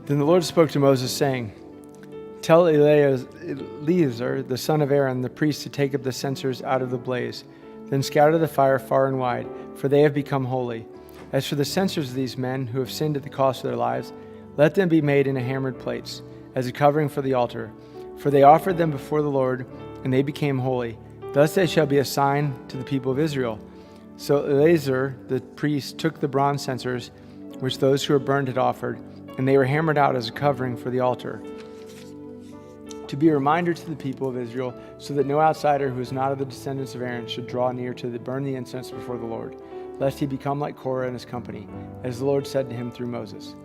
Then the Lord spoke to Moses, saying, Tell Eleazar, the son of Aaron, the priest, to take up the censers out of the blaze. Then scatter the fire far and wide, for they have become holy. As for the censers of these men who have sinned at the cost of their lives, let them be made into hammered plates, as a covering for the altar. For they offered them before the Lord, and they became holy. Thus they shall be a sign to the people of Israel. So Eleazar the priest took the bronze censers, which those who were burned had offered, and they were hammered out as a covering for the altar, to be a reminder to the people of Israel, so that no outsider who is not of the descendants of Aaron should draw near to burn the incense before the Lord, lest he become like Korah and his company, as the Lord said to him through Moses.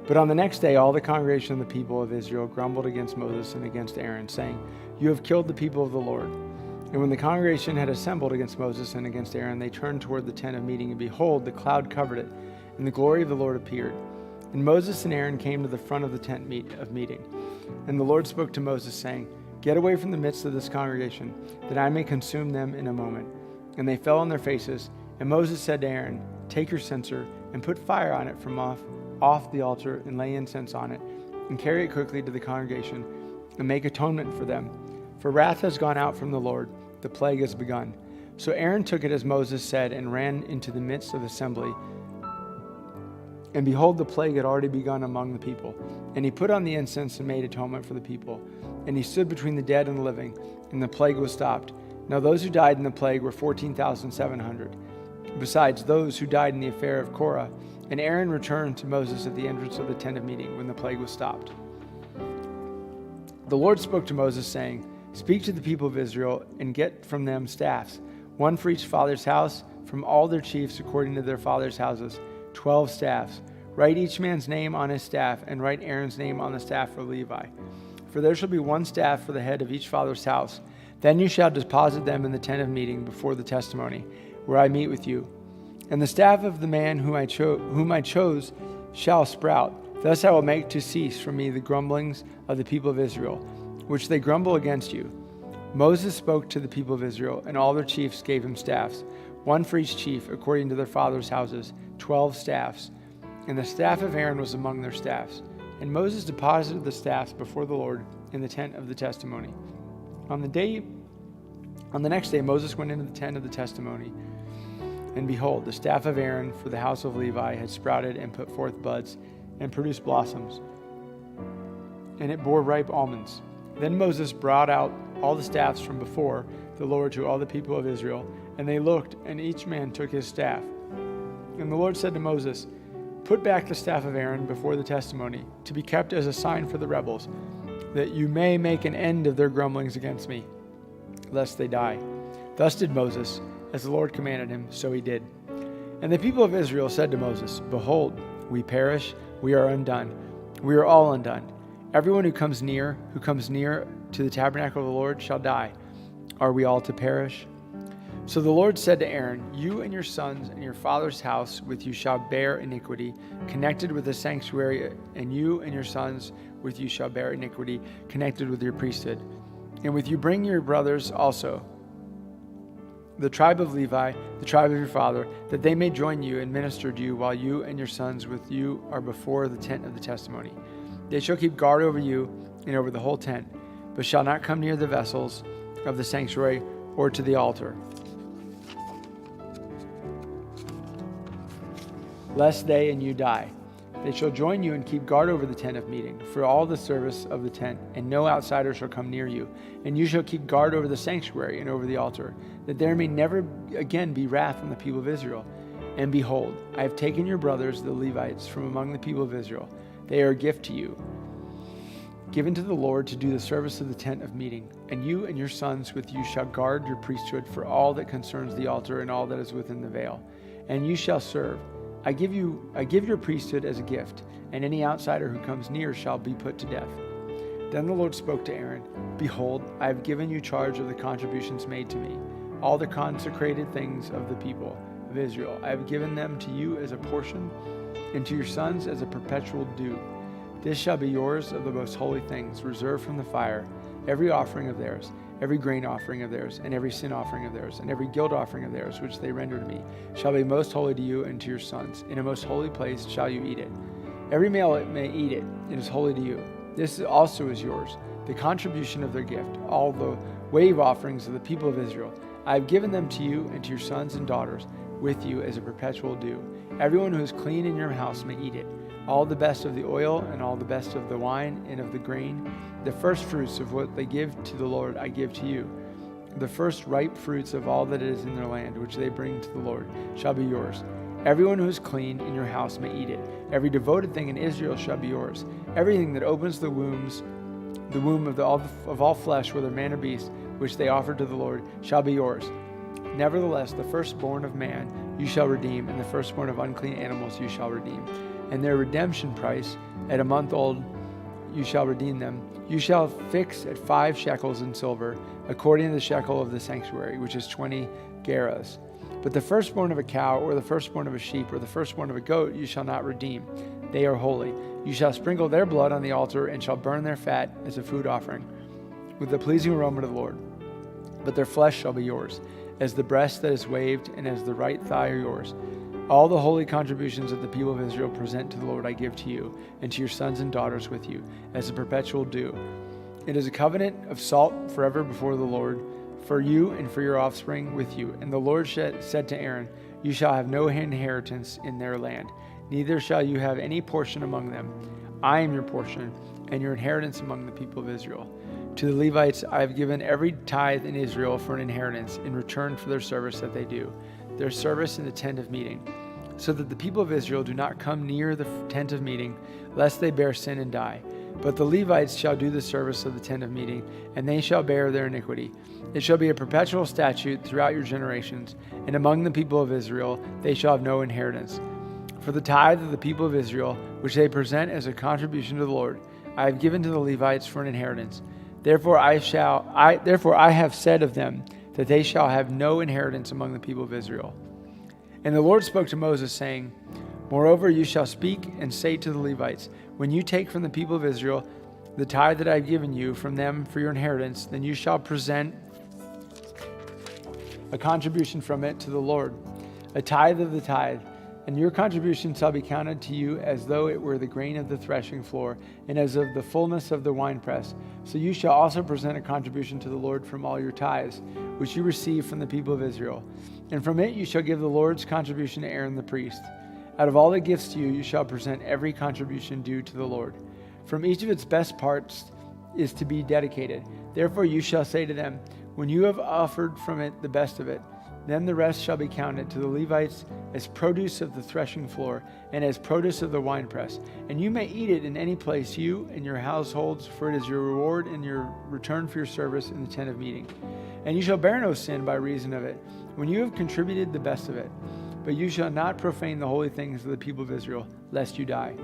But on the next day all the congregation of the people of Israel grumbled against Moses and against Aaron, saying, You have killed the people of the Lord. And when the congregation had assembled against Moses and against Aaron, they turned toward the tent of meeting, and behold, the cloud covered it, and the glory of the Lord appeared. And Moses and Aaron came to the front of the tent of meeting. And the Lord spoke to Moses, saying, Get away from the midst of this congregation, that I may consume them in a moment. And they fell on their faces. And Moses said to Aaron, Take your censer, and put fire on it from off the altar, and lay incense on it, and carry it quickly to the congregation, and make atonement for them. For wrath has gone out from the Lord, the plague has begun. So Aaron took it as Moses said, and ran into the midst of the assembly. And behold, the plague had already begun among the people. And he put on the incense and made atonement for the people. And he stood between the dead and the living, and the plague was stopped. Now those who died in the plague were 14,700, besides those who died in the affair of Korah. And Aaron returned to Moses at the entrance of the tent of meeting when the plague was stopped. The Lord spoke to Moses, saying, Speak to the people of Israel, and get from them staffs, one for each father's house, from all their chiefs according to their father's houses, 12 staffs. Write each man's name on his staff, and write Aaron's name on the staff of Levi. For there shall be one staff for the head of each father's house. Then you shall deposit them in the tent of meeting before the testimony, where I meet with you. And the staff of the man whom I chose shall sprout. Thus I will make to cease from me the grumblings of the people of Israel, which they grumble against you. Moses spoke to the people of Israel, and all their chiefs gave him staffs, one for each chief according to their father's houses, 12 staffs. And the staff of Aaron was among their staffs. And Moses deposited the staffs before the Lord in the tent of the testimony. On the next day Moses went into the tent of the testimony, and behold, the staff of Aaron for the house of Levi had sprouted and put forth buds and produced blossoms, and it bore ripe almonds. Then Moses brought out all the staffs from before the Lord to all the people of Israel, and they looked, and each man took his staff. And the Lord said to Moses, Put back the staff of Aaron before the testimony, to be kept as a sign for the rebels, that you may make an end of their grumblings against me, lest they die. Thus did Moses, as the Lord commanded him, so he did. And the people of Israel said to Moses, Behold, we perish, we are undone, we are all undone. Everyone who comes near to the tabernacle of the Lord shall die. Are we all to perish? So the Lord said to Aaron, You and your sons and your father's house with you shall bear iniquity, connected with the sanctuary, and you and your sons with you shall bear iniquity, connected with your priesthood. And with you bring your brothers also, the tribe of Levi, the tribe of your father, that they may join you and minister to you while you and your sons with you are before the tent of the testimony. They shall keep guard over you and over the whole tent, but shall not come near the vessels of the sanctuary or to the altar, lest they and you die. They shall join you and keep guard over the tent of meeting for all the service of the tent, and no outsider shall come near you. And you shall keep guard over the sanctuary and over the altar, that there may never again be wrath on the people of Israel. And behold, I have taken your brothers, the Levites, from among the people of Israel. They are a gift to you, given to the Lord to do the service of the tent of meeting. And you and your sons with you shall guard your priesthood for all that concerns the altar and all that is within the veil. And you shall serve. I give your priesthood as a gift, and any outsider who comes near shall be put to death. Then the Lord spoke to Aaron, Behold, I have given you charge of the contributions made to me, all the consecrated things of the people of Israel. I have given them to you as a portion, and to your sons as a perpetual due. This shall be yours of the most holy things, reserved from the fire, every offering of theirs, every grain offering of theirs, and every sin offering of theirs, and every guilt offering of theirs, which they render to me, shall be most holy to you and to your sons. In a most holy place shall you eat it. Every male may eat it. It is holy to you. This also is yours, the contribution of their gift, all the wave offerings of the people of Israel. I have given them to you and to your sons and daughters with you as a perpetual due. Everyone who is clean in your house may eat it. All the best of the oil and all the best of the wine and of the grain, the first fruits of what they give to the Lord, I give to you. The first ripe fruits of all that is in their land, which they bring to the Lord, shall be yours. Everyone who is clean in your house may eat it. Every devoted thing in Israel shall be yours. Everything that opens the womb of all flesh, whether man or beast, which they offer to the Lord, shall be yours. Nevertheless, the firstborn of man you shall redeem, and the firstborn of unclean animals you shall redeem. And their redemption price, at a month old, you shall redeem them. You shall fix at 5 shekels in silver, according to the shekel of the sanctuary, which is 20 gerahs. But the firstborn of a cow, or the firstborn of a sheep, or the firstborn of a goat, you shall not redeem. They are holy. You shall sprinkle their blood on the altar, and shall burn their fat as a food offering, with the pleasing aroma to the Lord. But their flesh shall be yours, as the breast that is waved, and as the right thigh are yours. All the holy contributions that the people of Israel present to the Lord I give to you, and to your sons and daughters with you, as a perpetual due. It is a covenant of salt forever before the Lord, for you and for your offspring with you. And the Lord said to Aaron, you shall have no inheritance in their land, neither shall you have any portion among them. I am your portion, and your inheritance among the people of Israel. To the Levites I have given every tithe in Israel for an inheritance, in return for their service that they do, their service in the tent of meeting, so that the people of Israel do not come near the tent of meeting, lest they bear sin and die. But the Levites shall do the service of the tent of meeting, and they shall bear their iniquity. It shall be a perpetual statute throughout your generations, and among the people of Israel they shall have no inheritance. For the tithe of the people of Israel, which they present as a contribution to the Lord, I have given to the Levites for an inheritance. Therefore I have said of them that they shall have no inheritance among the people of Israel. And the Lord spoke to Moses, saying, Moreover, you shall speak and say to the Levites, when you take from the people of Israel the tithe that I have given you from them for your inheritance, then you shall present a contribution from it to the Lord, a tithe of the tithe. And your contribution shall be counted to you as though it were the grain of the threshing floor, and as of the fullness of the winepress. So you shall also present a contribution to the Lord from all your tithes, which you receive from the people of Israel. And from it you shall give the Lord's contribution to Aaron the priest. Out of all the gifts to you, you shall present every contribution due to the Lord. From each of its best parts is to be dedicated. Therefore you shall say to them, when you have offered from it the best of it, then the rest shall be counted to the Levites as produce of the threshing floor, and as produce of the winepress. And you may eat it in any place, you and your households, for it is your reward and your return for your service in the tent of meeting. And you shall bear no sin by reason of it, when you have contributed the best of it. But you shall not profane the holy things of the people of Israel, lest you die.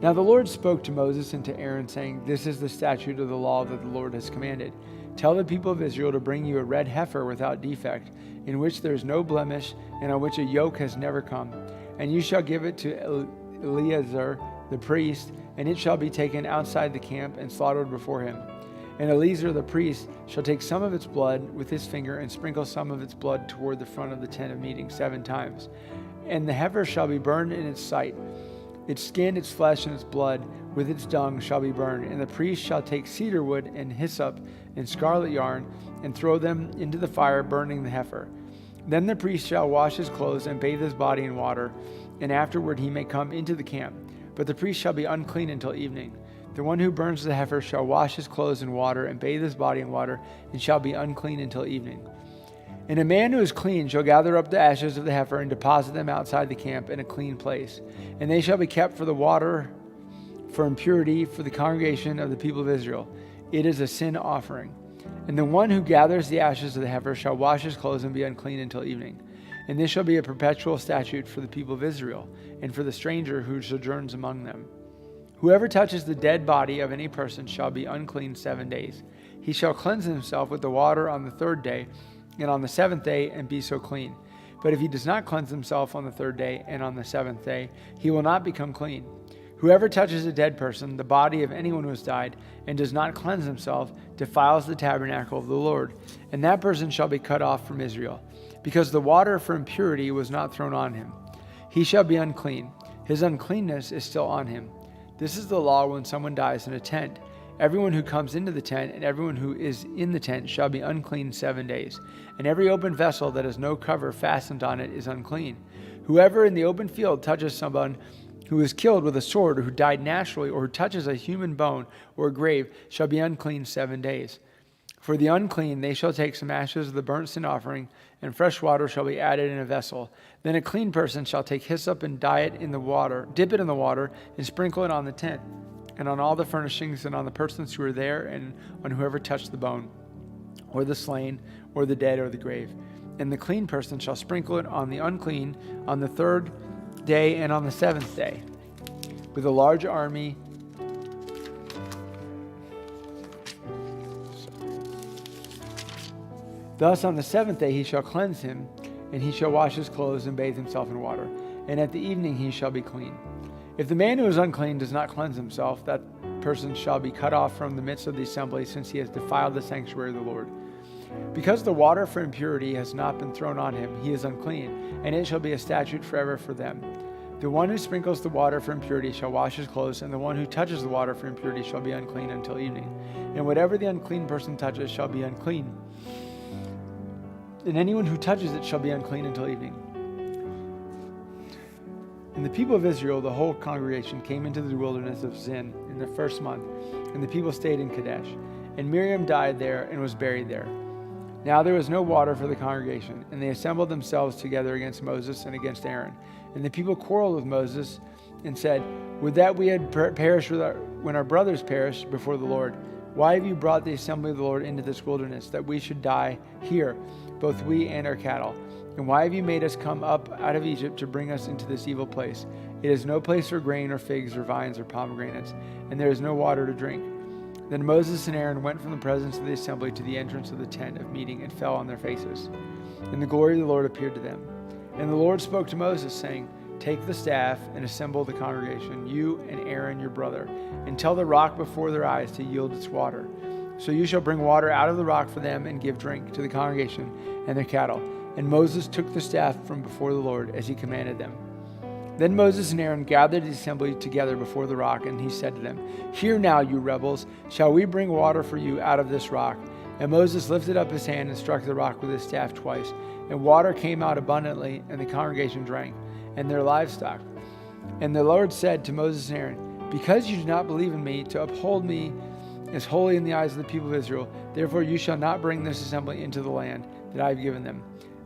Now the Lord spoke to Moses and to Aaron, saying, This is the statute of the law that the Lord has commanded. Tell the people of Israel to bring you a red heifer without defect, in which there is no blemish, and on which a yoke has never come. And you shall give it to Eleazar the priest, and it shall be taken outside the camp and slaughtered before him. And Eleazar the priest shall take some of its blood with his finger, and sprinkle some of its blood toward the front of the tent of meeting 7 times. And the heifer shall be burned in its sight. Its skin, its flesh, and its blood, with its dung, shall be burned. And the priest shall take cedar wood and hyssop and scarlet yarn, and throw them into the fire, burning the heifer. Then the priest shall wash his clothes and bathe his body in water, and afterward he may come into the camp. But the priest shall be unclean until evening. The one who burns the heifer shall wash his clothes in water and bathe his body in water, and shall be unclean until evening. And a man who is clean shall gather up the ashes of the heifer and deposit them outside the camp in a clean place. And they shall be kept for the water, for impurity, for the congregation of the people of Israel. It is a sin offering. And the one who gathers the ashes of the heifer shall wash his clothes and be unclean until evening. And this shall be a perpetual statute for the people of Israel, and for the stranger who sojourns among them. Whoever touches the dead body of any person shall be unclean 7 days. He shall cleanse himself with the water on the 3rd day, and on the 7th day, and be so clean. But if he does not cleanse himself on the 3rd day and on the 7th day, he will not become clean. Whoever touches a dead person, the body of anyone who has died, and does not cleanse himself, defiles the tabernacle of the Lord, and that person shall be cut off from Israel, because the water for impurity was not thrown on him. He shall be unclean. his uncleanness is still on him. This is the law when someone dies in a tent. Everyone who comes into the tent and everyone who is in the tent shall be unclean 7 days. And every open vessel that has no cover fastened on it is unclean. Whoever in the open field touches someone who is killed with a sword or who died naturally or who touches a human bone or a grave shall be unclean 7 days. For the unclean they shall take some ashes of the burnt sin offering, and fresh water shall be added in a vessel. Then a clean person shall take hyssop and dip it in the water, and sprinkle it on the tent, and on all the furnishings, and on the persons who are there, and on whoever touched the bone, or the slain, or the dead, or the grave. And the clean person shall sprinkle it on the unclean on the 3rd day and on the 7th day. With a large army Thus on the 7th day he shall cleanse him, and he shall wash his clothes and bathe himself in water, and at the evening he shall be clean. If the man who is unclean does not cleanse himself, that person shall be cut off from the midst of the assembly, since he has defiled the sanctuary of the Lord. Because the water for impurity has not been thrown on him, he is unclean, and it shall be a statute forever for them. The one who sprinkles the water for impurity shall wash his clothes, and the one who touches the water for impurity shall be unclean until evening. And whatever the unclean person touches shall be unclean. And anyone who touches it shall be unclean until evening. And the people of Israel, the whole congregation, came into the wilderness of Zin in the 1st month, and the people stayed in Kadesh. And Miriam died there and was buried there. Now there was no water for the congregation, and they assembled themselves together against Moses and against Aaron. And the people quarreled with Moses and said, "Would that we had perished when our brothers perished before the Lord. Why have you brought the assembly of the Lord into this wilderness, that we should die here, both we and our cattle? And why have you made us come up out of Egypt to bring us into this evil place? It is no place for grain or figs or vines or pomegranates, and there is no water to drink." Then Moses and Aaron went from the presence of the assembly to the entrance of the tent of meeting and fell on their faces. And the glory of the Lord appeared to them. And the Lord spoke to Moses, saying, "Take the staff and assemble the congregation, you and Aaron your brother, and tell the rock before their eyes to yield its water. So you shall bring water out of the rock for them and give drink to the congregation and their cattle." And Moses took the staff from before the Lord as he commanded them. Then Moses and Aaron gathered the assembly together before the rock, and he said to them, "Hear now, you rebels, shall we bring water for you out of this rock?" And Moses lifted up his hand and struck the rock with his staff twice, and water came out abundantly, and the congregation drank, and their livestock. And the Lord said to Moses and Aaron, "Because you do not believe in me to uphold me as holy in the eyes of the people of Israel, therefore you shall not bring this assembly into the land that I have given them.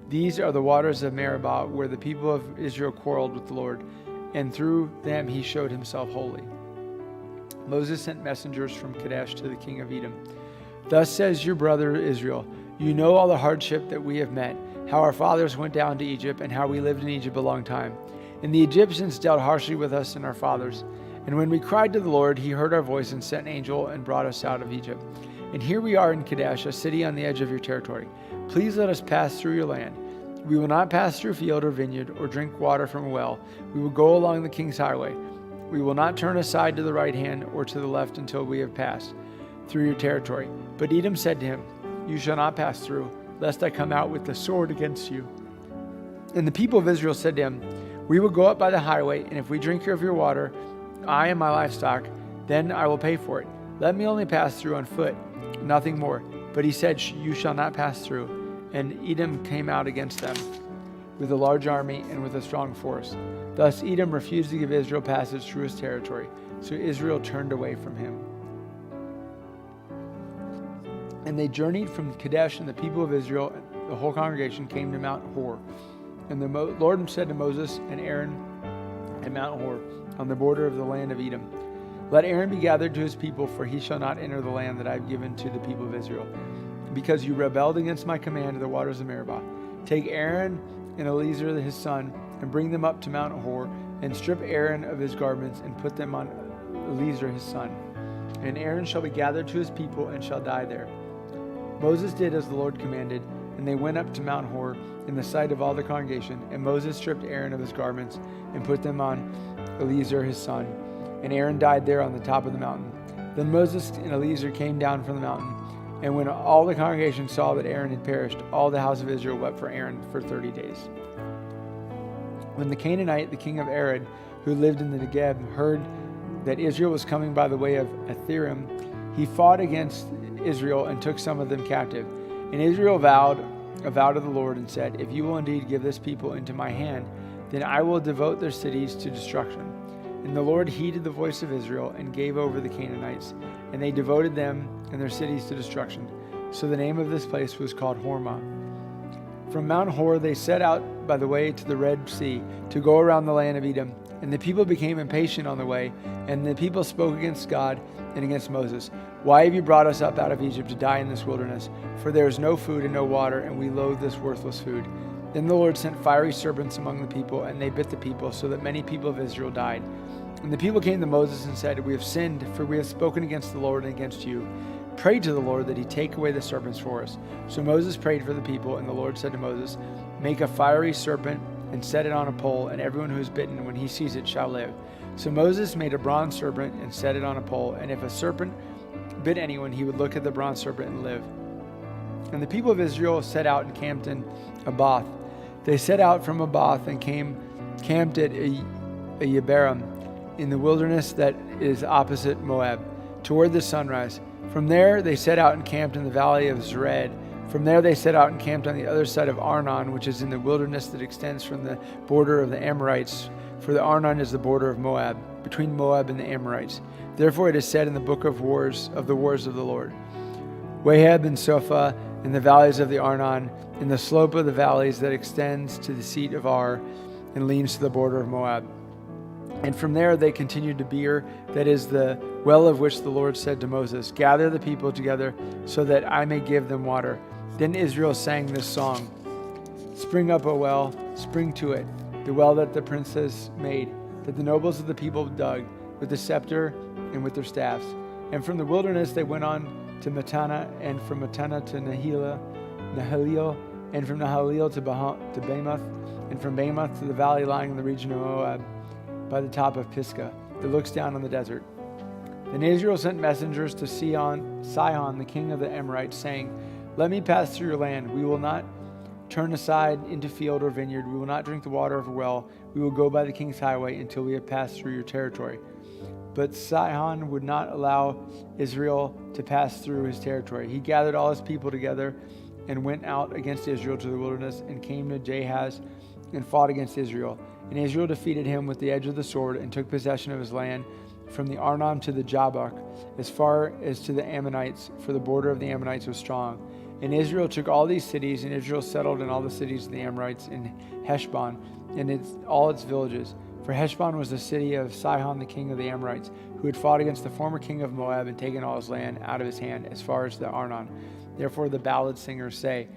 These are the waters of Meribah, where the people of Israel quarreled with the Lord, and through them he showed himself holy." Moses sent messengers from Kadesh to the king of Edom. "Thus says your brother Israel, you know all the hardship that we have met, how our fathers went down to Egypt, and how we lived in Egypt a long time. And the Egyptians dealt harshly with us and our fathers. And when we cried to the Lord, he heard our voice and sent an angel and brought us out of Egypt. And here we are in Kadesh, a city on the edge of your territory. Please let us pass through your land. We will not pass through field or vineyard or drink water from a well. We will go along the king's highway. We will not turn aside to the right hand or to the left until we have passed through your territory." But Edom said to him, "You shall not pass through, lest I come out with the sword against you." And the people of Israel said to him, "We will go up by the highway, and if we drink of your water, I and my livestock, then I will pay for it. Let me only pass through on foot, nothing more." But he said, "You shall not pass through." And Edom came out against them with a large army and with a strong force. Thus Edom refused to give Israel passage through his territory, so Israel turned away from him. And they journeyed from Kadesh, and the people of Israel, the whole congregation, came to Mount Hor. And the Lord said to Moses and Aaron at Mount Hor, on the border of the land of Edom, "Let Aaron be gathered to his people, for he shall not enter the land that I have given to the people of Israel, because you rebelled against my command to the waters of Meribah. Take Aaron and Eleazar his son, and bring them up to Mount Hor, and strip Aaron of his garments, and put them on Eleazar his son. And Aaron shall be gathered to his people, and shall die there." Moses did as the Lord commanded, and they went up to Mount Hor in the sight of all the congregation. And Moses stripped Aaron of his garments, and put them on Eleazar his son. And Aaron died there on the top of the mountain. Then Moses and Eleazar came down from the mountain. And when all the congregation saw that Aaron had perished, all the house of Israel wept for Aaron for 30 days. When the Canaanite, the king of Arad, who lived in the Negeb, heard that Israel was coming by the way of Atharim, he fought against Israel and took some of them captive. And Israel vowed a vow to the Lord and said, "If you will indeed give this people into my hand, then I will devote their cities to destruction." And the Lord heeded the voice of Israel and gave over the Canaanites, and they devoted them and their cities to destruction. So the name of this place was called Hormah. From Mount Hor they set out by the way to the Red Sea to go around the land of Edom. And the people became impatient on the way, and the people spoke against God and against Moses. "Why have you brought us up out of Egypt to die in this wilderness? For there is no food and no water, and we loathe this worthless food." Then the Lord sent fiery serpents among the people, and they bit the people, so that many people of Israel died. And the people came to Moses and said, "We have sinned, for we have spoken against the Lord and against you. Pray to the Lord that he take away the serpents for us." So Moses prayed for the people, and the Lord said to Moses, "Make a fiery serpent and set it on a pole, and everyone who is bitten, when he sees it, shall live." So Moses made a bronze serpent and set it on a pole, and if a serpent bit anyone, he would look at the bronze serpent and live. And the people of Israel set out and camped in Abath. They set out from Abath and camped at Yebarim in the wilderness that is opposite Moab, toward the sunrise. From there they set out and camped in the valley of Zered. From there they set out and camped on the other side of Arnon, which is in the wilderness that extends from the border of the Amorites. For the Arnon is the border of Moab, between Moab and the Amorites. Therefore it is said in the book of the wars of the Lord, Wahab and Sophah in the valleys of the Arnon, in the slope of the valleys that extends to the seat of Ar and leans to the border of Moab. And from there they continued to Beer, that is the well of which the Lord said to Moses, "Gather the people together so that I may give them water." Then Israel sang this song: "Spring up, O well, spring to it, the well that the princes made, that the nobles of the people dug, with the scepter and with their staffs." And from the wilderness they went on to Matana, and from Matana to Nahaliel, and from Nahaliel to Bamoth, and from Bamoth to the valley lying in the region of Moab, by the top of Pisgah, that looks down on the desert. Then Israel sent messengers to Sihon, the king of the Amorites, saying, "Let me pass through your land. We will not turn aside into field or vineyard. We will not drink the water of a well. We will go by the king's highway until we have passed through your territory." But Sihon would not allow Israel to pass through his territory. He gathered all his people together and went out against Israel to the wilderness and came to Jahaz and fought against Israel. And Israel defeated him with the edge of the sword and took possession of his land from the Arnon to the Jabbok, as far as to the Ammonites, for the border of the Ammonites was strong. And Israel took all these cities, and Israel settled in all the cities of the Amorites in Heshbon and all its villages. For Heshbon was the city of Sihon, the king of the Amorites, who had fought against the former king of Moab and taken all his land out of his hand, as far as the Arnon. Therefore the ballad singers say,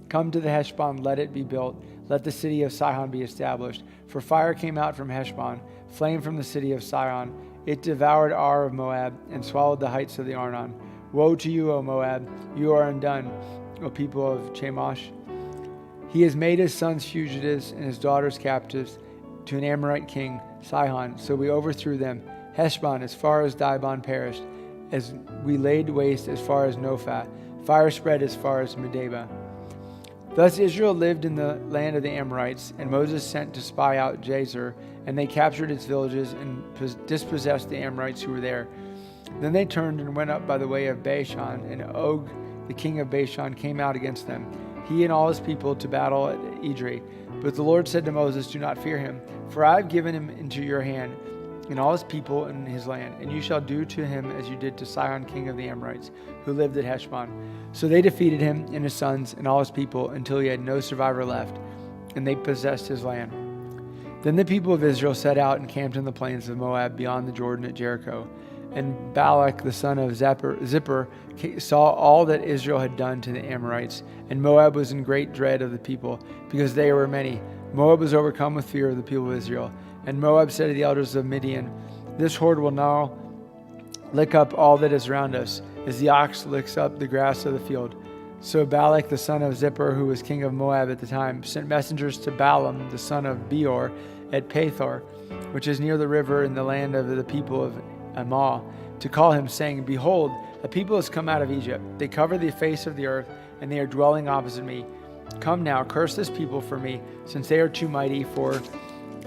"Come to the Heshbon, let it be built. Let the city of Sihon be established. For fire came out from Heshbon, flame from the city of Sihon. It devoured Ar of Moab and swallowed the heights of the Arnon. Woe to you, O Moab! You are undone, O people of Chemosh. He has made his sons fugitives and his daughters captives to an Amorite king, Sihon. So we overthrew them. Heshbon, as far as Dibon, perished, as we laid waste as far as Nophah. Fire spread as far as Medeba." Thus Israel lived in the land of the Amorites, and Moses sent to spy out Jazer, and they captured its villages and dispossessed the Amorites who were there. Then they turned and went up by the way of Bashan, and Og, the king of Bashan, came out against them, he and all his people, to battle at Edrei. But the Lord said to Moses, "Do not fear him, for I have given him into your hand, and all his people and his land, and you shall do to him as you did to Sihon, king of the Amorites, who lived at Heshbon." So they defeated him and his sons and all his people until he had no survivor left, and they possessed his land. Then the people of Israel set out and camped in the plains of Moab beyond the Jordan at Jericho. And Balak, the son of Zippor, saw all that Israel had done to the Amorites, and Moab was in great dread of the people, because they were many. Moab was overcome with fear of the people of Israel. And Moab said to the elders of Midian, "This horde will now lick up all that is around us, as the ox licks up the grass of the field." So Balak, the son of Zippor, who was king of Moab at the time, sent messengers to Balaam, the son of Beor, at Pethor, which is near the river in the land of the people of Ammah, to call him, saying, "Behold, a people has come out of Egypt. They cover the face of the earth, and they are dwelling opposite me. Come now, curse this people for me, since they are too mighty for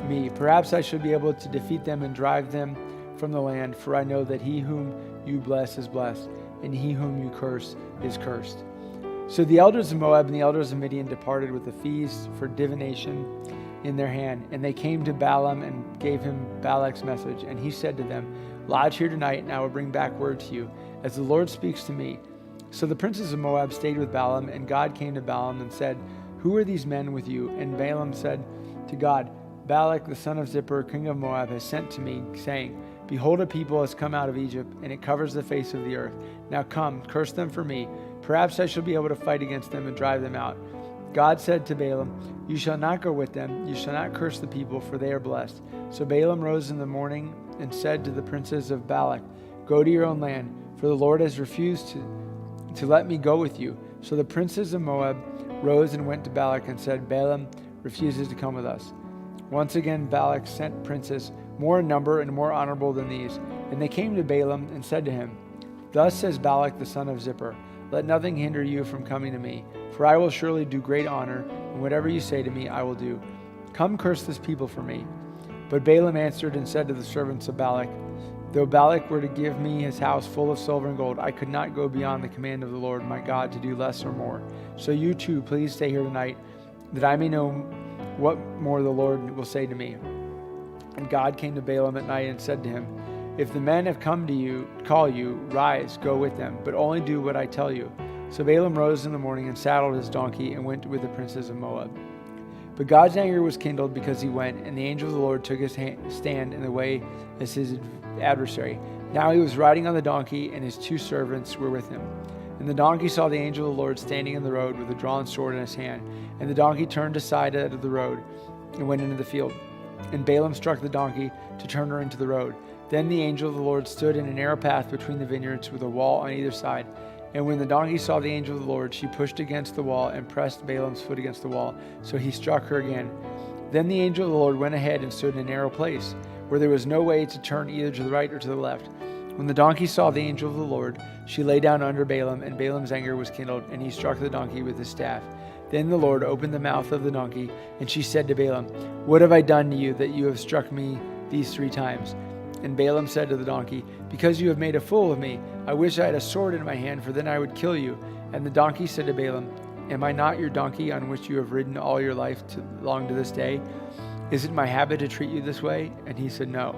me. Perhaps I should be able to defeat them and drive them from the land, for I know that he whom you bless is blessed, and he whom you curse is cursed." So the elders of Moab and the elders of Midian departed with a feast for divination in their hand, and they came to Balaam and gave him Balak's message. And he said to them, "Lodge here tonight, and I will bring back word to you, as the Lord speaks to me." So the princes of Moab stayed with Balaam, and God came to Balaam and said, "Who are these men with you?" And Balaam said to God, "Balak the son of Zippor, king of Moab, has sent to me, saying, Behold, a people has come out of Egypt, and it covers the face of the earth. Now come, curse them for me. Perhaps I shall be able to fight against them and drive them out." God said to Balaam, "You shall not go with them. You shall not curse the people, for they are blessed." So Balaam rose in the morning and said to the princes of Balak, "Go to your own land, for the Lord has refused to let me go with you." So the princes of Moab rose and went to Balak and said, "Balaam refuses to come with us." Once again Balak sent princes, more in number and more honorable than these. And they came to Balaam and said to him, "Thus says Balak the son of Zippor, Let nothing hinder you from coming to me, for I will surely do great honor, and whatever you say to me I will do. Come curse this people for me." But Balaam answered and said to the servants of Balak, "Though Balak were to give me his house full of silver and gold, I could not go beyond the command of the Lord my God to do less or more. So you too, please stay here tonight, that I may know what more the Lord will say to me." And God came to Balaam at night and said to him, "If the men have come to you, call you, rise, go with them, but only do what I tell you." So Balaam rose in the morning and saddled his donkey and went with the princes of Moab. But God's anger was kindled because he went, and the angel of the Lord took his stand in the way as his adversary. Now he was riding on the donkey, and his two servants were with him. And the donkey saw the angel of the Lord standing in the road with a drawn sword in his hand. And the donkey turned aside out of the road and went into the field. And Balaam struck the donkey to turn her into the road. Then the angel of the Lord stood in a narrow path between the vineyards with a wall on either side. And when the donkey saw the angel of the Lord, she pushed against the wall and pressed Balaam's foot against the wall. So he struck her again. Then the angel of the Lord went ahead and stood in a narrow place, where there was no way to turn either to the right or to the left. When the donkey saw the angel of the Lord, she lay down under Balaam, and Balaam's anger was kindled, and he struck the donkey with his staff. Then the Lord opened the mouth of the donkey, and she said to Balaam, "What have I done to you that you have struck me these 3 times?" And Balaam said to the donkey, "Because you have made a fool of me. I wish I had a sword in my hand, for then I would kill you." And the donkey said to Balaam, "Am I not your donkey on which you have ridden all your life long to this day? Is it my habit to treat you this way?" And he said, "No."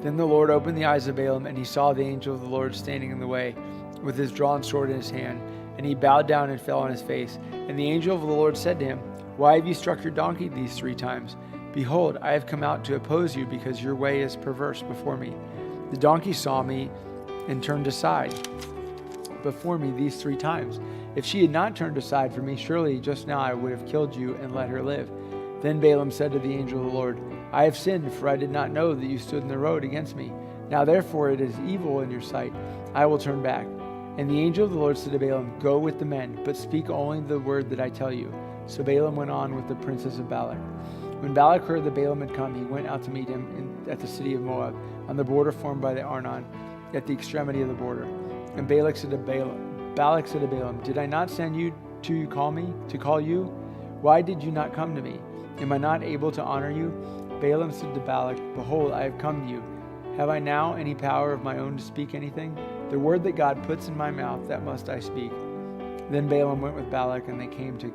Then the Lord opened the eyes of Balaam, and he saw the angel of the Lord standing in the way, with his drawn sword in his hand. And he bowed down and fell on his face. And the angel of the Lord said to him, "Why have you struck your donkey these 3 times? Behold, I have come out to oppose you, because your way is perverse before me. The donkey saw me and turned aside before me these 3 times. If she had not turned aside from me, surely just now I would have killed you and let her live." Then Balaam said to the angel of the Lord, "I have sinned, for I did not know that you stood in the road against me. Now therefore it is evil in your sight. I will turn back." And the angel of the Lord said to Balaam, "Go with the men, but speak only the word that I tell you." So Balaam went on with the princes of Balak. When Balak heard that Balaam had come, he went out to meet him at the city of Moab, on the border formed by the Arnon, at the extremity of the border. And Balak said to Balaam, "Did I not send you to call you? Why did you not come to me? Am I not able to honor you?" Balaam said to Balak, "Behold, I have come to you. Have I now any power of my own to speak anything? The word that God puts in my mouth, that must I speak." Then Balaam went with Balak, and they came to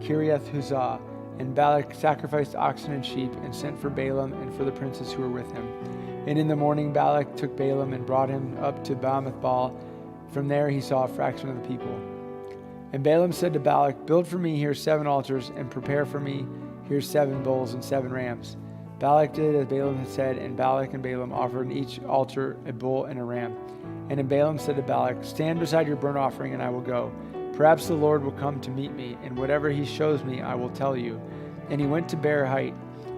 Kiriath Huzzah. And Balak sacrificed oxen and sheep, and sent for Balaam and for the princes who were with him. And in the morning Balak took Balaam and brought him up to Baal. From there he saw a fraction of the people. And Balaam said to Balak, "Build for me here 7 altars, and prepare for me here 7 bulls and 7 rams." Balak did as Balaam had said, and Balak and Balaam offered on each altar a bull and a ram. And then Balaam said to Balak, "Stand beside your burnt offering, and I will go. Perhaps the Lord will come to meet me, and whatever he shows me I will tell you." And he went to Beer Height.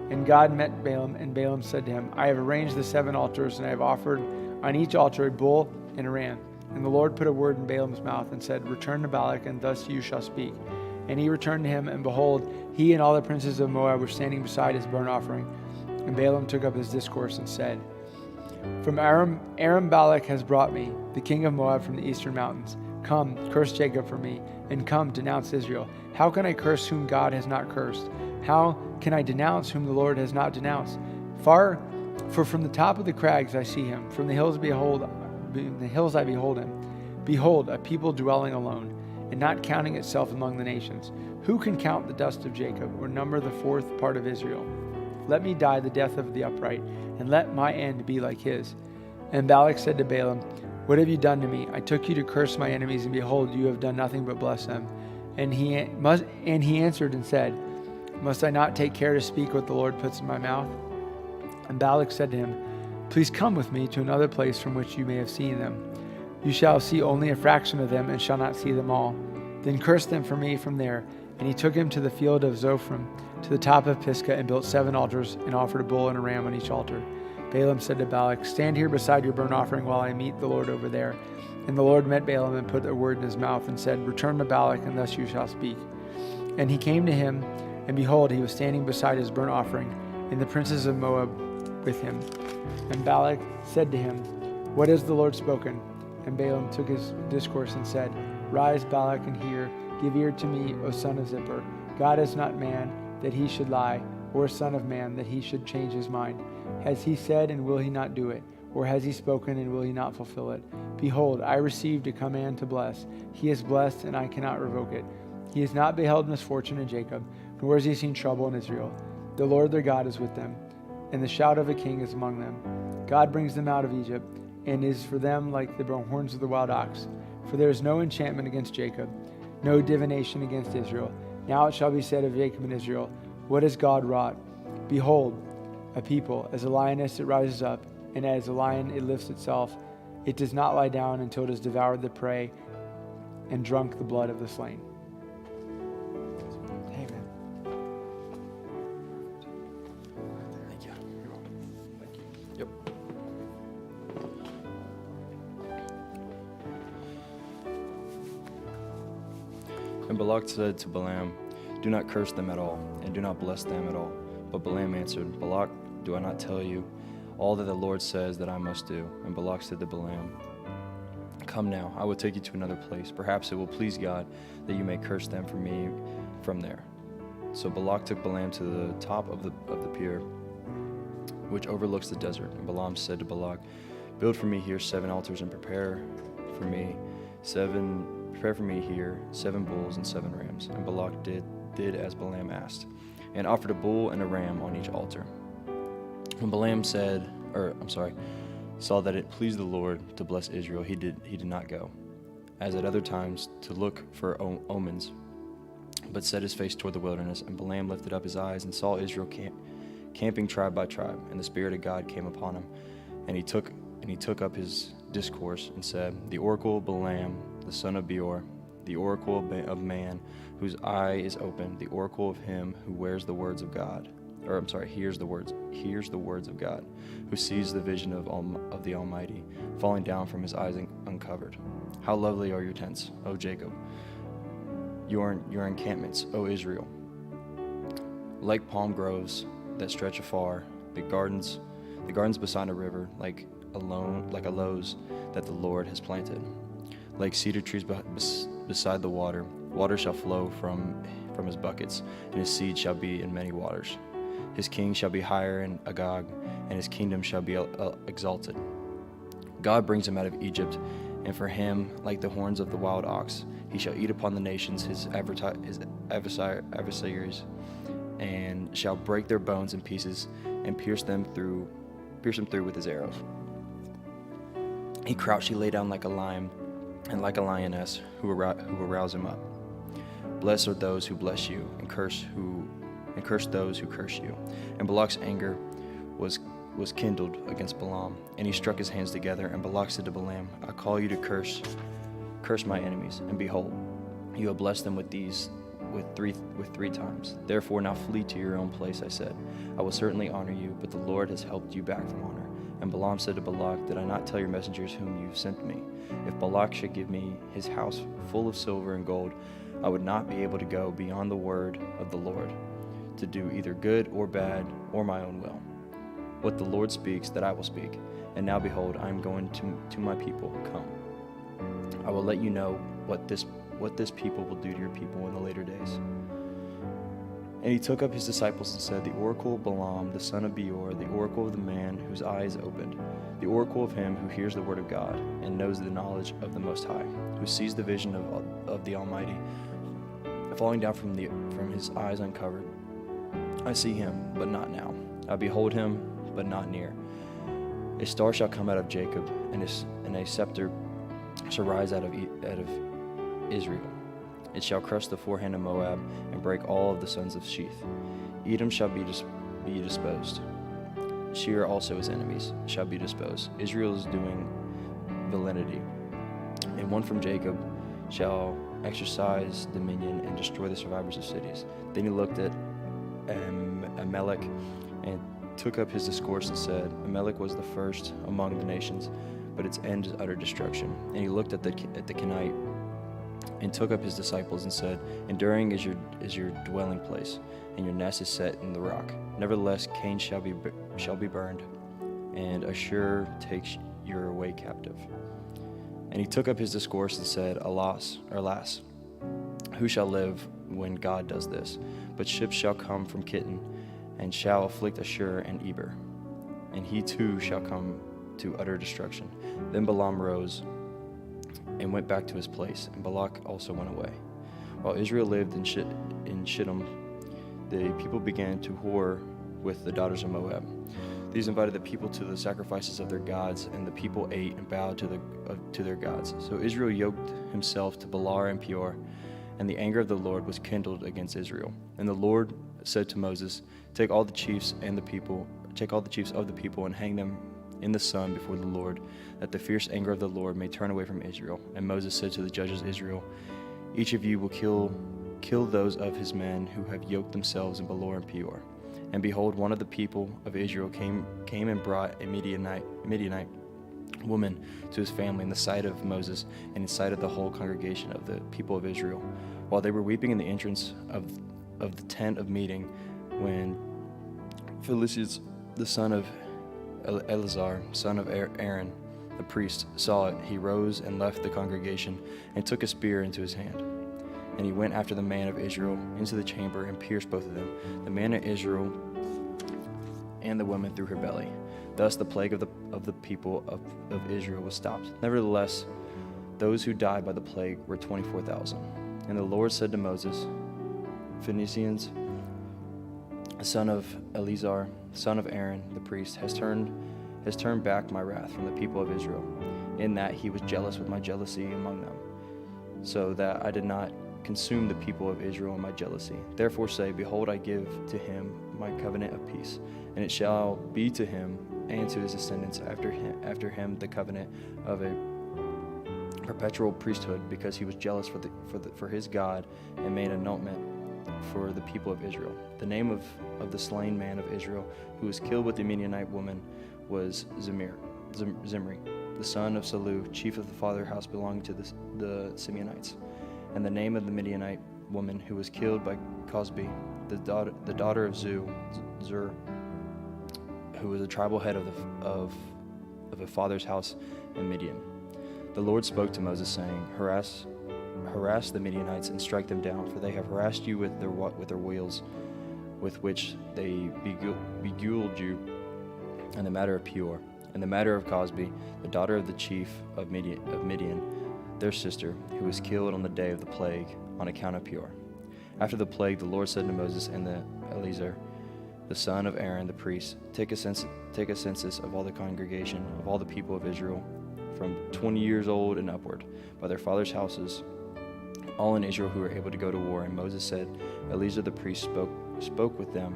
And God met Balaam, and Balaam said to him, "I have arranged the 7 altars, and I have offered on each altar a bull and a ram." And the Lord put a word in Balaam's mouth and said, "Return to Balak, and thus you shall speak." And he returned to him, and behold, he and all the princes of Moab were standing beside his burnt offering. And Balaam took up his discourse and said, "From Aram Balak has brought me, the king of Moab from the eastern mountains. Come, curse Jacob for me, and come, denounce Israel. How can I curse whom God has not cursed? How can I denounce whom the Lord has not denounced? For from the top of the crags I see him. From the hills I behold him. Behold, a people dwelling alone, and not counting itself among the nations. Who can count the dust of Jacob, or number the fourth part of Israel? Let me die the death of the upright, and let my end be like his. And Balak said to Balaam, What have you done to me? I took you to curse my enemies, and behold, you have done nothing but bless them. And he answered and said, Must I not take care to speak what the Lord puts in my mouth? And Balak said to him, Please come with me to another place from which you may have seen them. You shall see only a fraction of them, and shall not see them all. Then curse them for me from there. And he took him to the field of Zophim, to the top of Pisgah, and built 7 altars, and offered a bull and a ram on each altar. Balaam said to Balak, Stand here beside your burnt offering while I meet the Lord over there. And the Lord met Balaam and put a word in his mouth, and said, Return to Balak, and thus you shall speak. And he came to him, and behold, he was standing beside his burnt offering, and the princes of Moab with him. And Balak said to him, What has the Lord spoken? And Balaam took his discourse and said, Rise, Balak, and hear. Give ear to me, O son of Zippor. God is not man, that he should lie, or son of man, that he should change his mind. Has he said, and will he not do it? Or has he spoken, and will he not fulfill it? Behold, I received a command to bless. He is blessed, and I cannot revoke it. He has not beheld misfortune in Jacob, nor has he seen trouble in Israel. The Lord their God is with them, and the shout of a king is among them. God brings them out of Egypt, and is for them like the horns of the wild ox. For there is no enchantment against Jacob, no divination against Israel. Now it shall be said of Jacob and Israel, What has God wrought? Behold, a people, as a lioness it rises up, and as a lion it lifts itself. It does not lie down until it has devoured the prey and drunk the blood of the slain. Amen. Thank you. You're welcome. Thank you. Yep. And Balak said to Balaam, Do not curse them at all, and do not bless them at all. But Balaam answered, Balak, do I not tell you all that the Lord says that I must do? And Balak said to Balaam, Come now, I will take you to another place. Perhaps it will please God that you may curse them for me from there. So Balak took Balaam to the top of the pier, which overlooks the desert. And Balaam said to Balak, Build for me here 7 altars, and prepare for me here 7 bulls and 7 rams. And Balak did as Balaam asked, and offered a bull and a ram on each altar. When Balaam saw that it pleased the Lord to bless Israel, he did not go, as at other times, to look for omens, but set his face toward the wilderness. And Balaam lifted up his eyes and saw Israel camping tribe by tribe, and the Spirit of God came upon him, and he took up his discourse and said, The oracle of Balaam, the son of Beor, the oracle of man whose eye is open, the oracle of him who hears the words of God, who sees the vision of the Almighty falling down from his eyes uncovered. How lovely are your tents, O Jacob, your encampments, O Israel. Like palm groves that stretch afar, the gardens beside a river, like aloes that the Lord has planted. Like cedar trees beside the water shall flow from his buckets, and his seed shall be in many waters. His king shall be higher in Agag, and his kingdom shall be exalted. God brings him out of Egypt, and for him, like the horns of the wild ox, he shall eat upon the nations, his adversaries, and shall break their bones in pieces, and pierce them through with his arrows. He lay down like a lion, and like a lioness who will rouse him up. Blessed are those who bless you, and curse those who curse you. And Balak's anger was kindled against Balaam, and he struck his hands together. And Balak said to Balaam, I call you to curse my enemies, and behold, you have blessed them with 3 times. Therefore now flee to your own place, I said. I will certainly honor you, but the Lord has helped you back from honor. And Balaam said to Balak, Did I not tell your messengers whom you sent me? If Balak should give me his house full of silver and gold, I would not be able to go beyond the word of the Lord, to do either good or bad, or my own will. What the Lord speaks, that I will speak. And now behold, I am going to my people. Come. I will let you know what this people will do to your people in the later days. And he took up his disciples and said, The oracle of Balaam, the son of Beor, the oracle of the man whose eye is opened, the oracle of him who hears the word of God and knows the knowledge of the Most High, who sees the vision of the Almighty, falling down from his eyes uncovered. I see him, but not now. I behold him, but not near. A star shall come out of Jacob, and a scepter shall rise out of Israel. It shall crush the forehand of Moab and break all of the sons of Sheath. Edom shall be disposed. Shear also his enemies shall be disposed. Israel is doing villainy. And one from Jacob shall exercise dominion and destroy the survivors of cities. Then he looked at Amalek and took up his discourse and said, Amalek was the first among the nations, but its end is utter destruction. And he looked at the Kenite and took up his disciples and said, Enduring is your dwelling place, and your nest is set in the rock. Nevertheless, Cain shall be burned, and Ashur takes your away captive. And he took up his discourse and said, Alas, who shall live when God does this? But ships shall come from Kittim, and shall afflict Ashur and Eber, and he too shall come to utter destruction. Then Balaam rose and went back to his place, and Balak also went away. While Israel lived in Shittim, the people began to whore with the daughters of Moab. These invited the people to the sacrifices of their gods, and the people ate and bowed to their gods. So Israel yoked himself to Baalah and Peor, and the anger of the Lord was kindled against Israel. And the Lord said to Moses, Take all the chiefs of the people, and hang them in the sun before the Lord, that the fierce anger of the Lord may turn away from Israel. And Moses said to the judges of Israel, Each of you will kill those of his men who have yoked themselves in Baalah and Peor. And behold, one of the people of Israel came and brought a Midianite woman to his family in the sight of Moses and in sight of the whole congregation of the people of Israel, while they were weeping in the entrance of the tent of meeting. When Phinehas, the son of Eleazar, son of Aaron, the priest, saw it, he rose and left the congregation and took a spear into his hand. And he went after the man of Israel into the chamber and pierced both of them, the man of Israel and the woman through her belly. Thus the plague of the people of Israel was stopped. Nevertheless, those who died by the plague were 24,000. And the Lord said to Moses, Phinehas, son of Eleazar, son of Aaron, the priest, has turned back my wrath from the people of Israel, in that he was jealous with my jealousy among them, so that I did not consume the people of Israel in my jealousy. Therefore say, Behold, I give to him my covenant of peace, and it shall be to him and to his descendants after him the covenant of a perpetual priesthood, because he was jealous for his God and made annulment for the people of Israel. The name of the slain man of Israel who was killed with the Midianite woman was Zimri, the son of Salu, chief of the father house belonging to the Simeonites. And the name of the Midianite woman who was killed by Cosbi, the daughter of Zur, who was a tribal head of a father's house in Midian. The Lord spoke to Moses, saying, Harass the Midianites and strike them down, for they have harassed you with their wheels, with which they beguiled you in the matter of Peor, in the matter of Cosbi, the daughter of the chief of Midian, their sister, who was killed on the day of the plague on account of Peor. After the plague, the Lord said to Moses and Eleazar, the son of Aaron the priest, take a census of all the congregation of all the people of Israel, from 20 years old and upward, by their fathers' houses, all in Israel who were able to go to war. And Moses said, Eleazar the priest spoke with them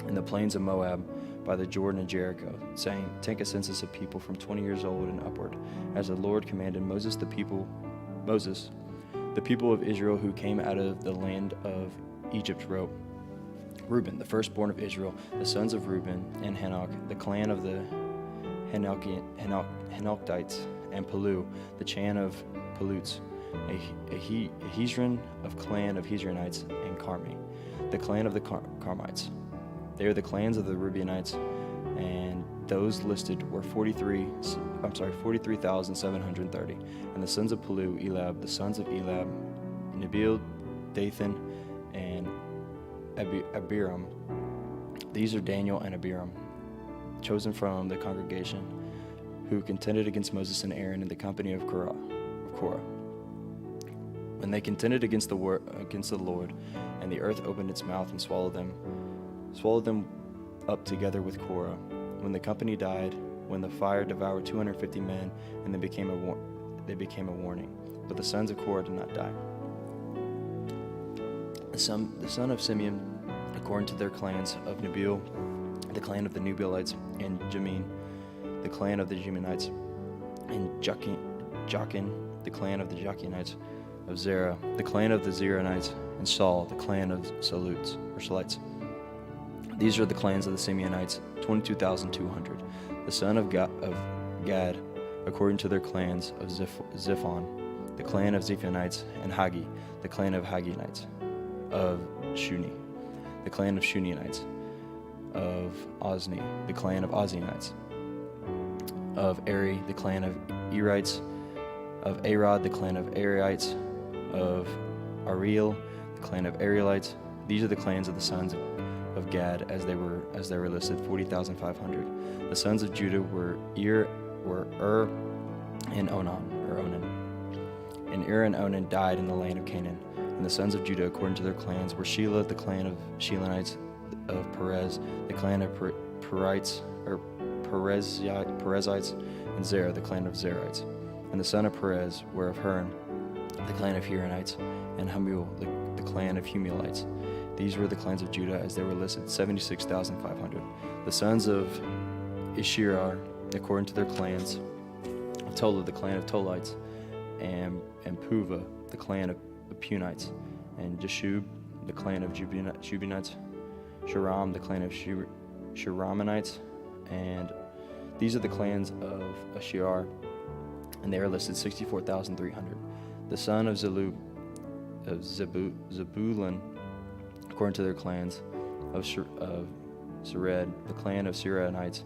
in the plains of Moab by the Jordan and Jericho, saying, Take a census of people from 20 years old and upward, as the Lord commanded Moses. The people of Israel who came out of the land of Egypt wrote, Reuben, the firstborn of Israel, the sons of Reuben and Hanok, the clan of the Hanokdites, and Palu, the clan of Palutes, a Hezron of clan of Hezronites, and Carmi, the clan of the Carmites. They are the clans of the Reubenites, and those listed were 43,730. And the sons of Palu, Elab, the sons of Elab, Nebil, Dathan, and Abiram. These are Daniel and Abiram, chosen from the congregation, who contended against Moses and Aaron in the company of Korah. When they contended against the Lord, and the earth opened its mouth and swallowed them up together with Korah. When the company died, when the fire devoured 250 men, and they became a warning. But the sons of Korah did not die. The son of Simeon, according to their clans, of Nebuel, the clan of the Nebuelites, and Jamin, the clan of the Jeminites, and Jachin, the clan of the Jachinites, of Zerah, the clan of the Zeranites, and Saul, the clan of Salites. These are the clans of the Simeonites, 22,200. The son of Gad, according to their clans, of Ziphon, the clan of Ziphionites, and Hagi, the clan of Hagionites, of Shuni, the clan of Shunionites, of Ozni, the clan of Oznites, of Eri, the clan of Erites, of Arod, the clan of Arites, of Ariel, the clan of Arielites. These are the clans of the sons of Gad as they were listed, 40,500. The sons of Judah were and Onan. And and Onan died in the land of Canaan. And the sons of Judah, according to their clans, were Shelah, the clan of Shelonites, of Perez, the clan of Perezites, and Zerah, the clan of Zerites. And the son of Perez were of Huram, the clan of Huronites, and Hamul, the clan of Humulites. These were the clans of Judah as they were listed, 76,500. The sons of Ishirar, according to their clans, of Tola, the clan of Tolites, and Puva, the clan of Punites, and Jeshub, the clan of Jubinites, Sharam, the clan of Sharamanites, and these are the clans of Ashiar, and they are listed 64,300. The son of Zebulun, according to their clans, of Sered, the clan of Seredites,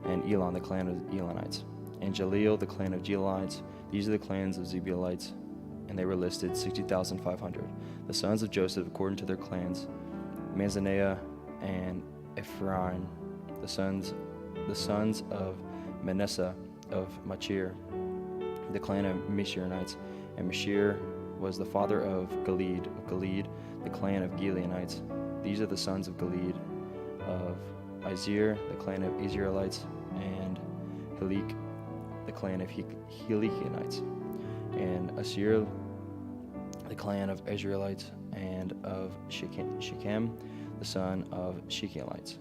and Elon, the clan of Elonites, and Jaleel, the clan of Jaelites. These are the clans of Zebulites, and they were listed 60,500. The sons of Joseph, according to their clans, Manzaniah and Ephraim. The sons of Manasseh of Machir, the clan of Mishiranites, and Mashir was the father of Gilead, the clan of Gileonites. These are the sons of Gilead, of Izir, the clan of Israelites, and Helik, the clan of Helikionites, and Asir, the clan of Israelites, and of Shechem, the son of Shechemites,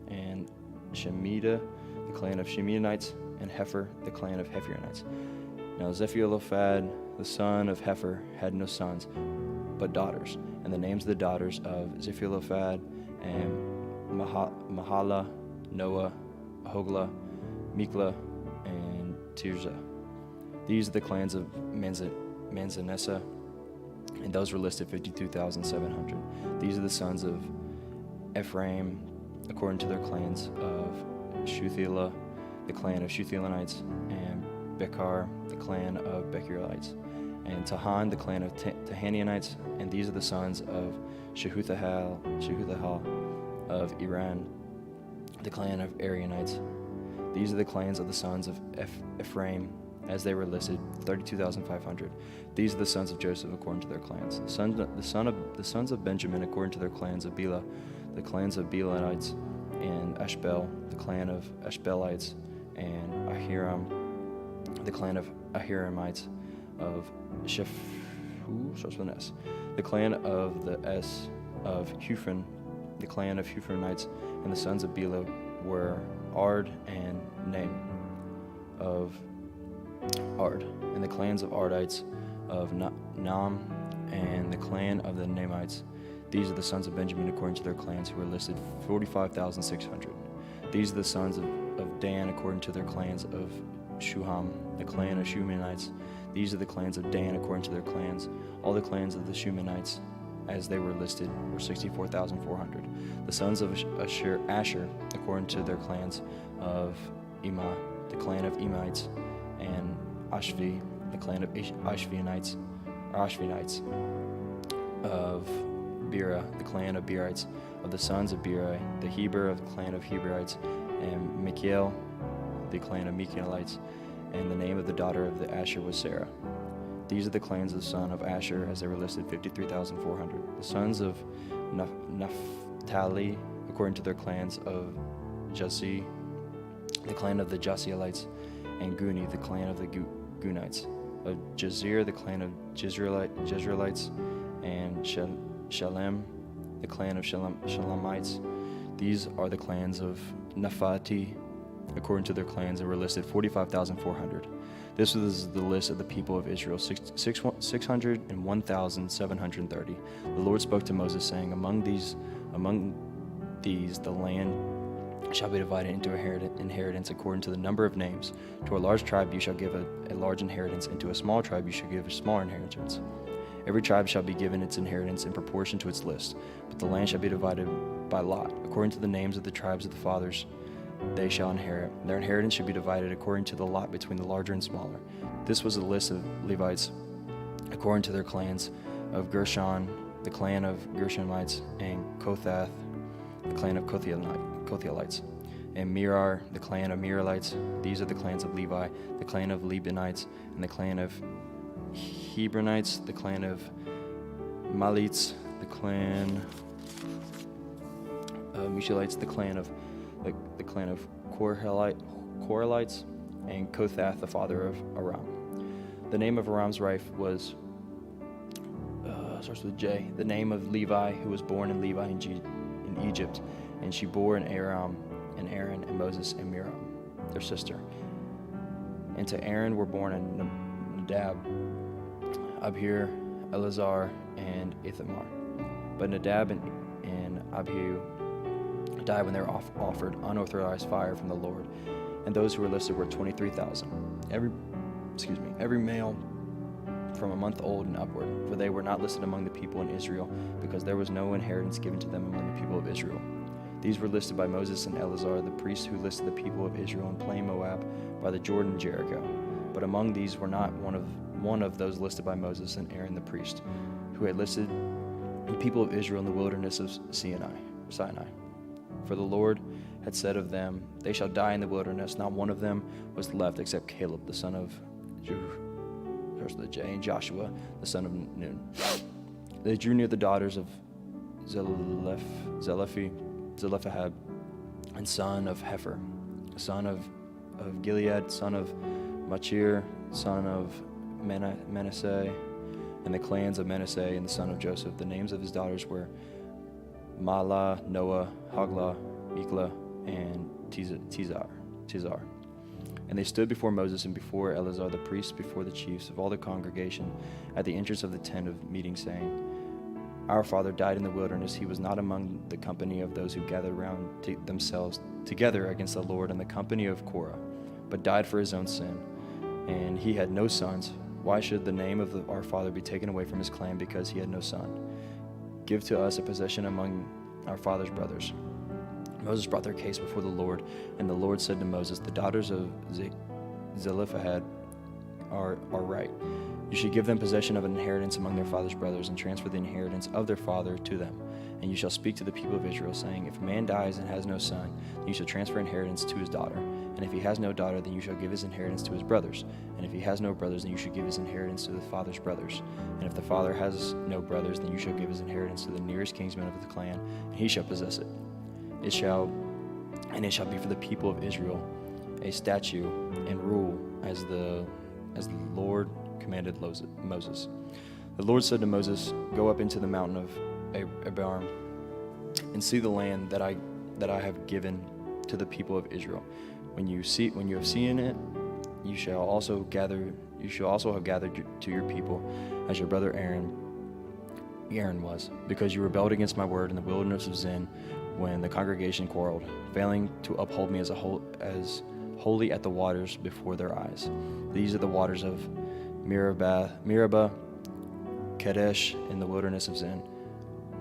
and Shemida, the clan of Shemidanites, and Hefer, the clan of Hepherites. Now Zephilophad, the son of Hefer, had no sons, but daughters, and the names of the daughters of Zephilophad, and Mahala, Noah, Hogla, Mikla, and Tirzah. These are the clans of Manzanessa, and those were listed 52,700. These are the sons of Ephraim, according to their clans, of Shuthelah, the clan of Shuthelanites, and Bechar, the clan of Becharites, and Tahan, the clan of Tahanianites, and these are the sons of Shehuthahal of Iran, the clan of Arianites. These are the clans of the sons of Ephraim, as they were listed, 32,500. These are the sons of Joseph according to their clans. The sons of Benjamin according to their clans of Bela, the clans of Belaites, and Ashbel, the clan of Ashbelites, and Ahiram, the clan of Ahiramites, of the clan of the S of Huphan, the clan of Huphranites, and the sons of Bela were Ard and Naim of Ard, and the clans of Ardites of Nam, and the clan of the Naamites. These are the sons of Benjamin according to their clans, who were listed 45,600. These are the sons of Dan according to their clans, of Shuham, the clan of Shumanites. These are the clans of Dan according to their clans. All the clans of the Shumanites, as they were listed, were 64,400. The sons of Asher according to their clans, of Emah, the clan of Emites, and Ashvi, the clan of Ashvinites, of Bera, the clan of Berites, of the sons of Beri, the Heber of the clan of Heberites, and Michael, the clan of Michaelites, and the name of the daughter of the Asher was Sarah. These are the clans of the son of Asher, as they were listed, 53,400. The sons of Naphtali, according to their clans, of Jasi, the clan of the Jasielites, and Guni, the clan of the Gunites, of Jazir, the clan of Jezreelites, and Shalem, the clan of Shalemites. These are the clans of Naphtali, according to their clans, and were listed 45,400. This was the list of the people of Israel, 601,730. The Lord spoke to Moses, saying, Among these, the land shall be divided into inheritance according to the number of names. To a large tribe you shall give a large inheritance, and to a small tribe you shall give a small inheritance. Every tribe shall be given its inheritance in proportion to its list, but the land shall be divided by lot, according to the names of the tribes of the fathers they shall inherit. Their inheritance should be divided according to the lot between the larger and smaller. This was the list of Levites according to their clans: of Gershon, the clan of Gershonites, and Kohath, the clan of Kohathites, and Merari, the clan of Merarites. These are the clans of Levi, the clan of Libanites, and the clan of Hebronites, the clan of Malites, the clan of Mushalites, the clan of Koralites, and Kohath, the father of Aram. The name of Aram's wife was starts with J. The name of Levi, who was born in Levi in Egypt, and she bore in Aram and Aaron and Moses and Miriam, their sister. And to Aaron were born in Nadab, Abihu, Eleazar, and Ithamar. But Nadab and Abihu died when they were offered unauthorized fire from the Lord, and those who were listed were 23,000. Every male from a month old and upward, for they were not listed among the people in Israel, because there was no inheritance given to them among the people of Israel. These were listed by Moses and Eleazar, the priests who listed the people of Israel in plain Moab by the Jordan and Jericho. But among these were not one of those listed by Moses and Aaron the priest, who had listed the people of Israel in the wilderness of Sinai. For the Lord had said of them, They shall die in the wilderness. Not one of them was left except Caleb, the son of and Joshua, the son of Nun. They drew near the daughters of Zelophehad, and son of Hefer, son of Gilead, son of Machir, son of Manasseh, and the clans of Manasseh, and the son of Joseph. The names of his daughters were Mahlah, Noah, Hoglah, Miklah, and Tizar. And they stood before Moses and before Eleazar the priest, before the chiefs of all the congregation, at the entrance of the tent of meeting, saying, Our father died in the wilderness. He was not among the company of those who gathered around themselves together against the Lord in the company of Korah, but died for his own sin. And he had no sons. Why should the name of our father be taken away from his clan because he had no son? Give to us a possession among our father's brothers. Moses brought their case before the Lord, and the Lord said to Moses, The daughters of Zelophehad are right. You should give them possession of an inheritance among their father's brothers, and transfer the inheritance of their father to them. And you shall speak to the people of Israel, saying, If a man dies and has no son, then you shall transfer inheritance to his daughter. And if he has no daughter, then you shall give his inheritance to his brothers. And if he has no brothers, then you shall give his inheritance to the father's brothers. And if the father has no brothers, then you shall give his inheritance to the nearest kinsman of the clan, and he shall possess it. It shall be for the people of Israel a statute and rule as the Lord commanded Moses. The Lord said to Moses, Go up into the mountain of Abarim and see the land that I have given to the people of Israel. When you have seen it, you shall also have gathered to your people as your brother Aaron was, because you rebelled against my word in the wilderness of Zin, when the congregation quarreled, failing to uphold me as holy at the waters before their eyes. These are the waters of Meribah, Kadesh, in the wilderness of Zin.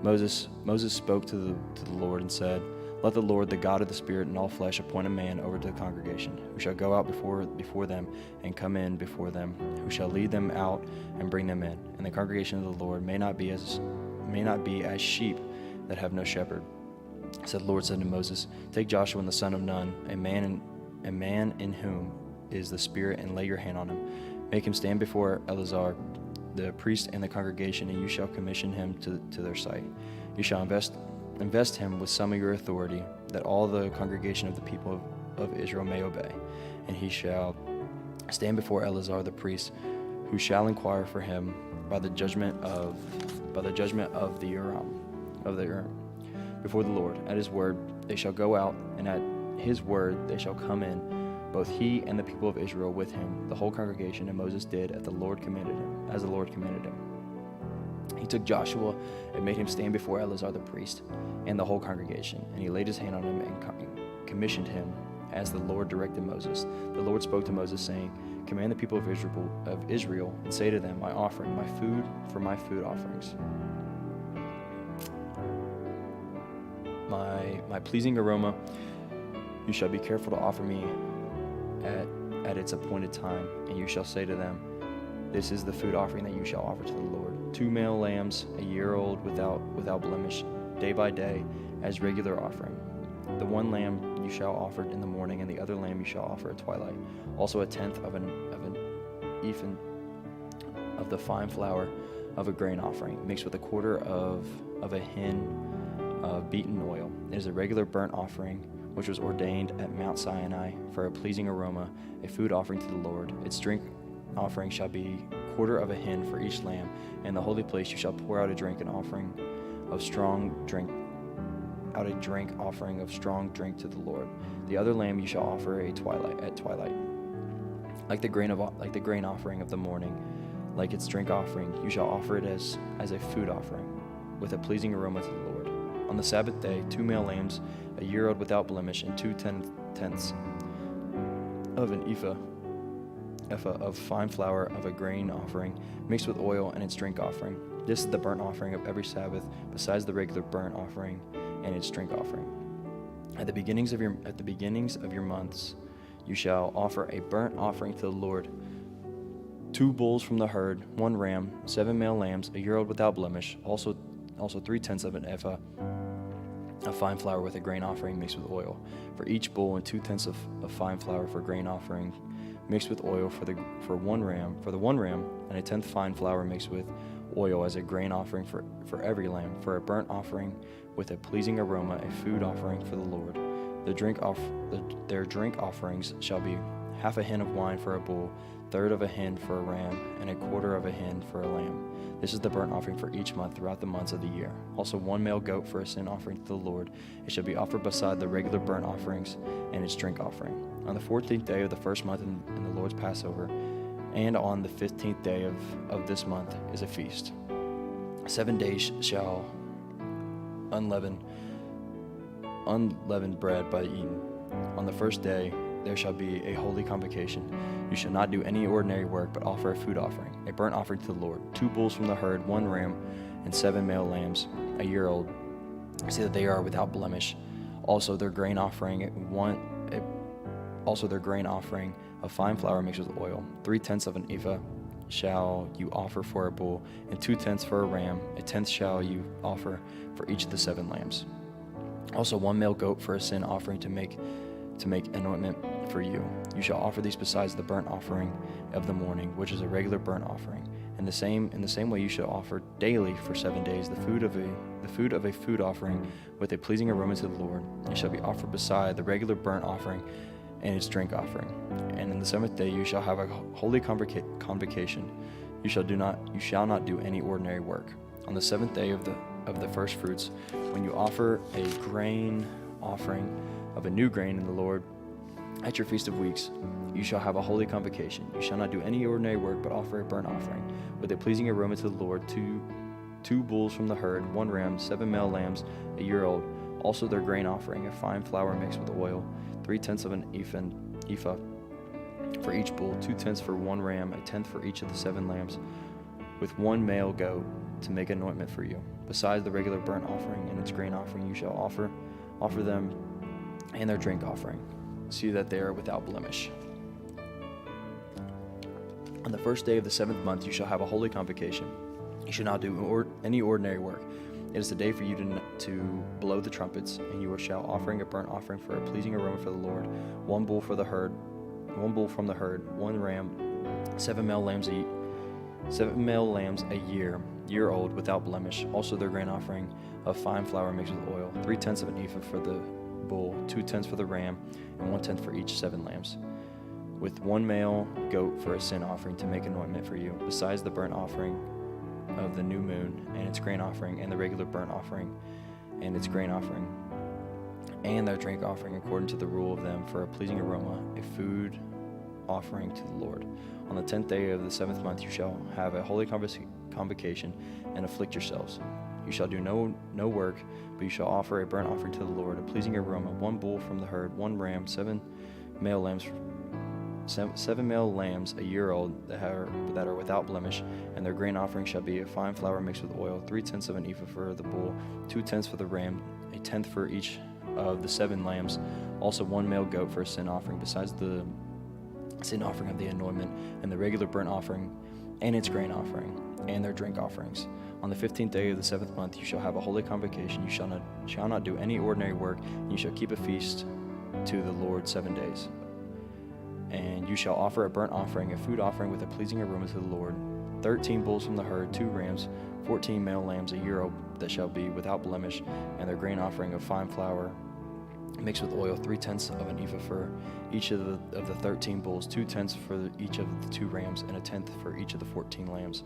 Moses spoke to the Lord and said, Let the Lord, the God of the Spirit and all flesh, appoint a man over to the congregation, who shall go out before them and come in before them, who shall lead them out and bring them in. And the congregation of the Lord may not be may not be as sheep that have no shepherd. So the Lord said to Moses, take Joshua and the son of Nun, a man in whom is the Spirit, and lay your hand on him. Make him stand before Eleazar, the priest, and the congregation, and you shall commission him to their sight. You shall invest him with some of your authority, that all the congregation of the people of Israel may obey. And he shall stand before Eleazar the priest, who shall inquire for him by the judgment of the Urim, before the Lord. At his word they shall go out, and at his word they shall come in, both he and the people of Israel with him, the whole congregation. And Moses did as the Lord commanded him. He took Joshua and made him stand before Eleazar the priest and the whole congregation, and he laid his hand on him and commissioned him as the Lord directed Moses. The Lord spoke to Moses, saying, command the people of Israel, and say to them, my offering, my food for my food offerings, my pleasing aroma, you shall be careful to offer me at its appointed time. And you shall say to them, this is the food offering that you shall offer to the Lord: 2 male lambs, a year old, without blemish, day by day, as regular offering. The one lamb you shall offer in the morning, and the other lamb you shall offer at twilight. Also 1/10 of an ephah of the fine flour of a grain offering, mixed with 1/4 of a hin of beaten oil. It is a regular burnt offering, which was ordained at Mount Sinai for a pleasing aroma, a food offering to the Lord. Its drink offering shall be 1/4 of a hin for each lamb. In the holy place you shall pour out a drink offering of strong drink to the Lord. The other lamb you shall offer at twilight. Like the grain offering of the morning, like its drink offering, you shall offer it as a food offering, with a pleasing aroma to the Lord. On the Sabbath day, 2 male lambs, a year old, without blemish, and 2/10 of an ephah of fine flour of a grain offering, mixed with oil, and its drink offering. This is the burnt offering of every Sabbath, besides the regular burnt offering and its drink offering. At the beginnings of your months, you shall offer a burnt offering to the Lord: 2 bulls from the herd, 1 ram, 7 male lambs, a year old, without blemish. Also 3/10 of an ephah of fine flour with a grain offering mixed with oil for each bull, and 2/10 of fine flour for grain offering mixed with oil for the one ram, and 1/10 fine flour mixed with oil as a grain offering for every lamb, for a burnt offering with a pleasing aroma, a food offering for the Lord. Their drink offerings shall be 1/2 a hin of wine for a bull, 1/3 of a hin for a ram, and 1/4 of a hin for a lamb. This is the burnt offering for each month throughout the months of the year. Also 1 male goat for a sin offering to the Lord. It shall be offered beside the regular burnt offerings and its drink offering. On the 14th day of the first month in the Lord's Passover, and on the 15th day of this month is a feast. 7 days shall unleavened bread be eaten. On the first day there shall be a holy convocation. You shall not do any ordinary work, but offer a food offering, a burnt offering to the Lord: 2 bulls from the herd, 1 ram, and 7 male lambs, a year old. See that they are without blemish. Also their grain offering of fine flour mixed with oil. 3/10 of an ephah shall you offer for a bull, and 2/10 for a ram. 1/10 shall you offer for each of the 7 lambs. Also 1 male goat for a sin offering to make anointment for you. You shall offer these besides the burnt offering of the morning, which is a regular burnt offering. In the same way you shall offer daily for 7 days the food of a food offering with a pleasing aroma to the Lord. It shall be offered beside the regular burnt offering and its drink offering. And in the 7th day you shall have a holy convocation. You shall not do any ordinary work. On the 7th day of the first fruits, when you offer a grain offering of a new grain in the Lord at your Feast of Weeks, you shall have a holy convocation. You shall not do any ordinary work, but offer a burnt offering with a pleasing aroma to the Lord: 2 bulls from the herd, 1 ram, 7 male lambs, a year old. Also their grain offering, a fine flour mixed with oil, 3/10 of an ephah for each bull, 2/10 for 1 ram, 1/10 for each of the 7 lambs, with 1 male goat to make anointment for you. Besides the regular burnt offering and its grain offering, you shall offer them and their drink offering. See that they are without blemish. On the first day of the 7th month you shall have a holy convocation. You shall not do any ordinary work. It is the day for you to blow the trumpets, and you shall offering a burnt offering for a pleasing aroma for the Lord, one bull from the herd, one ram, 7 male lambs a year old, without blemish. Also their grain offering of fine flour mixed with oil, 3/10 of an ephah for the bull, 2/10 for the ram, and 1/10 for each 7 lambs. With 1 male goat for a sin offering to make anointment for you, besides the burnt offering of the new moon and its grain offering, and the regular burnt offering and its grain offering, and their drink offering according to the rule of them for a pleasing aroma, a food offering to the Lord. On the 10th day of the 7th month you shall have a holy convocation and afflict yourselves. You shall do no work, but you shall offer a burnt offering to the Lord, a pleasing aroma, 1 bull from the herd, 1 ram, 7 male lambs a year old that are without blemish, and their grain offering shall be a fine flour mixed with oil, 3/10 of an ephah for the bull, 2/10 for the ram, 1/10 for each of the 7 lambs. Also 1 male goat for a sin offering, besides the sin offering of the anointment, and the regular burnt offering, and its grain offering, and their drink offerings. On the 15th day of the 7th month you shall have a holy convocation. You shall not do any ordinary work, and you shall keep a feast to the Lord 7 days. And you shall offer a burnt offering, a food offering with a pleasing aroma to the Lord, 13 bulls from the herd, 2 rams, 14 male lambs a year old that shall be without blemish, and their grain offering of fine flour mixed with oil, 3/10 of an ephah for each of the 13 bulls, 2/10 for each of the 2 rams, and 1/10 for each of the 14 lambs.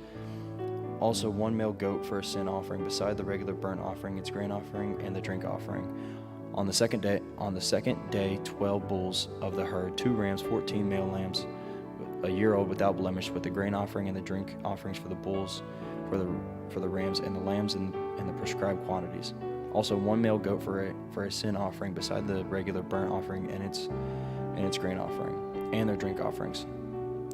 Also 1 male goat for a sin offering, beside the regular burnt offering, its grain offering, and the drink offering. On the second day, 12 bulls of the herd, 2 rams, 14 male lambs a year old without blemish, with the grain offering and the drink offerings for the bulls, for the rams, and the lambs in the prescribed quantities. Also 1 male goat for a sin offering, beside the regular burnt offering and its grain offering, and their drink offerings.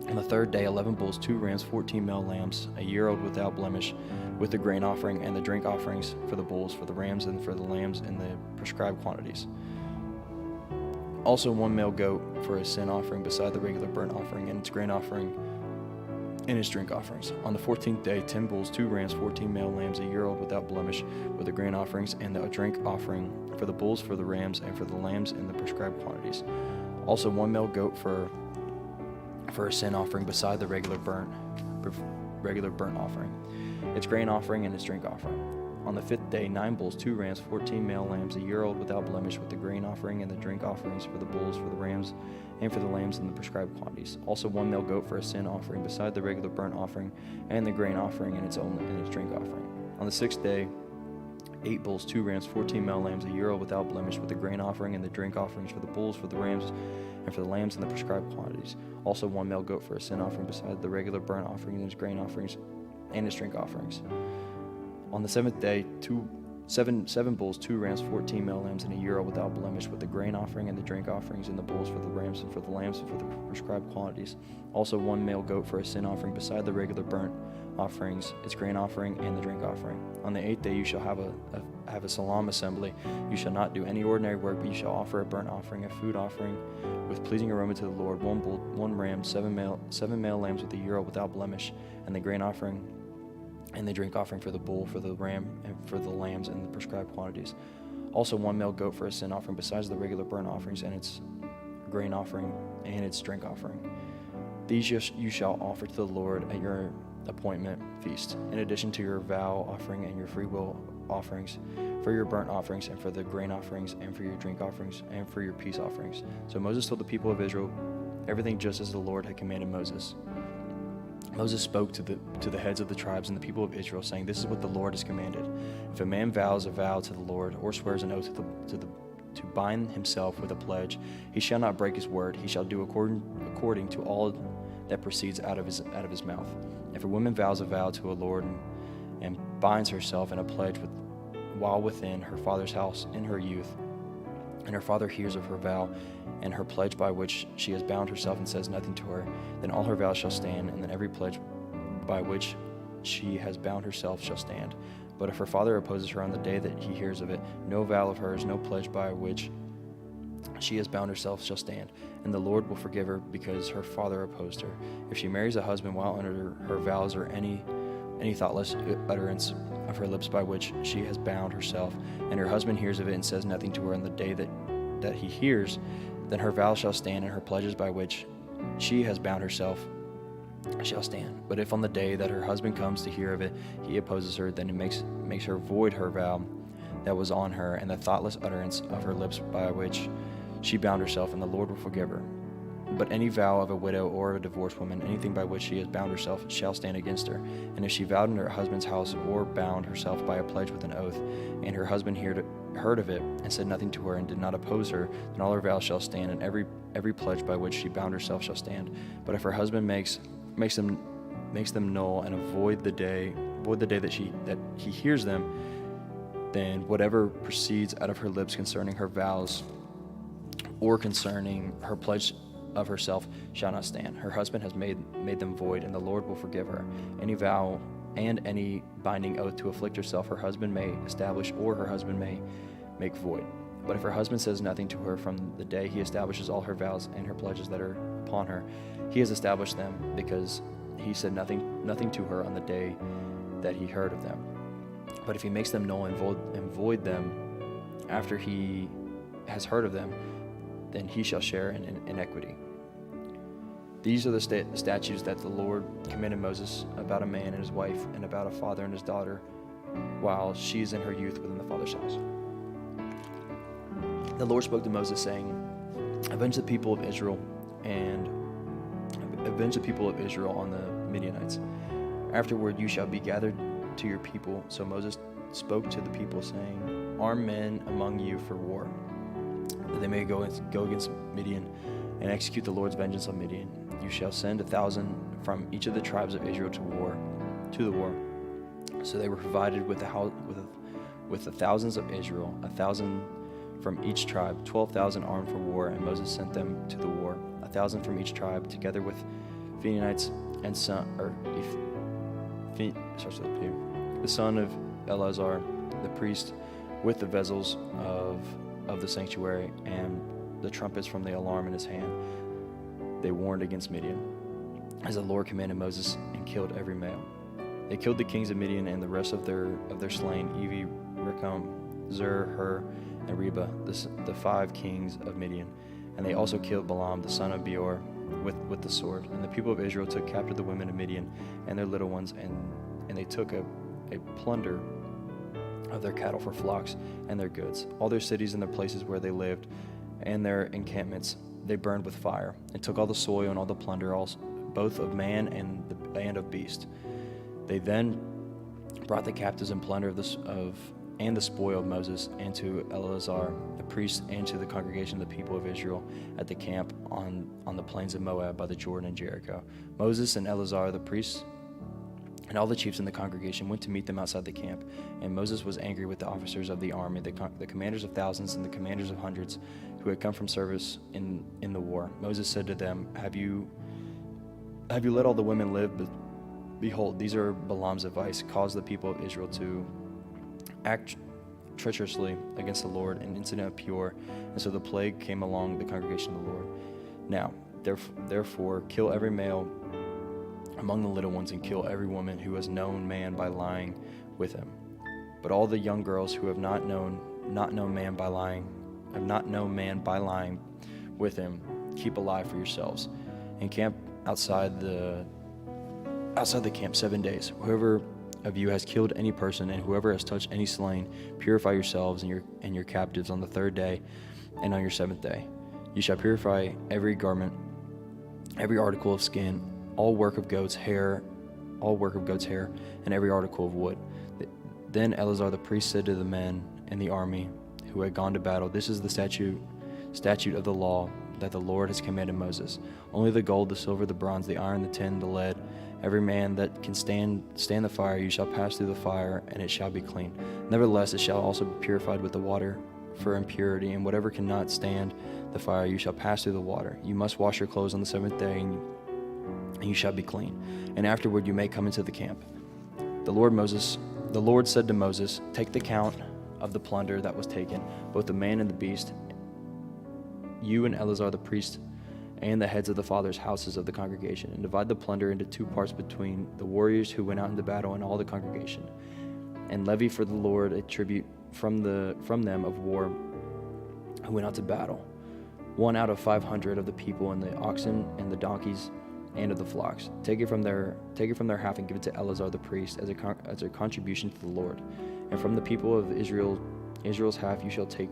On the 3rd day, 11 bulls, 2 rams, 14 male lambs a year old without blemish, with the grain offering and the drink offerings for the bulls, for the rams, and for the lambs in the prescribed quantities. Also 1 male goat for a sin offering, beside the regular burnt offering and its grain offering and its drink offerings. On the 14th day, 10 bulls, 2 rams, 14 male lambs a year old without blemish, with the grain offerings and the drink offering for the bulls, for the rams, and for the lambs in the prescribed quantities. Also 1 male goat for a sin offering, beside the regular burnt offering, its grain offering, and its drink offering. On the 5th day, 9 bulls, 2 rams, 14 male lambs a year old without blemish, with the grain offering and the drink offerings for the bulls, for the rams, and for the lambs in the prescribed quantities. Also 1 male goat for a sin offering, beside the regular burnt offering and the grain offering and its drink offering. On the 6th day, 8 bulls, 2 rams, 14 male lambs a year old without blemish, with the grain offering and the drink offerings for the bulls, for the rams, and for the lambs in the prescribed quantities. Also 1 male goat for a sin offering, beside the regular burnt offering and its grain offerings and its drink offerings. On the 7th day, 7 bulls, 2 rams, 14 male lambs, and a year old without blemish, with the grain offering and the drink offerings, and the bulls for the rams, and for the lambs, and for the prescribed quantities. Also 1 male goat for a sin offering, beside the regular burnt offerings, its grain offering, and the drink offering. On the 8th day you shall have a solemn assembly. You shall not do any ordinary work, but you shall offer a burnt offering, a food offering with pleasing aroma to the Lord, 1 bull, 1 ram, 7 male lambs with a year old without blemish, and the grain offering and the drink offering for the bull, for the ram, and for the lambs in the prescribed quantities. Also 1 male goat for a sin offering, besides the regular burnt offerings and its grain offering and its drink offering. These you shall offer to the Lord at your appointment feast, in addition to your vow offering and your free will offerings, for your burnt offerings, and for the grain offerings, and for your drink offerings, and for your peace offerings. So Moses told the people of Israel everything just as the Lord had commanded Moses. Moses spoke to the heads of the tribes and the people of Israel, saying, "This is what the Lord has commanded. If a man vows a vow to the Lord, or swears an oath to bind himself with a pledge, he shall not break his word. He shall do according to all that proceeds out of his mouth. If a woman vows a vow to a Lord and binds herself in a pledge while within her father's house in her youth, and her father hears of her vow and her pledge by which she has bound herself and says nothing to her, then all her vows shall stand, and then every pledge by which she has bound herself shall stand. But if her father opposes her on the day that he hears of it, no vow of hers, no pledge by which she has bound herself shall stand, and the Lord will forgive her because her father opposed her. If she marries a husband while under her vows, or any any thoughtless utterance of her lips by which she has bound herself, and her husband hears of it and says nothing to her on the day that he hears, then her vows shall stand, and her pledges by which she has bound herself shall stand. But if on the day that her husband comes to hear of it, he opposes her, then he makes her void her vow that was on her, and the thoughtless utterance of her lips by which she bound herself, and the Lord will forgive her. But any vow of a widow or a divorced woman, anything by which she has bound herself, shall stand against her. And if she vowed in her husband's house or bound herself by a pledge with an oath, and her husband heard of it and said nothing to her and did not oppose her, then all her vows shall stand, and every pledge by which she bound herself shall stand. But if her husband makes them null and void the day that he hears them, then whatever proceeds out of her lips concerning her vows or concerning her pledge of herself shall not stand. Her husband has made them void, and the Lord will forgive her. Any vow and any binding oath to afflict herself her husband may establish, or her husband may make void. But if her husband says nothing to her from the day he establishes all her vows and her pledges that are upon her, he has established them, because he said nothing to her on the day that he heard of them. But if he makes them null and void them after he has heard of them, then he shall share in iniquity. These are the statutes that the Lord commanded Moses about a man and his wife, and about a father and his daughter, while she is in her youth within the father's house. The Lord spoke to Moses, saying, Avenge the people of Israel on the Midianites. Afterward you shall be gathered to your people. So Moses spoke to the people, saying, Arm men among you for war, that they may go against Midian and execute the Lord's vengeance on Midian. You shall send 1,000 from each of the tribes of Israel to the war. So they were provided with the thousands of Israel, 1,000 from each tribe, 12,000 armed for war, and Moses sent them to the war, 1,000 from each tribe, together with Penites and the son of Eleazar, the priest, with the vessels of the sanctuary and the trumpets from the alarm in his hand. They warned against Midian, as the Lord commanded Moses, and killed every male. They killed the kings of Midian and the rest of their slain, Evi, Recham, Zur, Hur, and Reba, the 5 kings of Midian. And they also killed Balaam, the son of Beor, with the sword. And the people of Israel took captive the women of Midian and their little ones, and they took a plunder of their cattle for flocks and their goods. All their cities and their places where they lived and their encampments they burned with fire, and took all the soil and all the plunder, both of man and of beast. They then brought the captives and plunder and the spoil of Moses, and to Eleazar the priest, and to the congregation of the people of Israel at the camp on the plains of Moab by the Jordan and Jericho. Moses and Eleazar the priest and all the chiefs in the congregation went to meet them outside the camp. And Moses was angry with the officers of the army, the commanders of thousands and the commanders of hundreds, who had come from service in the war. Moses said to them, Have you let all the women live? But behold, these are Balaam's advice, cause the people of Israel to act treacherously against the Lord, an incident of Peor. And so the plague came along the congregation of the Lord. Now, therefore, kill every male among the little ones, and kill every woman who has known man by lying with him. But all the young girls who have not known man by lying with him, keep alive for yourselves, and camp outside the camp 7 days. Whoever of you has killed any person, and whoever has touched any slain, purify yourselves and your captives on the 3rd day and on your 7th day. You shall purify every garment, every article of skin, all work of goat's hair, and every article of wood. Then Eleazar the priest said to the men in the army who had gone to battle, This is the statute of the law that the Lord has commanded Moses. Only the gold, the silver, the bronze, the iron, the tin, the lead, every man that can stand the fire, you shall pass through the fire, and it shall be clean. Nevertheless, it shall also be purified with the water for impurity, and whatever cannot stand the fire, you shall pass through the water. You must wash your clothes on the 7th day, and you shall be clean. And afterward you may come into the camp. The Lord said to Moses, Take the count of the plunder that was taken, both the man and the beast, you and Eleazar the priest, and the heads of the fathers' houses of the congregation, and divide the plunder into 2 parts between the warriors who went out into battle and all the congregation, and levy for the Lord a tribute from them of war who went out to battle, 1 out of 500 of the people, and the oxen and the donkeys and of the flocks. Take it from their half and give it to Eleazar the priest as a contribution to the Lord. And from the people of Israel's half you shall take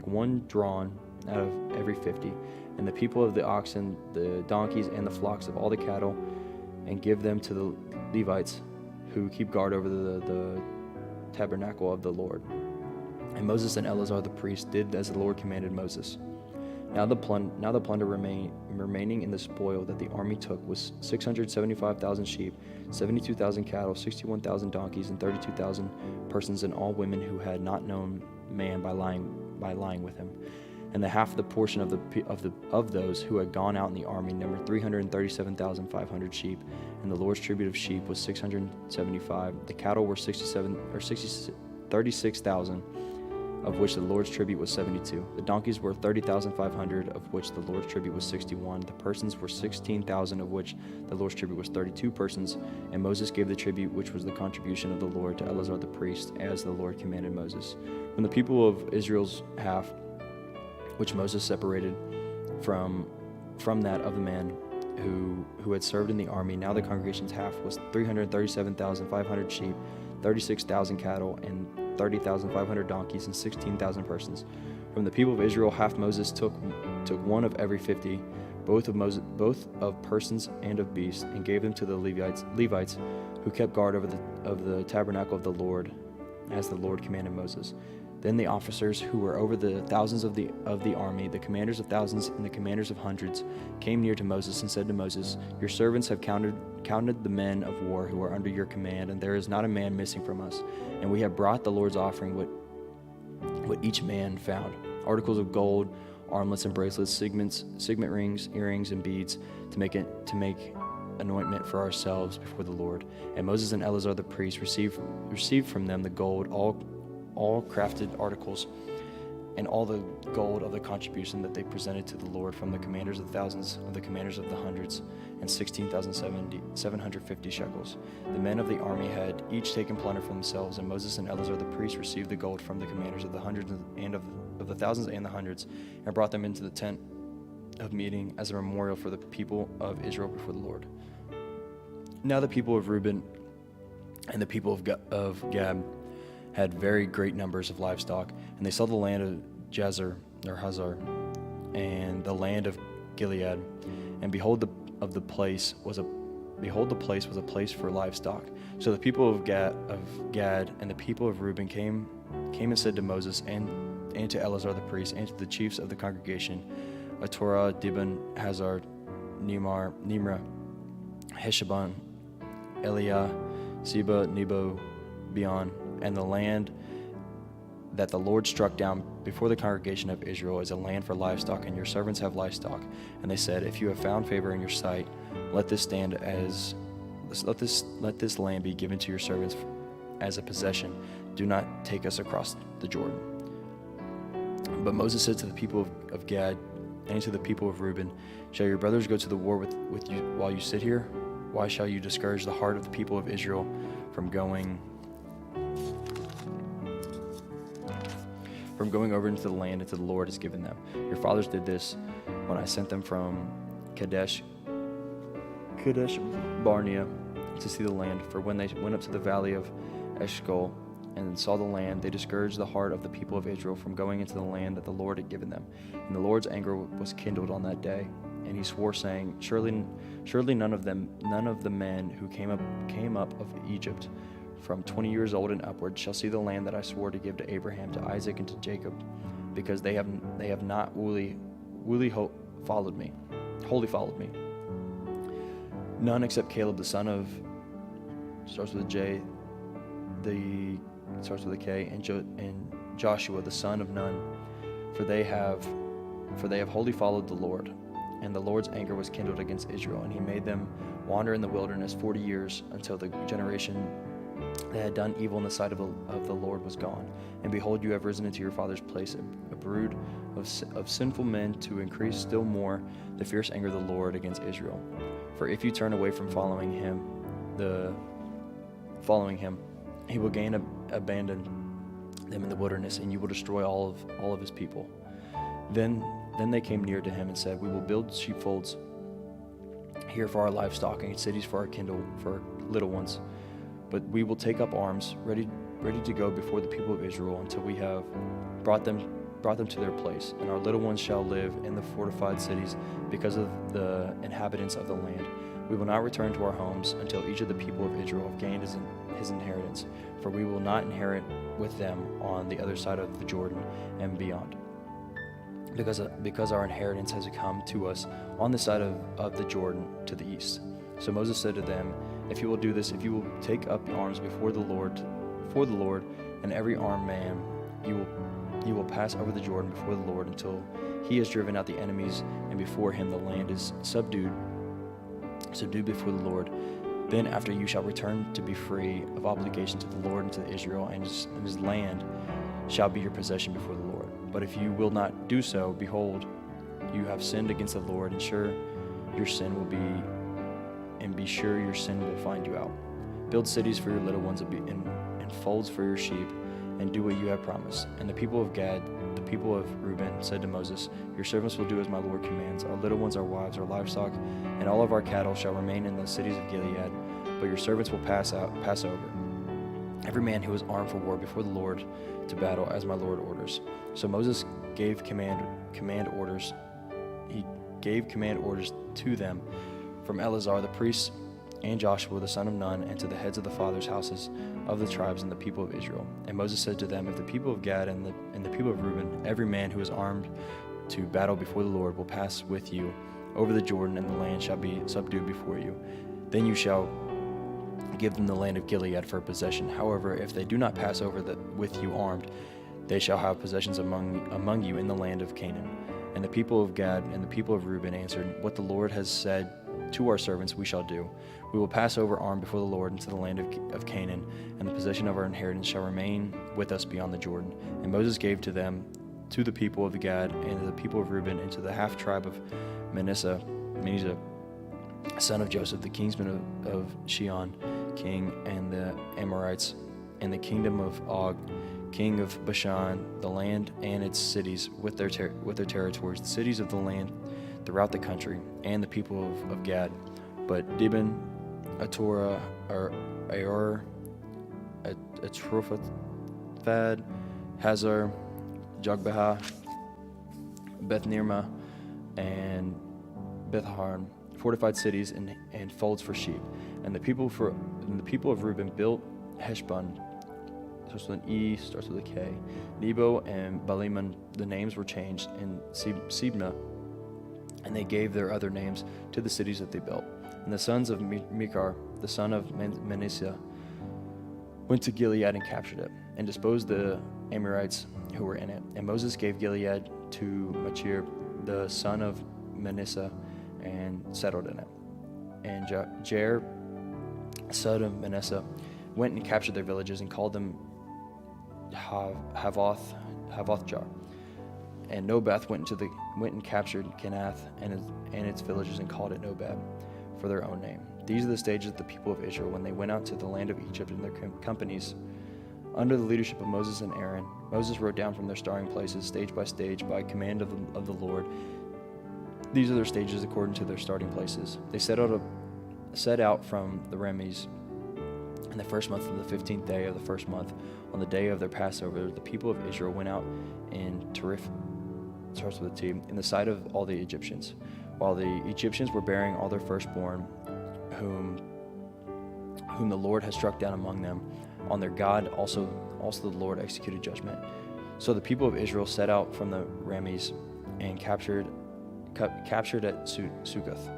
1 drawn out of every 50, and the people of the oxen, the donkeys, and the flocks of all the cattle, and give them to the Levites who keep guard over the tabernacle of the Lord. And Moses and Eleazar the priest did as the Lord commanded Moses. Now the plunder remaining in the spoil that the army took was 675,000 sheep, 72,000 cattle, 61,000 donkeys, and 32,000 persons, and all women who had not known man by lying with him. And the half of the portion of those who had gone out in the army numbered 337,500 sheep, and the Lord's tribute of sheep was 675. The cattle were 36,000. Of which the Lord's tribute was 72. The donkeys were 30,500, of which the Lord's tribute was 61. The persons were 16,000, of which the Lord's tribute was 32 persons. And Moses gave the tribute, which was the contribution of the Lord, to Eleazar the priest, as the Lord commanded Moses. From the people of Israel's half, which Moses separated from that of the man who had served in the army, now the congregation's half was 337,500 sheep, 36,000 cattle, and 30,500 donkeys, and 16,000 persons. From the people of Israel, half Moses took 1 of every 50, both of persons and of beasts, and gave them to the Levites, who kept guard over the tabernacle of the Lord, as the Lord commanded Moses. Then the officers who were over the thousands of the army, the commanders of thousands and the commanders of hundreds, came near to Moses and said to Moses, "Your servants have counted the men of war who are under your command, and there is not a man missing from us. And we have brought the Lord's offering what each man found: articles of gold, armlets and bracelets, signet rings, earrings, and beads, to make anointment for ourselves before the Lord." And Moses and Eleazar the priest received from them the gold, all crafted articles, and all the gold of the contribution that they presented to the Lord from the commanders of thousands, of the commanders of the hundreds, and 16,750 shekels. The men of the army had each taken plunder for themselves, and Moses and Eleazar the priest received the gold from the commanders of the hundreds and of the thousands and the hundreds, and brought them into the tent of meeting as a memorial for the people of Israel before the Lord. Now the people of Reuben and the people of Gad had very great numbers of livestock, and they saw the land of Hazar, and the land of Gilead, and behold, the place was a place for livestock. So the people of Gad and the people of Reuben came and said to Moses and to Eleazar the priest and to the chiefs of the congregation, Torah, Dibon, Hazar, Nimrah, Heshbon, Eliah, Seba, Nebo, Beon, and the land that the Lord struck down before the congregation of Israel is a land for livestock, and your servants have livestock. And they said, "If you have found favor in your sight, let this land be given to your servants as a possession. Do not take us across the Jordan." But Moses said to the people of Gad and to the people of Reuben, "Shall your brothers go to the war with you while you sit here? Why shall you discourage the heart of the people of Israel from going over into the land that the Lord has given them? Your fathers did this when I sent them from Kadesh Barnea to see the land. For when they went up to the valley of Eshcol and saw the land, they discouraged the heart of the people of Israel from going into the land that the Lord had given them. And the Lord's anger was kindled on that day, and he swore, saying, Surely none of the men who came up of Egypt from 20 years old and upward shall see the land that I swore to give to Abraham, to Isaac, and to Jacob, because they have not wholly followed me. None except Caleb the son of, starts with a J, starts with a K, and Joshua the son of Nun, for they have wholly followed the Lord. And the Lord's anger was kindled against Israel, and he made them wander in the wilderness 40 years until the generation that had done evil in the sight of the Lord was gone. And behold, you have risen into your father's place, a brood of sinful men, to increase still more the fierce anger of the Lord against Israel. For if you turn away from following him, he will abandon them in the wilderness, and you will destroy all of his people. Then they came near to him and said, we will build sheepfolds here for our livestock, and cities for our little ones. But we will take up arms, ready to go before the people of Israel until we have brought them to their place. And our little ones shall live in the fortified cities because of the inhabitants of the land. We will not return to our homes until each of the people of Israel have gained his inheritance, for we will not inherit with them on the other side of the Jordan and beyond. Because our inheritance has come to us on the side of the Jordan to the east. So Moses said to them, if you will do this, if you will take up arms before the Lord, and every armed man, you will pass over the Jordan before the Lord until he has driven out the enemies, and before him the land is subdued before the Lord. Then after you shall return to be free of obligation to the Lord and to Israel, and his land shall be your possession before the Lord. But if you will not do so, behold, you have sinned against the Lord, and be sure your sin will find you out. Build cities for your little ones and folds for your sheep, and do what you have promised. And the people of Gad, the people of Reuben, said to Moses, your servants will do as my Lord commands. Our little ones, our wives, our livestock, and all of our cattle shall remain in the cities of Gilead, but your servants will pass over, every man who is armed for war before the Lord to battle, as my Lord orders. So Moses gave command orders. He gave command orders to them from Eleazar the priest and Joshua the son of Nun, and to the heads of the fathers' houses of the tribes and the people of Israel. And Moses said to them, if the people of Gad and the people of Reuben, every man who is armed to battle before the Lord, will pass with you over the Jordan, and the land shall be subdued before you, then you shall give them the land of Gilead for a possession. However, if they do not pass over with you armed, they shall have possessions among you in the land of Canaan. And the people of Gad and the people of Reuben answered, what the Lord has said to our servants we shall do. We will pass over armed before the Lord into the land of Canaan, and the possession of our inheritance shall remain with us beyond the Jordan. And Moses gave to the people of Gad and to the people of Reuben, and to the half tribe of Manasseh, son of Joseph, the kinsman of Shion, king, and the Amorites, and the kingdom of Og, king of Bashan, the land and its cities with their territories, the cities of the land throughout the country, and the people of Gad. But Dibon, Atorah, Aor, Atrophad, Hazar, Jogbehah, Beth Nirma, and Beth-Horon, fortified cities and folds for sheep. And the people of Reuben built Heshbon, starts with an E, starts with a K, Nebo and Baliman. The names were changed, and Sibna, and they gave their other names to the cities that they built. And the sons of Mechar, the son of Manasseh, went to Gilead and captured it, and disposed the Amorites who were in it. And Moses gave Gilead to Machir, the son of Manasseh, and settled in it. And Jair, son of Manasseh, went and captured their villages and called them Havothjar. And Nobath went and captured Kenath and its villages and called it Nobab for their own name. These are the stages of the people of Israel when they went out to the land of Egypt in their companies under the leadership of Moses and Aaron. Moses wrote down from their starting places, stage by stage, by command of the Lord. These are their stages according to their starting places. They set out from the Rameses in the first month of the 15th day of the first month. On the day of their Passover, the people of Israel went out in Tarif, starts with a T, in the sight of all the Egyptians, while the Egyptians were bearing all their firstborn, whom the Lord had struck down among them. On their God also the Lord executed judgment. So the people of Israel set out from the Rameses and captured at Succoth,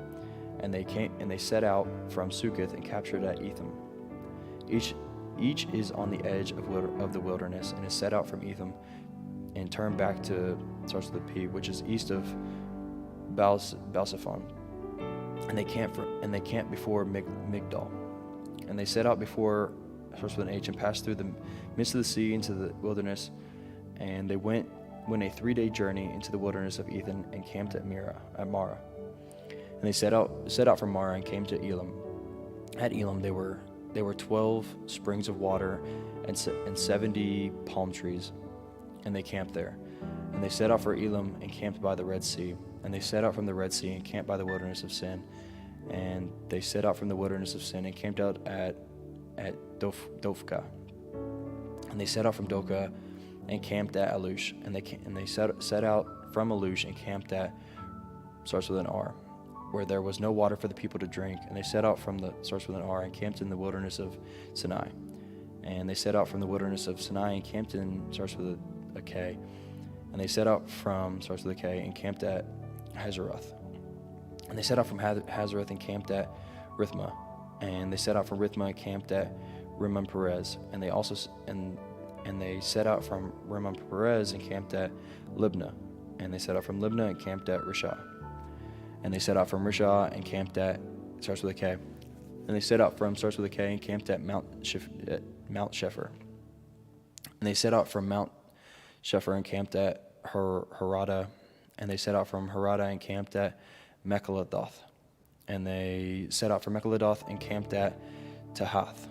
and they set out from Succoth and captured at Etham. Each is on the edge of the wilderness, and is set out from Etham and turned back to, starts with a P, which is east of Balsaphon. And they camped before Migdal. And they set out before starts with an H, and passed through the midst of the sea into the wilderness. And they went a 3-day journey into the wilderness of Ethan and camped at Marah. And they set out from Marah and came to Elim. At Elim there were 12 springs of water and 70 palm trees, and they camped there. And they set out for Elim and camped by the Red Sea. And they set out from the Red Sea and camped by the wilderness of Sin. And they set out from the wilderness of Sin and camped out at Dophkah. And they set out from Dophkah and camped at Alush. And they set out from Alush and camped at, starts with an R, where there was no water for the people to drink. And they set out from starts with an R, and camped in the wilderness of Sinai. And they set out from the wilderness of Sinai and camped in, starts with a K. And they set out from, starts with a K, and camped at Hazeroth. And they set out from Hazeroth and camped at Rithmah. And they set out from Rithmah and camped at Rimmon Perez. And they also and they set out from Rimmon Perez and camped at Libnah. And they set out from Libnah and camped at Rishah. And they set out from Rishah and camped at, starts with a K. And they set out from, starts with a K, and camped at Mount Shepher. And they set out from Mount Shepher and camped at Harada. And they set out from Harada and camped at Mechaladoth. And they set out from Mechaladoth and camped at Tahath.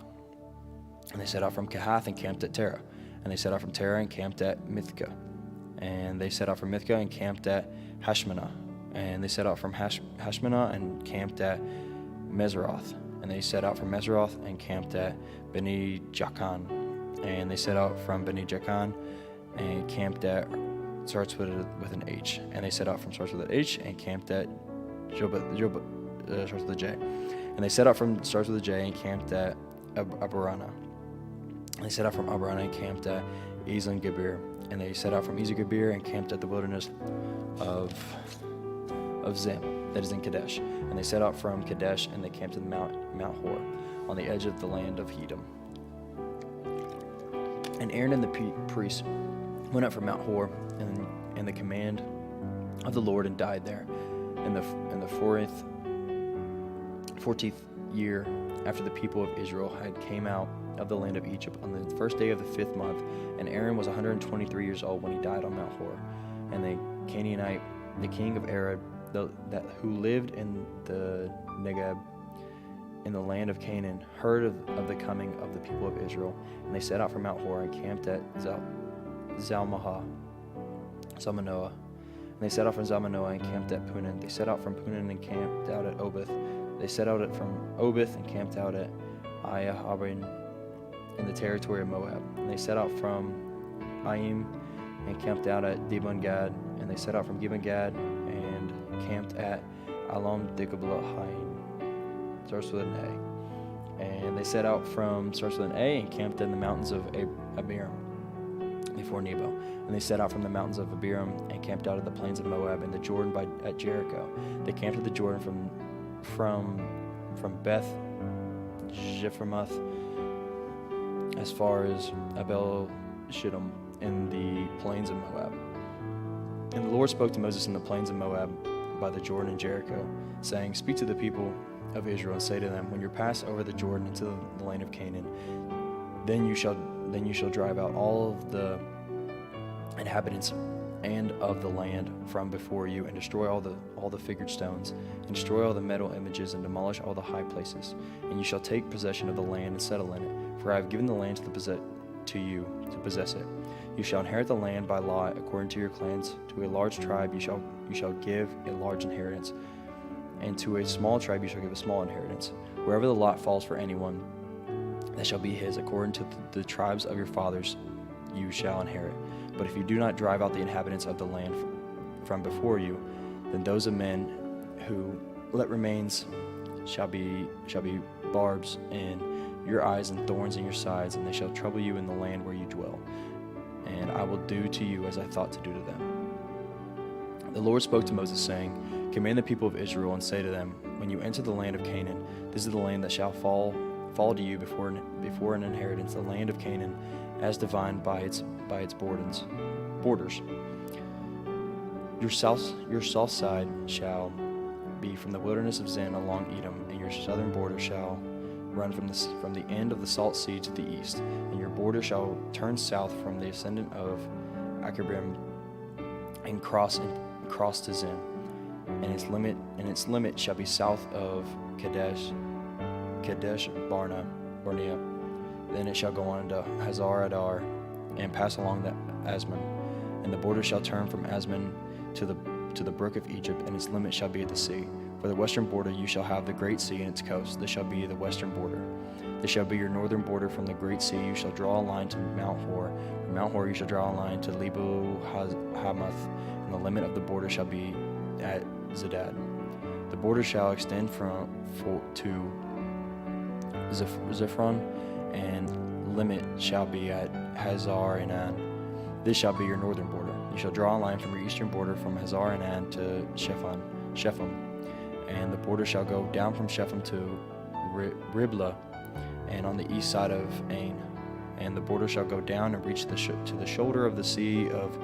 And they set out from Kahath and camped at Terah. And they set out from Terah and camped at Mithkah. And they set out from Mithkah and camped at Hashmanah. And they set out from Hashmanah and camped at Meseroth. And they set out from Meseroth and camped at Beni Jaakan. And they set out from Beni Jaakan and camped at, starts with an H. And they set out from, starts with an H, and camped at starts with a J. And they set out from, starts with a J, and camped at Abarana. And they set out from Abarana and camped at Ezion Geber. And they set out from Ezion Geber and camped at the wilderness of Zim, that is in Kadesh. And they set out from Kadesh and they camped in Mount Hor, on the edge of the land of Edom. And Aaron and the priests went up from Mount Hor in the command of the Lord and died there in the 14th year after the people of Israel had came out of the land of Egypt, on the first day of the 5th month. And Aaron was 123 years old when he died on Mount Hor. And the Canaanite, the king of Arad, who lived in the Negeb, in the land of Canaan, heard of the coming of the people of Israel. And they set out from Mount Hor and camped at Zalmanoah. And they set out from Zalmanoah and camped at Punan. They set out from Punan and camped out at Obeth. They set out from Obeth and camped out at Ayahabin in the territory of Moab. And they set out from Aim and camped out at Dibon-Gad. And they set out from Gibeon-Gad and camped at Alam Dikablahaim, starts with an A. And they set out from, starts with an A, and camped in the mountains of Abiram before Nebo. And they set out from the mountains of Abiram and camped out of the plains of Moab and the Jordan at Jericho. They camped at the Jordan from Beth Jephermoth as far as Abel Shittim in the plains of Moab. And the Lord spoke to Moses in the plains of Moab by the Jordan and Jericho, saying, "Speak to the people of Israel and say to them, when you pass over the Jordan into the land of Canaan, then you shall drive out all of the inhabitants and of the land from before you, and destroy all the figured stones, and destroy all the metal images, and demolish all the high places. And you shall take possession of the land and settle in it, for I have given the land to you to possess it. You shall inherit the land by lot according to your clans. To a large tribe you shall give a large inheritance, and to a small tribe you shall give a small inheritance. Wherever the lot falls for anyone, that shall be his. According to the tribes of your fathers you shall inherit. But if you do not drive out the inhabitants of the land from before you, then those of men who let remains shall be barbs in your eyes and thorns in your sides, and they shall trouble you in the land where you dwell. And I will do to you as I thought to do to them." The Lord spoke to Moses, saying, "Command the people of Israel and say to them, when you enter the land of Canaan, this is the land that shall fall to you before an inheritance, the land of Canaan, as defined by its borders. Your south side shall be from the wilderness of Zin along Edom, and your southern border shall run from the end of the Salt Sea to the east, and your border shall turn south from the ascendant of Akerbim and cross to Zin, and its limit shall be south of Kadesh Barnea. Then it shall go on to Hazar Adar and pass along the Asmon, and the border shall turn from Asmon to the brook of Egypt, and its limit shall be at the sea. For the western border you shall have the great sea and its coast. This shall be the western border. This shall be your northern border. From the great sea you shall draw a line to Mount Hor. From Mount Hor you shall draw a line to Lebo Hamath, and the limit of the border shall be at Zedad. The border shall extend to Zephron, and limit shall be at Hazar Enan. This shall be your northern border. You shall draw a line from your eastern border from Hazar Enan to Shephem, and the border shall go down from Shephem to Riblah, and on the east side of Ain. And the border shall go down and reach to the shoulder of the sea of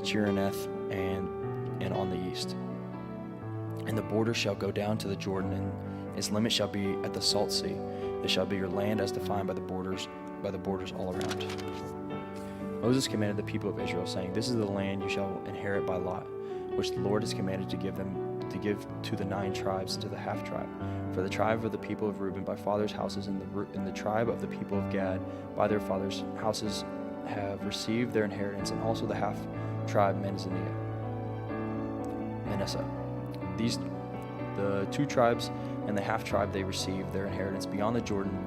Chiraneth, and on the east. And the border shall go down to the Jordan, and its limit shall be at the Salt Sea. This shall be your land as defined by the borders all around. Moses commanded the people of Israel, saying, This is the land you shall inherit by lot, which the Lord has commanded to give to the 9 tribes and to the half tribe. For the tribe of the people of Reuben by fathers' houses, and the tribe of the people of Gad by their fathers' houses have received their inheritance, and also the half tribe Manasseh. The 2 tribes and the half tribe, they received their inheritance beyond the Jordan,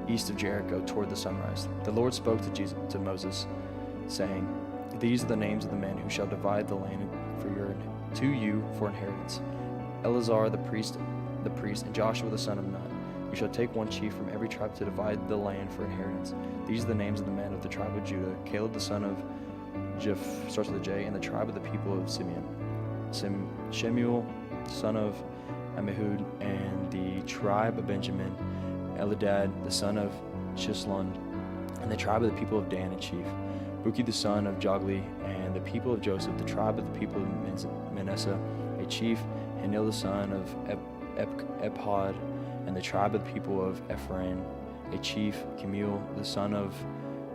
east of Jericho, toward the sunrise. The Lord spoke to Moses, saying, These are the names of the men who shall divide the land to you for inheritance: Eleazar the priest, and Joshua the son of Nun. You shall take 1 chief from every tribe to divide the land for inheritance. These are the names of the men of the tribe of Judah: Caleb the son of Jeph, starts with a J, and the tribe of the people of Simeon: Shemuel son of Ammihud, and the tribe of Benjamin: Eladad the son of Shislon, and the tribe of the people of Dan, a chief: Buki the son of Jogli, and the people of Joseph, the tribe of the people of Manasseh, a chief: Hanil the son of Ephod, and the tribe of the people of Ephraim, a chief: Kemuel the son of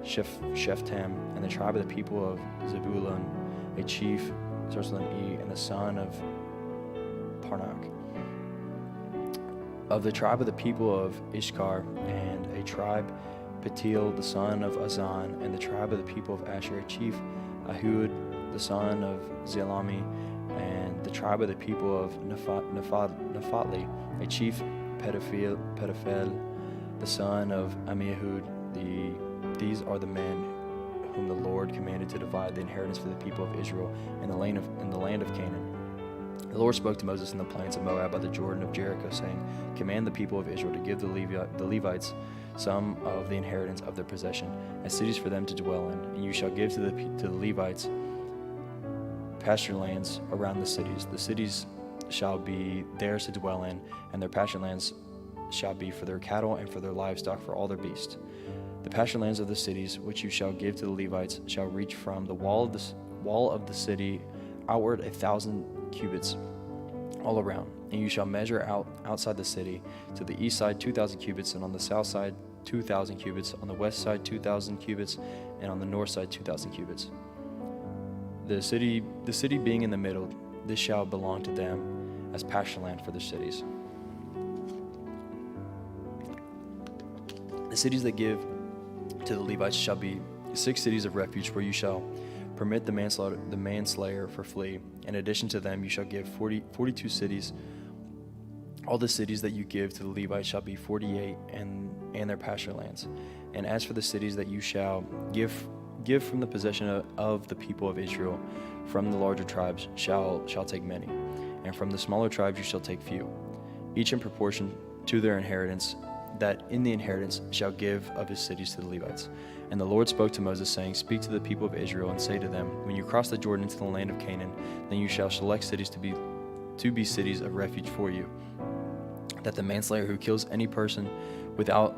Shephtam, and the tribe of the people of Zebulun, a chief: Sarsalon and the son of Parnak. Of the tribe of the people of Ishkar, and a tribe: Petiel the son of Azan, and the tribe of the people of Asher, a chief: Ahud the son of Zelami, and the tribe of the people of Naphtali, a chief: Pedaphiel the son of Ammihud. These are the men whom the Lord commanded to divide the inheritance for the people of Israel in the land of Canaan. The Lord spoke to Moses in the plains of Moab by the Jordan of Jericho, saying, Command the people of Israel to give the Levites some of the inheritance of their possession, as cities for them to dwell in. And you shall give to the Levites pasture lands around the cities. The cities shall be theirs to dwell in, and their pasture lands shall be for their cattle and for their livestock, for all their beasts. The pasture lands of the cities, which you shall give to the Levites, shall reach from the wall of the city outward 1,000 cubits all around, and you shall measure outside the city to the east side 2,000 cubits, and on the south side 2,000 cubits, on the west side 2,000 cubits, and on the north side 2,000 cubits. The city being in the middle, this shall belong to them as pasture land for their cities. The cities that give to the Levites shall be 6 cities of refuge, where you shall permit the manslayer for flee. In addition to them, you shall give 42 cities. All the cities that you give to the Levites shall be 48, and their pasture lands. And as for the cities that you shall give from the possession of the people of Israel, from the larger tribes shall take many, and from the smaller tribes you shall take few, each in proportion to their inheritance, that in the inheritance shall give of his cities to the Levites. And the Lord spoke to Moses, saying, Speak to the people of Israel, and say to them, When you cross the Jordan into the land of Canaan, then you shall select cities to be cities of refuge for you, that the manslayer who kills any person without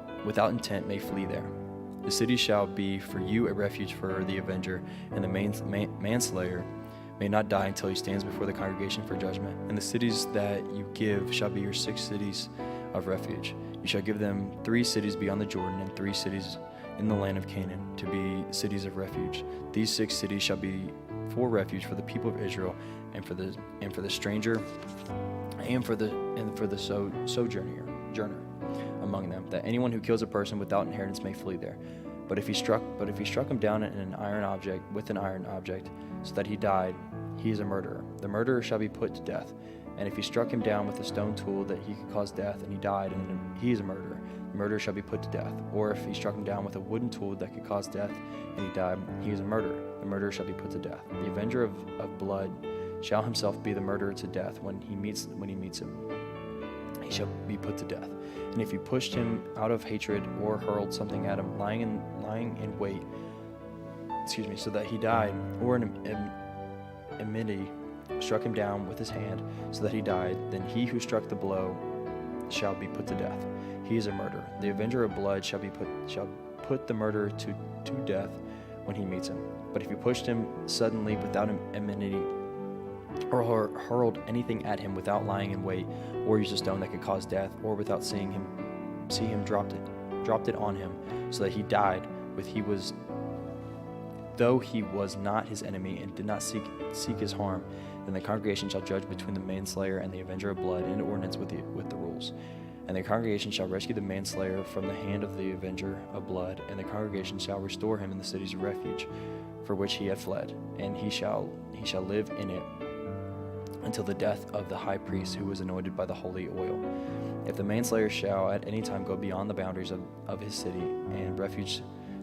intent may flee there. The city shall be for you a refuge for the avenger, and the manslayer may not die until he stands before the congregation for judgment. And the cities that you give shall be your 6 cities of refuge. You You shall give them 3 cities beyond the Jordan and 3 cities in the land of Canaan to be cities of refuge. These 6 cities shall be for refuge for the people of Israel and for the stranger and for the sojourner among them, that anyone who kills a person without inheritance may flee there. But if he struck him down with an iron object, so that he died, he is a murderer. The murderer shall be put to death. And if he struck him down with a stone tool that he could cause death, and he died, and he is a murderer, the murderer shall be put to death. Or if he struck him down with a wooden tool that could cause death, and he died, he is a murderer. The murderer shall be put to death. The avenger of blood shall himself be the murderer to death when he meets him. He shall be put to death. And if you pushed him out of hatred or hurled something at him, lying in wait, so that he died, or in enmity struck him down with his hand, so that he died, then he who struck the blow shall be put to death. He is a murderer. The avenger of blood shall put the murderer to death when he meets him. But if you pushed him suddenly without enmity, or hurled anything at him without lying in wait, or used a stone that could cause death, or without seeing him dropped it on him, so that he died, though he was not his enemy and did not seek his harm, then the congregation shall judge between the manslayer and the avenger of blood in accordance with the rules. And the congregation shall rescue the manslayer from the hand of the avenger of blood, and the congregation shall restore him in the cities of refuge for which he had fled, and he shall live in it until the death of the high priest who was anointed by the holy oil. If the manslayer shall at any time go beyond the boundaries of his city and refuge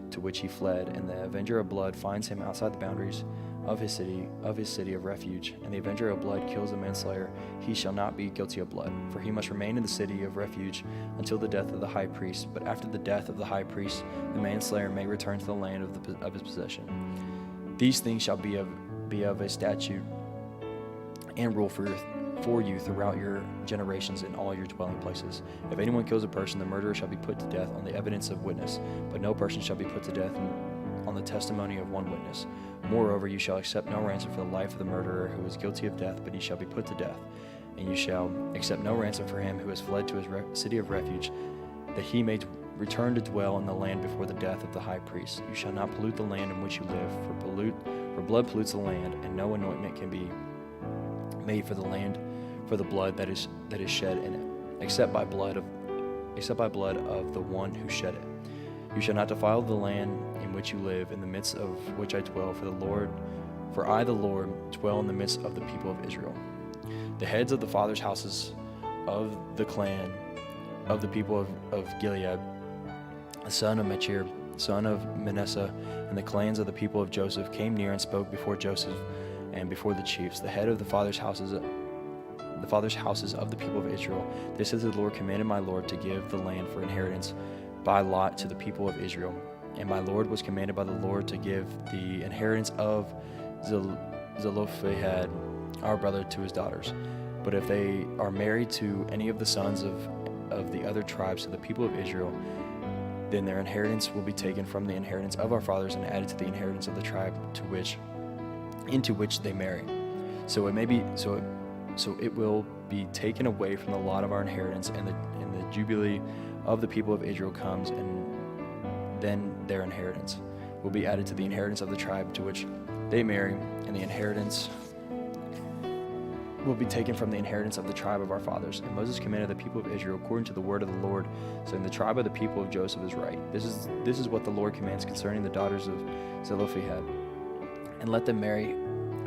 to which he fled, and the avenger of blood finds him outside the boundaries of his city of refuge, and the avenger of blood kills the manslayer, he shall not be guilty of blood, for he must remain in the city of refuge until the death of the high priest. But after the death of the high priest, the manslayer may return to the land of his possession. These things shall be of a statute and rule for you throughout your generations in all your dwelling places. If anyone kills a person, the murderer shall be put to death on the evidence of witness, but no person shall be put to death on the testimony of one witness. Moreover, you shall accept no ransom for the life of the murderer who is guilty of death, but he shall be put to death. And you shall accept no ransom for him who has fled to his city of refuge, that he may return to dwell in the land before the death of the high priest. You shall not pollute the land in which you live, for blood pollutes the land, and no anointment can be made for the land for the blood that is shed in it, except by blood of the one who shed it. You shall not defile the land in which you live, in the midst of which I dwell, for I the Lord dwell in the midst of the people of Israel. The heads of the fathers' houses of the clan of the people of Gilead, the son of Machir, son of Manasseh, and the clans of the people of Joseph came near and spoke before Joseph and before the chiefs, the head of the fathers' houses of the people of Israel. This is the Lord commanded my Lord to give the land for inheritance by lot to the people of Israel. And my Lord was commanded by the Lord to give the inheritance of Zelophehad, our brother, to his daughters. But if they are married to any of the sons of the other tribes of the people of Israel, then their inheritance will be taken from the inheritance of our fathers and added to the inheritance of the tribe into which they marry. So it will be taken away from the lot of our inheritance, and the jubilee of the people of Israel comes, and then their inheritance will be added to the inheritance of the tribe to which they marry, and the inheritance will be taken from the inheritance of the tribe of our fathers. And Moses commanded the people of Israel according to the word of the Lord, saying, the tribe of the people of Joseph is right. This is what the Lord commands concerning the daughters of Zelophehad, and let them marry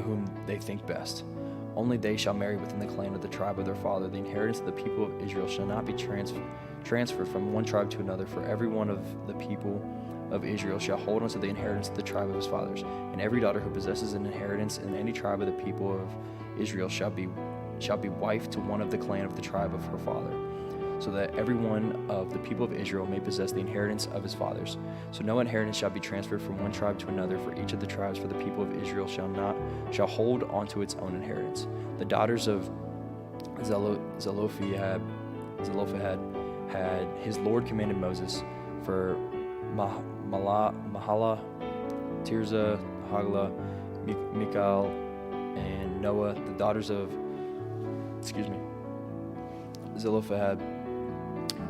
whom they think best. Only they shall marry within the clan of the tribe of their father. The inheritance of the people of Israel shall not be transferred from one tribe to another, for every one of the people of Israel shall hold on to the inheritance of the tribe of his fathers. And every daughter who possesses an inheritance in any tribe of the people of Israel shall be wife to one of the clan of the tribe of her father, so that every one of the people of Israel may possess the inheritance of his fathers. So no inheritance shall be transferred from one tribe to another for each of the tribes, for the people of Israel shall hold on to its own inheritance. The daughters of Zelophehad had his Lord commanded Moses for Mahala, Tirzah, Hagla, Michal, and Noah, the daughters of Zelophehad,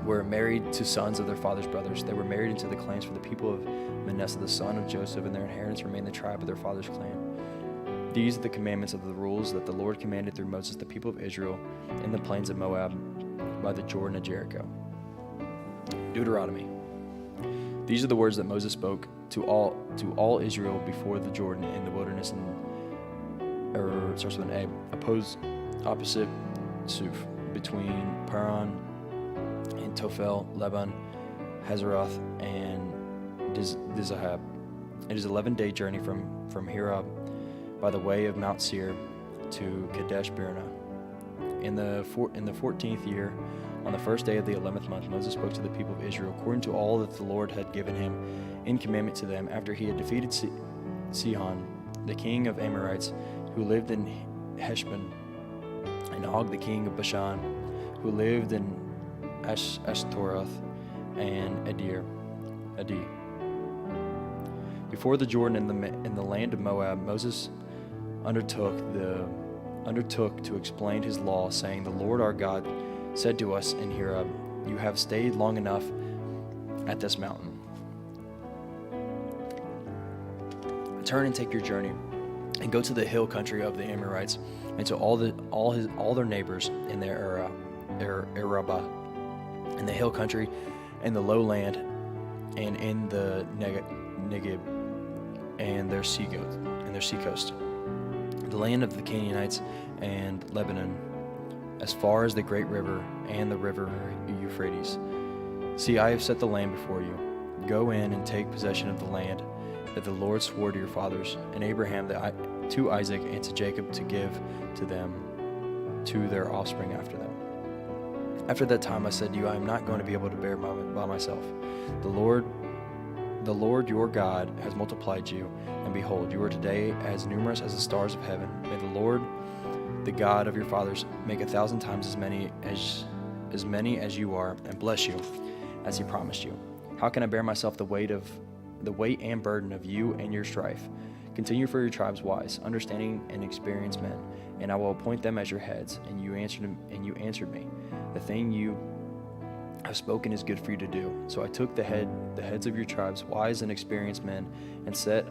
were married to sons of their father's brothers. They were married into the clans for the people of Manasseh, the son of Joseph, and their inheritance remained the tribe of their father's clan. These are the commandments of the rules that the Lord commanded through Moses, the people of Israel, in the plains of Moab, by the Jordan of Jericho. Deuteronomy. These are the words that Moses spoke to all Israel before the Jordan in the wilderness, starts with an A, opposite Suf, between Paran and Tophel, Lebanon, Hazeroth, and Dizahab. It is an 11-day journey from Hirab by the way of Mount Seir to Kadesh Barnea. In the 14th year, on the first day of the 11th month, Moses spoke to the people of Israel according to all that the Lord had given him in commandment to them after he had defeated Sihon, the king of Amorites, who lived in Heshbon, and Og, the king of Bashan, who lived in Ashtaroth and Adi. Before the Jordan in the land of Moab, Moses undertook to explain his law, saying, "The Lord our God said to us in Horeb, you have stayed long enough at this mountain. Turn and take your journey, and go to the hill country of the Amorites, and to all their neighbors in their Arabah, in the hill country, and the lowland, and in the Negeb, and their seacoast, the land of the Canaanites and Lebanon, as far as the great river and the river Euphrates. See, I have set the land before you. Go in and take possession of the land that the Lord swore to your fathers, and Abraham to Isaac and to Jacob, to give to them, to their offspring after them." After that time I said to you, I am not going to be able to bear by myself. The Lord your God has multiplied you, and behold, you are today as numerous as the stars of heaven. May the Lord, the God of your fathers, make 1,000 times as many as you are, and bless you as he promised you. How can I bear myself the weight and burden of you and your strife? Continue for your tribes wise, understanding, and experienced men, and I will appoint them as your heads. And you answered me, the thing you have spoken is good for you to do. So I took the heads of your tribes, wise and experienced men, and set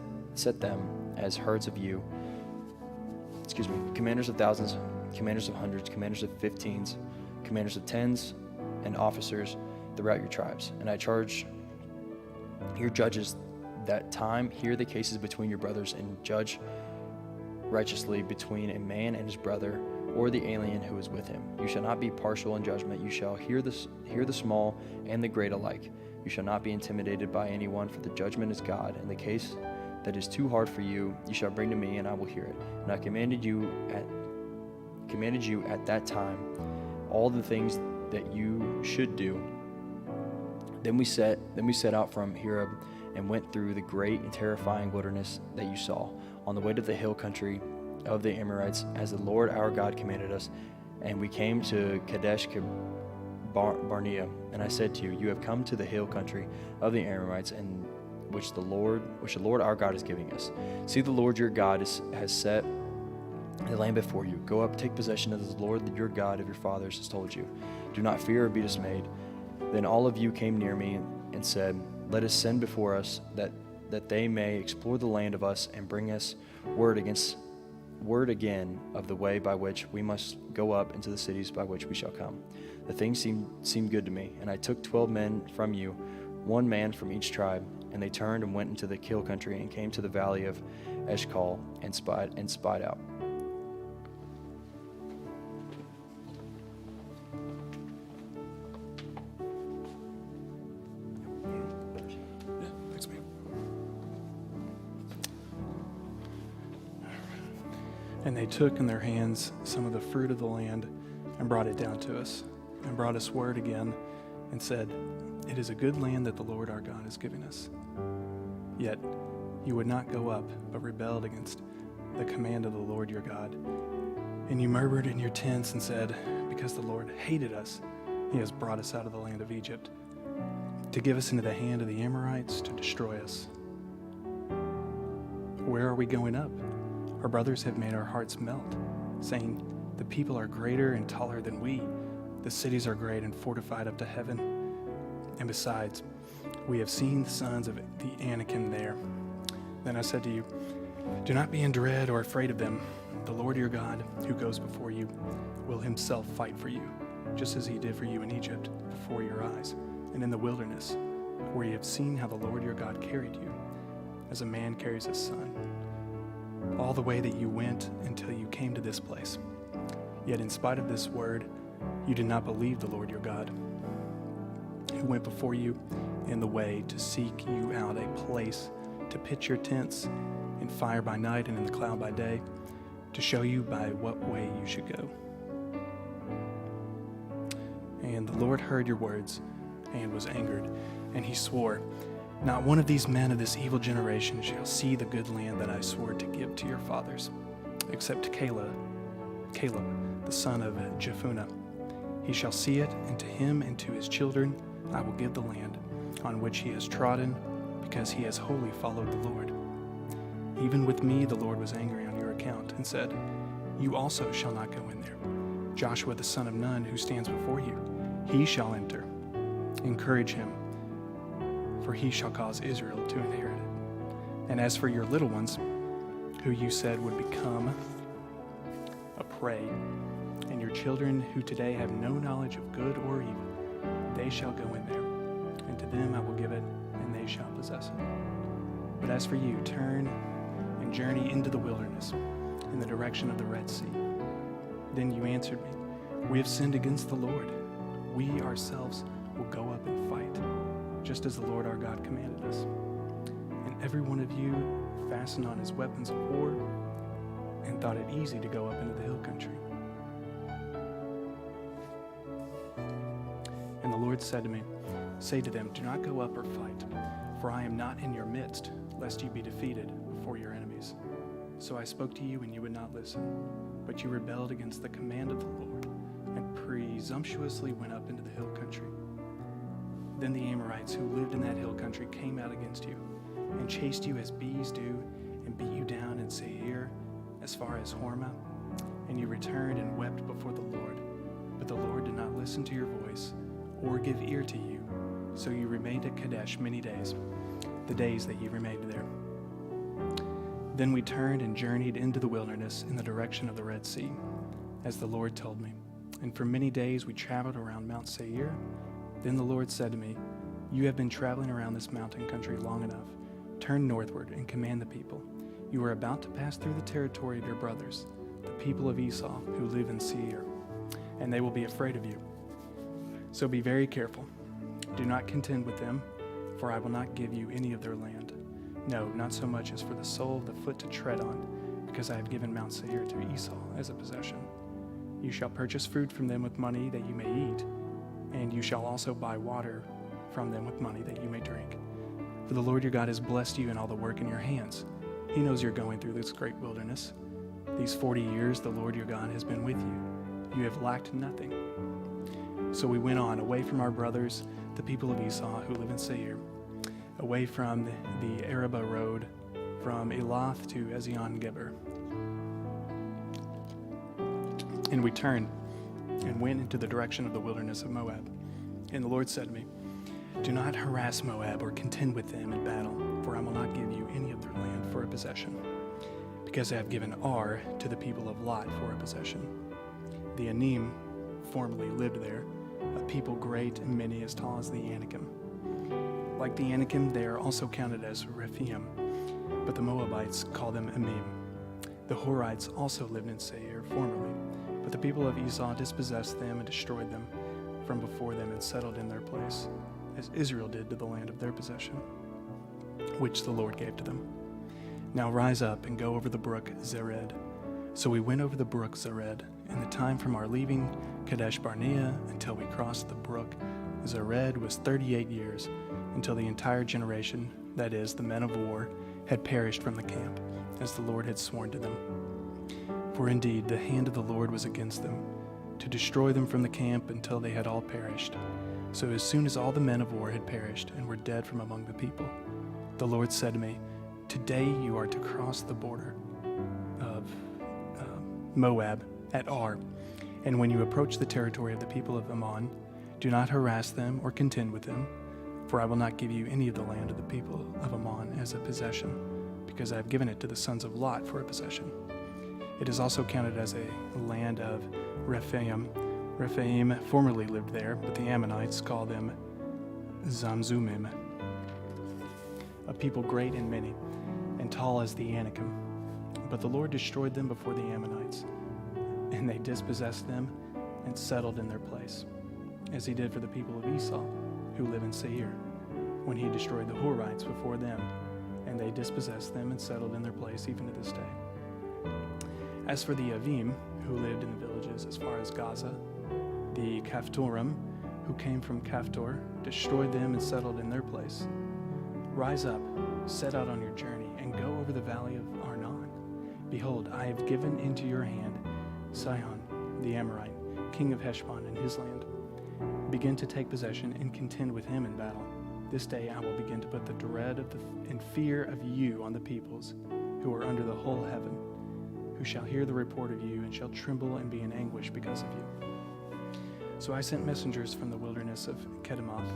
them as herds of you. Commanders of thousands, commanders of hundreds, commanders of 15s, commanders of 10s, and officers throughout your tribes. And I charge your judges that time, hear the cases between your brothers, and judge righteously between a man and his brother, or the alien who is with him. You shall not be partial in judgment. You shall hear the small and the great alike. You shall not be intimidated by anyone, for the judgment is God. And the case that is too hard for you, you shall bring to me, and I will hear it. And I commanded you at that time all the things that you should do. Then we set out from Horeb and went through the great and terrifying wilderness that you saw, on the way to the hill country of the Amorites, as the Lord our God commanded us. And we came to Kadesh Barnea. And I said to you, you have come to the hill country of the Amorites, and which the Lord our God is giving us. See, the Lord your God has set the land before you. Go up, take possession of the Lord your God of your fathers has told you. Do not fear or be dismayed. Then all of you came near me and said, let us send before us, that they may explore the land of us, and bring us word again of the way by which we must go up into the cities by which we shall come. The thing seemed good to me, and I took 12 men from you, 1 man from each tribe, and they turned and went into the hill country and came to the valley of Eshcol and spied out. And they took in their hands some of the fruit of the land and brought it down to us, and brought us word again and said, it is a good land that the Lord our God is giving us. Yet you would not go up, but rebelled against the command of the Lord your God. And you murmured in your tents and said, because the Lord hated us, he has brought us out of the land of Egypt, to give us into the hand of the Amorites to destroy us. Where are we going up? Our brothers have made our hearts melt, saying, the people are greater and taller than we. The cities are great and fortified up to heaven. And besides, we have seen the sons of the Anakim there. Then I said to you, do not be in dread or afraid of them. The Lord your God, who goes before you, will himself fight for you, just as he did for you in Egypt, before your eyes, and in the wilderness, where you have seen how the Lord your God carried you, as a man carries his son, all the way that you went until you came to this place. Yet in spite of this word, you did not believe the Lord your God, who went before you in the way to seek you out a place to pitch your tents in fire by night and in the cloud by day, to show you by what way you should go. And the Lord heard your words and was angered, and he swore, not one of these men of this evil generation shall see the good land that I swore to give to your fathers, except Caleb, the son of Jephunneh. He shall see it, and to him and to his children I will give the land on which he has trodden, because he has wholly followed the Lord. Even with me the Lord was angry on your account, and said, you also shall not go in there. Joshua the son of Nun, who stands before you, he shall enter. Encourage him, for he shall cause Israel to inherit it. And as for your little ones, who you said would become a prey, and your children who today have no knowledge of good or evil, they shall go in there, and to them I will give it, and they shall possess it. But as for you, turn and journey into the wilderness, in the direction of the Red Sea. Then you answered me, we have sinned against the Lord. We ourselves will go up and fight, just as the Lord our God commanded us. And every one of you fastened on his weapons of war and thought it easy to go up into the hill country. And the Lord said to me, say to them, do not go up or fight, for I am not in your midst, lest you be defeated before your enemies. So I spoke to you, and you would not listen, but you rebelled against the command of the Lord, and presumptuously went up into the hill country. Then the Amorites who lived in that hill country came out against you, and chased you as bees do, and beat you down in Seir as far as Hormah. And you returned and wept before the Lord. But the Lord did not listen to your voice, or give ear to you. So you remained at Kadesh many days, the days that you remained there. Then we turned and journeyed into the wilderness in the direction of the Red Sea, as the Lord told me. And for many days we traveled around Mount Seir. Then the Lord said to me, you have been traveling around this mountain country long enough. Turn northward and command the people. You are about to pass through the territory of your brothers, the people of Esau who live in Seir, and they will be afraid of you. So be very careful. Do not contend with them, for I will not give you any of their land. No, not so much as for the sole of the foot to tread on, because I have given Mount Seir to Esau as a possession. You shall purchase food from them with money that you may eat, and you shall also buy water from them with money that you may drink. For the Lord your God has blessed you in all the work in your hands. He knows you're going through this great wilderness. These 40 years the Lord your God has been with you. You have lacked nothing. So we went on, away from our brothers, the people of Esau who live in Seir, away from the Arabah road, from Elath to Ezion-Geber. And we turned and went into the direction of the wilderness of Moab. And the Lord said to me, do not harass Moab or contend with them in battle, for I will not give you any of their land for a possession, because I have given Ar to the people of Lot for a possession. The Anim formerly lived there, a people great and many as tall as the Anakim. Like the Anakim, they are also counted as Rephaim, but the Moabites call them Emim. The Horites also lived in Seir formerly, but the people of Esau dispossessed them and destroyed them from before them and settled in their place, as Israel did to the land of their possession, which the Lord gave to them. Now rise up and go over the brook Zered. So we went over the brook Zered, and the time from our leaving Kadesh Barnea until we crossed the brook Zered was 38 years, until the entire generation, that is, the men of war, had perished from the camp, as the Lord had sworn to them. For indeed, the hand of the Lord was against them, to destroy them from the camp until they had all perished. So as soon as all the men of war had perished and were dead from among the people, the Lord said to me, today you are to cross the border of Moab at Ar, and when you approach the territory of the people of Ammon, do not harass them or contend with them, For I will not give you any of the land of the people of Ammon as a possession, because I have given it to the sons of Lot for a possession. It is also counted as a land of Rephaim. Rephaim formerly lived there, but the Ammonites call them Zamzumim, a people great and many, and tall as the Anakim. But the Lord destroyed them before the Ammonites, and they dispossessed them and settled in their place, as he did for the people of Esau, who live in Seir, when he destroyed the Horites before them, and they dispossessed them and settled in their place even to this day. As for the Avim, who lived in the villages as far as Gaza, the Caphtorim, who came from Caphtor, destroyed them and settled in their place. Rise up, set out on your journey, and go over the valley of Arnon. Behold, I have given into your hand Sihon, the Amorite, king of Heshbon, and his land. Begin to take possession and contend with him in battle. This day I will begin to put the dread and fear of you on the peoples who are under the whole heaven, who shall hear the report of you and shall tremble and be in anguish because of you. So I sent messengers from the wilderness of Kedemoth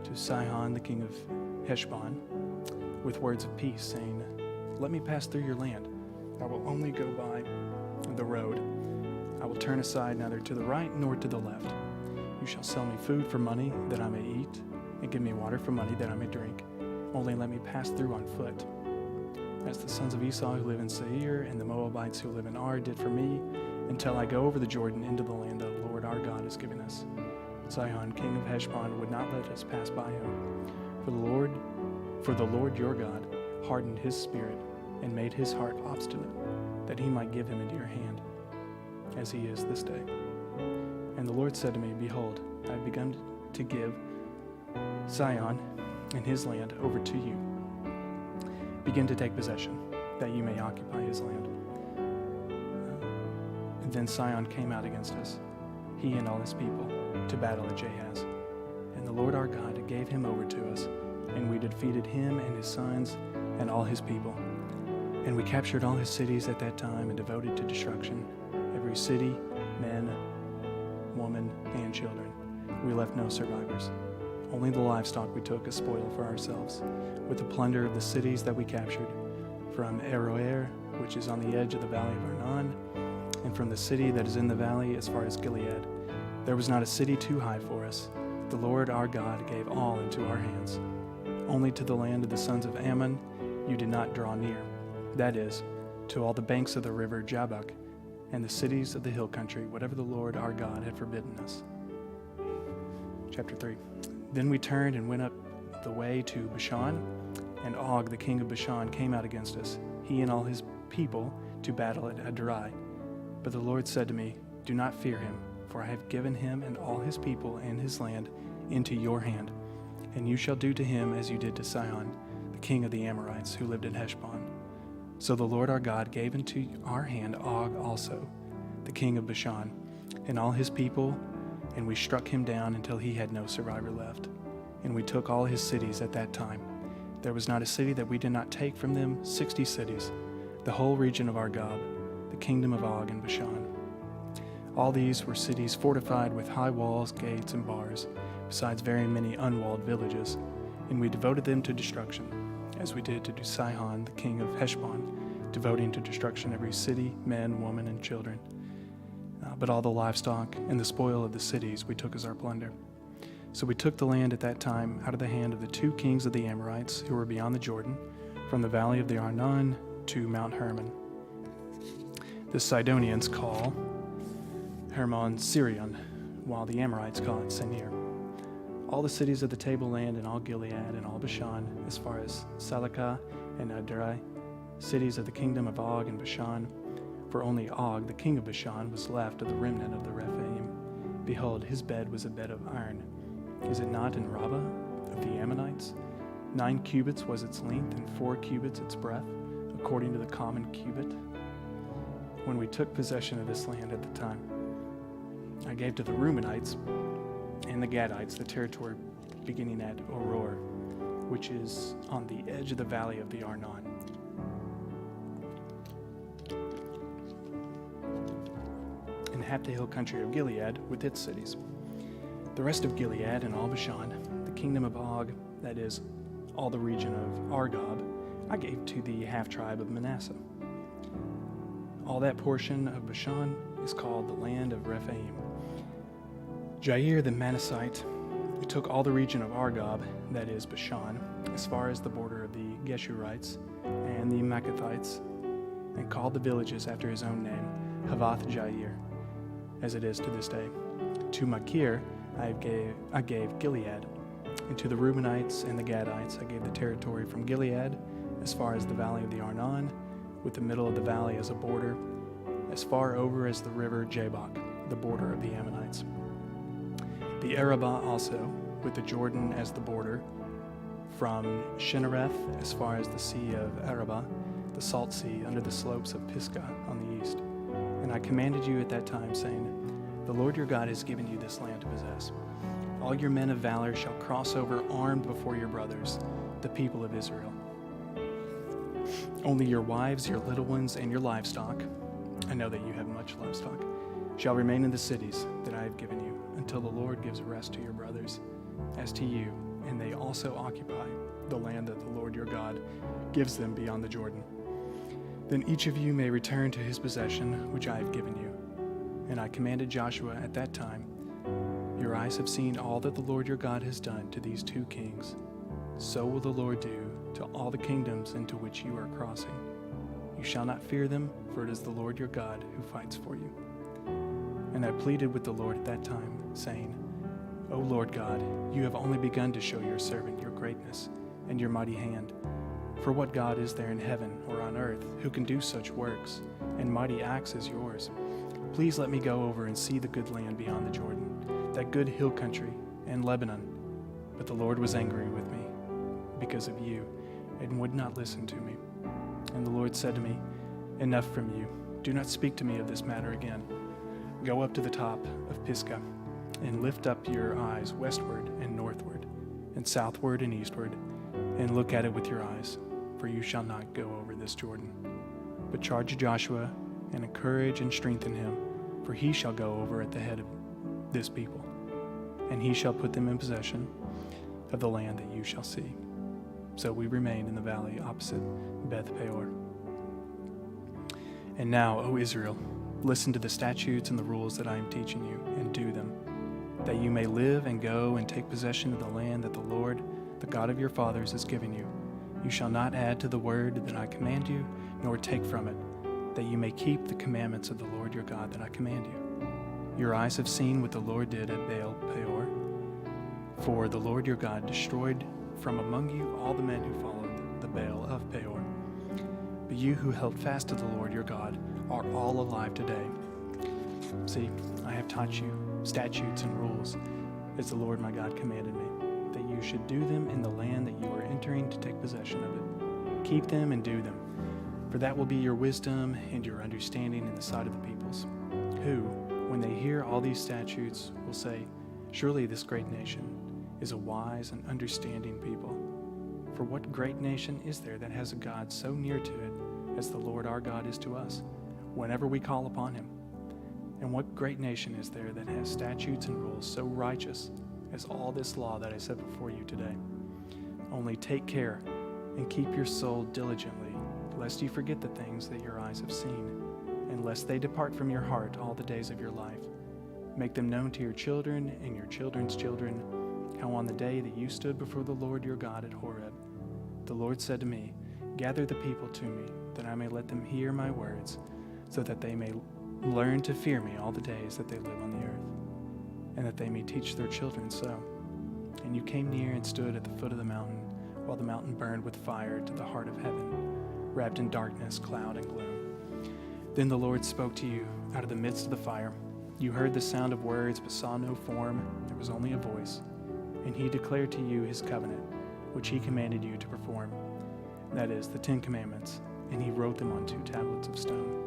to Sihon, the king of Heshbon, with words of peace, saying, Let me pass through your land. I will only go by the road. I will turn aside neither to the right nor to the left. You shall sell me food for money that I may eat, and give me water for money that I may drink. Only let me pass through on foot. As the sons of Esau who live in Seir and the Moabites who live in Ar did for me, until I go over the Jordan into the land that the Lord our God has given us. Sihon, king of Heshbon, would not let us pass by him. For the Lord your God hardened his spirit and made his heart obstinate, that he might give him into your hand, as he is this day. And the Lord said to me, Behold, I have begun to give Sihon and his land over to you. Begin to take possession, that you may occupy his land. And then Sihon came out against us, he and all his people, to battle at Jahaz. And the Lord our God gave him over to us, and we defeated him and his sons and all his people. And we captured all his cities at that time and devoted to destruction every city, men, woman, and children. We left no survivors. Only the livestock we took as spoil for ourselves, with the plunder of the cities that we captured, from Aroer, which is on the edge of the valley of Arnon, and from the city that is in the valley as far as Gilead. There was not a city too high for us. The Lord our God gave all into our hands. Only to the land of the sons of Ammon you did not draw near, that is, to all the banks of the river Jabbok, and the cities of the hill country, whatever the Lord our God had forbidden us. Chapter 3. Then we turned and went up the way to Bashan, and Og, the king of Bashan, came out against us, he and all his people, to battle at Edrei. But the Lord said to me, Do not fear him, for I have given him and all his people and his land into your hand, and you shall do to him as you did to Sihon, the king of the Amorites, who lived in Heshbon. So the Lord our God gave into our hand Og also, the king of Bashan, and all his people, and we struck him down until he had no survivor left. And we took all his cities at that time. There was not a city that we did not take from them, 60 cities, the whole region of Argob, the kingdom of Og and Bashan. All these were cities fortified with high walls, gates, and bars, besides very many unwalled villages, and we devoted them to destruction, as we did to Sihon, the king of Heshbon, devoting to destruction every city, men, women, and children. But all the livestock and the spoil of the cities we took as our plunder. So we took the land at that time out of the hand of the 2 kings of the Amorites who were beyond the Jordan, from the valley of the Arnon to Mount Hermon. The Sidonians call Hermon Sirion, while the Amorites call it Senir. All the cities of the tableland and all Gilead and all Bashan, as far as Salakah and Edrei, cities of the kingdom of Og and Bashan. For only Og, the king of Bashan, was left of the remnant of the Rephaim. Behold, his bed was a bed of iron. Is it not in Rabbah of the Ammonites? 9 cubits was its length, and 4 cubits its breadth, according to the common cubit. When we took possession of this land at the time, I gave to the Reubenites and the Gadites the territory beginning at Auror, which is on the edge of the valley of the Arnon. And half the hill country of Gilead with its cities. The rest of Gilead and all Bashan, the kingdom of Og, that is, all the region of Argob, I gave to the half-tribe of Manasseh. All that portion of Bashan is called the land of Rephaim. Jair the Manassite took all the region of Argob, that is Bashan, as far as the border of the Geshurites and the Maacathites, and called the villages after his own name, Havoth Jair, as it is to this day. To Machir I gave Gilead, and to the Reubenites and the Gadites I gave the territory from Gilead as far as the valley of the Arnon, with the middle of the valley as a border, as far over as the river Jabbok, the border of the Ammonites. The Arabah also, with the Jordan as the border, from Shinnereth as far as the sea of Arabah, the salt sea under the slopes of Pisgah on the east. And I commanded you at that time, saying, The Lord your God has given you this land to possess. All your men of valor shall cross over armed before your brothers, the people of Israel. Only your wives, your little ones, and your livestock, I know that you have much livestock, shall remain in the cities that I have given you, until the Lord gives rest to your brothers, as to you, and they also occupy the land that the Lord your God gives them beyond the Jordan. Then each of you may return to his possession, which I have given you. And I commanded Joshua at that time, Your eyes have seen all that the Lord your God has done to these two kings. So will the Lord do to all the kingdoms into which you are crossing. You shall not fear them, for it is the Lord your God who fights for you. And I pleaded with the Lord at that time, saying, O Lord God, you have only begun to show your servant your greatness and your mighty hand. For what God is there in heaven or on earth who can do such works and mighty acts as yours? Please let me go over and see the good land beyond the Jordan, that good hill country, and Lebanon. But the Lord was angry with me because of you, and would not listen to me. And the Lord said to me, Enough from you. Do not speak to me of this matter again. Go up to the top of Pisgah, and lift up your eyes westward and northward, and southward and eastward, and look at it with your eyes, for you shall not go over this Jordan. But charge Joshua, and encourage and strengthen him, for he shall go over at the head of this people, and he shall put them in possession of the land that you shall see. So we remained in the valley opposite Beth Peor. And now, O Israel, listen to the statutes and the rules that I am teaching you, and do them, that you may live and go and take possession of the land that the Lord, the God of your fathers, has given you. You shall not add to the word that I command you, nor take from it, that you may keep the commandments of the Lord your God that I command you. Your eyes have seen what the Lord did at Baal Peor. For the Lord your God destroyed from among you all the men who followed the Baal of Peor. But you who held fast to the Lord your God are all alive today. See, I have taught you statutes and rules, as the Lord my God commanded me, that you should do them in the land that you are entering to take possession of it. Keep them and do them, for that will be your wisdom and your understanding in the sight of the peoples, who, when they hear all these statutes, will say, Surely this great nation is a wise and understanding people. For what great nation is there that has a God so near to it as the Lord our God is to us, whenever we call upon him? And what great nation is there that has statutes and rules so righteous as all this law that I set before you today? Only take care and keep your soul diligently, lest you forget the things that your eyes have seen, and lest they depart from your heart all the days of your life. Make them known to your children and your children's children, how on the day that you stood before the Lord your God at Horeb, the Lord said to me, Gather the people to me, that I may let them hear my words, so that they may learn to fear me all the days that they live on the earth, and that they may teach their children so. And you came near and stood at the foot of the mountain, while the mountain burned with fire to the heart of heaven, wrapped in darkness, cloud, and gloom. Then the Lord spoke to you out of the midst of the fire. You heard the sound of words, but saw no form. There was only a voice. And he declared to you his covenant, which he commanded you to perform. That is, the 10 Commandments, and he wrote them on 2 tablets of stone.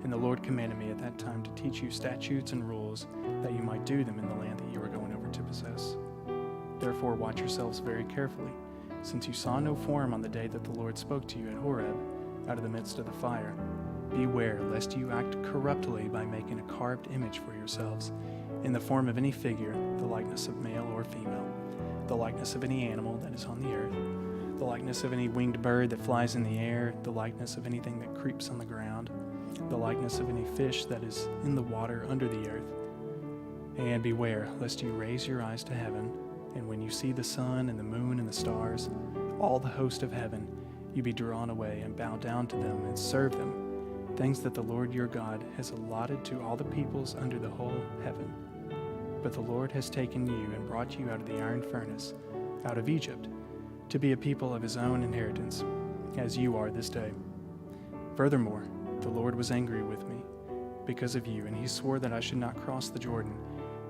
And the Lord commanded me at that time to teach you statutes and rules, that you might do them in the land that you are going over to possess. Therefore watch yourselves very carefully, since you saw no form on the day that the Lord spoke to you at Horeb, out of the midst of the fire. Beware lest you act corruptly by making a carved image for yourselves, in the form of any figure, the likeness of male or female, the likeness of any animal that is on the earth, the likeness of any winged bird that flies in the air, the likeness of anything that creeps on the ground, the likeness of any fish that is in the water under the earth. And beware, lest you raise your eyes to heaven, and when you see the sun and the moon and the stars, all the host of heaven, you be drawn away and bow down to them and serve them, things that the Lord your God has allotted to all the peoples under the whole heaven. But the Lord has taken you and brought you out of the iron furnace, out of Egypt, to be a people of his own inheritance, as you are this day. Furthermore, the Lord was angry with me because of you, and he swore that I should not cross the Jordan,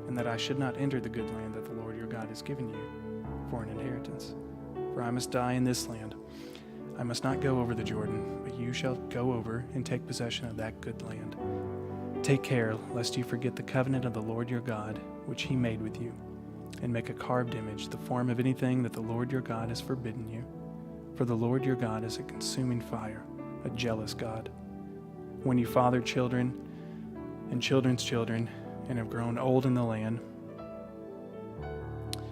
and that I should not enter the good land that the Lord your God has given you for an inheritance. For I must die in this land. I must not go over the Jordan, but you shall go over and take possession of that good land. Take care, lest you forget the covenant of the Lord your God, which he made with you, and make a carved image, the form of anything that the Lord your God has forbidden you. For the Lord your God is a consuming fire, a jealous God. When you father children and children's children, and have grown old in the land,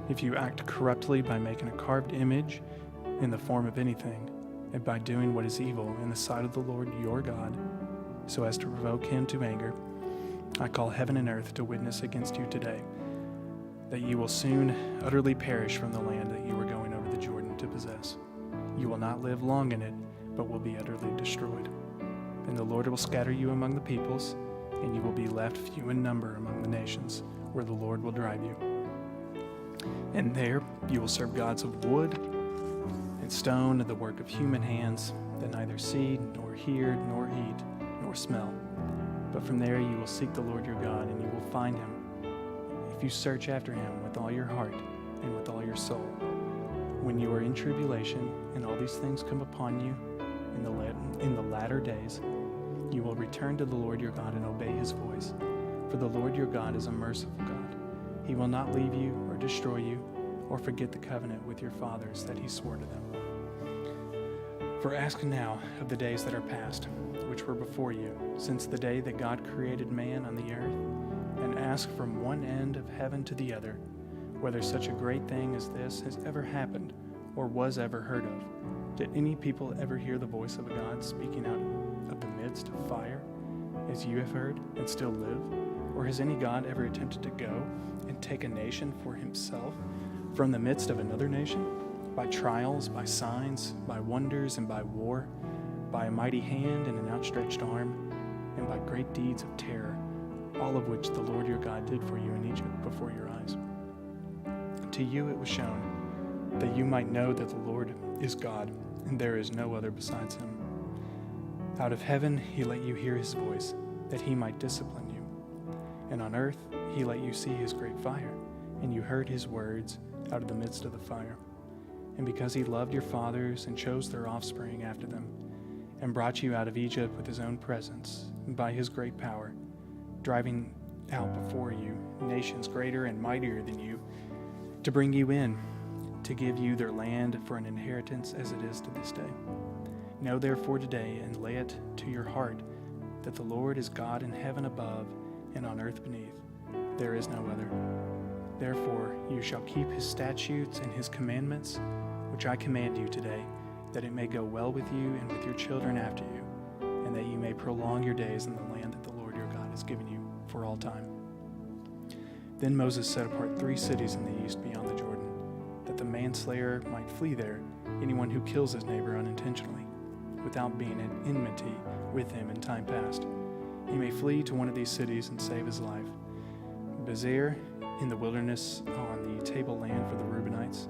if you act corruptly by making a carved image in the form of anything, and by doing what is evil in the sight of the Lord your God, so as to provoke him to anger, I call heaven and earth to witness against you today, that you will soon utterly perish from the land that you are going over the Jordan to possess. You will not live long in it, but will be utterly destroyed. And the Lord will scatter you among the peoples, and you will be left few in number among the nations, where the Lord will drive you. And there you will serve gods of wood and stone, the work of human hands, that neither see, nor hear, nor eat, nor smell. But from there you will seek the Lord your God, and you will find him, if you search after him with all your heart and with all your soul. When you are in tribulation, and all these things come upon you in the latter days, you will return to the Lord your God and obey his voice. For the Lord your God is a merciful God. He will not leave you or destroy you or forget the covenant with your fathers that he swore to them. For ask now of the days that are past, which were before you, since the day that God created man on the earth, and ask from one end of heaven to the other, whether such a great thing as this has ever happened or was ever heard of. Did any people ever hear the voice of a God speaking out of the midst of fire, as you have heard and still live? Or has any God ever attempted to go and take a nation for himself from the midst of another nation, by trials, by signs, by wonders, and by war, by a mighty hand and an outstretched arm, and by great deeds of terror, all of which the Lord your God did for you in Egypt before your eyes? To you it was shown, that you might know that the Lord is God, and there is no other besides him. Out of heaven he let you hear his voice, that he might discipline you. And on earth he let you see his great fire, and you heard his words out of the midst of the fire. And because he loved your fathers and chose their offspring after them, and brought you out of Egypt with his own presence, and by his great power, driving out before you nations greater and mightier than you, to bring you in, to give you their land for an inheritance as it is to this day. Know therefore today, and lay it to your heart, that the Lord is God in heaven above and on earth beneath. There is no other. Therefore you shall keep his statutes and his commandments, which I command you today, that it may go well with you and with your children after you, and that you may prolong your days in the land that the Lord your God has given you for all time. Then Moses set apart 3 cities in the east beyond the Jordan, that the manslayer might flee there, anyone who kills his neighbor unintentionally, without being in enmity with him in time past. He may flee to one of these cities and save his life. Bezer in the wilderness on the tableland for the Reubenites,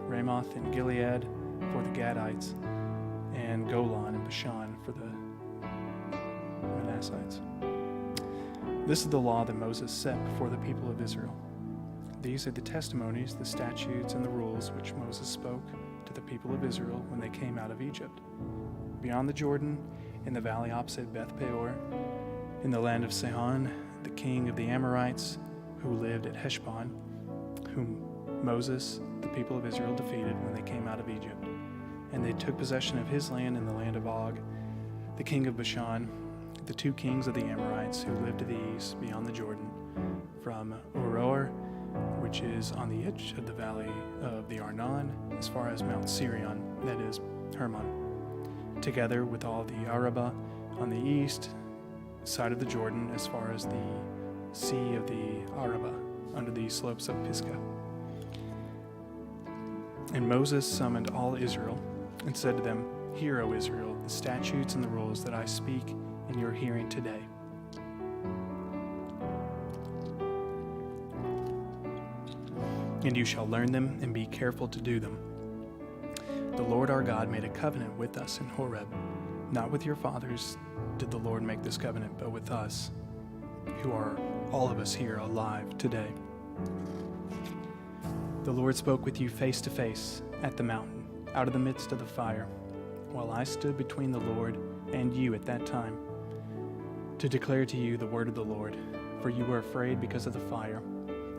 Ramoth in Gilead for the Gadites, and Golan in Bashan for the Manassites. This is the law that Moses set before the people of Israel. These are the testimonies, the statutes, and the rules which Moses spoke to the people of Israel when they came out of Egypt. Beyond the Jordan, in the valley opposite Beth Peor, in the land of Sihon, the king of the Amorites, who lived at Heshbon, whom Moses, the people of Israel, defeated when they came out of Egypt. And they took possession of his land in the land of Og, the king of Bashan, the 2 kings of the Amorites who lived to the east beyond the Jordan, from Aroer, which is on the edge of the valley of the Arnon, as far as Mount Sirion, that is Hermon, together with all the Arabah on the east side of the Jordan, as far as the sea of the Arabah, under the slopes of Pisgah. And Moses summoned all Israel and said to them, "Hear, O Israel, the statutes and the rules that I speak in your hearing today. And you shall learn them and be careful to do them. The Lord our God made a covenant with us in Horeb. Not with your fathers did the Lord make this covenant, but with us, who are all of us here alive today. The Lord spoke with you face to face at the mountain, out of the midst of the fire, while I stood between the Lord and you at that time, to declare to you the word of the Lord, for you were afraid because of the fire,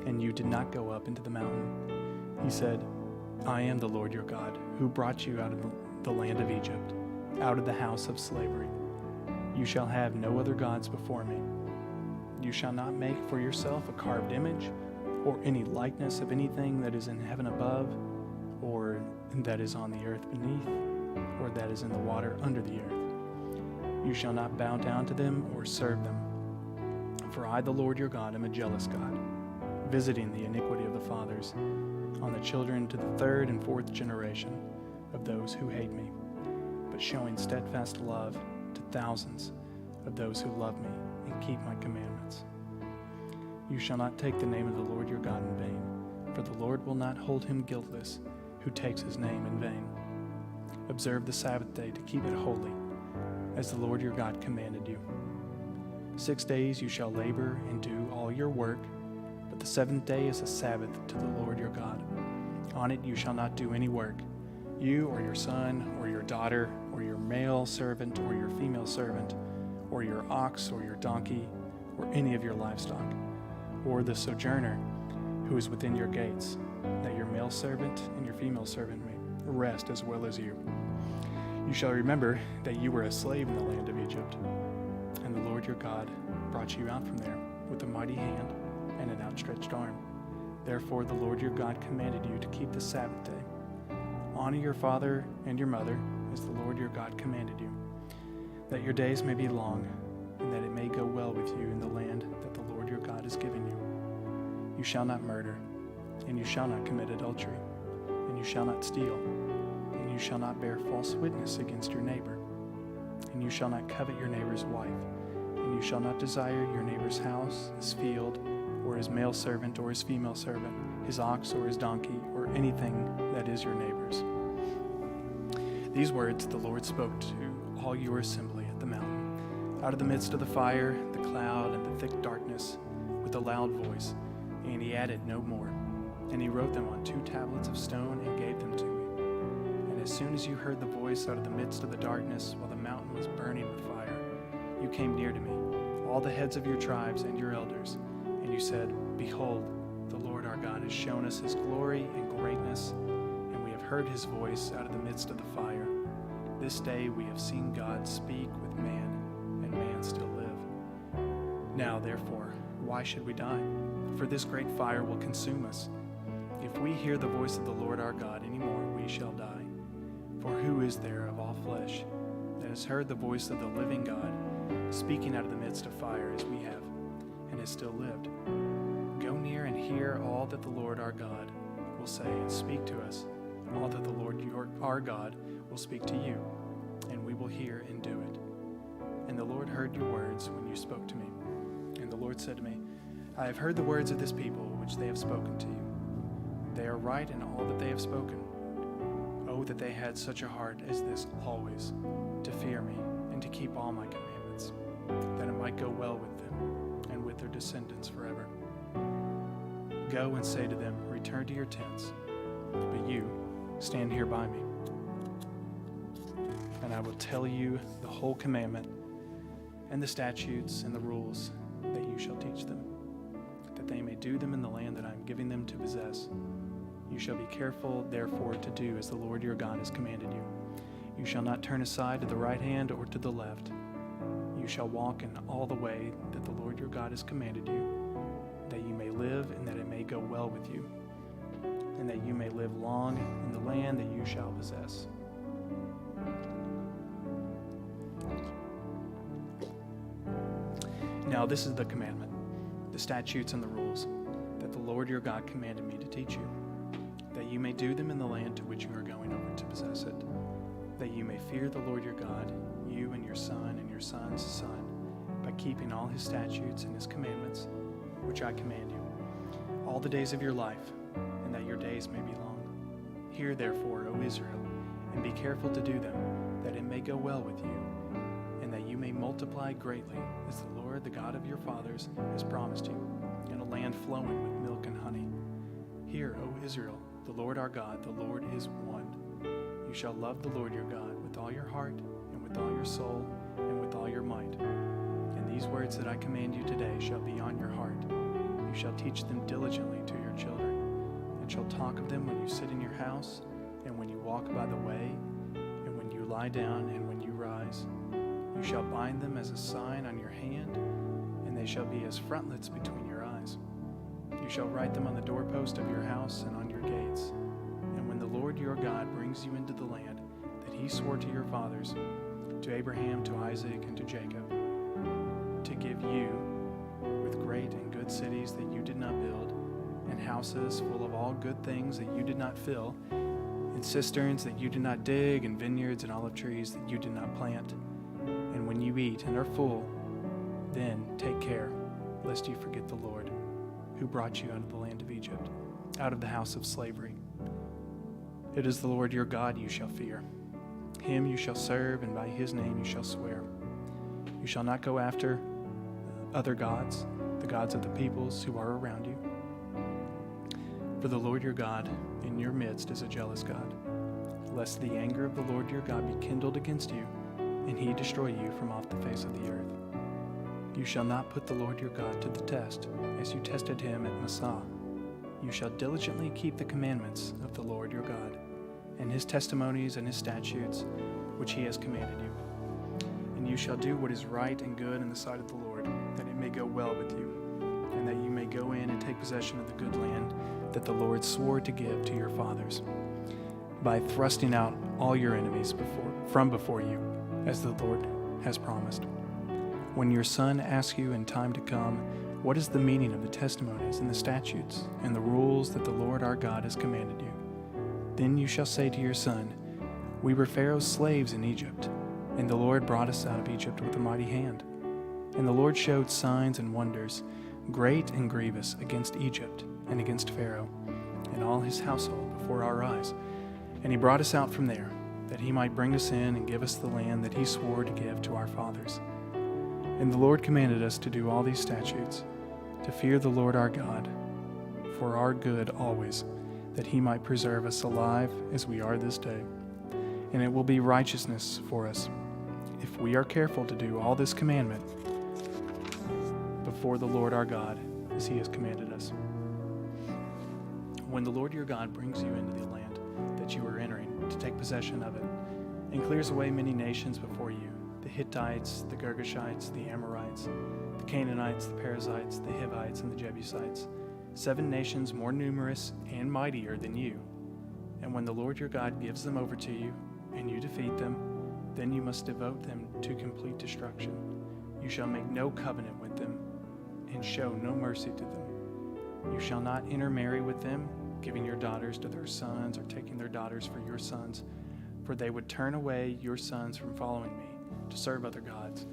and you did not go up into the mountain. He said, I am the Lord your God, who brought you out of the land of Egypt, out of the house of slavery. You shall have no other gods before me. You shall not make for yourself a carved image, or any likeness of anything that is in heaven above, or that is on the earth beneath, or that is in the water under the earth. You shall not bow down to them or serve them. For I, the Lord your God, am a jealous God, visiting the iniquity of the fathers on the children to the third and fourth generation of those who hate me, but showing steadfast love to thousands of those who love me and keep my commandments. You shall not take the name of the Lord your God in vain, for the Lord will not hold him guiltless who takes his name in vain. Observe the Sabbath day to keep it holy, as the Lord your God commanded you. 6 days you shall labor and do all your work, but the seventh day is a Sabbath to the Lord your God. On it you shall not do any work, you or your son or your daughter or your male servant or your female servant, or your ox or your donkey, or any of your livestock, or the sojourner who is within your gates, that your male servant and your female servant may rest as well as you. You shall remember that you were a slave in the land of Egypt, and the Lord your God brought you out from there with a mighty hand and an outstretched arm. Therefore the Lord your God commanded you to keep the Sabbath day. Honor your father and your mother, as the Lord your God commanded you, that your days may be long, and that it may go well with you in the land that the Lord your God is giving you. You shall not murder, and you shall not commit adultery, and you shall not steal, and you shall not bear false witness against your neighbor, and you shall not covet your neighbor's wife, and you shall not desire your neighbor's house, his field, or his male servant or his female servant, his ox or his donkey, or anything that is your neighbor's. These words the Lord spoke to all your assembly at the mountain, out of the midst of the fire, the cloud, and the thick darkness, with a loud voice, and he added no more. And he wrote them on 2 tablets of stone and gave them to me. And as soon as you heard the voice out of the midst of the darkness, while the mountain was burning with fire, you came near to me, all the heads of your tribes and your elders, and you said, Behold, the Lord our God has shown us his glory and greatness, and we have heard his voice out of the midst of the fire. This day we have seen God speak with man, and man still live. Now therefore, why should we die? For this great fire will consume us. If we hear the voice of the Lord our God any more, we shall die. For who is there of all flesh that has heard the voice of the living God speaking out of the midst of fire as we have, and has still lived? Go near and hear all that the Lord our God will say, and speak to us all that the Lord our God will speak to you, and we will hear and do it. And the Lord heard your words when you spoke to me. And the Lord said to me, I have heard the words of this people which they have spoken to you. They are right in all that they have spoken. Oh, that they had such a heart as this always, to fear me and to keep all my commandments, that it might go well with them and with their descendants forever. Go and say to them, Return to your tents, but you stand here by me. And I will tell you the whole commandment and the statutes and the rules that you shall teach them, that they may do them in the land that I am giving them to possess. You shall be careful, therefore, to do as the Lord your God has commanded you. You shall not turn aside to the right hand or to the left. You shall walk in all the way that the Lord your God has commanded you, that you live and that it may go well with you, and that you may live long in the land that you shall possess. Now this is the commandment, the statutes and the rules, that the Lord your God commanded me to teach you, that you may do them in the land to which you are going over to possess it, that you may fear the Lord your God, you and your son and your son's son, by keeping all his statutes and his commandments, which I command you, all the days of your life, and that your days may be long. Hear therefore, O Israel, and be careful to do them, that it may go well with you, and that you may multiply greatly, as the Lord, the God of your fathers, has promised you, in a land flowing with milk and honey. Hear, O Israel, the Lord our God, the Lord is one. You shall love the Lord your God with all your heart, and with all your soul, and with all your might. And these words that I command you today shall be on your heart. You shall teach them diligently to your children, and shall talk of them when you sit in your house, and when you walk by the way, and when you lie down, and when you rise. You shall bind them as a sign on your hand, and they shall be as frontlets between your eyes. You shall write them on the doorpost of your house and on your gates. And when the Lord your God brings you into the land that he swore to your fathers, to Abraham, to Isaac, and to Jacob, to give you with great and good cities that you did not build, and houses full of all good things that you did not fill, and cisterns that you did not dig, and vineyards and olive trees that you did not plant. And when you eat and are full, then take care lest you forget the Lord, who brought you out of the land of Egypt, out of the house of slavery. It is the Lord your God you shall fear. Him you shall serve, and by his name you shall swear. You shall not go after other gods, the gods of the peoples who are around you. For the Lord your God in your midst is a jealous God, lest the anger of the Lord your God be kindled against you, and he destroy you from off the face of the earth. You shall not put the Lord your God to the test, as you tested him at Massah. You shall diligently keep the commandments of the Lord your God, and his testimonies and his statutes, which he has commanded you. And you shall do what is right and good in the sight of the Lord, that it may go well with you, and that you may go in and take possession of the good land that the Lord swore to give to your fathers, by thrusting out all your enemies from before you, as the Lord has promised. When your son asks you in time to come, what is the meaning of the testimonies and the statutes and the rules that the Lord our God has commanded you? Then you shall say to your son, we were Pharaoh's slaves in Egypt, and the Lord brought us out of Egypt with a mighty hand. And the Lord showed signs and wonders, great and grievous, against Egypt and against Pharaoh and all his household before our eyes. And he brought us out from there, that he might bring us in and give us the land that he swore to give to our fathers. And the Lord commanded us to do all these statutes, to fear the Lord our God, for our good always, that he might preserve us alive as we are this day. And it will be righteousness for us, if we are careful to do all this commandment before the Lord our God, as he has commanded us. When the Lord your God brings you into the land that you are entering to take possession of it, and clears away many nations before you, the Hittites, the Girgashites, the Amorites, the Canaanites, the Perizzites, the Hivites, and the Jebusites, 7 nations more numerous and mightier than you. And when the Lord your God gives them over to you, and you defeat them, then you must devote them to complete destruction. You shall make no covenant with them, and show no mercy to them. You shall not intermarry with them, giving your daughters to their sons, or taking their daughters for your sons, for they would turn away your sons from following me to serve other gods.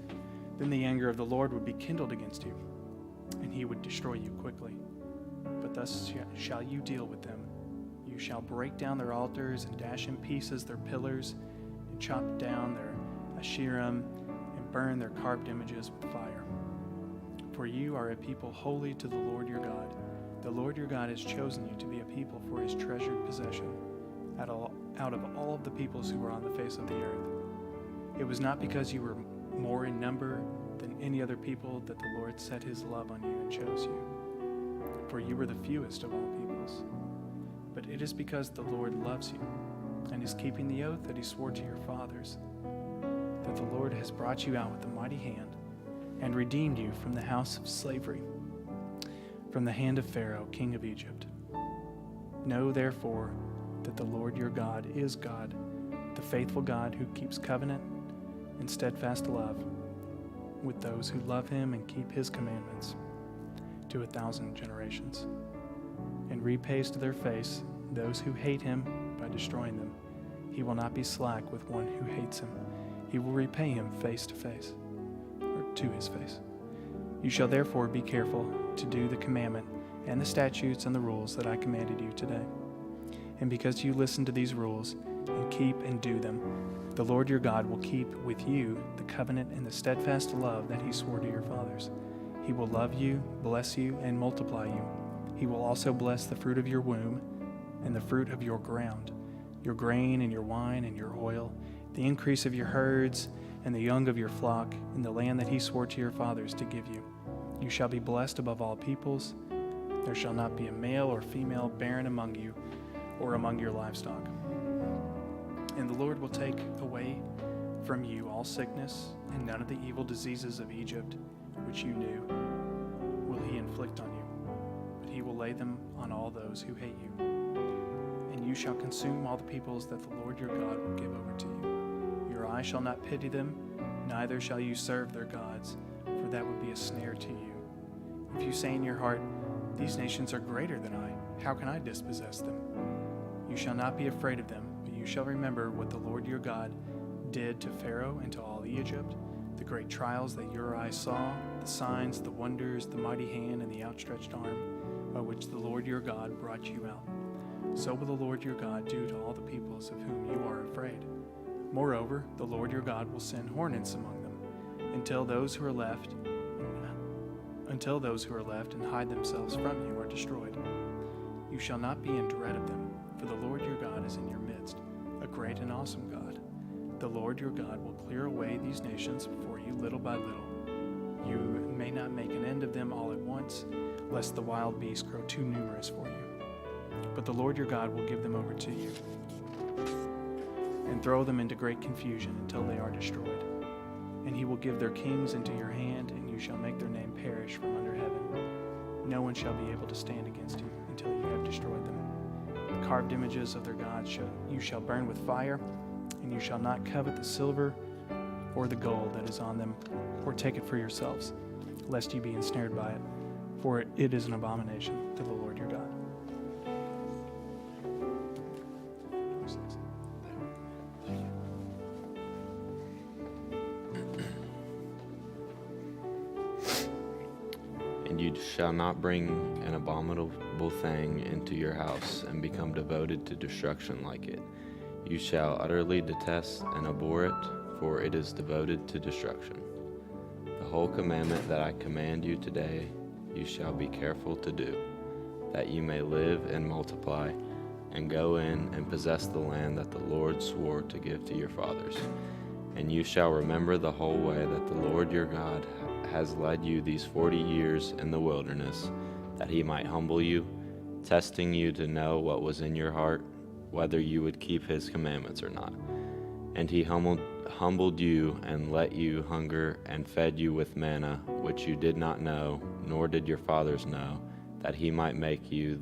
Then the anger of the Lord would be kindled against you, and he would destroy you quickly. But thus shall you deal with them. You shall break down their altars and dash in pieces their pillars, and chop down their Asherim, and burn their carved images with fire. For you are a people holy to the Lord your God. The Lord your God has chosen you to be a people for his treasured possession out of all of the peoples who are on the face of the earth. It was not because you were more in number than any other people that the Lord set his love on you and chose you, for you were the fewest of all peoples. But it is because the Lord loves you and is keeping the oath that he swore to your fathers, that the Lord has brought you out with a mighty hand and redeemed you from the house of slavery. from the hand of Pharaoh, king of Egypt. Know therefore that the Lord your God is God, the faithful God who keeps covenant and steadfast love with those who love him and keep his commandments to 1,000 generations, and repays to their face those who hate him by destroying them. He will not be slack with one who hates him. He will repay him face to face, or to his face. You shall therefore be careful to do the commandment and the statutes and the rules that I commanded you today. And because you listen to these rules and keep and do them, the Lord your God will keep with you the covenant and the steadfast love that he swore to your fathers. He will love you, bless you, and multiply you. He will also bless the fruit of your womb and the fruit of your ground, your grain and your wine and your oil, the increase of your herds and the young of your flock, in the land that he swore to your fathers to give you. You shall be blessed above all peoples. There shall not be a male or female barren among you or among your livestock. And the Lord will take away from you all sickness, and none of the evil diseases of Egypt, which you knew, will he inflict on you, but he will lay them on all those who hate you. And you shall consume all the peoples that the Lord your God will give over to you. Your eye shall not pity them, neither shall you serve their gods, for that would be a snare to you. If you say in your heart, these nations are greater than I, how can I dispossess them? You shall not be afraid of them, but you shall remember what the Lord your God did to Pharaoh and to all Egypt, the great trials that your eyes saw, the signs, the wonders, the mighty hand, and the outstretched arm, by which the Lord your God brought you out. So will the Lord your God do to all the peoples of whom you are afraid. Moreover, the Lord your God will send hornets among them, until those who are left and hide themselves from you are destroyed. You shall not be in dread of them, for the Lord your God is in your midst, a great and awesome God. The Lord your God will clear away these nations before you little by little. You may not make an end of them all at once, lest the wild beasts grow too numerous for you. But the Lord your God will give them over to you, and throw them into great confusion until they are destroyed. And he will give their kings into your hand, and you shall make their name perish from under heaven. No one shall be able to stand against you until you have destroyed them. The carved images of their gods you shall burn with fire, and you shall not covet the silver or the gold that is on them, or take it for yourselves, lest you be ensnared by it, for it is an abomination to the Lord your God. And you shall not bring an abominable thing into your house and become devoted to destruction like it. You shall utterly detest and abhor it, for it is devoted to destruction. The whole commandment that I command you today, you shall be careful to do, that you may live and multiply, and go in and possess the land that the Lord swore to give to your fathers. And you shall remember the whole way that the Lord your God has led you these 40 years in the wilderness, that he might humble you, testing you to know what was in your heart, whether you would keep his commandments or not. And he humbled you and let you hunger and fed you with manna, which you did not know, nor did your fathers know, that he might make you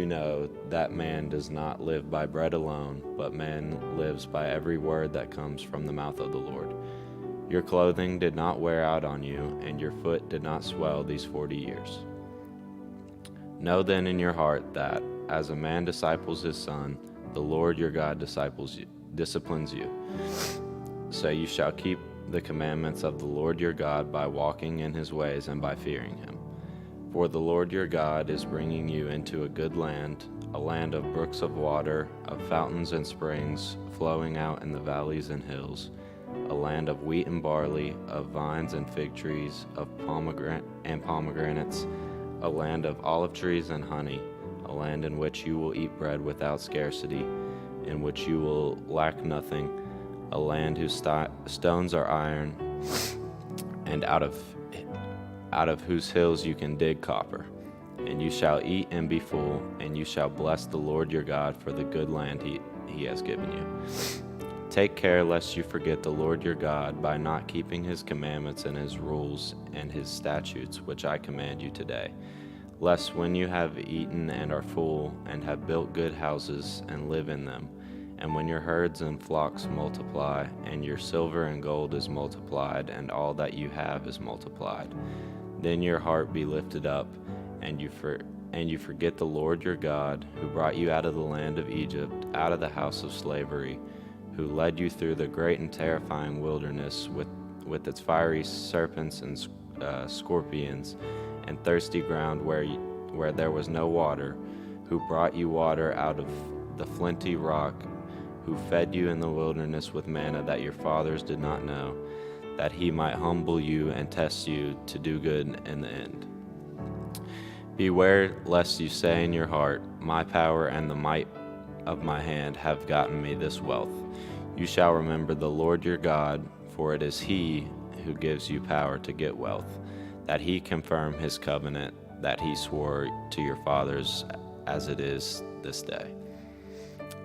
know that man does not live by bread alone, but man lives by every word that comes from the mouth of the Lord. Your clothing did not wear out on you, and your foot did not swell these 40 years. Know then in your heart that, as a man disciples his son, the Lord your God disciplines you. So you shall keep the commandments of the Lord your God by walking in his ways and by fearing him. For the Lord your God is bringing you into a good land, a land of brooks of water, of fountains and springs flowing out in the valleys and hills, a land of wheat and barley, of vines and fig trees, of pomegranates, a land of olive trees and honey, a land in which you will eat bread without scarcity, in which you will lack nothing, a land whose stones are iron, and out of whose hills you can dig copper. And you shall eat and be full, and you shall bless the Lord your God for the good land he has given you. Take care lest you forget the Lord your God by not keeping his commandments and his rules and his statutes, which I command you today. Lest when you have eaten and are full, and have built good houses and live in them, and when your herds and flocks multiply, and your silver and gold is multiplied, and all that you have is multiplied, then your heart be lifted up, and you forget the Lord your God, who brought you out of the land of Egypt, out of the house of slavery, who led you through the great and terrifying wilderness with its fiery serpents and scorpions, and thirsty ground where there was no water, who brought you water out of the flinty rock, who fed you in the wilderness with manna that your fathers did not know, that he might humble you and test you to do good in the end. Beware lest you say in your heart, my power and the might of my hand have gotten me this wealth. You shall remember the Lord your God, for it is he who gives you power to get wealth, that he confirm his covenant that he swore to your fathers as it is this day.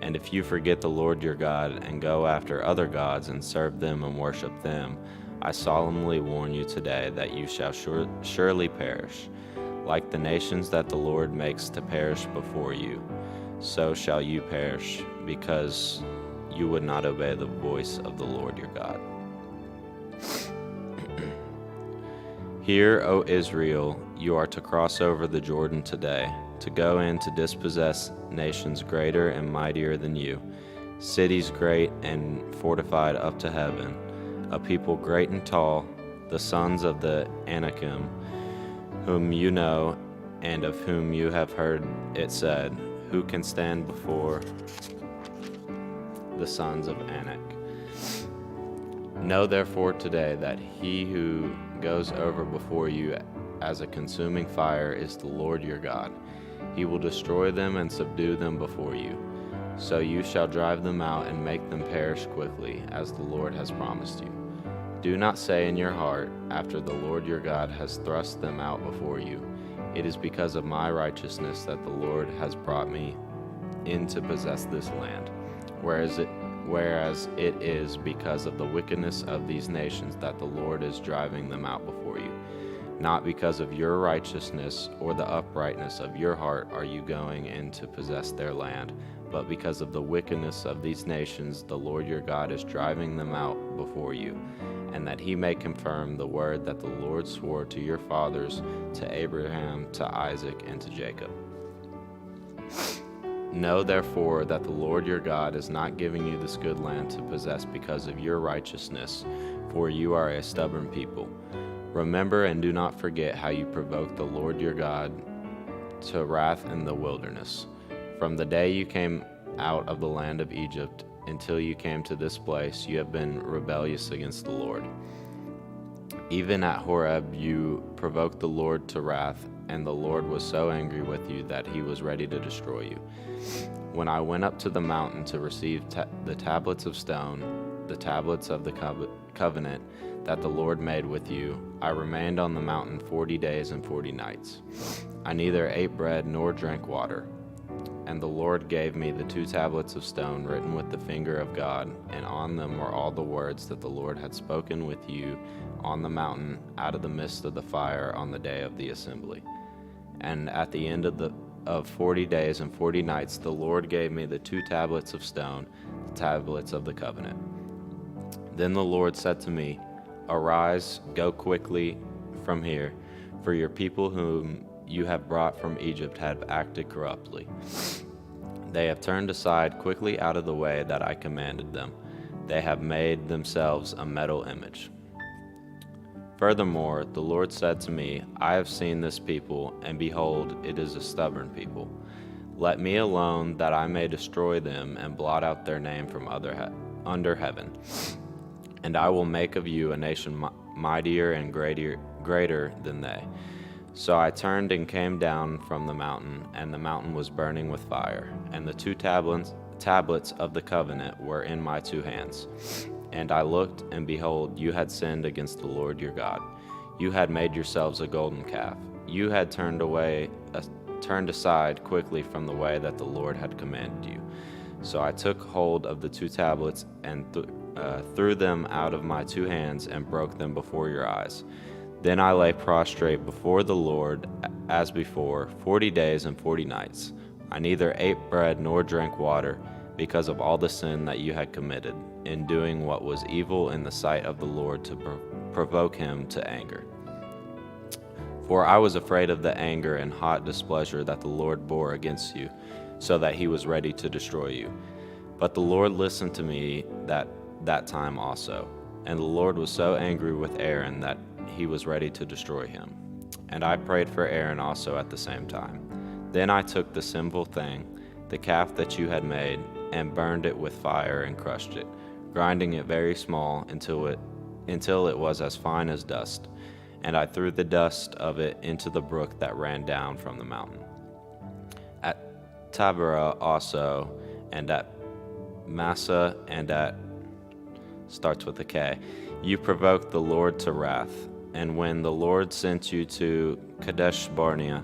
And if you forget the Lord your God and go after other gods and serve them and worship them, I solemnly warn you today that you shall surely perish. Like the nations that the Lord makes to perish before you, so shall you perish, because you would not obey the voice of the Lord your God. Hear, O Israel, you are to cross over the Jordan today, to go in to dispossess nations greater and mightier than you, cities great and fortified up to heaven, a people great and tall, the sons of the Anakim, whom you know and of whom you have heard it said, who can stand before the sons of Anak? Know therefore today that he who goes over before you as a consuming fire is the Lord your God. He will destroy them and subdue them before you. So you shall drive them out and make them perish quickly, as the Lord has promised you. Do not say in your heart, after the Lord your God has thrust them out before you, it is because of my righteousness that the Lord has brought me in to possess this land, whereas it is because of the wickedness of these nations that the Lord is driving them out before you. Not because of your righteousness or the uprightness of your heart are you going in to possess their land, but because of the wickedness of these nations the Lord your God is driving them out before you, and that he may confirm the word that the Lord swore to your fathers, to Abraham, to Isaac, and to Jacob. Know therefore that the Lord your God is not giving you this good land to possess because of your righteousness, for you are a stubborn people. Remember and do not forget how you provoked the Lord your God to wrath in the wilderness, from the day you came out of the land of Egypt until you came to this place. You have been rebellious against the Lord. Even at Horeb you provoked the Lord to wrath, and the Lord was so angry with you that he was ready to destroy you. When I went up to the mountain to receive the tablets of stone, the tablets of the covenant that the Lord made with you, I remained on the mountain 40 days and 40 nights. I neither ate bread nor drank water. And the Lord gave me the 2 tablets of stone written with the finger of God, and on them were all the words that the Lord had spoken with you on the mountain out of the midst of the fire on the day of the assembly. And at the end of 40 days and 40 nights the Lord gave me the 2 tablets of stone, the tablets of the covenant. Then the Lord said to me, Arise, go quickly from here, for your people whom you have brought from Egypt have acted corruptly. They have turned aside quickly out of the way that I commanded them. They have made themselves a metal image. Furthermore, the Lord said to me, I have seen this people, and behold, it is a stubborn people. Let me alone, that I may destroy them and blot out their name from under heaven. And I will make of you a nation mightier and greater than they. So I turned and came down from the mountain, and the mountain was burning with fire, and the 2 tablets of the covenant were in my 2 hands. And I looked, and behold, you had sinned against the Lord your God. You had made yourselves a golden calf. You had turned aside quickly from the way that the Lord had commanded you. So I took hold of the 2 tablets and threw them out of my 2 hands and broke them before your eyes. Then I lay prostrate before the Lord as before, 40 days and 40 nights. I neither ate bread nor drank water, because of all the sin that you had committed, in doing what was evil in the sight of the Lord to provoke him to anger. For I was afraid of the anger and hot displeasure that the Lord bore against you, so that he was ready to destroy you. But the Lord listened to me that time also. And the Lord was so angry with Aaron that he was ready to destroy him. And I prayed for Aaron also at the same time. Then I took the sinful thing, the calf that you had made, and burned it with fire and crushed it, grinding it very small until it was as fine as dust. And I threw the dust of it into the brook that ran down from the mountain. At Taberah also, and at Massa, and at, starts with a K, you provoked the Lord to wrath. And when the Lord sent you to Kadesh Barnea,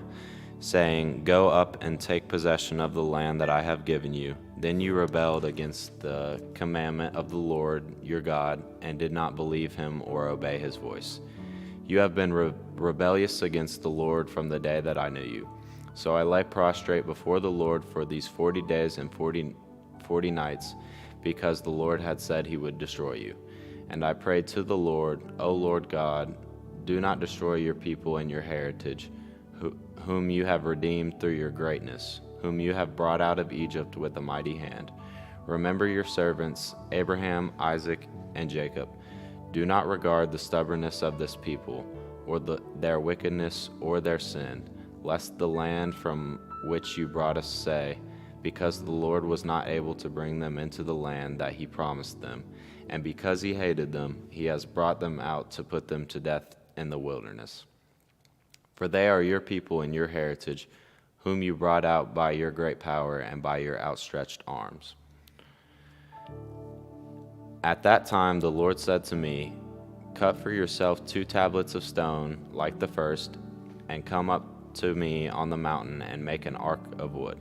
saying, "Go up and take possession of the land that I have given you," then you rebelled against the commandment of the Lord your God, and did not believe him or obey his voice. You have been rebellious against the Lord from the day that I knew you. So I lay prostrate before the Lord for these 40 days and 40 nights, because the Lord had said he would destroy you. And I prayed to the Lord, "O Lord God, do not destroy your people and your heritage, whom you have redeemed through your greatness, whom you have brought out of Egypt with a mighty hand. Remember your servants, Abraham, Isaac, and Jacob. Do not regard the stubbornness of this people, or their wickedness or their sin, lest the land from which you brought us say, because the Lord was not able to bring them into the land that he promised them, and because he hated them, he has brought them out to put them to death in the wilderness. For they are your people and your heritage, whom you brought out by your great power and by your outstretched arms." At that time the Lord said to me, "Cut for yourself 2 tablets of stone like the first, and come up to me on the mountain and make an ark of wood.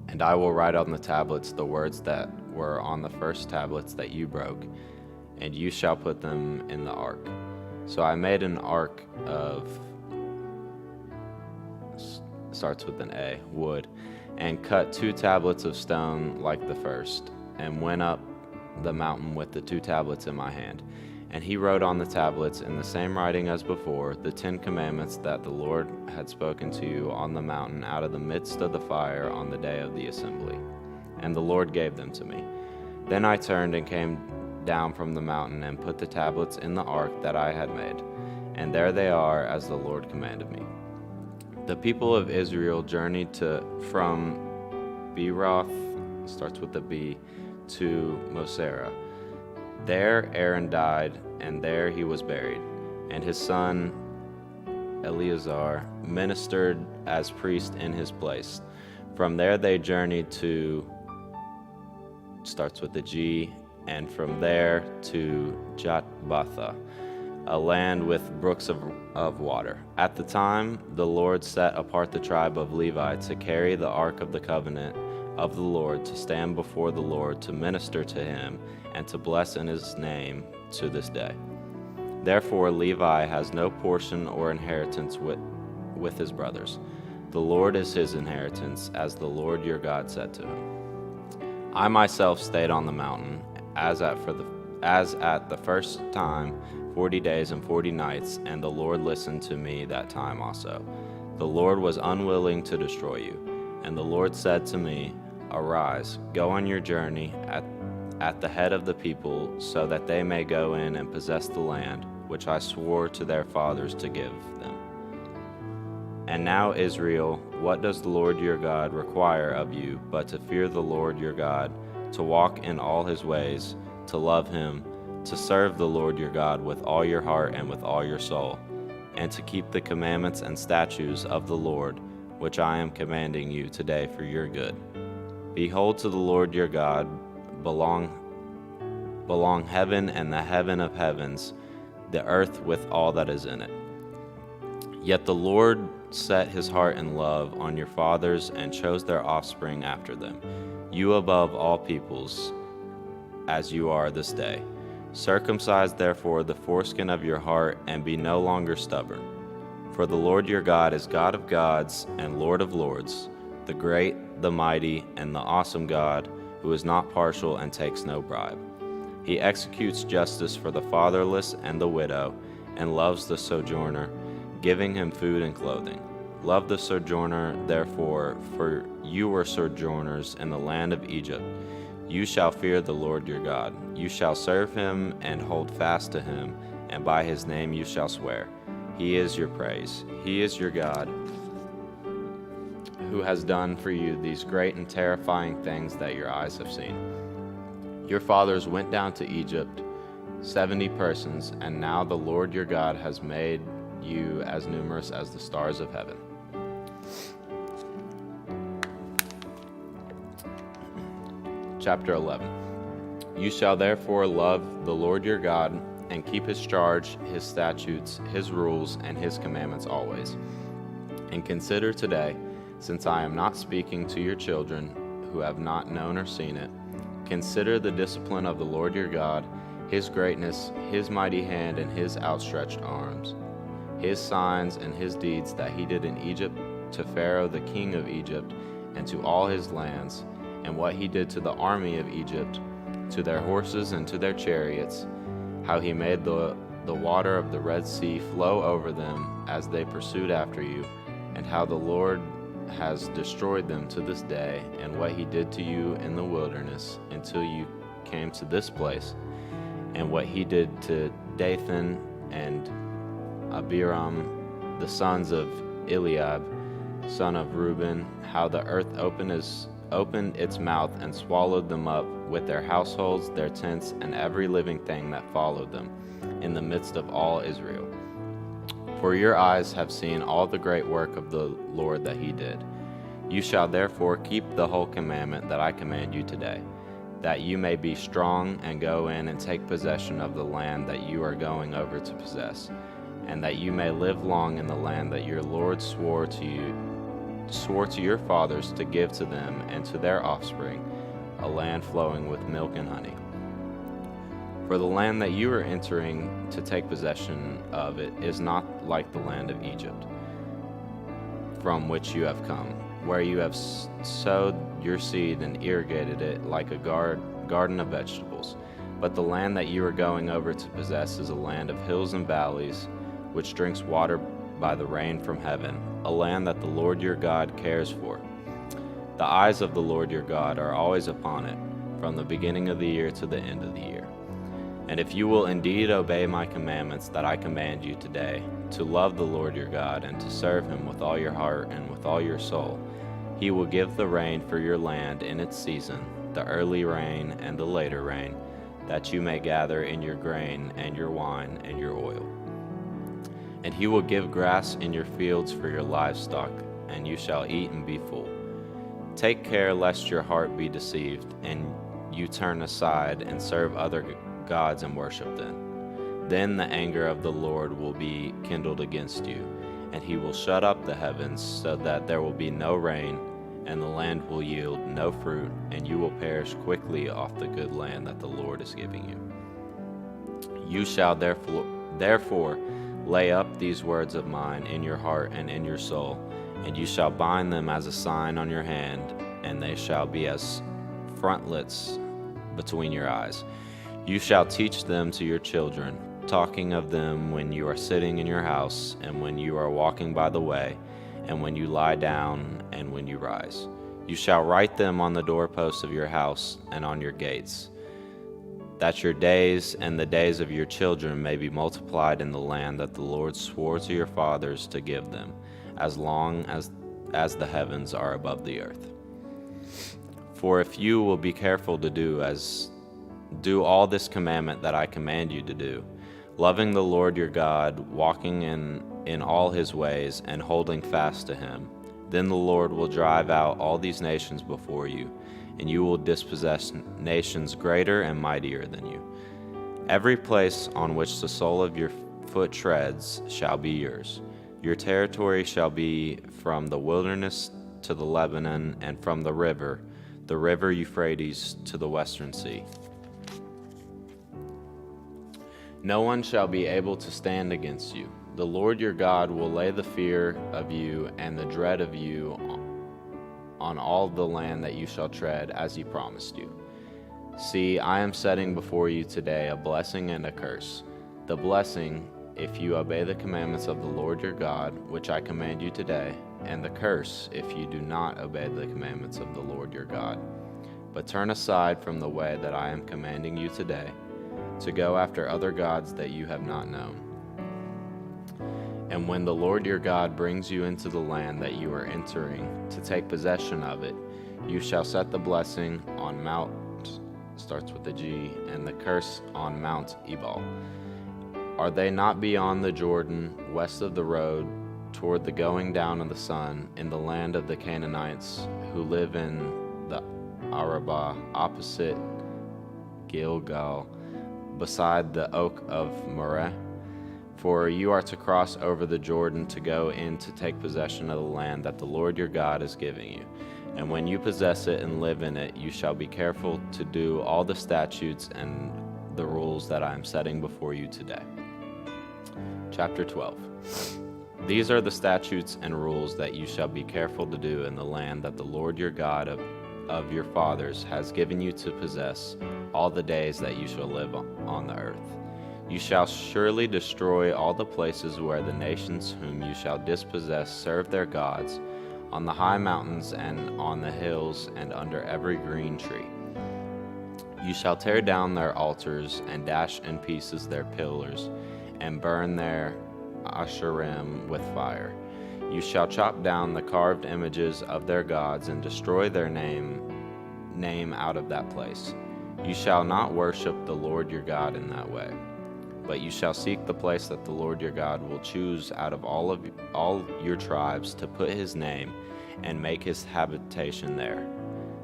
And I will write on the tablets the words that were on the first tablets that you broke, and you shall put them in the ark." So I made an ark of, starts with an A, wood, and cut 2 tablets of stone like the first, and went up the mountain with the 2 tablets in my hand. And he wrote on the tablets in the same writing as before the 10 commandments that the Lord had spoken to you on the mountain out of the midst of the fire on the day of the assembly. And the Lord gave them to me. Then I turned and came down from the mountain and put the tablets in the ark that I had made. And there they are as the Lord commanded me. The people of Israel journeyed from Beeroth, starts with a B, to Mosera. There Aaron died, and there he was buried, and his son Eleazar ministered as priest in his place. From there they journeyed to, starts with a G, and from there to Jotbatha, a land with brooks of water. At the time, the Lord set apart the tribe of Levi to carry the ark of the covenant of the Lord, to stand before the Lord, to minister to him, and to bless in his name to this day. Therefore Levi has no portion or inheritance with his brothers. The Lord is his inheritance, as the Lord your God said to him. I myself stayed on the mountain, as at the first time, 40 days and 40 nights, and the Lord listened to me that time also. The Lord was unwilling to destroy you. And the Lord said to me, "Arise, go on your journey at the head of the people, so that they may go in and possess the land, which I swore to their fathers to give them. And now, Israel, what does the Lord your God require of you but to fear the Lord your God, to walk in all his ways, to love him, to serve the Lord your God with all your heart and with all your soul, and to keep the commandments and statutes of the Lord, which I am commanding you today for your good. Behold, to the Lord your God belong heaven and the heaven of heavens, the earth with all that is in it. Yet the Lord set his heart in love on your fathers and chose their offspring after them, you above all peoples, as you are this day. Circumcise therefore the foreskin of your heart, and be no longer stubborn. For the Lord your God is God of gods and Lord of lords, the great, the mighty, and the awesome God, who is not partial and takes no bribe. He executes justice for the fatherless and the widow, and loves the sojourner, giving him food and clothing. Love the sojourner, therefore, for you were sojourners in the land of Egypt. You shall fear the Lord your God. You shall serve him and hold fast to him, and by his name you shall swear. He is your praise. He is your God, who has done for you these great and terrifying things that your eyes have seen. Your fathers went down to Egypt, 70 persons, and now the Lord your God has made you as numerous as the stars of heaven. Chapter 11. You shall therefore love the Lord your God, and keep his charge, his statutes, his rules, and his commandments always. And consider today, since I am not speaking to your children who have not known or seen it, consider the discipline of the Lord your God, his greatness, his mighty hand, and his outstretched arms, his signs and his deeds that he did in Egypt to Pharaoh the king of Egypt, and to all his lands, and what he did to the army of Egypt, to their horses and to their chariots, how he made the water of the Red Sea flow over them as they pursued after you, and how the Lord has destroyed them to this day, and what he did to you in the wilderness until you came to this place, and what he did to Dathan and Abiram, the sons of Eliab, son of Reuben, how the earth opened its mouth and swallowed them up, with their households, their tents, and every living thing that followed them, in the midst of all Israel. For your eyes have seen all the great work of the Lord that he did. You shall therefore keep the whole commandment that I command you today, that you may be strong and go in and take possession of the land that you are going over to possess, and that you may live long in the land that your Lord swore to your fathers to give to them and to their offspring, a land flowing with milk and honey. For the land that you are entering to take possession of it is not like the land of Egypt, from which you have come, where you have sowed your seed and irrigated it like a garden of vegetables. But the land that you are going over to possess is a land of hills and valleys, which drinks water by the rain from heaven, a land that the Lord your God cares for. The eyes of the Lord your God are always upon it, from the beginning of the year to the end of the year. And if you will indeed obey my commandments that I command you today, to love the Lord your God and to serve him with all your heart and with all your soul, he will give the rain for your land in its season, the early rain and the later rain, that you may gather in your grain and your wine and your oil. And he will give grass in your fields for your livestock, and you shall eat and be full. Take care lest your heart be deceived, and you turn aside and serve other gods and worship them. Then the anger of the Lord will be kindled against you, and he will shut up the heavens so that there will be no rain, and the land will yield no fruit, and you will perish quickly off the good land that the Lord is giving you. You shall therefore lay up these words of mine in your heart and in your soul, and you shall bind them as a sign on your hand, and they shall be as frontlets between your eyes. You shall teach them to your children, talking of them when you are sitting in your house, and when you are walking by the way, and when you lie down, and when you rise. You shall write them on the doorposts of your house and on your gates, that your days and the days of your children may be multiplied in the land that the Lord swore to your fathers to give them, as long as the heavens are above the earth. For if you will be careful to do all this commandment that I command you to do, loving the Lord your God, walking in all his ways, and holding fast to him, then the Lord will drive out all these nations before you, and you will dispossess nations greater and mightier than you. Every place on which the sole of your foot treads shall be yours. Your territory shall be from the wilderness to the Lebanon, and from the river the river Euphrates to the western sea. No one shall be able to stand against you. The Lord your God will lay the fear of you and the dread of you on all the land that you shall tread, as he promised you. See, I am setting before you today a blessing and a curse. The blessing, if you obey the commandments of the Lord your God, which I command you today, and the curse, if you do not obey the commandments of the Lord your God, but turn aside from the way that I am commanding you today, to go after other gods that you have not known. And when the Lord your God brings you into the land that you are entering to take possession of it, you shall set the blessing on Mount, starts with a G, and the curse on Mount Ebal. Are they not beyond the Jordan, west of the road, toward the going down of the sun, in the land of the Canaanites, who live in the Arabah, opposite Gilgal, beside the oak of Moreh? For you are to cross over the Jordan to go in to take possession of the land that the Lord your God is giving you. And when you possess it and live in it, you shall be careful to do all the statutes and the rules that I am setting before you today. Chapter 12. These are the statutes and rules that you shall be careful to do in the land that the Lord your God of your fathers has given you to possess all the days that you shall live on the earth. You shall surely destroy all the places where the nations whom you shall dispossess serve their gods, on the high mountains and on the hills and under every green tree. You shall tear down their altars and dash in pieces their pillars and burn their Asherim with fire. You shall chop down the carved images of their gods and destroy their name out of that place. You shall not worship the Lord your God in that way, but you shall seek the place that the Lord your God will choose out of all your tribes to put his name and make his habitation there.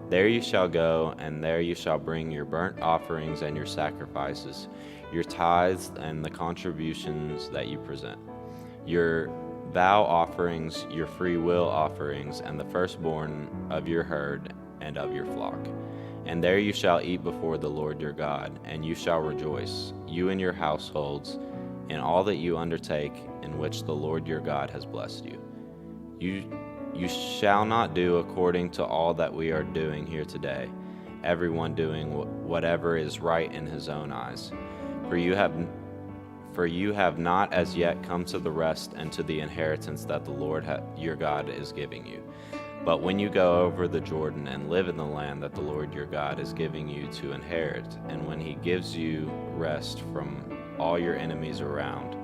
There you shall go, and there you shall bring your burnt offerings and your sacrifices, your tithes and the contributions that you present, your vow offerings, your free will offerings, and the firstborn of your herd and of your flock. And there you shall eat before the Lord your God, and you shall rejoice, you and your households, in all that you undertake in which the Lord your God has blessed you. You shall not do according to all that we are doing here today, everyone doing whatever is right in his own eyes. For you have not as yet come to the rest and to the inheritance that the Lord your God is giving you. But when you go over the Jordan and live in the land that the Lord your God is giving you to inherit, and when he gives you rest from all your enemies around,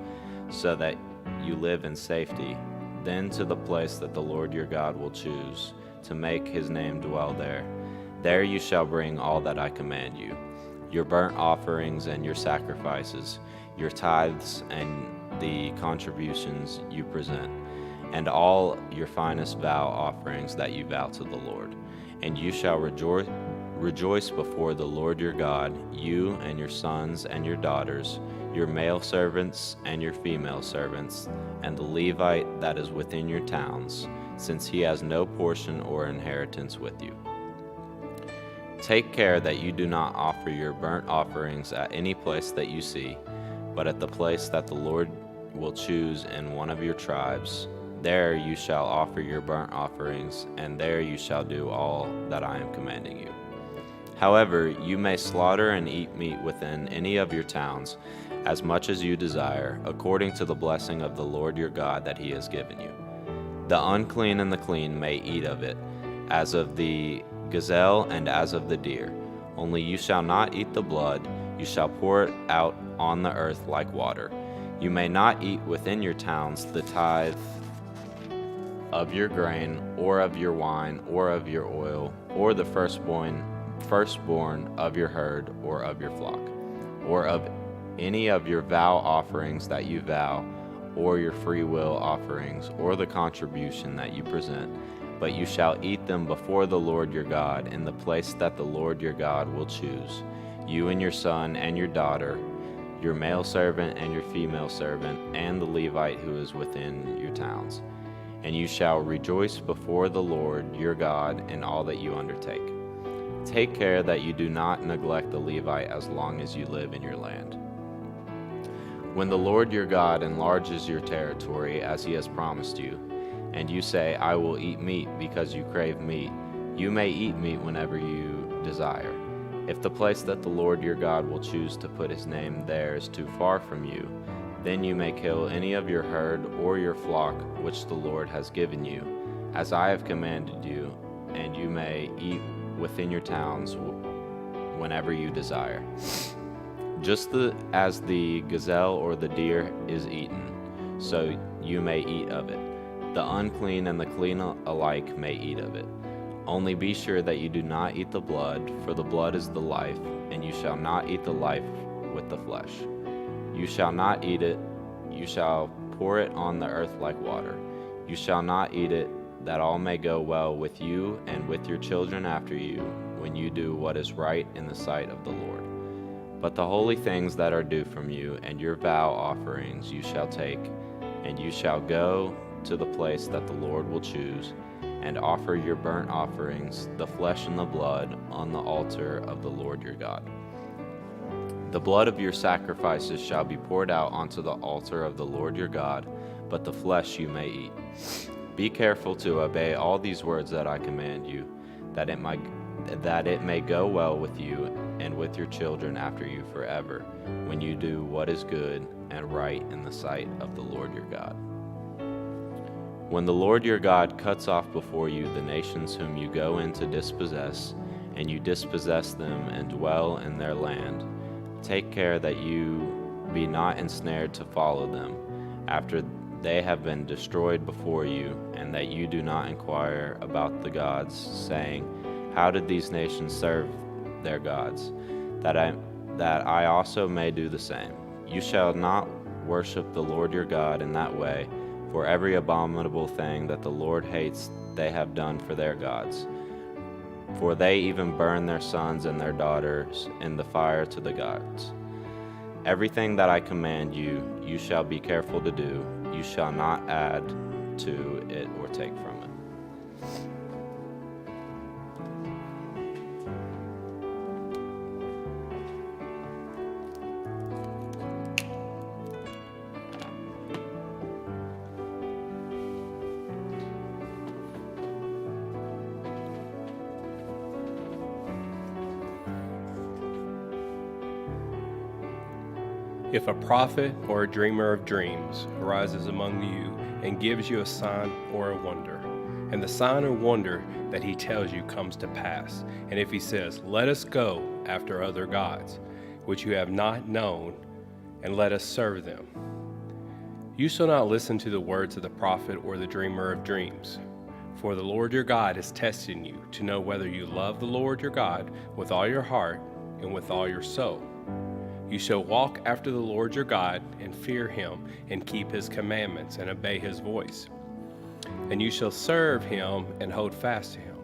so that you live in safety, then to the place that the Lord your God will choose to make his name dwell there, there you shall bring all that I command you, your burnt offerings and your sacrifices, your tithes and the contributions you present, and all your finest vow offerings that you vow to the Lord. And you shall rejoice before the Lord your God, you and your sons and your daughters, your male servants and your female servants, and the Levite that is within your towns, since he has no portion or inheritance with you. Take care that you do not offer your burnt offerings at any place that you see, but at the place that the Lord will choose in one of your tribes. There you shall offer your burnt offerings, and there you shall do all that I am commanding you. However, you may slaughter and eat meat within any of your towns, as much as you desire, according to the blessing of the Lord your God that he has given you. The unclean and the clean may eat of it, as of the gazelle and as of the deer. Only you shall not eat the blood, you shall pour it out on the earth like water. You may not eat within your towns the tithe of your grain, or of your wine, or of your oil, or the firstborn of your herd, or of your flock, or of any of your vow offerings that you vow, or your free will offerings, or the contribution that you present. But you shall eat them before the Lord your God in the place that the Lord your God will choose, you and your son and your daughter, your male servant and your female servant, and the Levite who is within your towns. And you shall rejoice before the Lord your God in all that you undertake. Take care that you do not neglect the Levite as long as you live in your land. When the Lord your God enlarges your territory as he has promised you, and you say, I will eat meat because you crave meat, you may eat meat whenever you desire. If the place that the Lord your God will choose to put his name there is too far from you, then you may kill any of your herd or your flock which the Lord has given you, as I have commanded you, and you may eat within your towns whenever you desire. Just as the gazelle or the deer is eaten, so you may eat of it. The unclean and the clean alike may eat of it. Only be sure that you do not eat the blood, for the blood is the life, and you shall not eat the life with the flesh. You shall not eat it, you shall pour it on the earth like water. You shall not eat it, that all may go well with you and with your children after you, when you do what is right in the sight of the Lord. But the holy things that are due from you, and your vow offerings you shall take, and you shall go to the place that the Lord will choose, and offer your burnt offerings, the flesh and the blood, on the altar of the Lord your God. The blood of your sacrifices shall be poured out onto the altar of the Lord your God, but the flesh you may eat. Be careful to obey all these words that I command you, that it may go well with you and with your children after you forever, when you do what is good and right in the sight of the Lord your God. When the Lord your God cuts off before you the nations whom you go in to dispossess, and you dispossess them and dwell in their land, take care that you be not ensnared to follow them after they have been destroyed before you, and that you do not inquire about the gods, saying, how did these nations serve their gods, that I also may do the same. You shall not worship the Lord your God in that way, for every abominable thing that the Lord hates they have done for their gods. For they even burn their sons and their daughters in the fire to the gods. Everything that I command you, you shall be careful to do. You shall not add to it or take from it. If a prophet or a dreamer of dreams arises among you and gives you a sign or a wonder, and the sign or wonder that he tells you comes to pass, and if he says, let us go after other gods, which you have not known, and let us serve them, you shall not listen to the words of the prophet or the dreamer of dreams. For the Lord your God is testing you to know whether you love the Lord your God with all your heart and with all your soul. You shall walk after the Lord your God and fear him and keep his commandments and obey his voice. And you shall serve him and hold fast to him.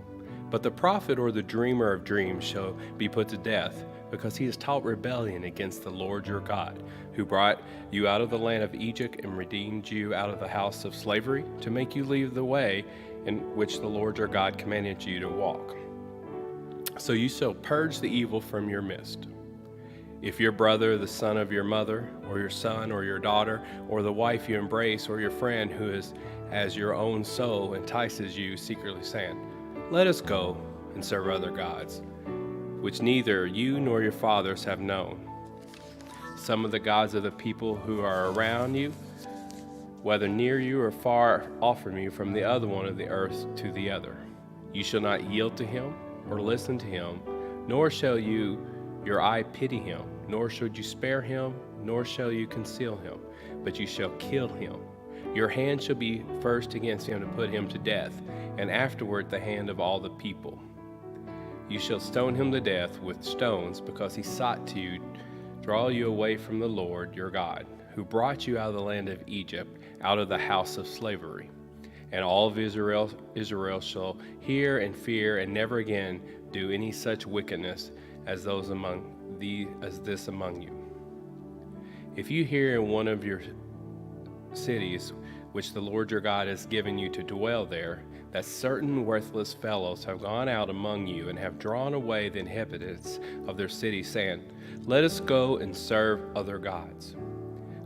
But the prophet or the dreamer of dreams shall be put to death, because he has taught rebellion against the Lord your God, who brought you out of the land of Egypt and redeemed you out of the house of slavery, to make you leave the way in which the Lord your God commanded you to walk. So you shall purge the evil from your midst. If your brother, the son of your mother, or your son or your daughter, or the wife you embrace, or your friend who is as your own soul entices you secretly, saying, let us go and serve other gods, which neither you nor your fathers have known, some of the gods of the people who are around you, whether near you or far off from you, from the other one of the earth to the other. You shall not yield to him or listen to him, nor shall your eye pity him, nor should you spare him, nor shall you conceal him, but you shall kill him. Your hand shall be first against him to put him to death, and afterward the hand of all the people. You shall stone him to death with stones, because he sought to draw you away from the Lord your God, who brought you out of the land of Egypt, out of the house of slavery. And all of Israel shall hear and fear, and never again do any such wickedness as this among you. If you hear in one of your cities which the Lord your God has given you to dwell there, that certain worthless fellows have gone out among you and have drawn away the inhabitants of their city, saying, Let us go and serve other gods,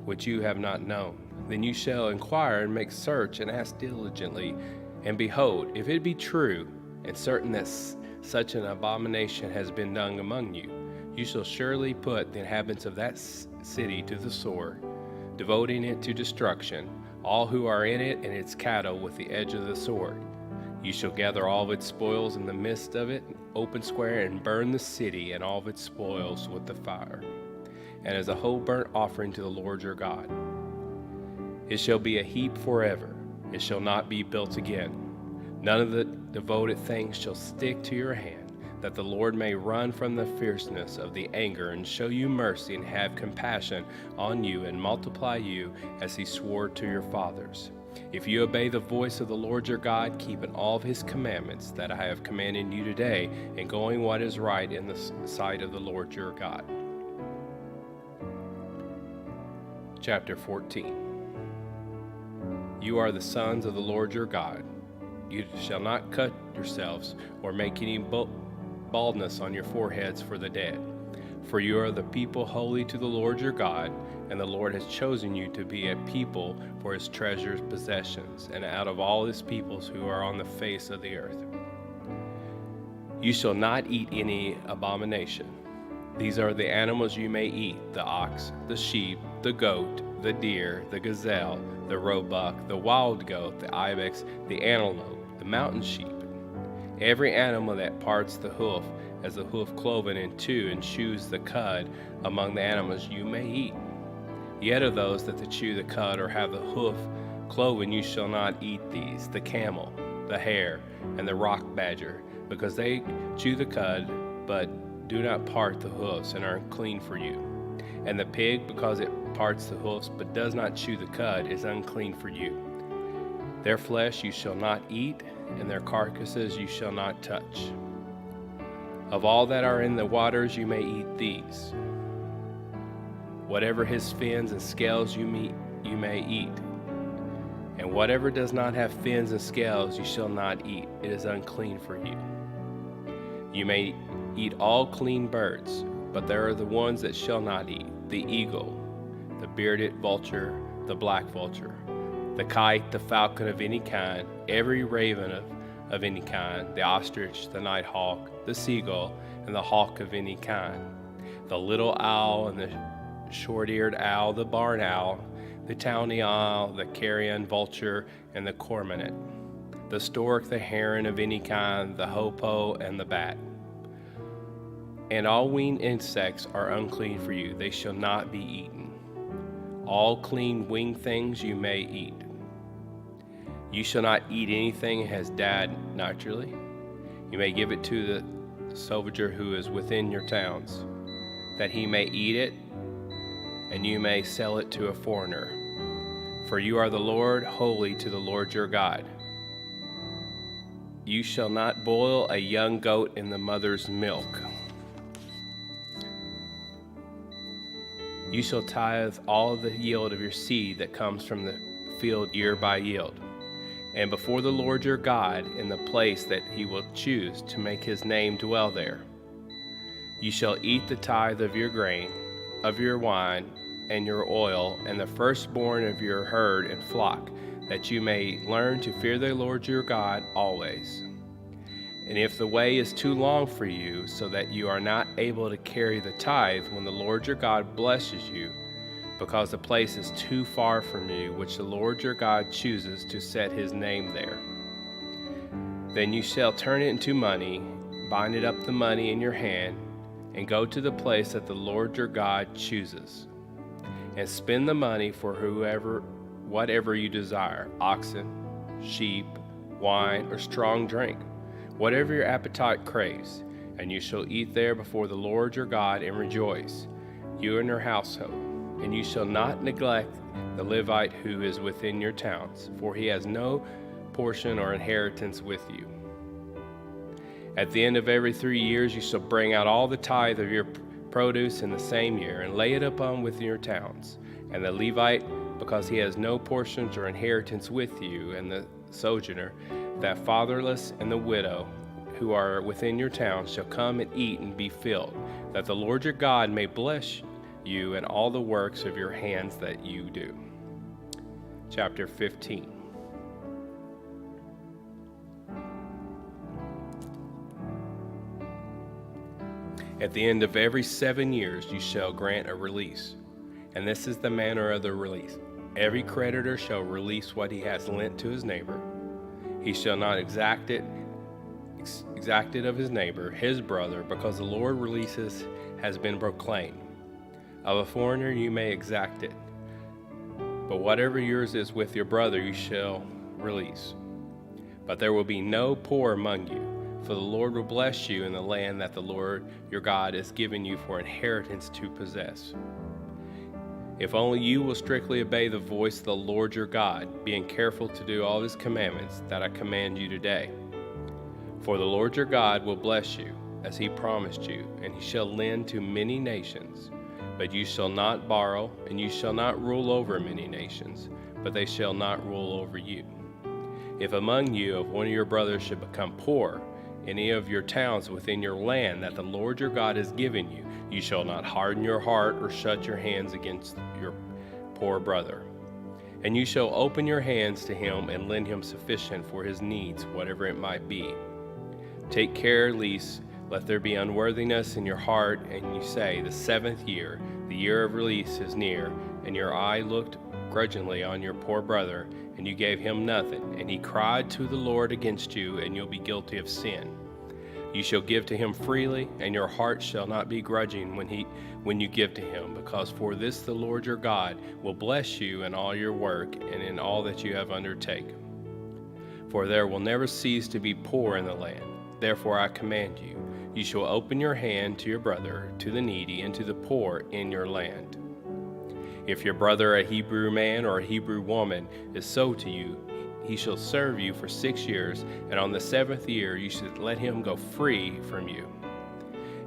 which you have not known. Then you shall inquire and make search and ask diligently, and behold, if it be true and certain that such an abomination has been done among you, you shall surely put the inhabitants of that city to the sword, devoting it to destruction, all who are in it and its cattle with the edge of the sword. You shall gather all of its spoils in the midst of it, open square, and burn the city and all of its spoils with the fire, and as a whole burnt offering to the Lord your God. It shall be a heap forever, it shall not be built again. None of the devoted things shall stick to your hand, that the Lord may run from the fierceness of the anger and show you mercy and have compassion on you and multiply you as he swore to your fathers. If you obey the voice of the Lord your God, keeping all of his commandments that I have commanded you today, and going what is right in the sight of the Lord your God. Chapter 14. You are the sons of the Lord your God. You shall not cut yourselves or make any baldness on your foreheads for the dead. For you are the people holy to the Lord your God, and the Lord has chosen you to be a people for his treasured possessions, and out of all his peoples who are on the face of the earth. You shall not eat any abomination. These are the animals you may eat: the ox, the sheep, the goat, the deer, the gazelle, the roebuck, the wild goat, the ibex, the antelope, the mountain sheep. Every animal that parts the hoof, as the hoof cloven in two, and chews the cud among the animals you may eat. Yet of those that chew the cud or have the hoof cloven, you shall not eat these: the camel, the hare, and the rock badger, because they chew the cud, but do not part the hoofs, and are unclean for you. And the pig, because it parts the hoofs, but does not chew the cud, is unclean for you. Their flesh you shall not eat, and their carcasses you shall not touch. Of all that are in the waters you may eat these. Whatever his fins and scales you may eat. And whatever does not have fins and scales you shall not eat. It is unclean for you. You may eat all clean birds, but there are the ones that shall not eat: the eagle, the bearded vulture, the black vulture, the kite, the falcon of any kind, every raven of any kind, the ostrich, the nighthawk, the seagull, and the hawk of any kind, the little owl and the short-eared owl, the barn owl, the tawny owl, the carrion vulture, and the cormorant, the stork, the heron of any kind, the hoopoe, and the bat. And all winged insects are unclean for you; they shall not be eaten. All clean winged things you may eat. You shall not eat anything that has died naturally. You may give it to the sojourner who is within your towns, that he may eat it, and you may sell it to a foreigner. For you are the Lord, holy to the Lord your God. You shall not boil a young goat in the mother's milk. You shall tithe all the yield of your seed that comes from the field year by yield. And before the Lord your God, in the place that he will choose to make his name dwell there, you shall eat the tithe of your grain, of your wine, and your oil, and the firstborn of your herd and flock, that you may learn to fear the Lord your God always. And if the way is too long for you, so that you are not able to carry the tithe when the Lord your God blesses you, because the place is too far from you, which the Lord your God chooses to set his name there, then you shall turn it into money, bind it up the money in your hand, and go to the place that the Lord your God chooses, and spend the money for whatever you desire: oxen, sheep, wine, or strong drink, whatever your appetite craves. And you shall eat there before the Lord your God and rejoice, you and your household. And you shall not neglect the Levite who is within your towns, for he has no portion or inheritance with you. At the end of every 3 years you shall bring out all the tithe of your produce in the same year, and lay it upon within your towns. And the Levite because he has no portions or inheritance with you, and the sojourner, that fatherless, and the widow, who are within your town, shall come and eat and be filled, that the Lord your God may bless you in all the works of your hands that you do. Chapter 15. At the end of every 7 years you shall grant a release, and this is the manner of the release. Every creditor shall release what he has lent to his neighbor. He shall not exact it of his neighbor, his brother, because the Lord releases has been proclaimed. Of a foreigner you may exact it, but whatever yours is with your brother you shall release. But there will be no poor among you, for the Lord will bless you in the land that the Lord your God is giving you for inheritance to possess. If only you will strictly obey the voice of the Lord your God, being careful to do all his commandments that I command you today. For the Lord your God will bless you, as he promised you, and he shall lend to many nations. But you shall not borrow, and you shall not rule over many nations, but they shall not rule over you. If among you of one of your brothers should become poor, any of your towns within your land that the Lord your God has given you, you shall not harden your heart or shut your hands against your poor brother. And you shall open your hands to him and lend him sufficient for his needs, whatever it might be. Take care, lest let there be unworthiness in your heart, and you say, the 7th year, the year of release is near, and your eye looked grudgingly on your poor brother, and you gave him nothing, and he cried to the Lord against you, and you'll be guilty of sin. You shall give to him freely, and your heart shall not be grudging when you give to him, because for this the Lord your God will bless you in all your work and in all that you have undertaken. For there will never cease to be poor in the land. Therefore I command you, you shall open your hand to your brother, to the needy, and to the poor in your land. If your brother, a Hebrew man or a Hebrew woman, is sold to you, he shall serve you for 6 years, and on the 7th year you should let him go free from you.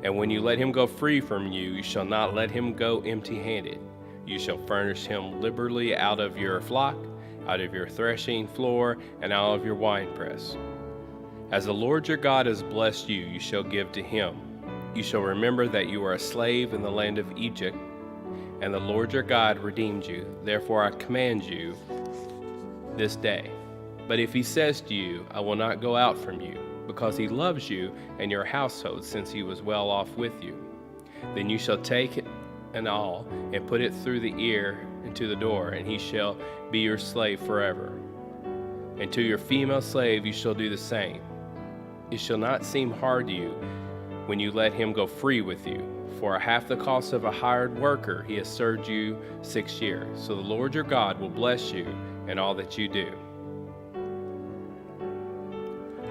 And when you let him go free from you, you shall not let him go empty-handed. You shall furnish him liberally out of your flock, out of your threshing floor, and out of your winepress. As the Lord your God has blessed you, you shall give to him. You shall remember that you are a slave in the land of Egypt, and the Lord your God redeemed you. Therefore I command you this day. But if he says to you, I will not go out from you, because he loves you and your household, since he was well off with you, then you shall take an awl and put it through the ear and to the door, and he shall be your slave forever. And to your female slave you shall do the same. It shall not seem hard to you when you let him go free with you. For half the cost of a hired worker he has served you 6 years. So the Lord your God will bless you in all that you do.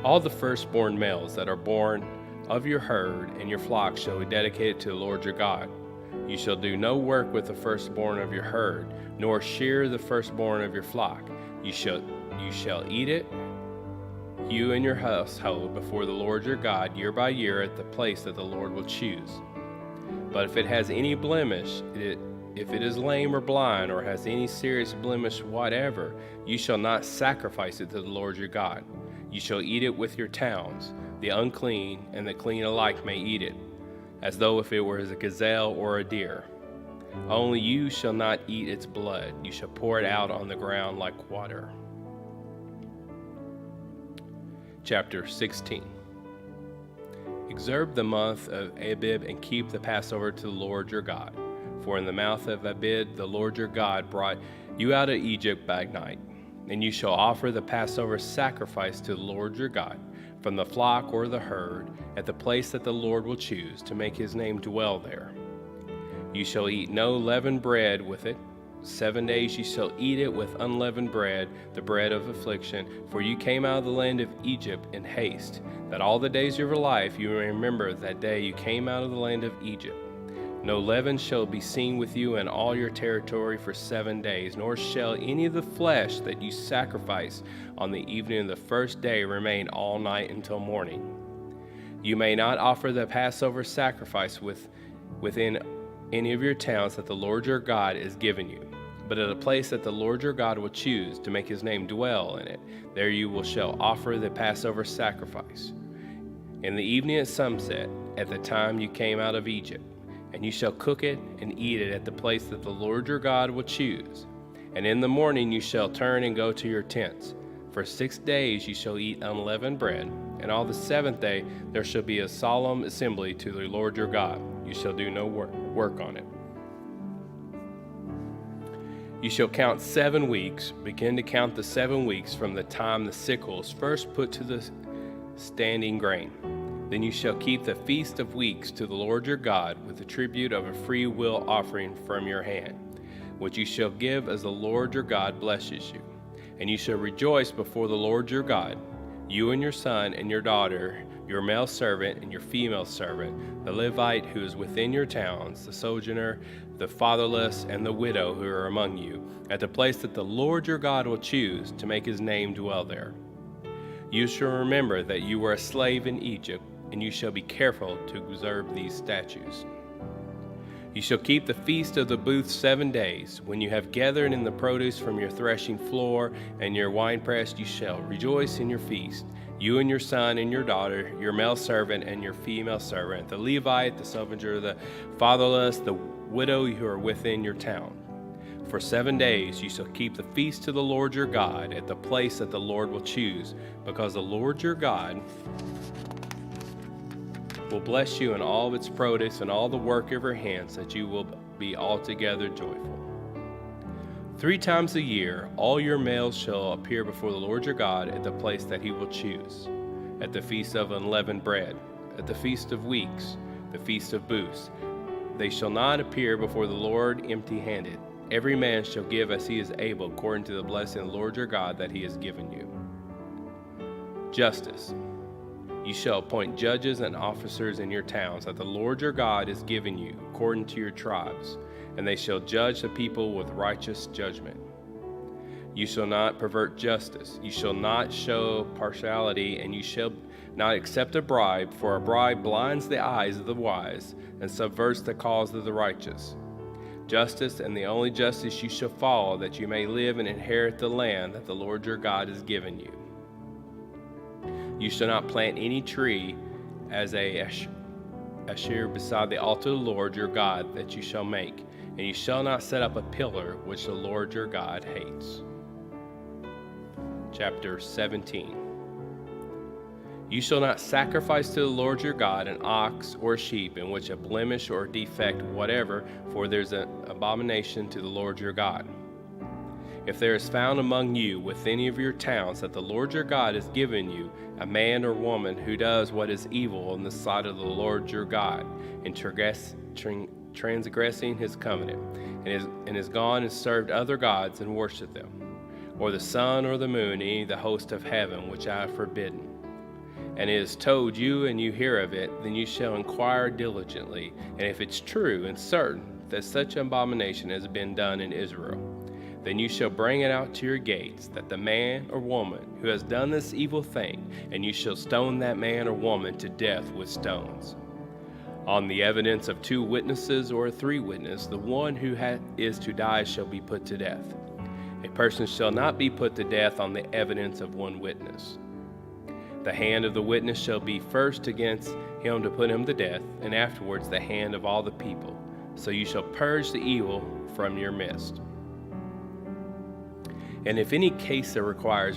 All the firstborn males that are born of your herd and your flock shall be dedicated to the Lord your God. You shall do no work with the firstborn of your herd, nor shear the firstborn of your flock. You shall eat it, you and your household, before the Lord your God, year by year, at the place that the Lord will choose. But if it has any blemish, if it is lame or blind, or has any serious blemish whatever, you shall not sacrifice it to the Lord your God. You shall eat it with your towns. The unclean and the clean alike may eat it, as though if it were a gazelle or a deer. Only you shall not eat its blood. You shall pour it out on the ground like water. Chapter 16. Observe the month of Abib and keep the Passover to the Lord your God. For in the mouth of Abib the Lord your God brought you out of Egypt by night. And you shall offer the Passover sacrifice to the Lord your God from the flock or the herd at the place that the Lord will choose to make his name dwell there. You shall eat no leavened bread with it. 7 days you shall eat it with unleavened bread, the bread of affliction, for you came out of the land of Egypt in haste, that all the days of your life you may remember that day you came out of the land of Egypt. No leaven shall be seen with you in all your territory for 7 days, nor shall any of the flesh that you sacrifice on the evening of the first day remain all night until morning. You may not offer the Passover sacrifice within any of your towns that the Lord your God is giving you. But at a place that the Lord your God will choose to make his name dwell in it, there you shall offer the Passover sacrifice. In the evening at sunset, at the time you came out of Egypt, and you shall cook it and eat it at the place that the Lord your God will choose. And in the morning you shall turn and go to your tents. For 6 days you shall eat unleavened bread, and all the seventh day there shall be a solemn assembly to the Lord your God. You shall do no work on it. You shall count 7 weeks, begin to count the 7 weeks from the time the sickle is first put to the standing grain. Then you shall keep the Feast of Weeks to the Lord your God with the tribute of a free will offering from your hand, which you shall give as the Lord your God blesses you. And you shall rejoice before the Lord your God, you and your son and your daughter, your male servant and your female servant, the Levite who is within your towns, the sojourner, the fatherless, and the widow who are among you, at the place that the Lord your God will choose to make his name dwell there. You shall remember that you were a slave in Egypt, and you shall be careful to observe these statutes. You shall keep the feast of the booths 7 days. When you have gathered in the produce from your threshing floor and your winepress, you shall rejoice in your feast, you and your son and your daughter, your male servant and your female servant, the Levite, the sojourner, the fatherless, the widow who are within your town. For 7 days you shall keep the feast to the Lord your God at the place that the Lord will choose, because the Lord your God will bless you in all of its produce and all the work of your hands, that you will be altogether joyful. 3 times a year all your males shall appear before the Lord your God at the place that he will choose, at the feast of unleavened bread, at the feast of weeks, the feast of booths. They shall not appear before the Lord empty-handed. Every man shall give as he is able, according to the blessing of the Lord your God that he has given you. Justice. You shall appoint judges and officers in your towns that the Lord your God is giving you, according to your tribes, and they shall judge the people with righteous judgment. You shall not pervert justice. You shall not show partiality, and you shall not accept a bribe, for a bribe blinds the eyes of the wise and subverts the cause of the righteous. Justice and the only justice you shall follow, that you may live and inherit the land that the Lord your God has given you. You shall not plant any tree as a asher beside the altar of the Lord your God that you shall make, and you shall not set up a pillar which the Lord your God hates. Chapter 17. You shall not sacrifice to the Lord your God an ox or a sheep in which a blemish or defect whatever, for there's an abomination to the Lord your God. If there is found among you with any of your towns that the Lord your God has given you a man or woman who does what is evil in the sight of the Lord your God, and transgressing his covenant, and is gone and served other gods and worshipped them, or the sun or the moon, any of the host of heaven, which I have forbidden, and it is told you and you hear of it, then you shall inquire diligently, and if it's true and certain that such abomination has been done in Israel, then you shall bring it out to your gates, that the man or woman who has done this evil thing, and you shall stone that man or woman to death with stones. On the evidence of 2 witnesses or 3 witnesses, the one who is to die shall be put to death. A person shall not be put to death on the evidence of 1 witness. The hand of the witness shall be first against him to put him to death, and afterwards the hand of all the people. So you shall purge the evil from your midst. And if any case that requiring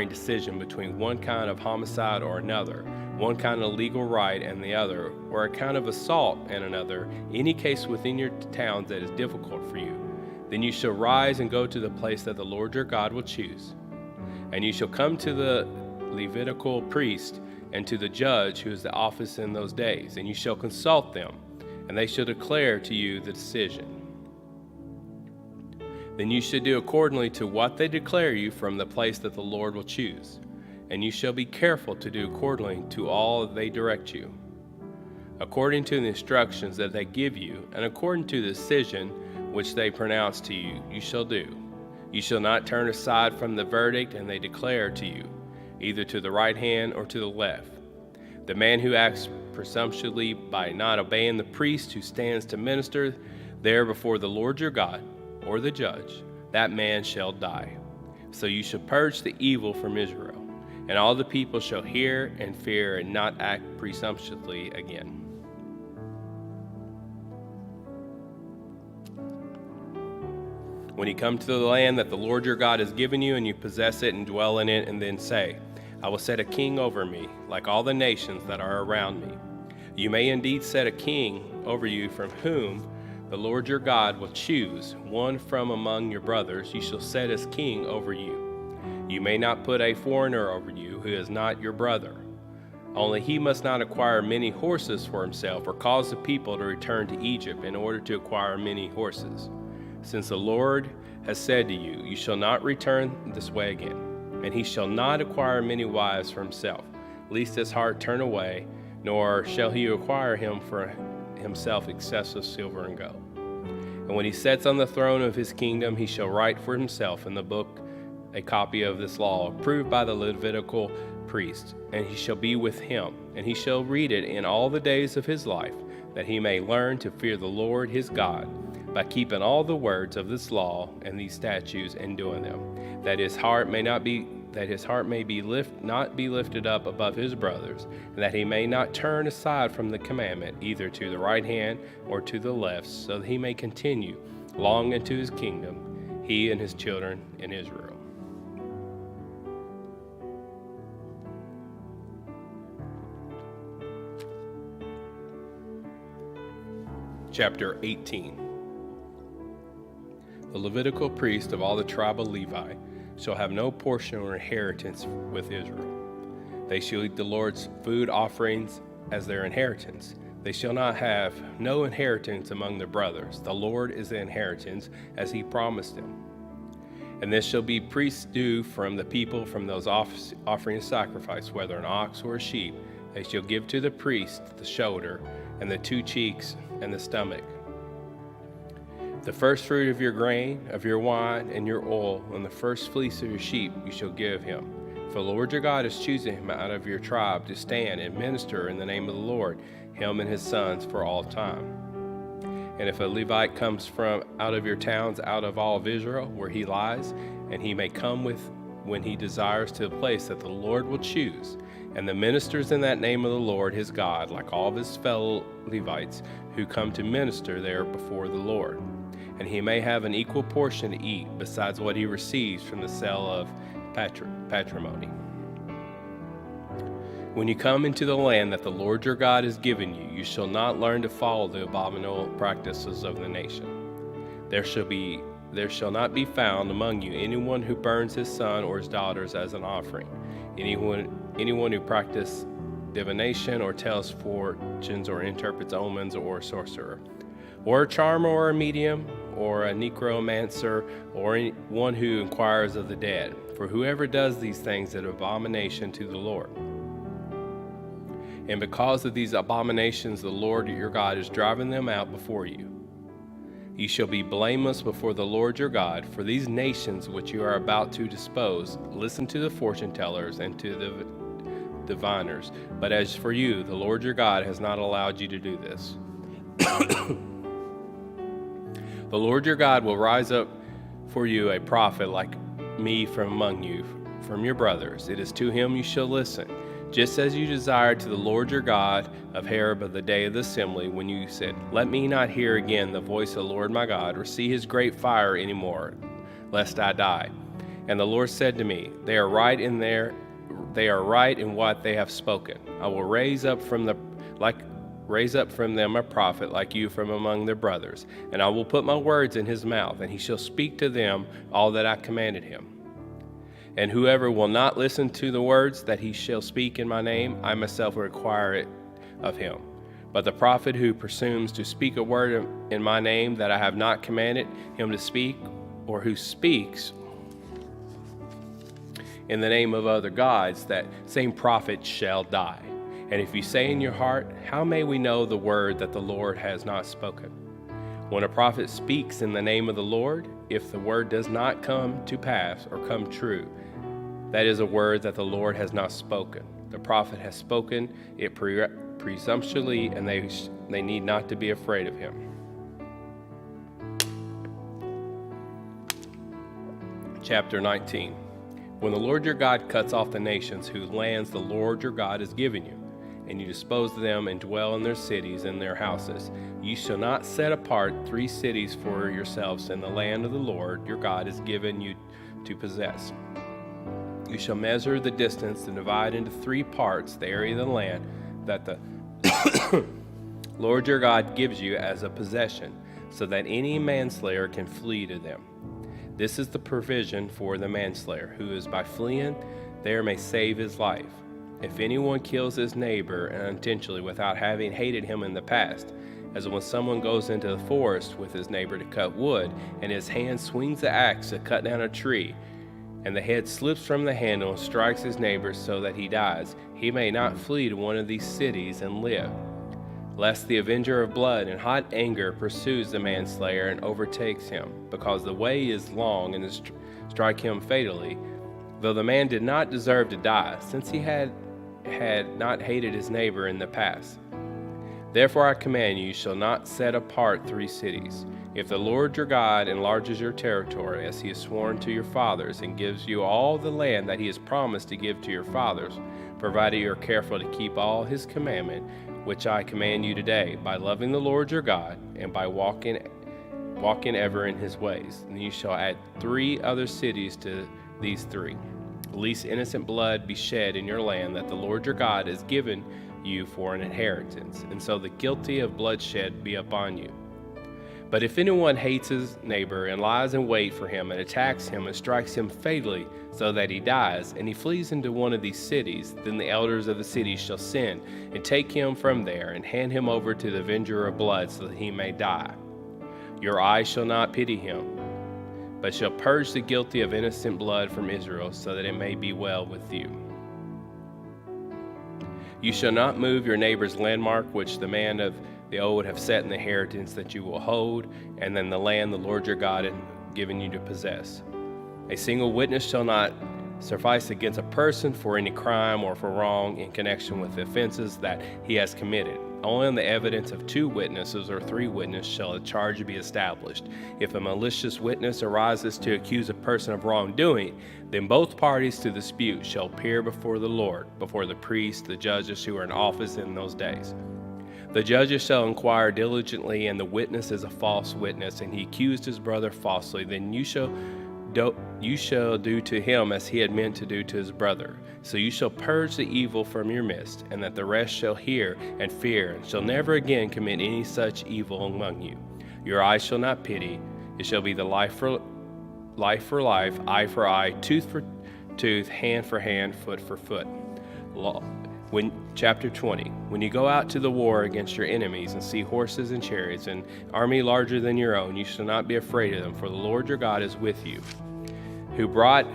decision between one kind of homicide or another, one kind of legal right and the other, or a kind of assault and another, any case within your towns that is difficult for you, then you shall rise and go to the place that the Lord your God will choose. And you shall come to the Levitical priest and to the judge who is the office in those days, and you shall consult them, and they shall declare to you the decision. Then you shall do accordingly to what they declare you from the place that the Lord will choose, and you shall be careful to do accordingly to all that they direct you. According to the instructions that they give you, and according to the decision which they pronounce to you, you shall do. You shall not turn aside from the verdict and they declare to you, either to the right hand or to the left. The man who acts presumptuously by not obeying the priest who stands to minister there before the Lord your God, or the judge, that man shall die. So you shall purge the evil from Israel, and all the people shall hear and fear and not act presumptuously again. When you come to the land that the Lord your God has given you, and you possess it and dwell in it, and then say, I will set a king over me, like all the nations that are around me. You may indeed set a king over you from whom the Lord your God will choose, one from among your brothers. You shall set as king over you. You may not put a foreigner over you who is not your brother. Only he must not acquire many horses for himself, or cause the people to return to Egypt in order to acquire many horses. Since the Lord has said to you, you shall not return this way again. And he shall not acquire many wives for himself, lest his heart turn away, nor shall he acquire him for himself excessive silver and gold. And when he sits on the throne of his kingdom, he shall write for himself in the book a copy of this law, approved by the Levitical priest, and he shall be with him, and he shall read it in all the days of his life, that he may learn to fear the Lord his God, by keeping all the words of this law and these statutes and doing them, that his heart may not be lifted up above his brothers, and that he may not turn aside from the commandment, either to the right hand or to the left, so that he may continue long into his kingdom, he and his children in Israel. Chapter 18. The Levitical priest of all the tribe of Levi shall have no portion or inheritance with Israel. They shall eat the Lord's food offerings as their inheritance. They shall not have no inheritance among their brothers. The Lord is the inheritance, as he promised them. And this shall be priest's due from the people from those offering sacrifice, whether an ox or a sheep. They shall give to the priest the shoulder, and the 2 cheeks, and the stomach. The first fruit of your grain, of your wine, and your oil, and the first fleece of your sheep you shall give him. For the Lord your God is choosing him out of your tribe to stand and minister in the name of the Lord, him and his sons for all time. And if a Levite comes from out of your towns, out of all of Israel, where he lies, and he may come with when he desires to a place that the Lord will choose, and the ministers in that name of the Lord his God, like all of his fellow Levites who come to minister there before the Lord. And he may have an equal portion to eat, besides what he receives from the sale of patrimony. When you come into the land that the Lord your God has given you, you shall not learn to follow the abominable practices of the nation. There shall not be found among you anyone who burns his son or his daughters as an offering, anyone who practices divination or tells fortunes or interprets omens, or a sorcerer, or a charmer or a medium, or a necromancer, or one who inquires of the dead. For whoever does these things is an abomination to the Lord. And because of these abominations, the Lord your God is driving them out before you. You shall be blameless before the Lord your God, for these nations which you are about to dispose listen to the fortune tellers and to the diviners. But as for you, the Lord your God has not allowed you to do this. The Lord your God will rise up for you a prophet like me from among you, from your brothers. It is to him you shall listen, just as you desired to the Lord your God of Horeb of the day of the assembly, when you said, Let me not hear again the voice of the Lord my God, or see his great fire any more, lest I die. And the Lord said to me, They are right in what they have spoken. I will raise up from them a prophet like you from among their brothers, and I will put my words in his mouth, and he shall speak to them all that I commanded him. And whoever will not listen to the words that he shall speak in my name, I myself will require it of him. But the prophet who presumes to speak a word in my name that I have not commanded him to speak, or who speaks in the name of other gods, that same prophet shall die. And if you say in your heart, How may we know the word that the Lord has not spoken? When a prophet speaks in the name of the Lord, if the word does not come to pass or come true, that is a word that the Lord has not spoken. The prophet has spoken it presumptuously, and they need not to be afraid of him. Chapter 19. When the Lord your God cuts off the nations whose lands the Lord your God has given you, and you dispose of them and dwell in their cities and their houses, you shall not set apart 3 cities for yourselves in the land of the Lord your God has given you to possess. You shall measure the distance and divide into 3 parts the area of the land that the Lord your God gives you as a possession, so that any manslayer can flee to them. This is the provision for the manslayer, who is by fleeing there may save his life. If anyone kills his neighbor unintentionally without having hated him in the past, as when someone goes into the forest with his neighbor to cut wood, and his hand swings the axe to cut down a tree, and the head slips from the handle and strikes his neighbor so that he dies, he may not flee to one of these cities and live. Lest the avenger of blood in hot anger pursues the manslayer and overtakes him, because the way is long and strike him fatally, though the man did not deserve to die, since he had not hated his neighbor in the past. Therefore I command you, shall not set apart 3 cities. If the Lord your God enlarges your territory, as he has sworn to your fathers, and gives you all the land that he has promised to give to your fathers, provided you are careful to keep all his commandment, which I command you today, by loving the Lord your God, and by walking ever in his ways, and you shall add 3 other cities to these 3, lest innocent blood be shed in your land that the Lord your God has given you for an inheritance, and so the guilty of bloodshed be upon you. But if anyone hates his neighbor and lies in wait for him and attacks him and strikes him fatally so that he dies, and he flees into one of these cities, then the elders of the city shall send and take him from there and hand him over to the avenger of blood so that he may die. Your eye shall not pity him, but shall purge the guilty of innocent blood from Israel, so that it may be well with you. You shall not move your neighbor's landmark, which the man of the old have set in the inheritance that you will hold, and then the land the Lord your God has given you to possess. A single witness shall not suffice against a person for any crime or for wrong in connection with the offenses that he has committed. Only on the evidence of 2 witnesses or 3 witnesses shall a charge be established. If a malicious witness arises to accuse a person of wrongdoing, then both parties to the dispute shall appear before the Lord, before the priests, the judges who are in office in those days. The judges shall inquire diligently, and the witness is a false witness, and he accused his brother falsely, then you shall do to him as he had meant to do to his brother. So you shall purge the evil from your midst, and that the rest shall hear and fear, and shall never again commit any such evil among you. Your eye shall not pity. It shall be the life for life, eye for eye, tooth for tooth, hand for hand, foot for foot. Chapter 20. When you go out to the war against your enemies and see horses and chariots and army larger than your own, you shall not be afraid of them, for the Lord your God is with you, who brought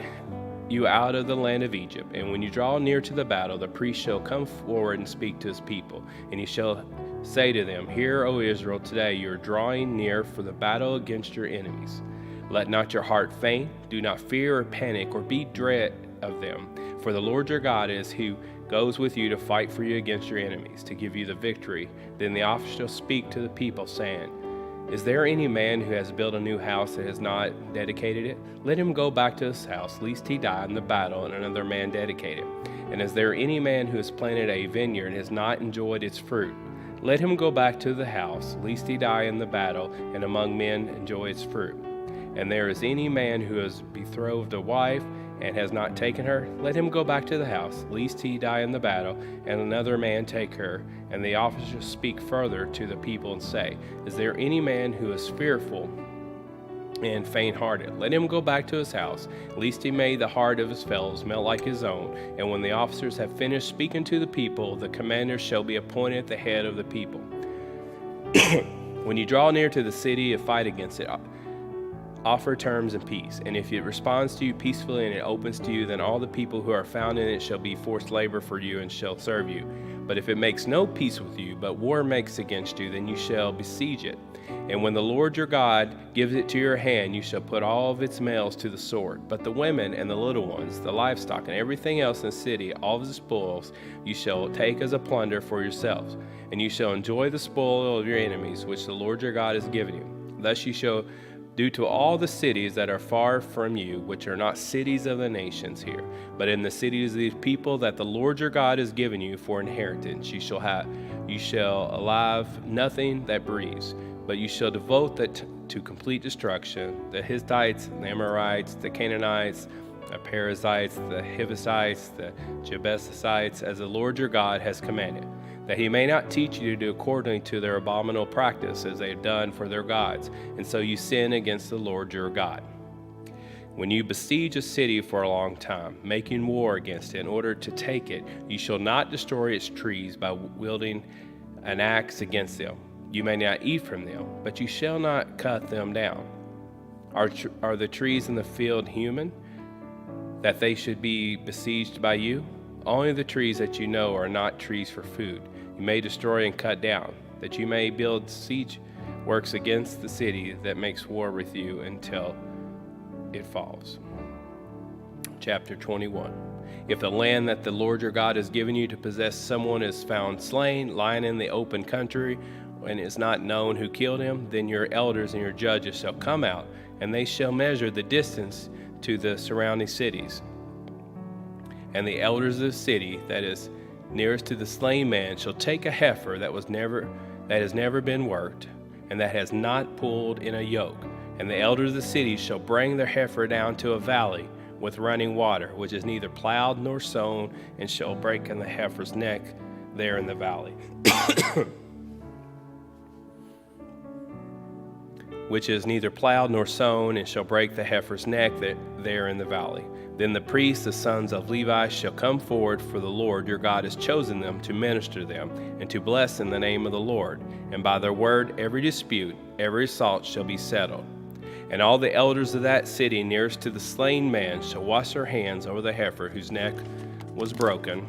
you out of the land of Egypt. And when you draw near to the battle, the priest shall come forward and speak to his people, and he shall say to them, Hear, O Israel, today you are drawing near for the battle against your enemies. Let not your heart faint, do not fear or panic or be dread of them, for the Lord your God is who goes with you to fight for you against your enemies, to give you the victory. Then the officer shall speak to the people, saying, Is there any man who has built a new house that has not dedicated it? Let him go back to his house, lest he die in the battle and another man dedicate it. And is there any man who has planted a vineyard and has not enjoyed its fruit? Let him go back to the house, lest he die in the battle and among men enjoy its fruit. And there is any man who has betrothed a wife and has not taken her, let him go back to the house, lest he die in the battle, and another man take her. And the officer speak further to the people and say, Is there any man who is fearful and faint-hearted? Let him go back to his house, lest he may the heart of his fellows melt like his own. And when the officers have finished speaking to the people, the commander shall be appointed at the head of the people. When you draw near to the city and fight against it, offer terms and peace. And if it responds to you peacefully and it opens to you, then all the people who are found in it shall be forced labor for you and shall serve you. But if it makes no peace with you, but war makes against you, then you shall besiege it. And when the Lord your God gives it to your hand, you shall put all of its males to the sword. But the women and the little ones, the livestock, and everything else in the city, all of the spoils, you shall take as a plunder for yourselves. And you shall enjoy the spoil of your enemies, which the Lord your God has given you. Thus you shall due to all the cities that are far from you, which are not cities of the nations here, but in the cities of these people that the Lord your God has given you for inheritance, you shall alive nothing that breathes, but you shall devote that to complete destruction, the Hittites, the Amorites, the Canaanites, the Perizzites, the Hivites, the Jebusites, as the Lord your God has commanded, that he may not teach you to do according to their abominable practice as they have done for their gods, and so you sin against the Lord your God. When you besiege a city for a long time, making war against it in order to take it, you shall not destroy its trees by wielding an axe against them. You may not eat from them, but you shall not cut them down. Are the trees in the field human, that they should be besieged by you? Only the trees that you know are not trees for food you may destroy and cut down, that you may build siege works against the city that makes war with you until it falls. Chapter 21. If the land that the Lord your God has given you to possess someone is found slain, lying in the open country, and it is not known who killed him, then your elders and your judges shall come out, and they shall measure the distance to the surrounding cities. And the elders of the city that is nearest to the slain man shall take a heifer that has never been worked, and that has not pulled in a yoke. And the elders of the city shall bring their heifer down to a valley with running water, which is neither plowed nor sown, and shall break in the heifer's neck there in the valley. Which is neither plowed nor sown, and shall break the heifer's neck there in the valley. Then the priests, the sons of Levi, shall come forward, for the Lord your God has chosen them to minister them, and to bless in the name of the Lord. And by their word every dispute, every assault shall be settled. And all the elders of that city nearest to the slain man shall wash their hands over the heifer whose neck was broken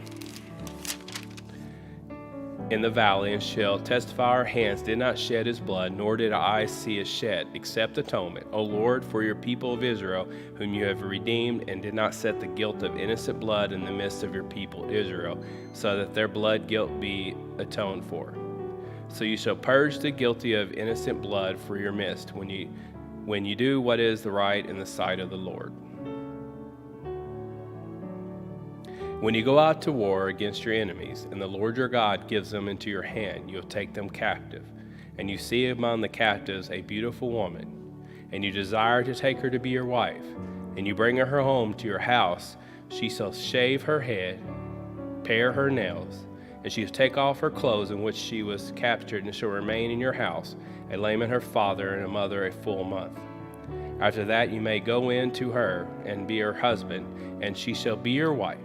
in the valley, and shall testify, our hands did not shed his blood, nor did our eyes see his shed, except atonement, O Lord, for your people of Israel, whom you have redeemed, and did not set the guilt of innocent blood in the midst of your people Israel, so that their blood guilt be atoned for. So you shall purge the guilty of innocent blood for your midst, when you do what is the right in the sight of the Lord. When you go out to war against your enemies, and the Lord your God gives them into your hand, you'll take them captive. And you see among the captives a beautiful woman, and you desire to take her to be your wife, and you bring her home to your house, she shall shave her head, pare her nails, and she shall take off her clothes in which she was captured, and shall remain in your house, a layman her father, and a mother a full month. After that you may go in to her, and be her husband, and she shall be your wife.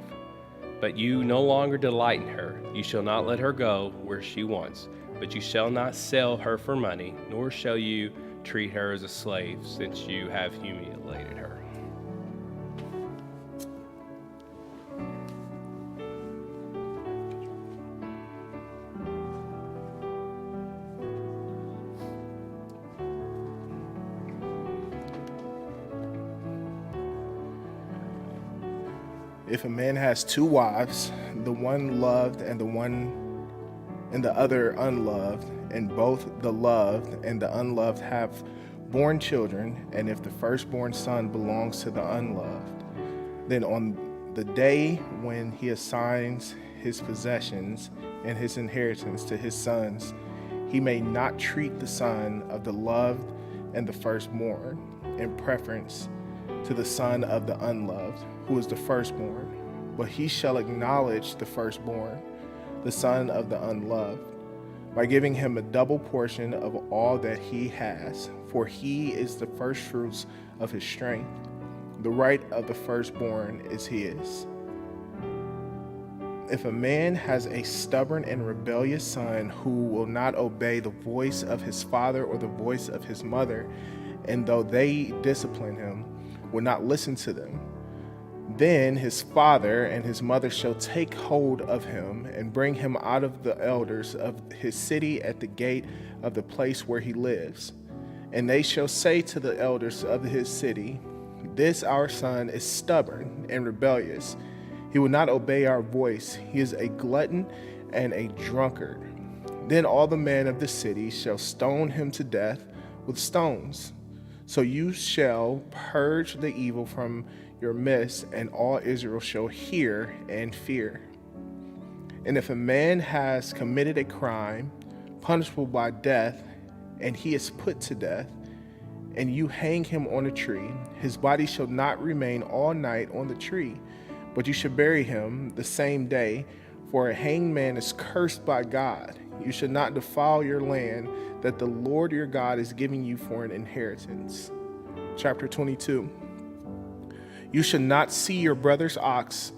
But you no longer delight in her. You shall not let her go where she wants, but you shall not sell her for money, nor shall you treat her as a slave, since you have humiliated her. If a man has two wives, the one loved and the other unloved, and both the loved and the unloved have born children, and if the firstborn son belongs to the unloved, then on the day when he assigns his possessions and his inheritance to his sons, he may not treat the son of the loved and the firstborn in preference to the son of the unloved, who is the firstborn, but he shall acknowledge the firstborn, the son of the unloved, by giving him a double portion of all that he has, for he is the firstfruits of his strength. The right of the firstborn is his. If a man has a stubborn and rebellious son who will not obey the voice of his father or the voice of his mother, and though they discipline him, will not listen to them, then his father and his mother shall take hold of him and bring him out of the elders of his city at the gate of the place where he lives. And they shall say to the elders of his city, "This our son is stubborn and rebellious. He will not obey our voice. He is a glutton and a drunkard." Then all the men of the city shall stone him to death with stones. So you shall purge the evil from your midst, and all Israel shall hear and fear. And if a man has committed a crime punishable by death, and he is put to death, and you hang him on a tree, his body shall not remain all night on the tree, but you shall bury him the same day, for a hanged man is cursed by God. You should not defile your land that the Lord your God is giving you for an inheritance. Chapter 22. You should not see your brother's ox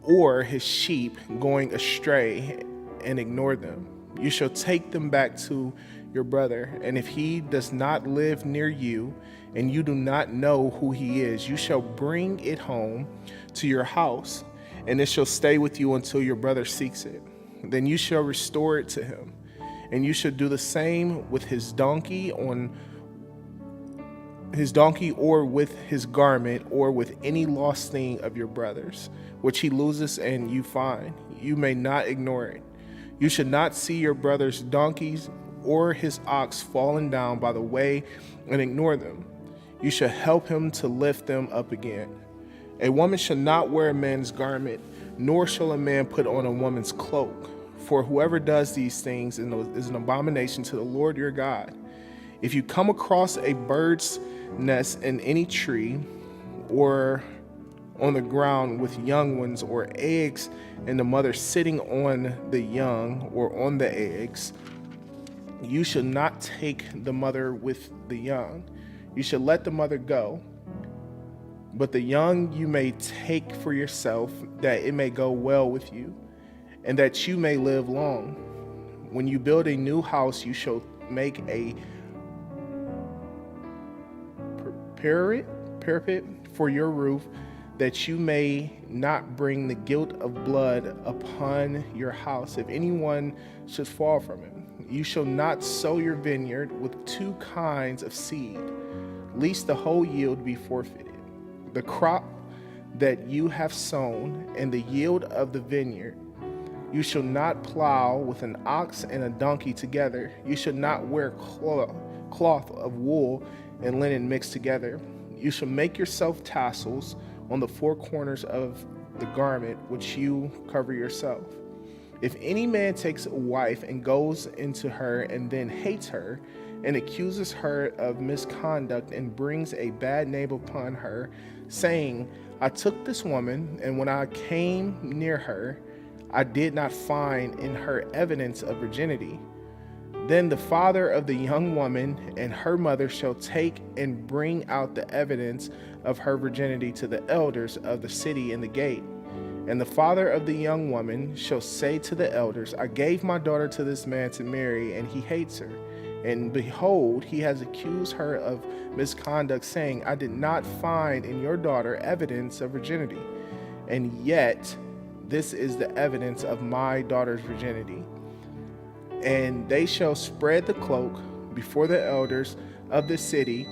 or his sheep going astray and ignore them. You shall take them back to your brother, and if he does not live near you, and you do not know who he is, you shall bring it home to your house, and it shall stay with you until your brother seeks it. Then you shall restore it to him, and you shall do the same with his donkey or with his garment, or with any lost thing of your brother's, which he loses and you find. You may not ignore it. You should not see your brother's donkeys or his ox fallen down by the way and ignore them. You shall help him to lift them up again. A woman shall not wear a man's garment, nor shall a man put on a woman's cloak. For whoever does these things is an abomination to the Lord your God. If you come across a bird's nest in any tree, or on the ground with young ones, or eggs, and the mother sitting on the young or on the eggs, you shall not take the mother with the young. You shall let the mother go. But the young you may take for yourself, that it may go well with you, and that you may live long. When you build a new house, you shall make a parapet for your roof, that you may not bring the guilt of blood upon your house, if anyone should fall from it. You shall not sow your vineyard with two kinds of seed, lest the whole yield be forfeited. The crop that you have sown and the yield of the vineyard, you shall not plow with an ox and a donkey together. You shall not wear cloth of wool and linen mixed together. You shall make yourself tassels on the four corners of the garment which you cover yourself. If any man takes a wife and goes into her and then hates her and accuses her of misconduct and brings a bad name upon her, saying, I took this woman, and when I came near her, I did not find in her evidence of virginity, then the father of the young woman and her mother shall take and bring out the evidence of her virginity to the elders of the city in the gate. And the father of the young woman shall say to the elders, I gave my daughter to this man to marry, and he hates her. And behold, he has accused her of misconduct, saying, I did not find in your daughter evidence of virginity. And yet, this is the evidence of my daughter's virginity. And they shall spread the cloak before the elders of the city.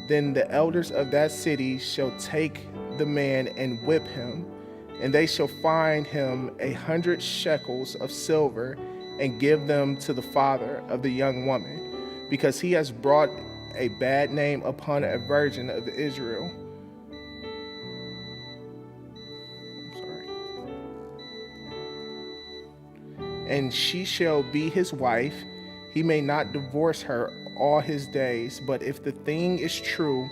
Then the elders of that city shall take the man and whip him. And they shall find him 100 shekels of silver and give them to the father of the young woman, because he has brought a bad name upon a virgin of Israel. And she shall be his wife. He may not divorce her all his days, but if the thing is true,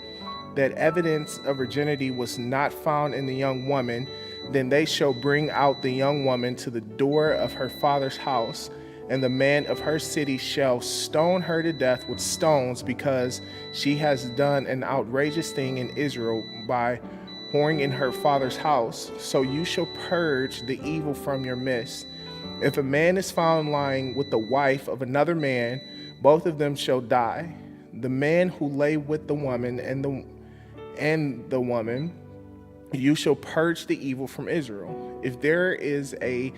that evidence of virginity was not found in the young woman, then they shall bring out the young woman to the door of her father's house, and the man of her city shall stone her to death with stones, because she has done an outrageous thing in Israel by whoring in her father's house. So you shall purge the evil from your midst. If a man is found lying with the wife of another man, both of them shall die. The man who lay with the woman and the woman, you shall purge the evil from Israel. If there is a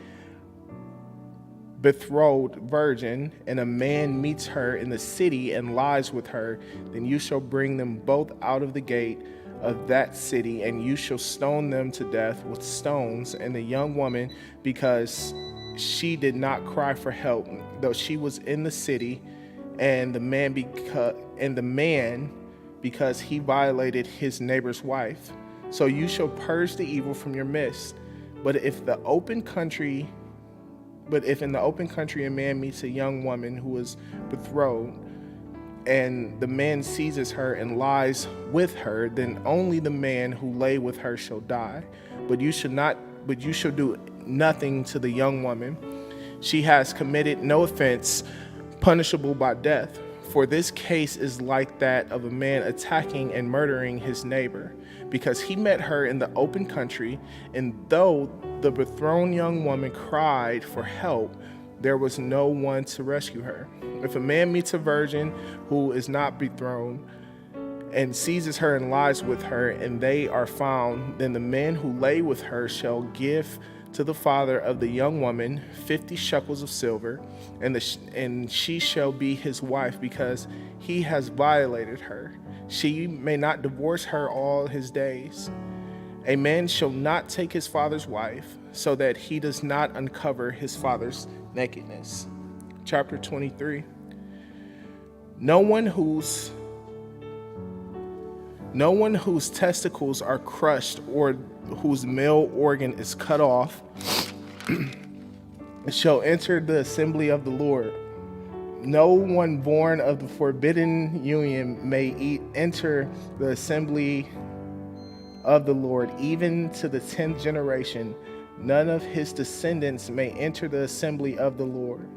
betrothed virgin and a man meets her in the city and lies with her, then you shall bring them both out of the gate of that city, and you shall stone them to death with stones. And the young woman, because she did not cry for help, though she was in the city, and the man because he violated his neighbor's wife. So you shall purge the evil from your midst. But if in the open country a man meets a young woman who is betrothed, and the man seizes her and lies with her, then only the man who lay with her shall die. But you shall do nothing to the young woman. She has committed no offense punishable by death. For this case is like that of a man attacking and murdering his neighbor, because he met her in the open country, and though the betrothed young woman cried for help, there was no one to rescue her. If a man meets a virgin who is not betrothed and seizes her and lies with her, and they are found, then the man who lay with her shall give to the father of the young woman 50 shekels of silver, and she shall be his wife, because he has violated her. She may not divorce her all his days. A man shall not take his father's wife, so that he does not uncover his father's nakedness. Chapter 23. No one whose testicles are crushed or whose male organ is cut off shall enter the assembly of the Lord. No one born of the forbidden union may enter the assembly of the Lord, even to the 10th generation. None of his descendants may enter the assembly of the Lord.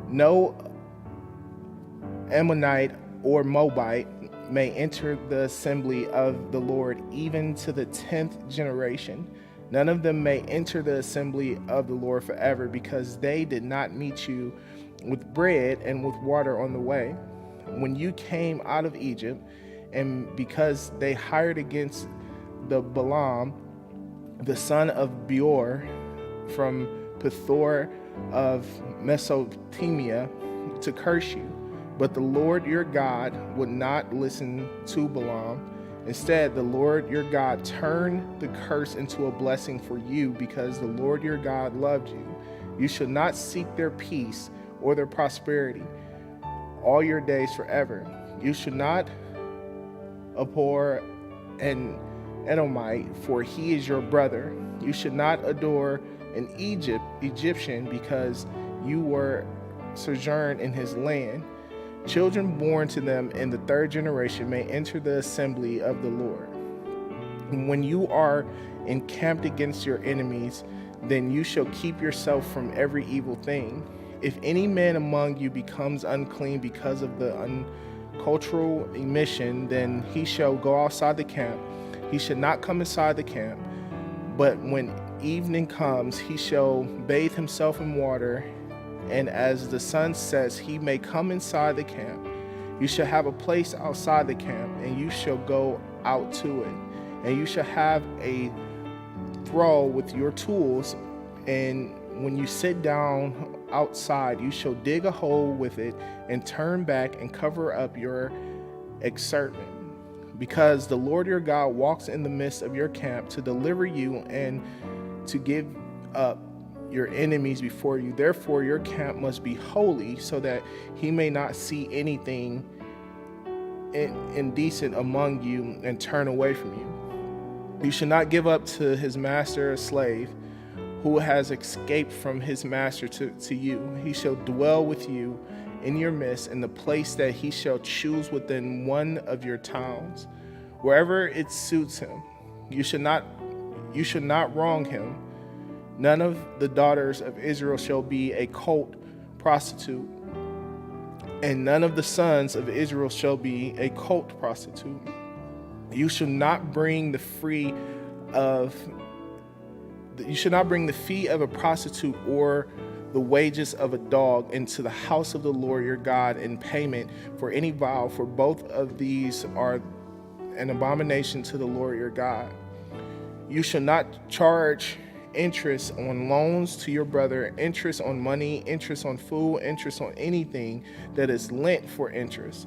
No Ammonite or Moabite may enter the assembly of the Lord, even to the 10th generation. None of them may enter the assembly of the Lord forever, because they did not meet you with bread and with water on the way when you came out of Egypt, and because they hired against the Balaam, the son of Beor, from Pethor of Mesopotamia, to curse you. But the Lord your God would not listen to Balaam. Instead, the Lord your God turned the curse into a blessing for you, because the Lord your God loved you. You shall not seek their peace or their prosperity all your days forever. You shall not abhor an Edomite, for he is your brother. You should not adore an Egyptian, because you were sojourn in his land. Children born to them in the 3rd generation may enter the assembly of the Lord. When you are encamped against your enemies, then you shall keep yourself from every evil thing. If any man among you becomes unclean because of the uncultural emission, then he shall go outside the camp. He should not come inside the camp, but when evening comes, he shall bathe himself in water, and as the sun sets, he may come inside the camp. You shall have a place outside the camp, and you shall go out to it. And you shall have a throw with your tools, and when you sit down outside, you shall dig a hole with it, and turn back and cover up your excitement. Because the Lord your God walks in the midst of your camp to deliver you and to give up your enemies before you. Therefore, your camp must be holy, so that he may not see anything indecent among you and turn away from you. You should not give up to his master a slave who has escaped from his master to you. He shall dwell with you in your midst, in the place that he shall choose within one of your towns, wherever it suits him. You should not wrong him. None of the daughters of Israel shall be a colt prostitute, and none of the sons of Israel shall be a colt prostitute. You shall not bring the fee of a prostitute or the wages of a dog into the house of the Lord your God in payment for any vow, for both of these are an abomination to the Lord your God. You shall not charge interest on loans to your brother, interest on money, interest on food, interest on anything that is lent for interest.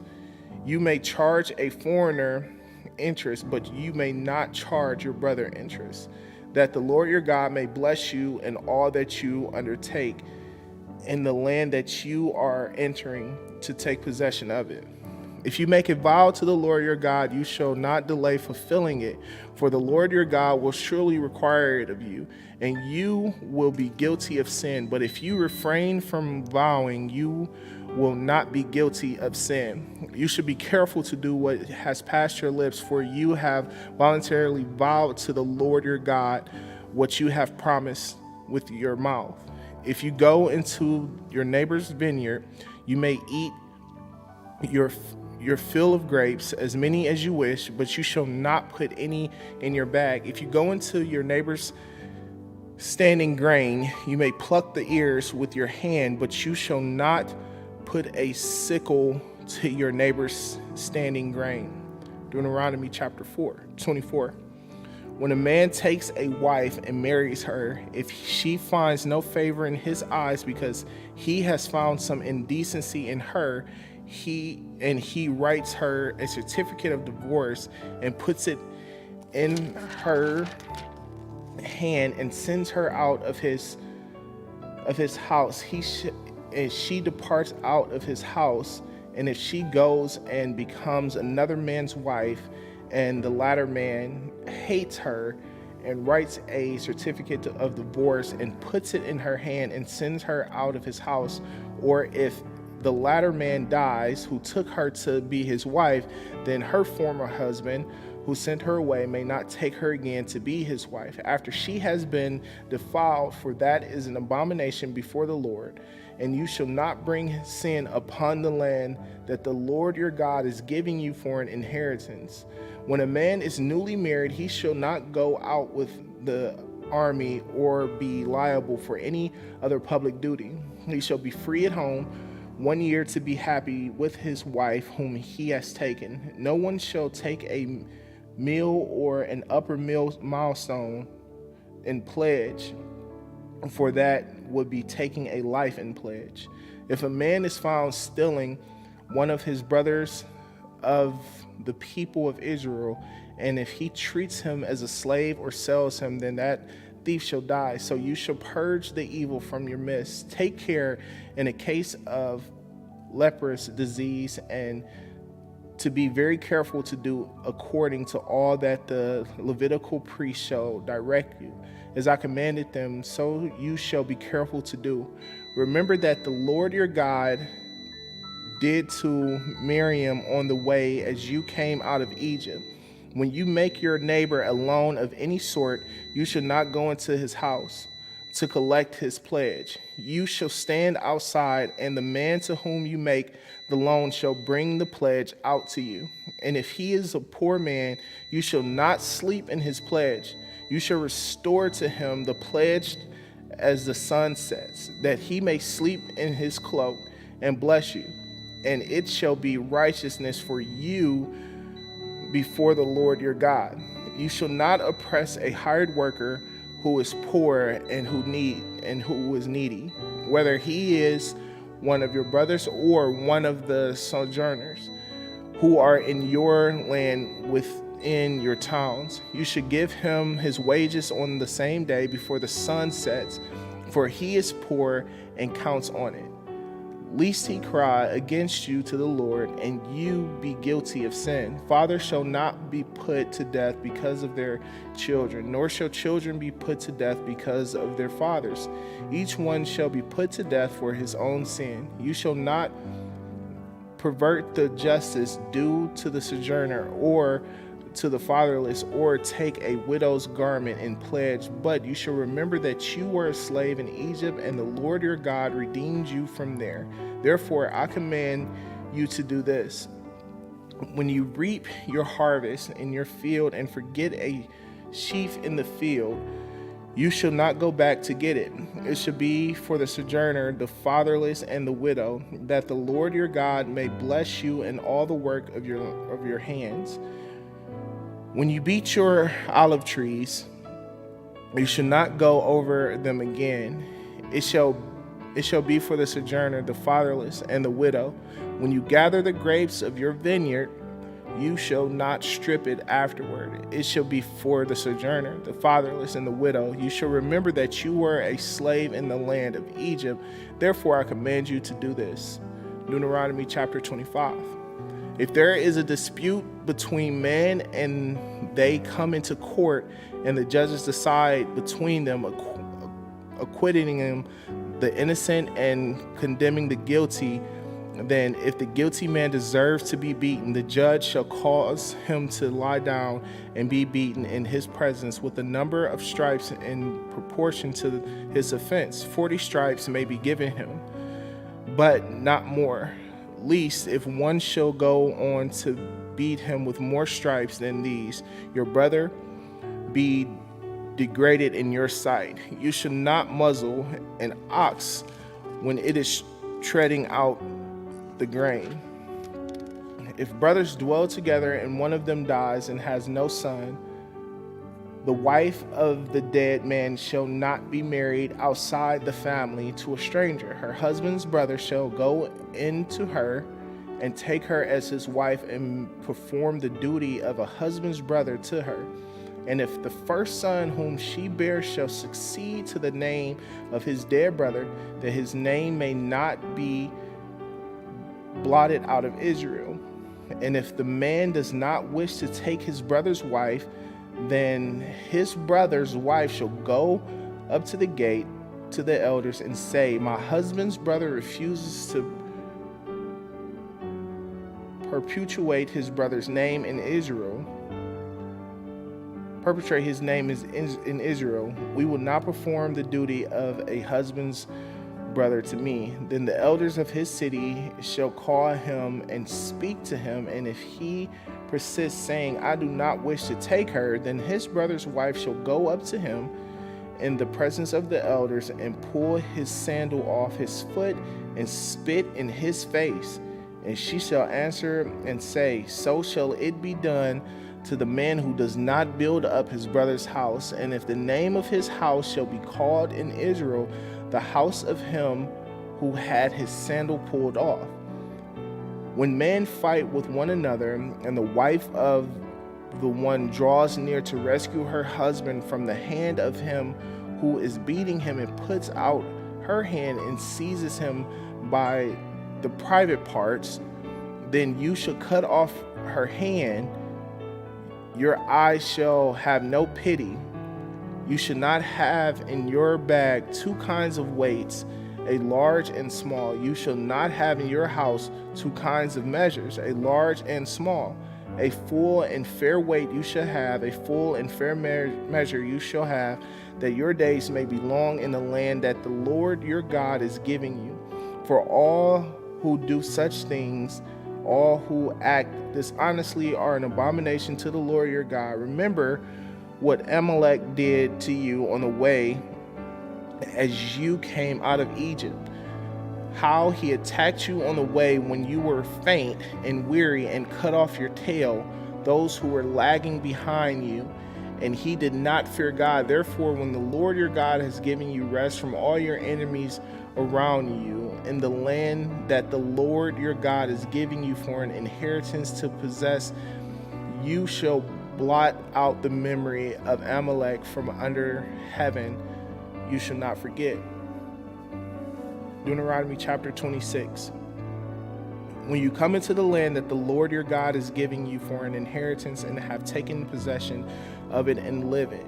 You may charge a foreigner interest, but you may not charge your brother interest, that the Lord your God may bless you in all that you undertake in the land that you are entering to take possession of it. If you make a vow to the Lord your God, you shall not delay fulfilling it, for the Lord your God will surely require it of you, and you will be guilty of sin. But if you refrain from vowing, you will not be guilty of sin. You should be careful to do what has passed your lips, for you have voluntarily vowed to the Lord your God what you have promised with your mouth. If you go into your neighbor's vineyard, you may eat your fill of grapes, as many as you wish, but you shall not put any in your bag. If you go into your neighbor's standing grain, you may pluck the ears with your hand, but you shall not put a sickle to your neighbor's standing grain. Deuteronomy chapter 24. When a man takes a wife and marries her, if she finds no favor in his eyes because he has found some indecency in her, he writes her a certificate of divorce and puts it in her hand and sends her out of his house. And she departs out of his house, and if she goes and becomes another man's wife, and the latter man hates her and writes a certificate of divorce and puts it in her hand and sends her out of his house, or if the latter man dies who took her to be his wife, then her former husband who sent her away may not take her again to be his wife after she has been defiled, for that is an abomination before the Lord. And you shall not bring sin upon the land that the Lord your God is giving you for an inheritance. When a man is newly married, he shall not go out with the army or be liable for any other public duty. He shall be free at home 1 year to be happy with his wife whom he has taken. No one shall take a meal or an upper milestone in pledge, for that would be taking a life in pledge. If a man is found stealing one of his brothers of the people of Israel, and if he treats him as a slave or sells him, then that thief shall die. So you shall purge the evil from your midst. Take care in a case of leprous disease, and to be very careful to do according to all that the Levitical priest shall direct you. As I commanded them, so you shall be careful to do. Remember that the Lord your God did to Miriam on the way as you came out of Egypt. When you make your neighbor a loan of any sort, you shall not go into his house to collect his pledge. You shall stand outside, and the man to whom you make the loan shall bring the pledge out to you. And if he is a poor man, you shall not sleep in his pledge. You shall restore to him the pledge as the sun sets, that he may sleep in his cloak and bless you. And it shall be righteousness for you before the Lord your God. You shall not oppress a hired worker who is poor and who is needy, whether he is one of your brothers or one of the sojourners who are in your land within your towns. You should give him his wages on the same day before the sun sets, for he is poor and counts on it, lest he cry against you to the Lord, and you be guilty of sin. Fathers shall not be put to death because of their children, nor shall children be put to death because of their fathers. Each one shall be put to death for his own sin. You shall not pervert the justice due to the sojourner or to the fatherless, or take a widow's garment in pledge, but you shall remember that you were a slave in Egypt, and the Lord your God redeemed you from there. Therefore, I command you to do this. When you reap your harvest in your field and forget a sheaf in the field, you shall not go back to get it. It shall be for the sojourner, the fatherless, and the widow, that the Lord your God may bless you in all the work of your hands. When you beat your olive trees, you shall not go over them again. It shall be for the sojourner, the fatherless, and the widow. When you gather the grapes of your vineyard, you shall not strip it afterward. It shall be for the sojourner, the fatherless, and the widow. You shall remember that you were a slave in the land of Egypt. Therefore, I command you to do this. Deuteronomy chapter 25. If there is a dispute between men and they come into court and the judges decide between them, acquitting him, the innocent, and condemning the guilty, then if the guilty man deserves to be beaten, the judge shall cause him to lie down and be beaten in his presence with a number of stripes in proportion to his offense. 40 stripes may be given him, but not more, lest if one shall go on to beat him with more stripes than these, your brother be degraded in your sight. You should not muzzle an ox when it is treading out the grain. If brothers dwell together and one of them dies and has no son, the wife of the dead man shall not be married outside the family to a stranger. Her husband's brother shall go in to her and take her as his wife and perform the duty of a husband's brother to her. And if the first son whom she bears shall succeed to the name of his dead brother, that his name may not be blotted out of Israel. And if the man does not wish to take his brother's wife, then his brother's wife shall go up to the gate to the elders and say, my husband's brother refuses to perpetuate his brother's name in Israel. Perpetrate his name in Israel. We will not perform the duty of a husband's brother to me. Then the elders of his city shall call him and speak to him, and if he persists, saying, I do not wish to take her, then his brother's wife shall go up to him in the presence of the elders and pull his sandal off his foot and spit in his face. And she shall answer and say, so shall it be done to the man who does not build up his brother's house. And if the name of his house shall be called in Israel, the house of him who had his sandal pulled off. When men fight with one another, and the wife of the one draws near to rescue her husband from the hand of him who is beating him, and puts out her hand and seizes him by the private parts, then you shall cut off her hand. Your eyes shall have no pity. You should not have in your bag 2 kinds of weights, a large and small. You shall not have in your house 2 kinds of measures, a large and small. A full and fair weight you shall have, a full and fair measure you shall have, that your days may be long in the land that the Lord your God is giving you. For all who do such things, all who act dishonestly, are an abomination to the Lord your God. Remember what Amalek did to you on the way as you came out of Egypt, how he attacked you on the way when you were faint and weary, and cut off your tail, those who were lagging behind you, and he did not fear God. Therefore, when the Lord your God has given you rest from all your enemies around you in the land that the Lord your God is giving you for an inheritance to possess, you shall blot out the memory of Amalek from under heaven. You shall not forget. Deuteronomy chapter 26. When you come into the land that the Lord your God is giving you for an inheritance, and have taken possession of it and live it,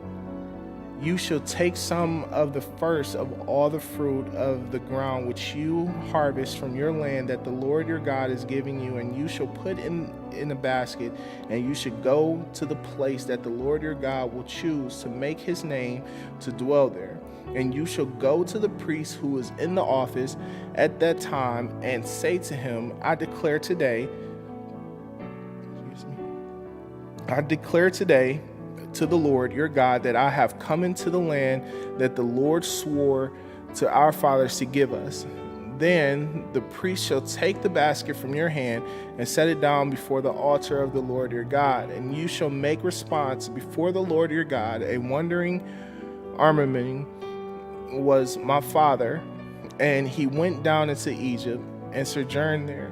you shall take some of the first of all the fruit of the ground which you harvest from your land that the Lord your God is giving you, and you shall put in a basket, and you should go to the place that the Lord your God will choose to make his name to dwell there. And you shall go to the priest who is in the office at that time, and say to him, I declare today to the Lord your God that I have come into the land that the Lord swore to our fathers to give us. Then the priest shall take the basket from your hand and set it down before the altar of the Lord your God. And you shall make response before the Lord your God. A wandering armament was my father, and he went down into Egypt and sojourned there,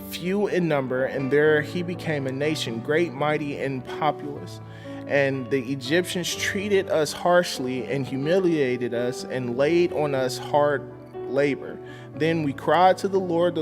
few in number, and there he became a nation, great, mighty, and populous. And the Egyptians treated us harshly and humiliated us and laid on us hard labor. Then we cried to the Lord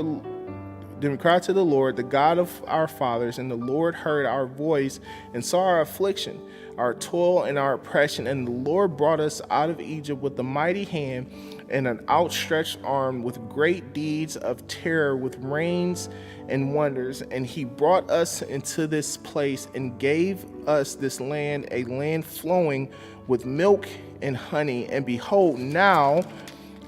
Then we cried to the Lord, the God of our fathers, and the Lord heard our voice and saw our affliction, our toil and our oppression. And the Lord brought us out of Egypt with a mighty hand and an outstretched arm, with great deeds of terror, with rains and wonders. And he brought us into this place and gave us this land, a land flowing with milk and honey. And behold, now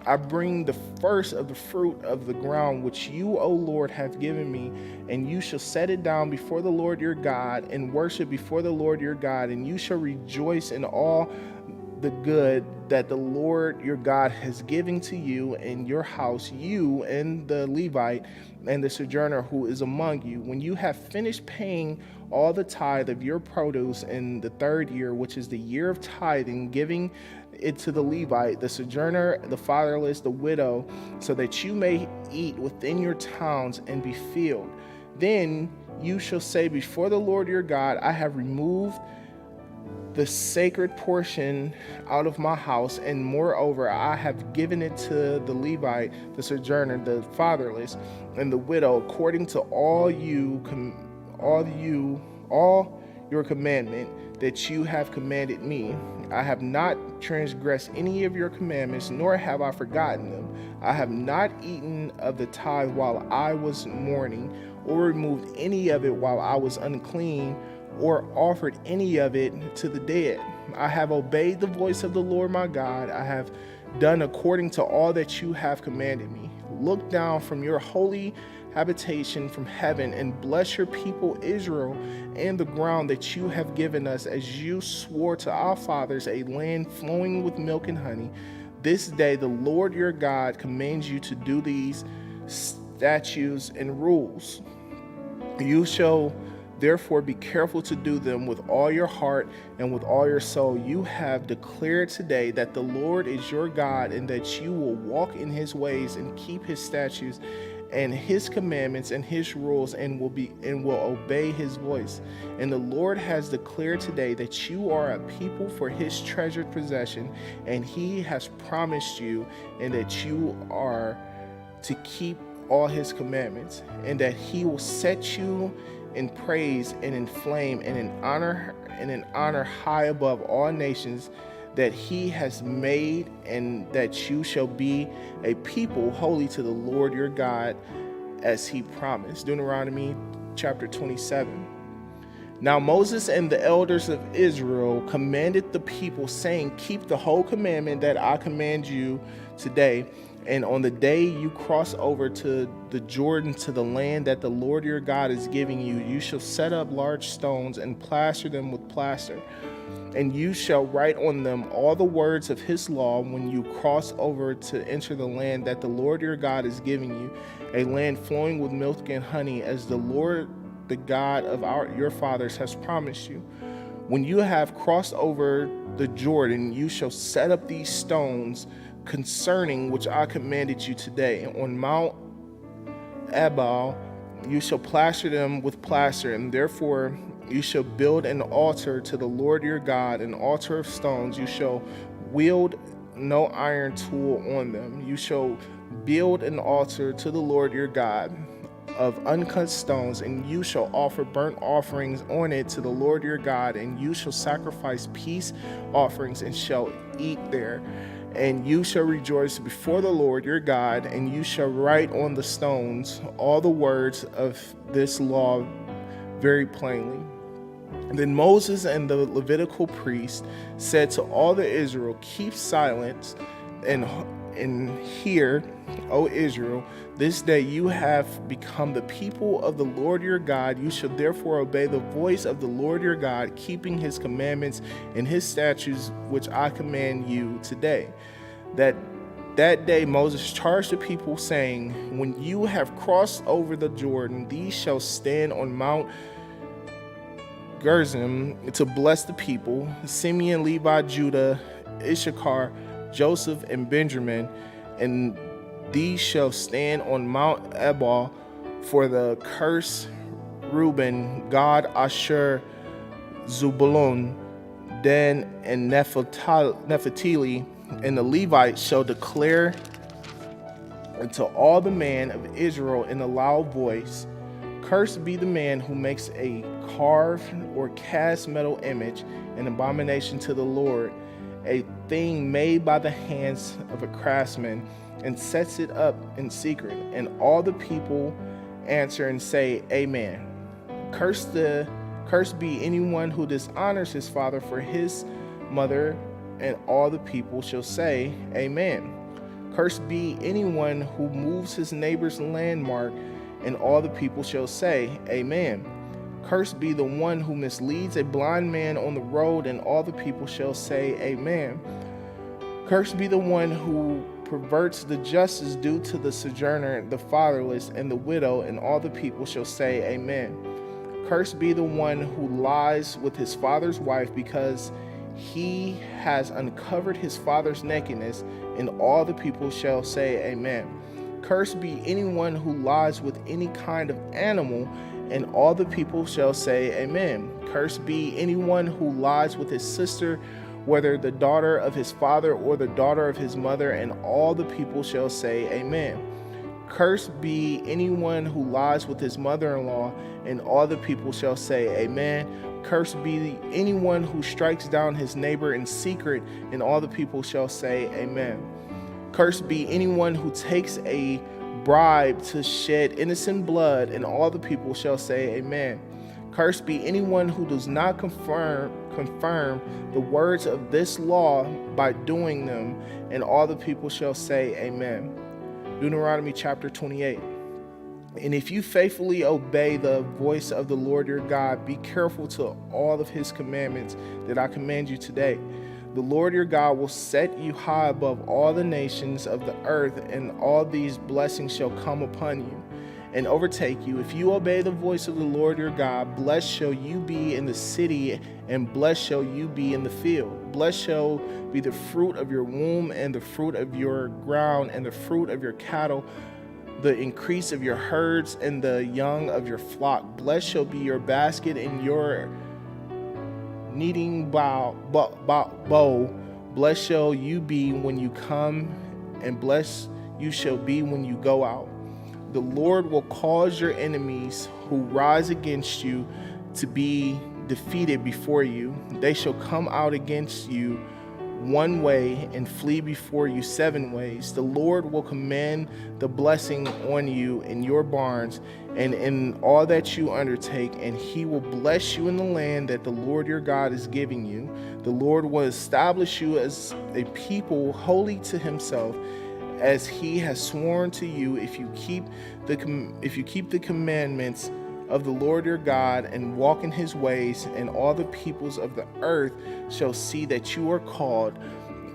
I bring the first of the fruit of the ground, which you, O Lord, have given me, and you shall set it down before the Lord your God, and worship before the Lord your God, and you shall rejoice in all the good that the Lord your God has given to you and your house, you and the Levite and the sojourner who is among you. When you have finished paying all the tithe of your produce in the 3rd year, which is the year of tithing, giving it to the Levite, the sojourner, the fatherless, the widow, so that you may eat within your towns and be filled. Then you shall say before the Lord your God, I have removed the sacred portion out of my house, and moreover I have given it to the Levite, the sojourner, the fatherless, and the widow, according to all your commandment that you have commanded me. I have not transgressed any of your commandments, nor have I forgotten them. I have not eaten of the tithe while I was mourning, or removed any of it while I was unclean, or offered any of it to the dead. I have obeyed the voice of the Lord my God. I have done according to all that you have commanded me. Look down from your holy habitation from heaven and bless your people Israel and the ground that you have given us, as you swore to our fathers, a land flowing with milk and honey. This day the Lord your God commands you to do these statutes and rules. You shall therefore be careful to do them with all your heart and with all your soul. You have declared today that the Lord is your God, and that you will walk in his ways and keep his statutes and his commandments and his rules, and will obey his voice. And the Lord has declared today that you are a people for his treasured possession, and he has promised you, and that you are to keep all his commandments, and that he will set you in praise and in flame and in honor high above all nations that he has made, and that you shall be a people holy to the Lord your God, as he promised. Deuteronomy chapter 27. Now Moses and the elders of Israel commanded the people, saying, keep the whole commandment that I command you today. And on the day you cross over to the Jordan, to the land that the Lord your God is giving you, you shall set up large stones and plaster them with plaster. And you shall write on them all the words of his law when you cross over to enter the land that the Lord your God is giving you, a land flowing with milk and honey, as the Lord, the God of your fathers, has promised you. When you have crossed over the Jordan, you shall set up these stones concerning which I commanded you today. On Mount Ebal you shall plaster them with plaster, and therefore you shall build an altar to the Lord your God, an altar of stones. You shall wield no iron tool on them. You shall build an altar to the Lord your God of uncut stones, and you shall offer burnt offerings on it to the Lord your God, and you shall sacrifice peace offerings and shall eat there. And you shall rejoice before the Lord your God, and you shall write on the stones all the words of this law very plainly. And then Moses and the Levitical priest said to all the Israel, keep silence and hear, O Israel, this day you have become the people of the Lord your God. You shall therefore obey the voice of the Lord your God, keeping his commandments and his statutes, which I command you today. That day Moses charged the people, saying, when you have crossed over the Jordan, these shall stand on Mount Gerizim to bless the people: Simeon, Levi, Judah, Issachar, Joseph, and Benjamin. And these shall stand on Mount Ebal for the curse: Reuben, Gad, Asher, Zebulun, Dan, and Naphtali. And the Levites shall declare unto all the man of Israel in a loud voice, cursed be the man who makes a carved or cast metal image, an abomination to the Lord, a thing made by the hands of a craftsman, and sets it up in secret. And all the people answer and say, Amen. Cursed be anyone who dishonors his father for his mother, and all the people shall say, Amen. Cursed be anyone who moves his neighbor's landmark, and all the people shall say, Amen. Cursed be the one who misleads a blind man on the road, and all the people shall say, Amen. Cursed be the one who perverts the justice due to the sojourner, the fatherless, and the widow, and all the people shall say, Amen. Cursed be the one who lies with his father's wife, because he has uncovered his father's nakedness, and all the people shall say, Amen. Cursed be anyone who lies with any kind of animal, and all the people shall say, Amen. Cursed be anyone who lies with his sister, whether the daughter of his father or the daughter of his mother, and all the people shall say, Amen. Cursed be anyone who lies with his mother-in-law, and all the people shall say, Amen. Cursed be anyone who strikes down his neighbor in secret, and all the people shall say, Amen. Cursed be anyone who takes a bribe to shed innocent blood, and all the people shall say, Amen. Cursed be anyone who does not confirm the words of this law by doing them, and all the people shall say, Amen. Deuteronomy chapter 28. And if you faithfully obey the voice of the Lord your God, be careful to all of his commandments that I command you today. The Lord your God will set you high above all the nations of the earth, and all these blessings shall come upon you and overtake you. If you obey the voice of the Lord your God, blessed shall you be in the city, and blessed shall you be in the field. Blessed shall be the fruit of your womb, and the fruit of your ground, and the fruit of your cattle, the increase of your herds, and the young of your flock. Blessed shall be your basket and your kneading bowl. Blessed shall you be when you come, and blessed you shall be when you go out. The Lord will cause your enemies who rise against you to be defeated before you. They shall come out against you one way and flee before you 7 ways. The Lord will command the blessing on you in your barns and in all that you undertake, and he will bless you in the land that the Lord your God is giving you. The Lord will establish you as a people holy to himself, as he has sworn to you, if you keep the commandments of the Lord your God and walk in his ways. And all the peoples of the earth shall see that you are called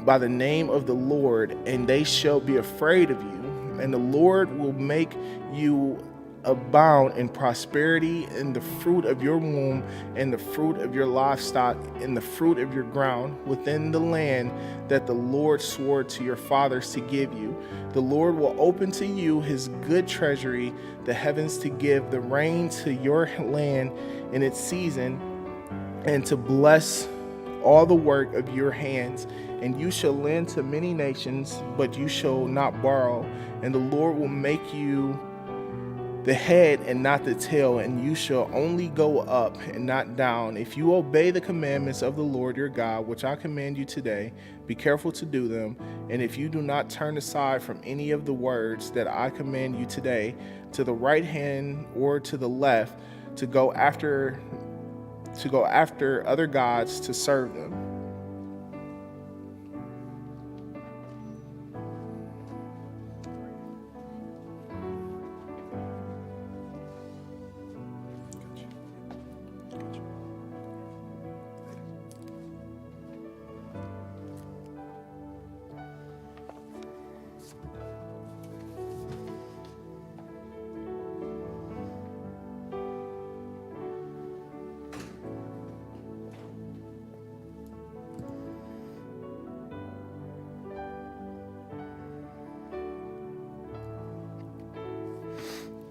by the name of the Lord, and they shall be afraid of you. And the Lord will make you abound in prosperity, in the fruit of your womb, and the fruit of your livestock, in the fruit of your ground, within the land that the Lord swore to your fathers to give you. The Lord will open to you his good treasury, the heavens, to give the rain to your land in its season, and to bless all the work of your hands. And you shall lend to many nations, but you shall not borrow. And the Lord will make you the head and not the tail, and you shall only go up and not down. If you obey the commandments of the Lord your God, which I command you today, be careful to do them. And if you do not turn aside from any of the words that I command you today, to the right hand or to the left, to go after other gods to serve them.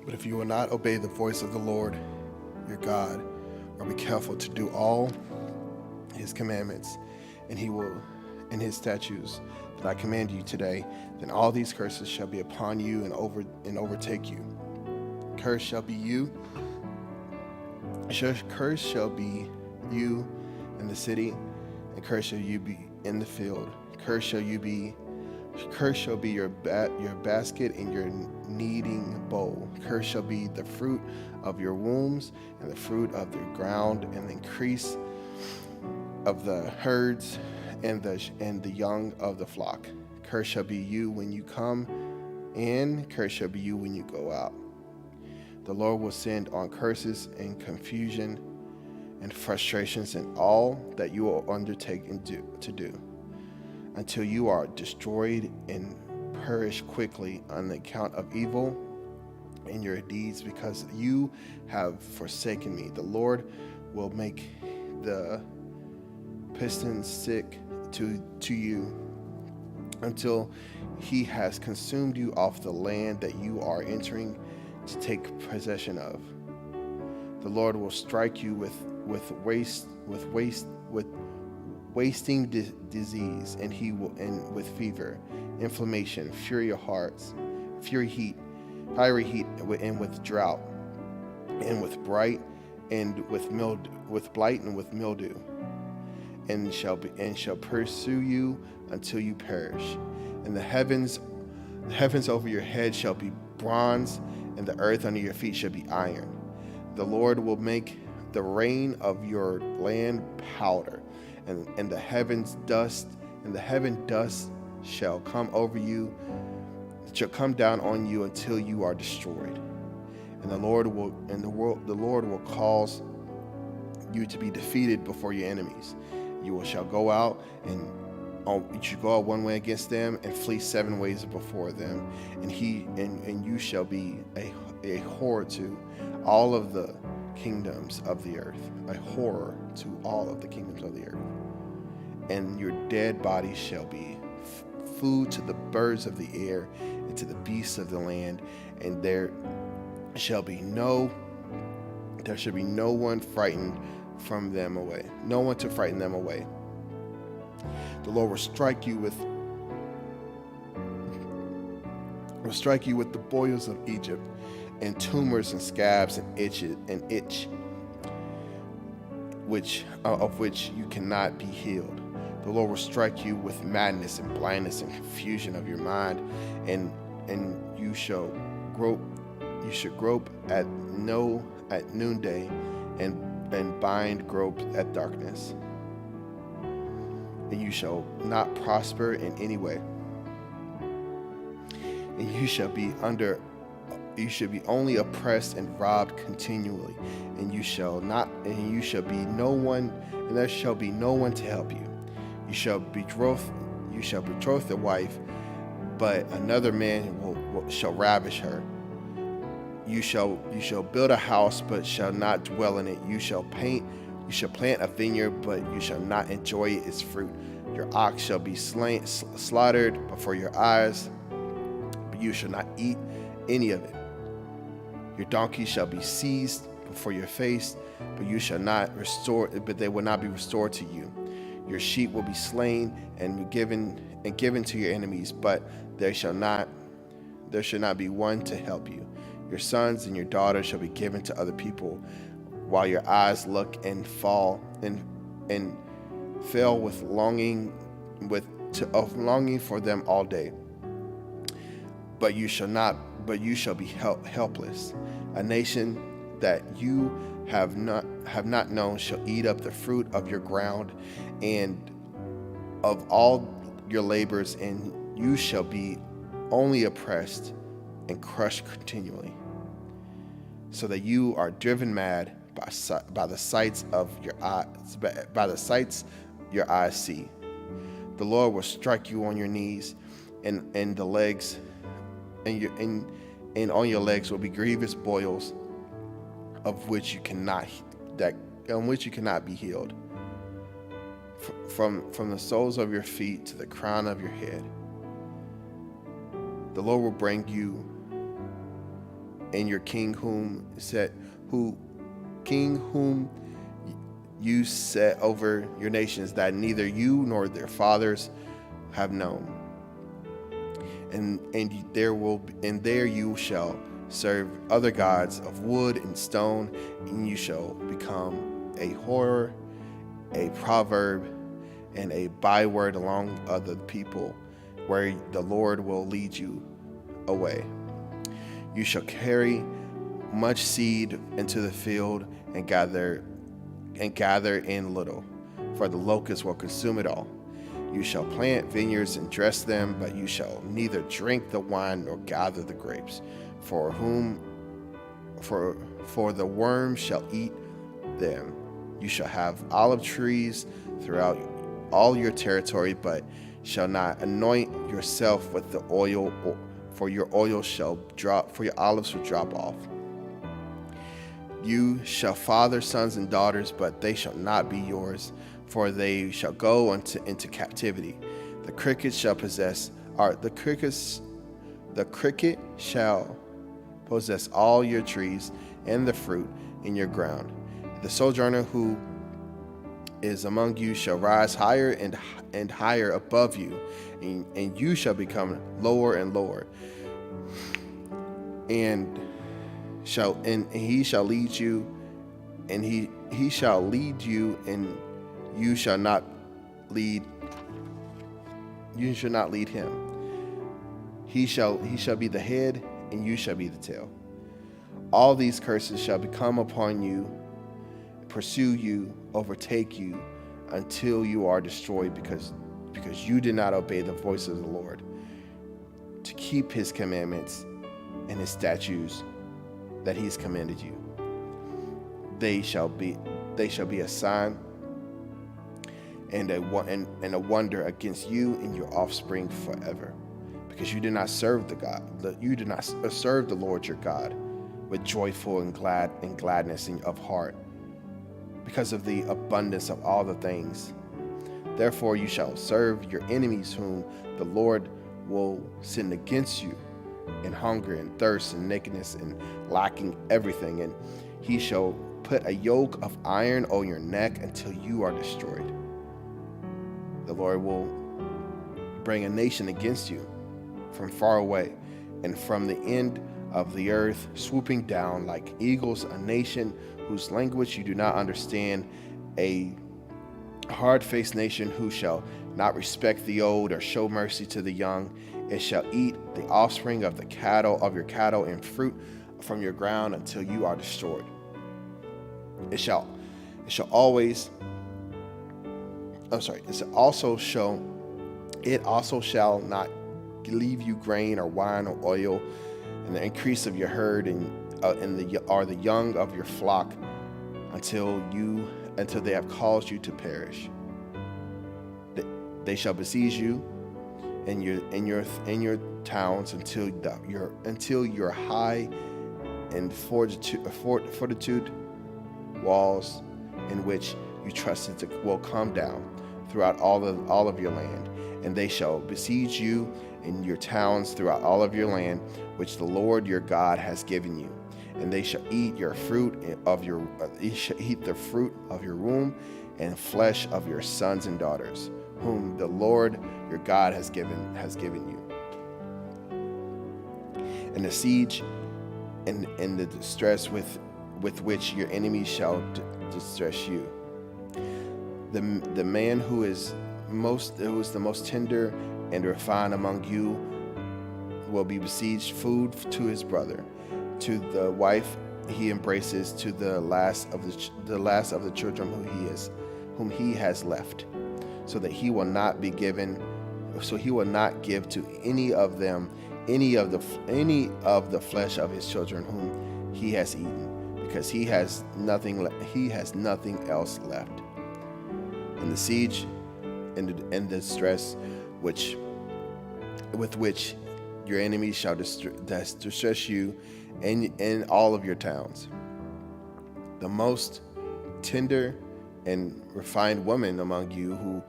But if you will not obey the voice of the Lord your God, or be careful to do all his commandments, and and his statutes that I command you today, then all these curses shall be upon you and overtake you. Cursed shall be you. Cursed shall be you in the city, and cursed shall you be in the field. Cursed shall be your basket and your kneading bowl. Cursed shall be the fruit of your wombs, and the fruit of the ground, and the increase of the herds, and the young of the flock. Cursed shall be you when you come in. Cursed shall be you when you go out. The Lord will send on curses and confusion and frustrations in all that you will undertake to do, until you are destroyed and perish quickly on the account of evil in your deeds, because you have forsaken me. The Lord will make the pistons stick to you until he has consumed you off the land that you are entering to take possession of. The Lord will strike you with wasting disease, and with fever, inflammation, fiery heat, and with drought, and with blight, and with mildew, and shall pursue you until you perish. And the heavens over your head shall be bronze, and the earth under your feet shall be iron. The Lord will make the rain of your land powder, and the heaven dust shall come over you, shall come down on you until you are destroyed. And the Lord will cause you to be defeated before your enemies. You shall go out one way against them, and flee 7 ways before them, and you shall be a horror to all of the kingdoms of the earth, a horror to all of the kingdoms of the earth. And your dead bodies shall be food to the birds of the air and to the beasts of the land, and there shall be no one frightened from them away, no one to frighten them away. The Lord will strike you with the boils of Egypt, and tumors and scabs and itch, of which you cannot be healed. The Lord will strike you with madness and blindness and confusion of your mind, and you shall grope at noonday, and bind grope at darkness. And you shall not prosper in any way. And you shall be only oppressed and robbed continually, and there shall be no one to help you. You shall betroth the wife, but another man shall ravish her. You shall build a house, but shall not dwell in it. You shall plant a vineyard, but you shall not enjoy its fruit. Your ox shall be slaughtered before your eyes, but you shall not eat any of it. Your donkey shall be seized before your face, but they will not be restored to you. Your sheep will be slain and given to your enemies, but there shall not be one to help you. Your sons and your daughters shall be given to other people, while your eyes look and fail with longing for them all day. But you shall be helpless. A nation that you have not known shall eat up the fruit of your ground and of all your labors, and you shall be only oppressed and crushed continually, so that you are driven mad by the sights your eyes see. The Lord will strike you on your knees, and the legs, and on your legs will be grievous boils, of which you cannot be healed. From the soles of your feet to the crown of your head, the Lord will bring you and your king whom you set over your nations that neither you nor their fathers have known. And there you shall serve other gods of wood and stone, and you shall become a horror, a proverb, and a byword among other people, where the Lord will lead you away. You shall carry much seed into the field and gather in little, for the locusts will consume it all. You shall plant vineyards and dress them, but you shall neither drink the wine nor gather the grapes, for the worm shall eat them. You shall have olive trees throughout all your territory, but shall not anoint yourself with the oil, for your olives shall drop off. You shall father sons and daughters, but they shall not be yours, for they shall go into captivity. The cricket shall possess all your trees and the fruit in your ground. The sojourner who is among you shall rise higher and higher above you, and you shall become lower and lower. And he shall lead you, and he shall lead you, and you shall not lead him. He shall be the head, and you shall be the tail. All these curses shall become upon you, pursue you, overtake you, until you are destroyed, because you did not obey the voice of the Lord, to keep his commandments and his statutes that he's commanded you. They shall be a sign and a wonder against you and your offspring forever, because you did not serve the Lord your God with joyful and gladness of heart, because of the abundance of all the things. Therefore you shall serve your enemies, whom the Lord will send against you, in hunger and thirst and nakedness and lacking everything, and he shall put a yoke of iron on your neck until you are destroyed. The Lord will bring a nation against you from far away and from the end of the earth, swooping down like eagles, a nation whose language you do not understand, a hard-faced nation who shall not respect the old or show mercy to the young. It shall eat the offspring of your cattle and fruit from your ground until you are destroyed. It also shall not leave you grain or wine or oil, and the increase of your herd and the young of your flock, until they have caused you to perish. They shall besiege you in your towns until your high and fortitude walls in which you trusted will come down throughout all of your land, and they shall besiege you in your towns throughout all of your land, which the Lord your God has given you. And they shall eat the fruit of your womb and flesh of your sons and daughters, whom the Lord your God has given you. And the siege and the distress with which your enemies shall distress you. The man who is the most tender and refined among you will be besieged food to his brother, to the wife he embraces, to the last of the children whom he has left, so he will not give to any of them any of the flesh of his children whom he has eaten, because he has nothing else left. And the siege and the distress with which your enemies shall distress you in all of your towns. The most tender and refined woman among you who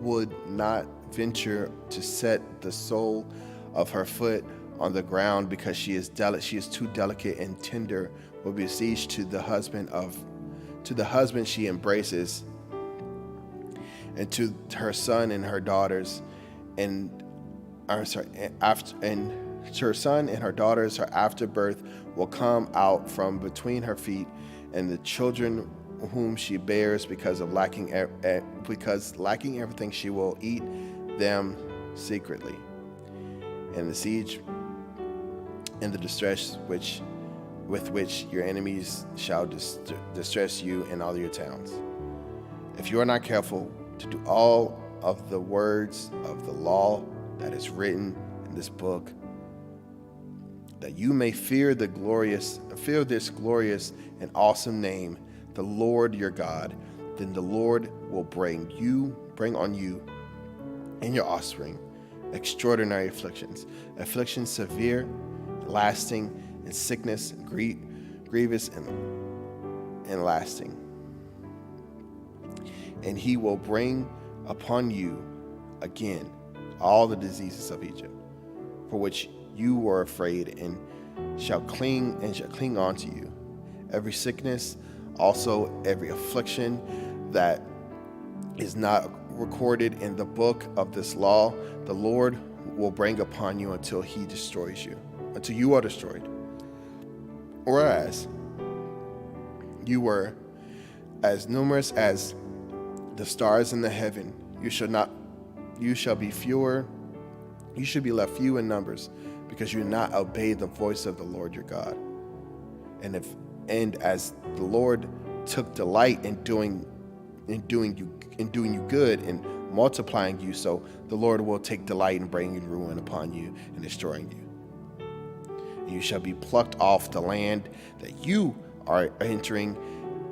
would not venture to set the sole of her foot on the ground, because she is too delicate and tender, will be besieged to the husband of to the husband she embraces, and to her son and her daughters, and her son and her daughters, her afterbirth will come out from between her feet, and the children whom she bears, because lacking everything, she will eat them secretly. And the siege and the distress with which your enemies shall distress you in all your towns, if you are not careful to do all of the words of the law that is written in this book, that you may fear this glorious and awesome name, the Lord your God, then the Lord will bring on you and your offspring extraordinary afflictions severe, lasting, and sickness, grievous and lasting. And he will bring upon you again all the diseases of Egypt, for which you were afraid, and shall cling on to you. Every sickness, also every affliction that is not recorded in the book of this law, the Lord will bring upon you until you are destroyed. Whereas you were as numerous as the stars in the heaven, you should be left few in numbers, because you did not obey the voice of the Lord your God. And as the Lord took delight in doing you good and multiplying you, so the Lord will take delight in bringing ruin upon you and destroying you. And you shall be plucked off the land that you are entering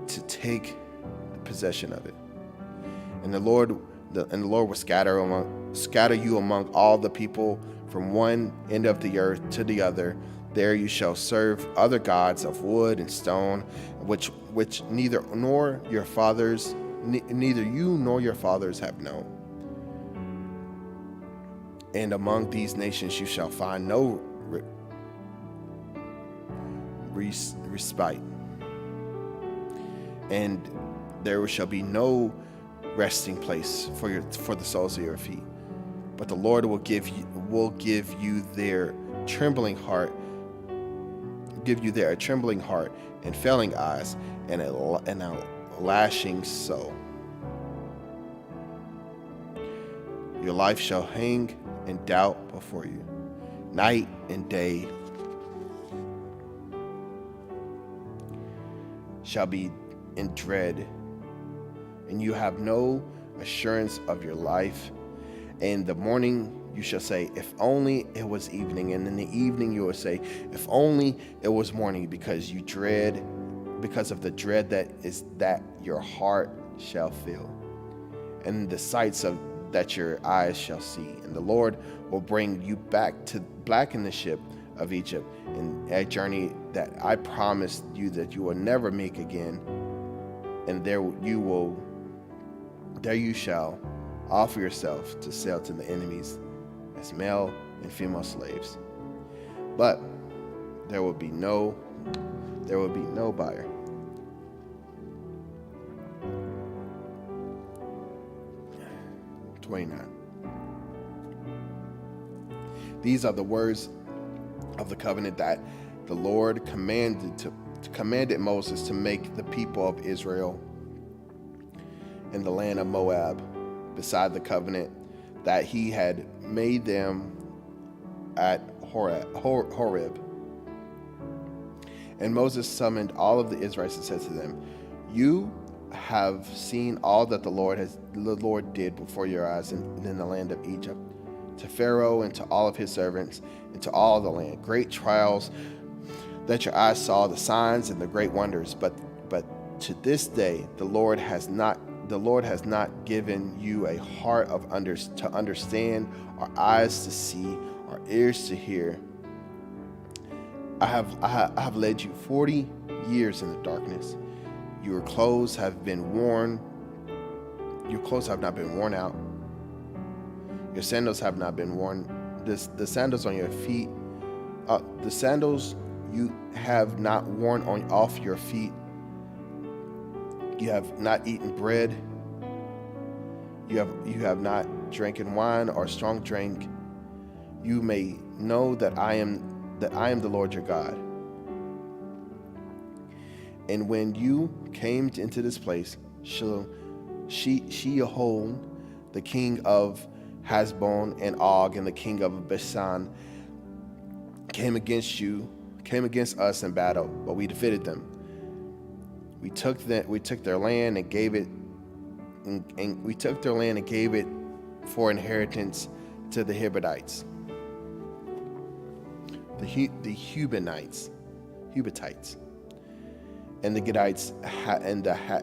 to take possession of it. And the Lord will scatter you among all the people, from one end of the earth to the other. There you shall serve other gods of wood and stone, which neither you nor your fathers have known. And among these nations you shall find no respite, and there shall be no resting place for the soles of your feet. But the Lord will give you their trembling heart, a trembling heart and failing eyes, and a lashing soul. Your life shall hang in doubt before you, night and day shall be in dread, and you have no assurance of your life. In the morning you shall say, if only it was evening, and in the evening you will say, if only it was morning, because of the dread that your heart shall feel, and the sights that your eyes shall see. And the Lord will bring you back in the ship of Egypt, in a journey that I promised you that you will never make again. And there you shall offer yourself to sell to the enemies as male and female slaves. But there will be no buyer. These are the words of the covenant that the Lord commanded Moses to make the people of Israel in the land of Moab, beside the covenant that he had made them at Horeb. And Moses summoned all of the Israelites and said to them, you have seen all that the Lord did before your eyes in the land of Egypt, to Pharaoh and to all of his servants and to all the land. Great trials that your eyes saw, the signs and the great wonders. But to this day the Lord has not given you a heart to understand, or eyes to see, or ears to hear. I have led you 40 years in the darkness. Your clothes have not been worn out. Your sandals have not been worn. The sandals on your feet, the sandals you have not worn off your feet. You have not eaten bread. You have not drinking wine or strong drink. You may know that I am the Lord your God. And when you came into this place, Sheol, the king of Hasbon and Og, and the king of Bashan, came against us in battle, but we defeated them. We took their land and gave it, for inheritance to the Hebrides, the Hubitites, and the Gadites,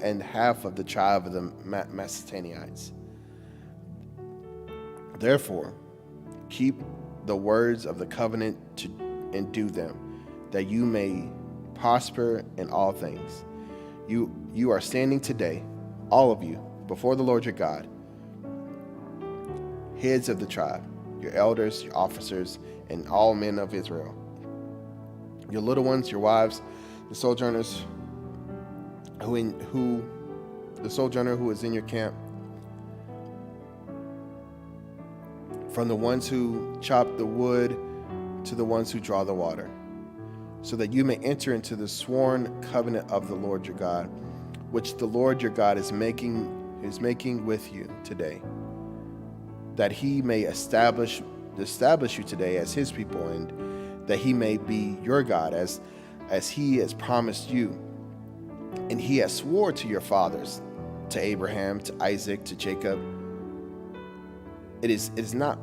and half of the tribe of the Macedonites. Therefore, keep the words of the covenant and do them, that you may prosper in all things. You are standing today, all of you, before the Lord your God, heads of the tribe, your elders, your officers, and all men of Israel, your little ones, your wives, the sojourners who is in your camp, from the ones who chop the wood to the ones who draw the water, so that you may enter into the sworn covenant of the Lord your God, which the Lord your God is making with you today, that he may establish you today as his people, and that he may be your God as he has promised you. And he has swore to your fathers, to Abraham, to Isaac, to Jacob. It's not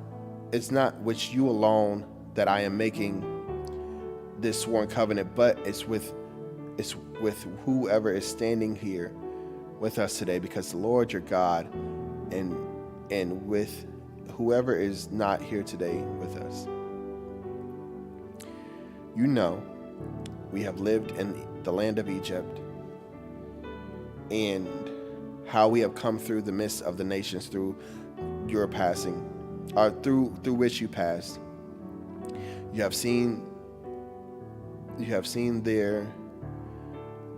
with you alone that I am making this sworn covenant, but it's with whoever is standing here with us today, because the Lord your God, and with whoever is not here today with us. You know, we have lived in the land of Egypt, and how we have come through the midst of the nations through your passing, or through which you passed. You have seen their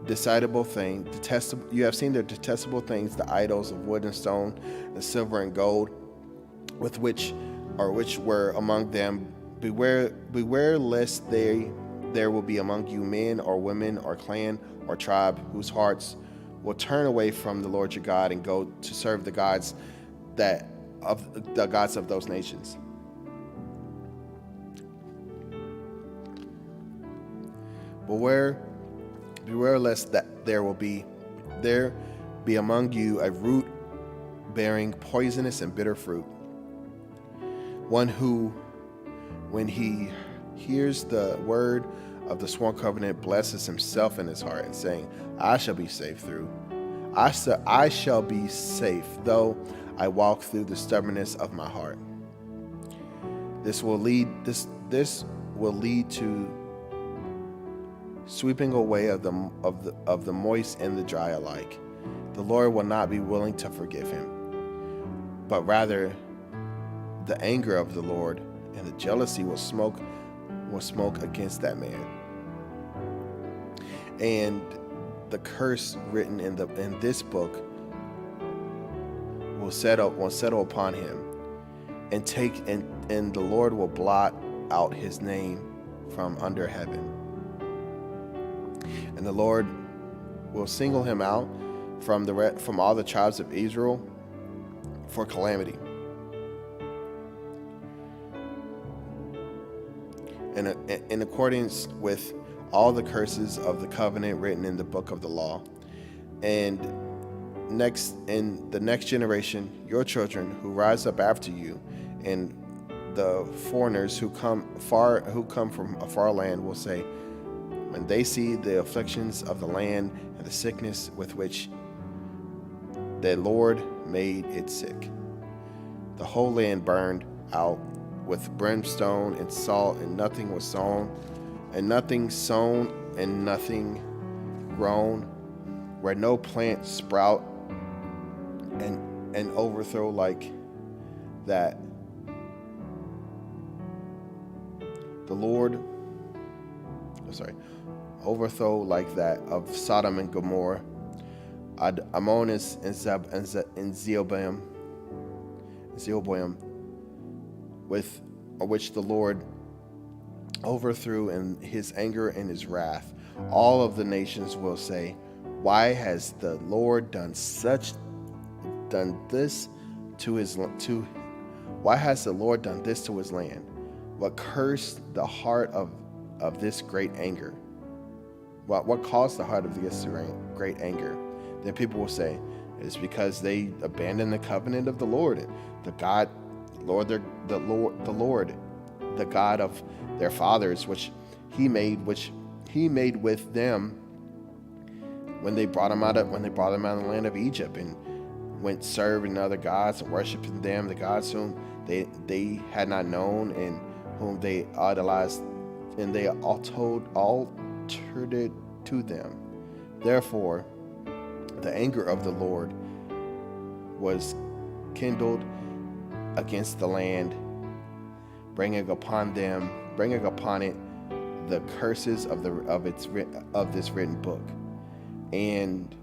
detestable things, you have seen their detestable things, the idols of wood and stone, the silver and gold, which were among them. Beware lest there will be among you men or women or clan or tribe whose hearts will turn away from the Lord your God and go to serve the gods of those nations. Beware lest that there be among you a root bearing poisonous and bitter fruit, one who, when he hears the word of the sworn covenant, blesses himself in his heart, and saying, I shall be safe though I walk through the stubbornness of my heart. This will lead to sweeping away of the moist and the dry alike. The Lord will not be willing to forgive him, but rather the anger of the Lord and the jealousy will smoke against that man. And the curse written in this book will settle upon him, and the Lord will blot out his name from under heaven. And the Lord will single him out from all the tribes of Israel for calamity. And in accordance with all the curses of the covenant written in the book of the law. And in the next generation, your children who rise up after you, and the foreigners who come from a far land will say, when they see the afflictions of the land and the sickness with which the Lord made it sick, the whole land burned out with brimstone and salt, and nothing was sown, and nothing grown, where no plant sprout, and overthrow like that. Overthrow like that of Sodom and Gomorrah. Amonis and Zeoboim, which the Lord overthrew in his anger and his wrath. All of the nations will say, why has the Lord done this to his land? What cursed the heart of this great anger? What caused the heart of this great anger? Then people will say, it's because they abandoned the covenant of the Lord, the God of their fathers, which he made with them when they brought them out of the land of Egypt, and went serving other gods and worshiping them, the gods whom they had not known and whom they idolized, and they altered it to them. Therefore, the anger of the Lord was kindled against the land, bringing upon it the curses of this written book. And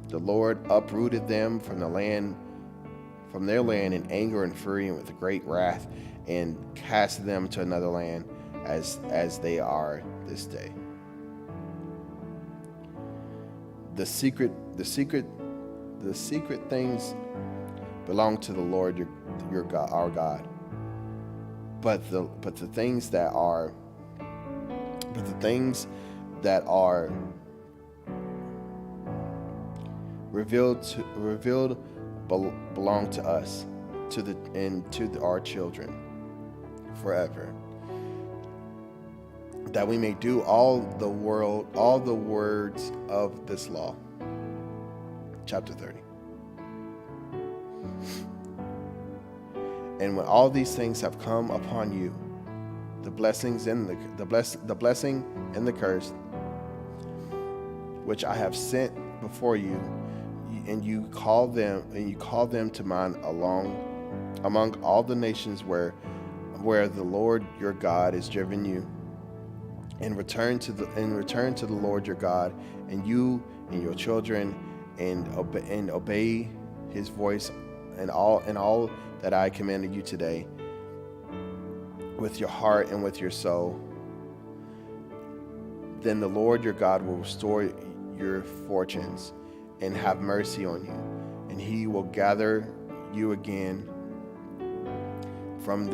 the Lord uprooted them from their land in anger and fury and with great wrath, and cast them to another land as they are this day. The secret things belong to the Lord your God, our God. But the things that are revealed belong to us, to our children forever, that we may do all the words of this law. Chapter 30. And when all these things have come upon you, the blessing and the curse, which I have sent before you, and you call them to mind among all the nations where the Lord your God is driven you, and return to the Lord your God, and you and your children, and obey his voice and all that I commanded you today, with your heart and with your soul. Then the Lord your God will restore your fortunes and have mercy on you, and he will gather you again from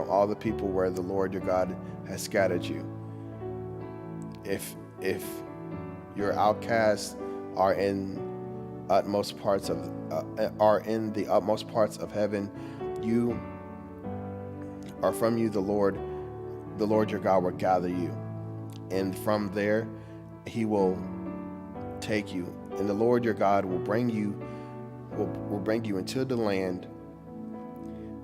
all the people where the Lord your God has scattered you. If your outcasts are in the utmost parts of heaven, from you the Lord your God will gather you, and from there he will take you, and the Lord your God will bring you into the land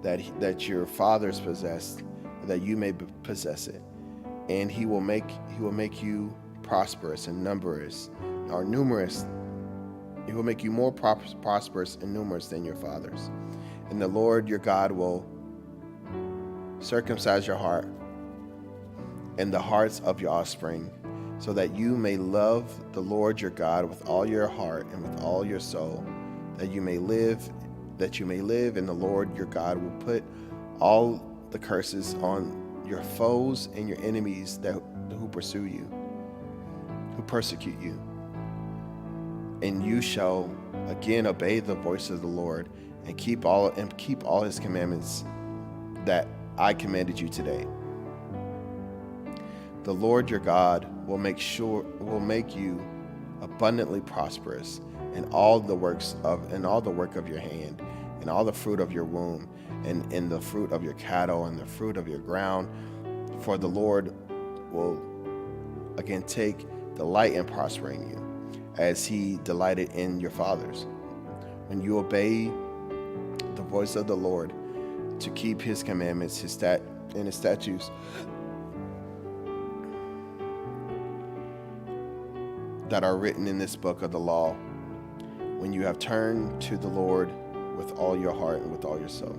that your fathers possessed, that you may possess it. And he will make you prosperous and numerous. He will make you more prosperous and numerous than your fathers. And the Lord your God will circumcise your heart and the hearts of your offspring, so that you may love the Lord your God with all your heart and with all your soul, that you may live, and the Lord your God will put all the curses on your foes and your enemies who pursue you, who persecute you. And you shall again obey the voice of the Lord and keep all his commandments that I commanded you today. The Lord your God will make you abundantly prosperous in all the work of your hand, and all the fruit of your womb, and in the fruit of your cattle, and the fruit of your ground. For the Lord will again take delight in prospering you, as he delighted in your fathers, when you obey the voice of the Lord to keep his commandments, his statutes, that are written in this book of the law, when you have turned to the Lord with all your heart and with all your soul.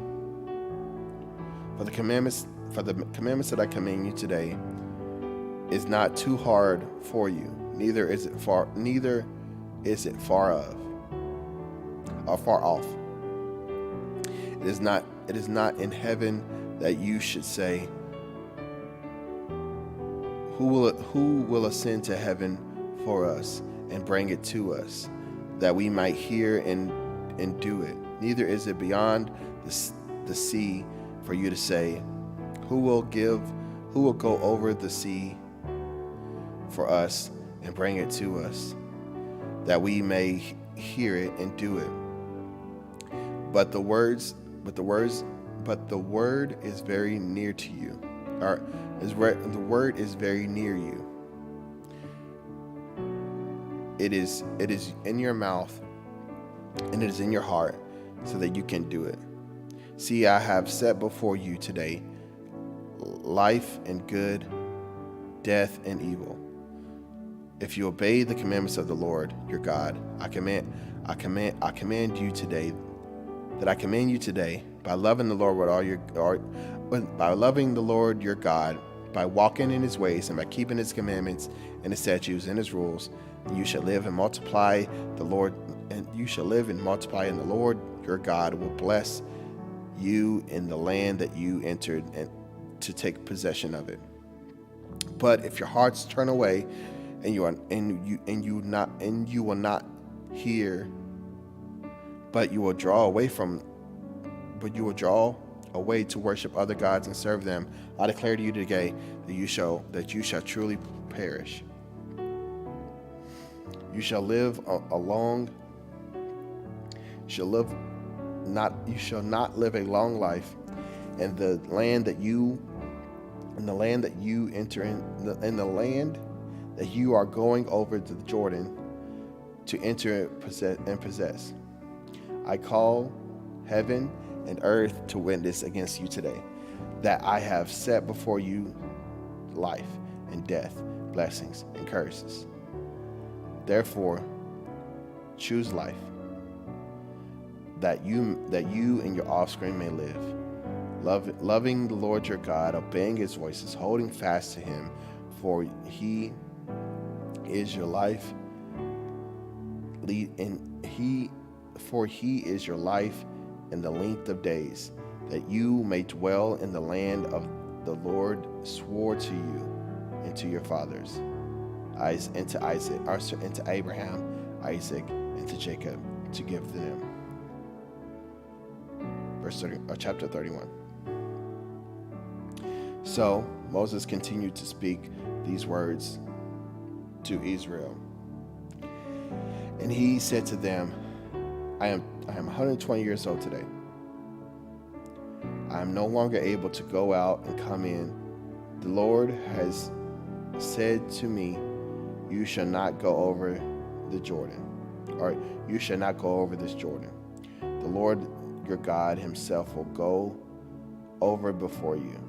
For the commandments that I command you today is not too hard for you, neither is it far off. far off. It is not in heaven that you should say, who will ascend to heaven for us and bring it to us, that we might hear and do it. Neither is it beyond the sea for you to say, who will go over the sea for us and bring it to us, that we may hear it and do it. But the word is very near to you. The word is very near you. It is in your mouth and it is in your heart, so that you can do it. See, I have set before you today life and good, death and evil. If you obey the commandments of the Lord your God, I command you today by loving the Lord with all your by loving the Lord your God, by walking in his ways and by keeping his commandments and his statutes and his rules, and you shall live and multiply and the Lord your God will bless you in the land that you entered and to take possession of it. But if your hearts turn away and you will not hear, but you will draw away to worship other gods and serve them, I declare to you today that you shall truly perish. You shall not live a long life in the land that you enter in the land that you are going over the Jordan to enter and possess. I call heaven and earth to witness against you today, that I have set before you life and death, blessings and curses. Therefore, choose life, that you and your offspring may live, loving the Lord your God, obeying his voices, holding fast to him, for he is your life. For he is your life and the length of days, that you may dwell in the land of the Lord swore to you and to your fathers, and to Abraham, Isaac, and to Jacob, to give them. Chapter 31. So Moses continued to speak these words to Israel, and he said to them, I am 120 years old today. I am no longer able to go out and come in. The Lord has said to me, you shall not go over the Jordan, or you shall not go over this Jordan. The Lord your God himself will go over before you.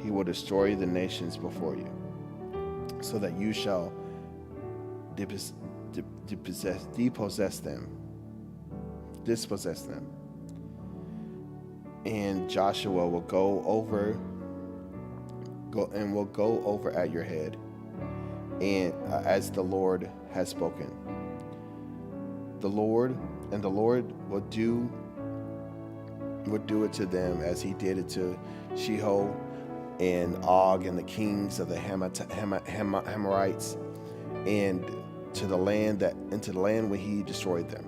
He will destroy the nations before you, so that you shall dispossess them. And Joshua will go over at your head, and as the Lord has spoken. The Lord will do it to them as he did it to Sihon and Og and the kings of the Amorites, and to the land where he destroyed them.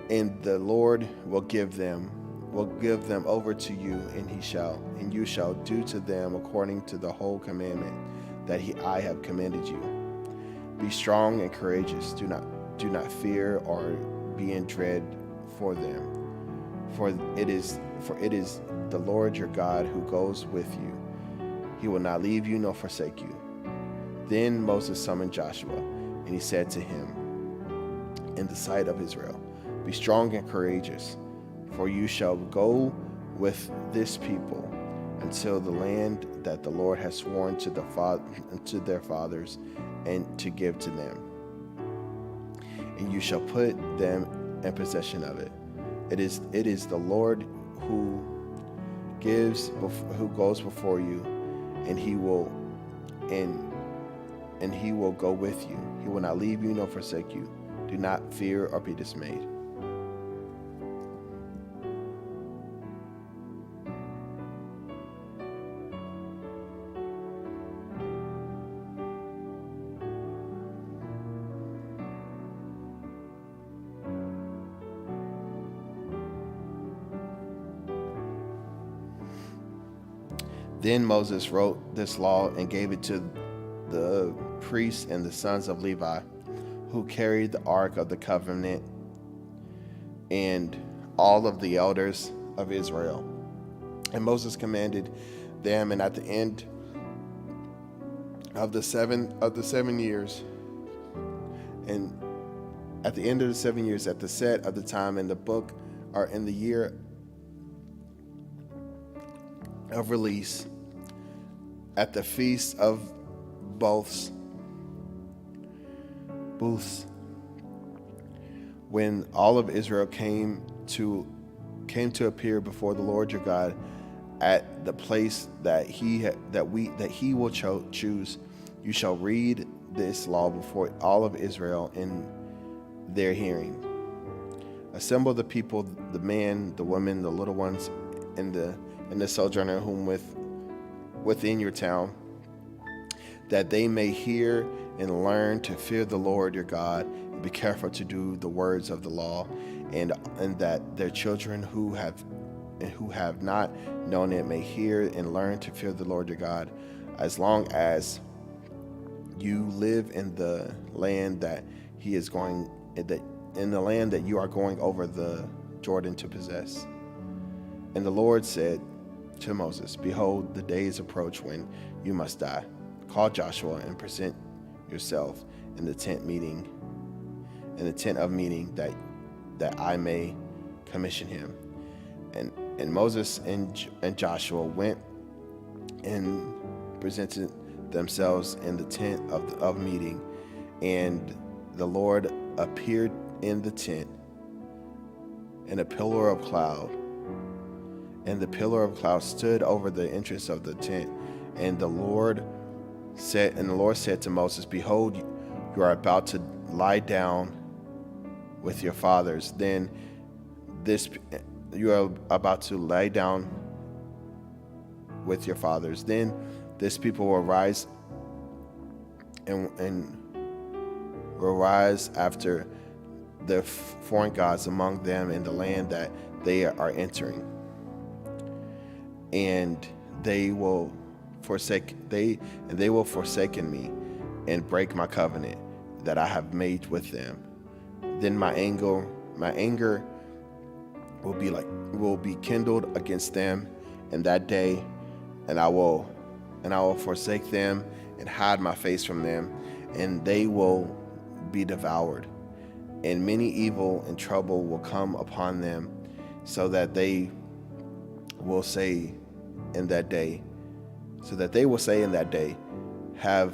And the Lord will give them over to you, and you shall do to them according to the whole commandment that I have commanded you. Be strong and courageous. Do not fear or be in dread for them. For it is the Lord your God who goes with you. He will not leave you nor forsake you. Then Moses summoned Joshua, and he said to him in the sight of Israel, be strong and courageous, for you shall go with this people until the land that the Lord has sworn to their fathers and to give to them. And you shall put them in possession of it. It is the Lord who goes before you, and he will go with you. He will not leave you nor forsake you. Do not fear or be dismayed. Then Moses wrote this law and gave it to the priests and the sons of Levi, who carried the ark of the covenant, and all of the elders of Israel. And Moses commanded them, and at the end of the 7 years, and at the end of the 7 years, at the set of the time in the book, or in the year of release, at the feast of booths, when all of Israel came to appear before the Lord your God at the place that he will choose, you shall read this law before all of Israel in their hearing. Assemble the people, the man, the woman, the little ones, and the sojourner whom within your town, that they may hear and learn to fear the Lord your God, and be careful to do the words of the law, and that their children who have not known it may hear and learn to fear the Lord your God, as long as you live in the land that you are going over the Jordan to possess. And the Lord said to Moses, behold, the days approach when you must die. Call Joshua and present yourself in the tent of meeting, that I may commission him. And Moses and Joshua went and presented themselves in the tent of meeting, and the Lord appeared in the tent in a pillar of cloud, and the pillar of cloud stood over the entrance of the tent. And the Lord said to Moses, behold, you are about to lie down with your fathers. Then this people will rise and will rise after the foreign gods among them in the land that they are entering, and they will forsake me and break my covenant that I have made with them. Then my anger will be kindled against them in that day, and I will forsake them and hide my face from them, and they will be devoured. And many evil and trouble will come upon them, so that they will say in that day, have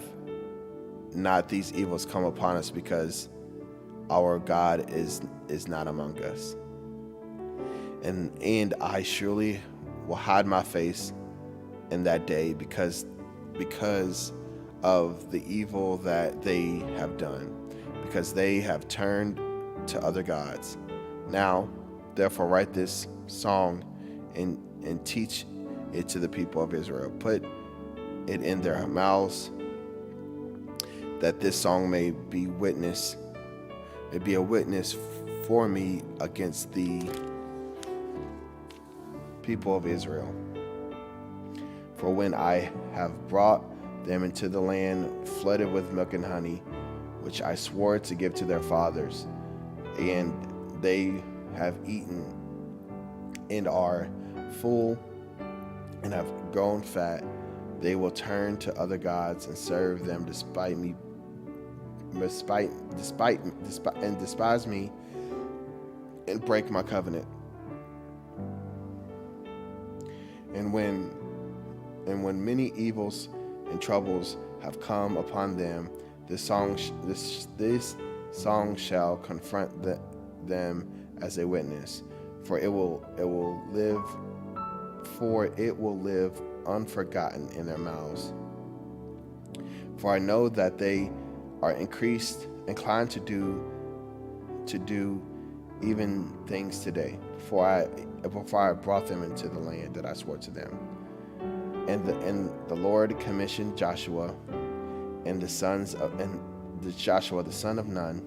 not these evils come upon us, because our God is not among us. And I surely will hide my face in that day, because of the evil that they have done, because they have turned to other gods. Now, therefore, write this song and teach it to the people of Israel. Put it in their mouths, that this song may be a witness for me against the people of Israel. For when I have brought them into the land flooded with milk and honey, which I swore to give to their fathers, and they have eaten and are full and have grown fat, they will turn to other gods and serve them, despise me and break my covenant. And when many evils and troubles have come upon them, this song shall confront them as a witness, for it will live unforgotten in their mouths. For I know that they are inclined to do even things today, before I brought them into the land that I swore to them. And the Lord commissioned Joshua the son of Nun,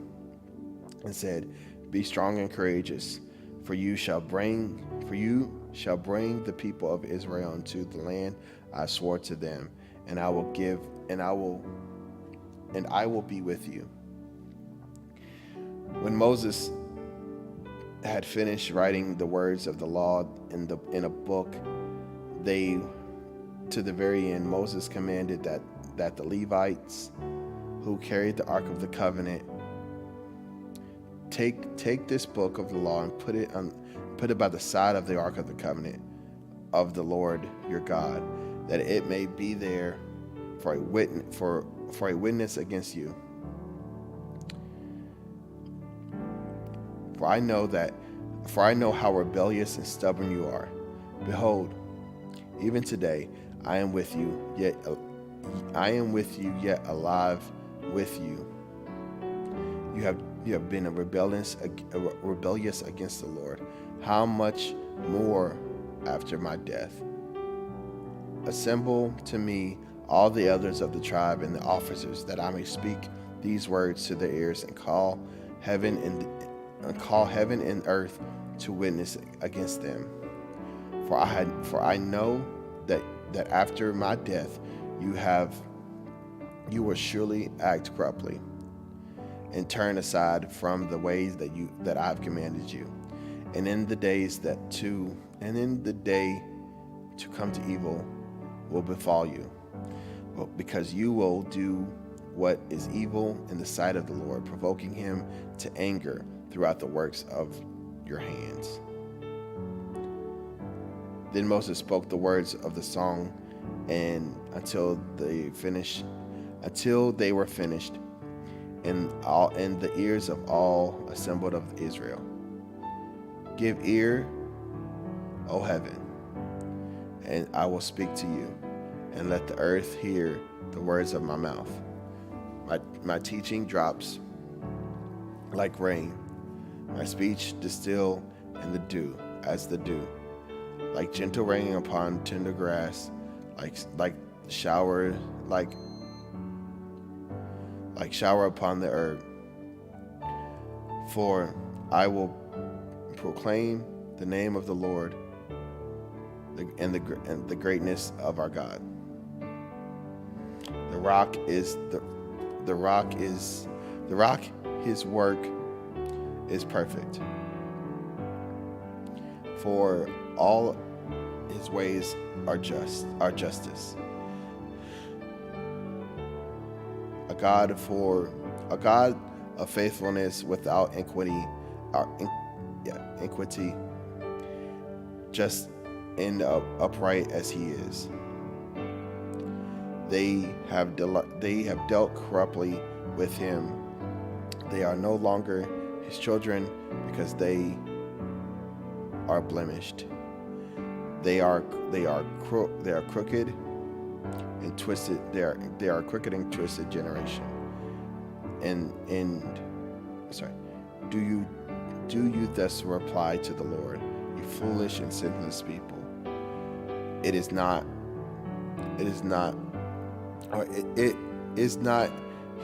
and said, be strong and courageous, for you shall bring the people of Israel into the land I swore to them, and I will be with you. When Moses had finished writing the words of the law in a book, to the very end, Moses commanded that the Levites who carried the Ark of the Covenant take this book of the law and put it by the side of the Ark of the Covenant of the Lord your God, that it may be there for a witness against you. For I know how rebellious and stubborn you are. Behold, even today I am with you, yet alive with you. You have been rebellious against the Lord. How much more after my death? Assemble to me all the elders of the tribe and the officers, that I may speak these words to their ears, and call heaven and earth to witness against them. For I know that after my death you will surely act corruptly, and turn aside from the ways that I have commanded you. And in the day to come to evil will befall you, because you will do what is evil in the sight of the Lord, provoking him to anger throughout the works of your hands. Then Moses spoke the words of the song, and until they were finished, in the ears of all assembled of Israel. Give ear, O heaven, and I will speak to you, and let the earth hear the words of my mouth. My teaching drops like rain, my speech distill in the dew, as the dew, like gentle rain upon tender grass, like shower upon the herb. For I will proclaim the name of the Lord and the greatness of our God. His work is perfect. For all his ways are justice. A God of faithfulness without iniquity, just and upright as he is. They have dealt corruptly with him. They are no longer his children, because they are blemished. They are crooked and twisted. They are crooked and twisted generation. Do you thus reply to the Lord, you foolish and sinless people? It is not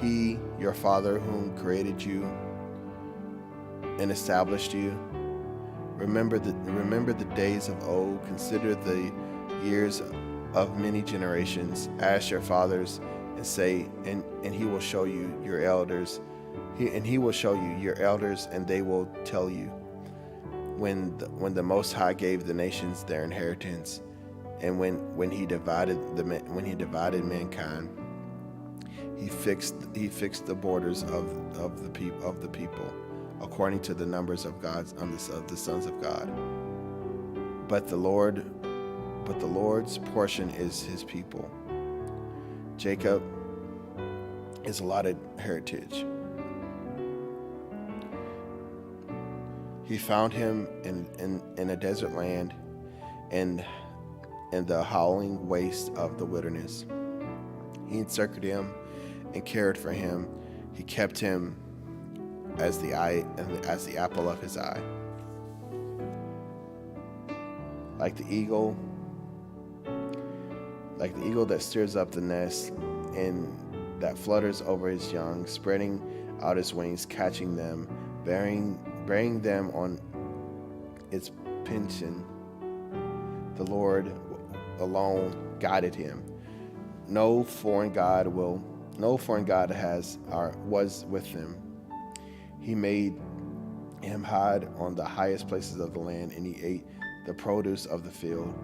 he your father whom created you and established you? Remember the days of old, consider the years of many generations. Ask your fathers and say, and he will show you your elders. He will show you your elders, and they will tell you when the Most High gave the nations their inheritance, and when he divided mankind, he fixed the borders of the people according to the numbers of the sons of God. But the Lord's portion is his people. Jacob is allotted heritage. He found him in a desert land, and in the howling waste of the wilderness. He encircled him and cared for him. He kept him as the apple of his eye. Like the eagle that stirs up the nest and that flutters over his young, spreading out his wings, catching them, bearing them on its pinion. The Lord alone guided him. No foreign god was with him. He made him hide on the highest places of the land, and he ate the produce of the field.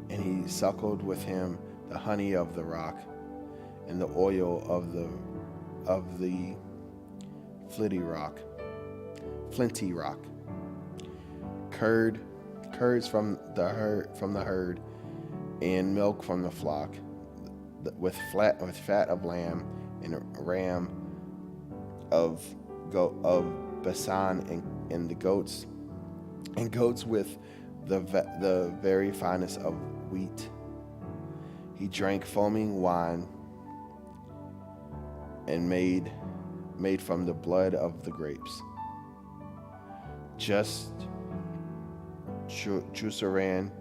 And he suckled with him the honey of the rock, and the oil of the flinty rock, curds from the herd, and milk from the flock, with fat of lamb and ram of Basan, and the goats with the very finest of wheat. He drank foaming wine and made from the blood of the grapes. Just Jusaran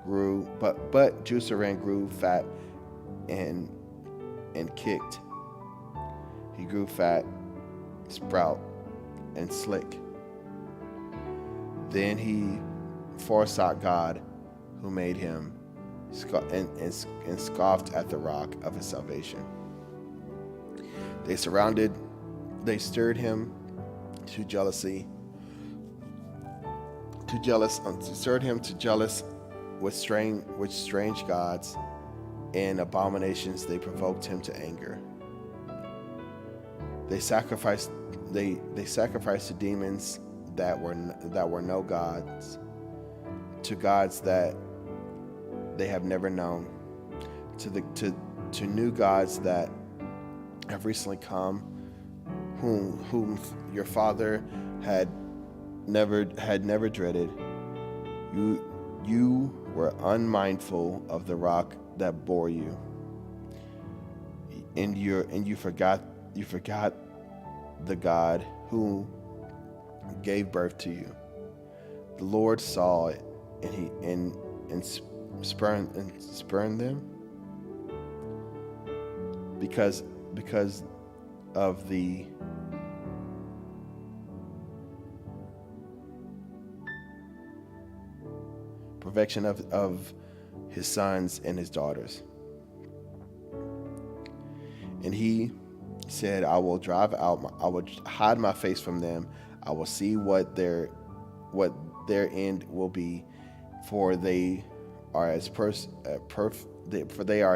grew, but Jusaran grew fat and kicked. He grew fat, sprout, and slick. Then he forsought God, who made him, and scoffed at the rock of his salvation. They stirred him to jealousy, with strange gods and abominations. They provoked him to anger. They sacrificed to demons that were no gods, to gods that they have never known, to new gods that have recently come, whom your father had never dreaded. You were unmindful of the rock that bore you, and you forgot the God who gave birth to you. The Lord saw it, and spurned them because of the perfection of his sons and his daughters. And he said, I will hide my face from them. I will see what their end will be, for they are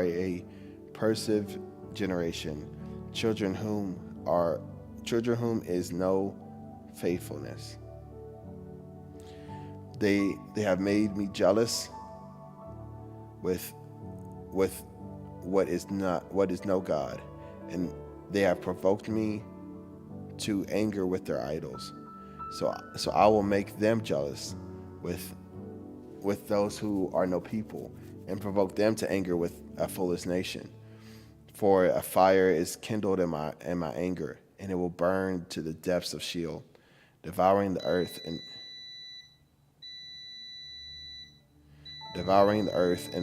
a persive generation, children whom is no faithfulness. They have made me jealous with what is no God, and they have provoked me to anger with their idols. So I will make them jealous with those who are no people, and provoke them to anger with a foolish nation. For a fire is kindled in my anger, and it will burn to the depths of Sheol, devouring the earth and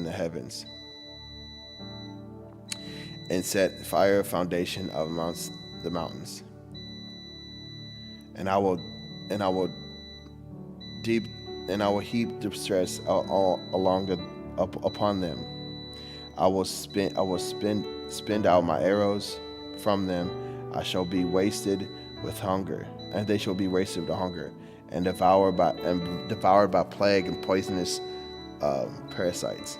the heavens, and set fire foundation of the mountains. And I will heap distress upon them. I will spend out my arrows from them. I shall be wasted with hunger, and they shall be wasted with hunger, and devoured by plague and poisonous parasites.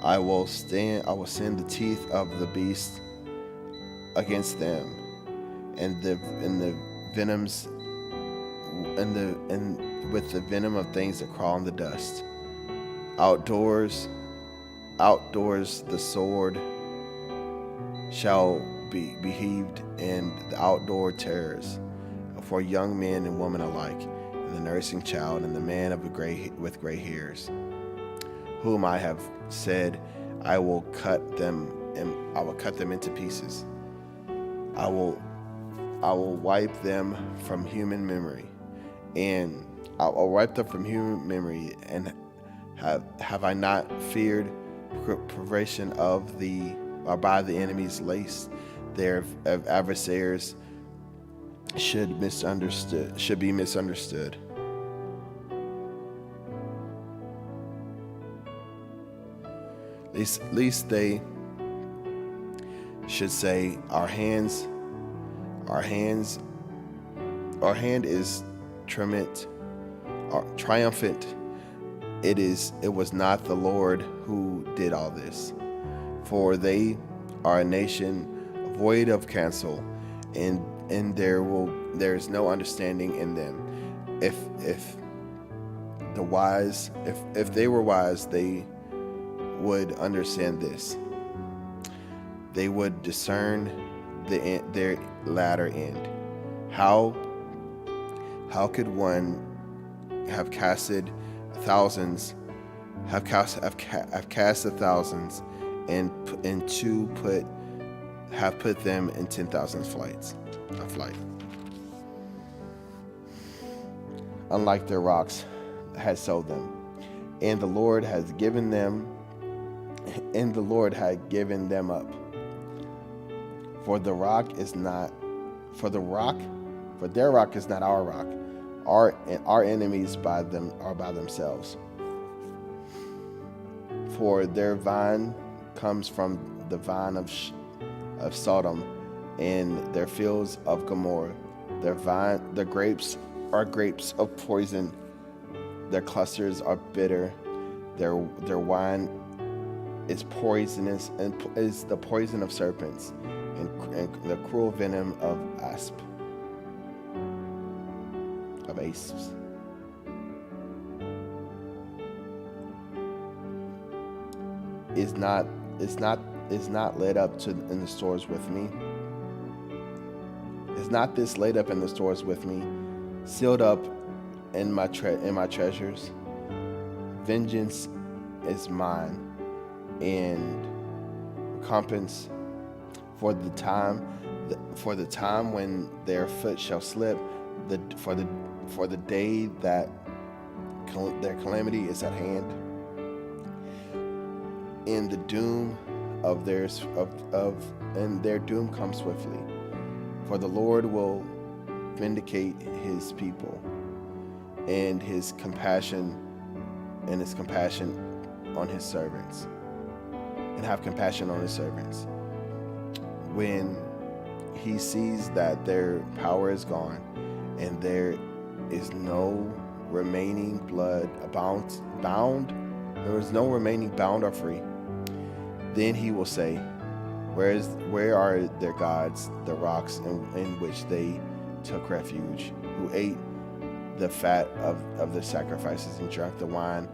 I will send the teeth of the beast against them, and the venoms and with the venom of things that crawl in the dust. Outdoors the sword shall be heaved, and the outdoor terrors for young men and women alike, and the nursing child and the man with gray hairs, whom I have said, I will cut them into pieces. I will wipe them from human memory, and I'll wipe them from human memory. And have I not feared privation by the enemies, lest their adversaries should be misunderstood. At least they should say, our hand is triumphant. It was not the Lord who did all this. For they are a nation void of counsel, and there is no understanding in them. If they were wise, they would understand this. They would discern their latter end. How could one have casted thousands, have cast the thousands, and have put them in 10,000 flight? Unlike their rocks had sowed them, and the Lord had given them up. For their rock is not our rock. Our enemies by themselves. For their vine comes from the vine of Sodom, and their fields of Gomorrah. Their grapes are grapes of poison. Their clusters are bitter. Their wine is poisonous, and is the poison of serpents, and the cruel venom of asps. Is not laid up in the stores with me. Is not this laid up in the stores with me, sealed up in my treasures? Vengeance is mine, and recompense for the time when their foot shall slip, for the day that their calamity is at hand, and the doom of theirs and their doom comes swiftly. For the Lord will vindicate his people, and his compassion on his servants, and have compassion on his servants. When he sees that their power is gone, and there is no remaining blood bound, there is no remaining bound or free, then he will say, where are their gods, the rocks in which they took refuge, who ate the fat of their sacrifices and drank the wine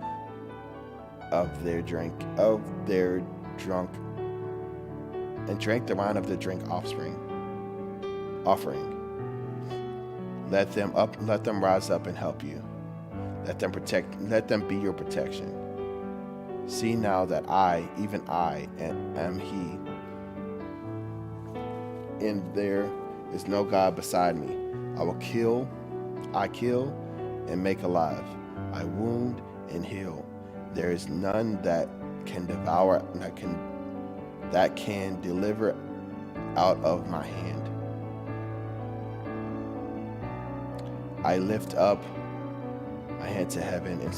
of their drink and drank the wine of their drink offering. Let them rise up and help you. Let them be your protection. See now that I, even I, am he, and there is no God beside me. I kill and make alive. I wound and heal. There is none that can devour, that can deliver out of my hand. I lift up my hand to heaven and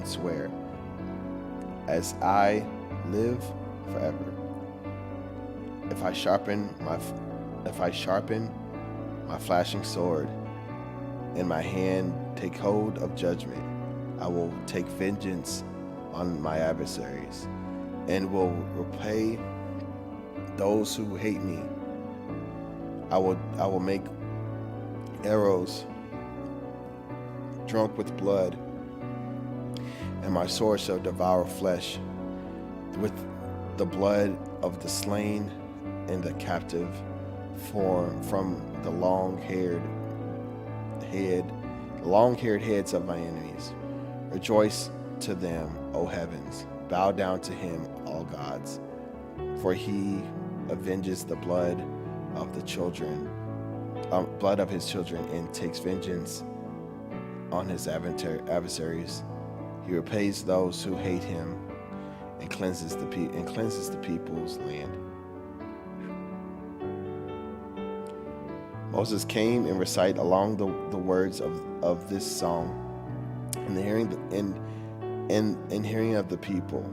swear, as I live forever. If I sharpen my flashing sword, and my hand take hold of judgment, I will take vengeance on my adversaries, and will repay those who hate me. I will make arrows drunk with blood, and my sword shall devour flesh with the blood of the slain and the captive, from the long-haired heads of my enemies. Rejoice to them, O heavens. Bow down to him, all gods. For he avenges the blood of his children, and takes vengeance on his adversaries. He repays those who hate him, and cleanses the people's land. Moses came and recited along the words of this song in the hearing of the people,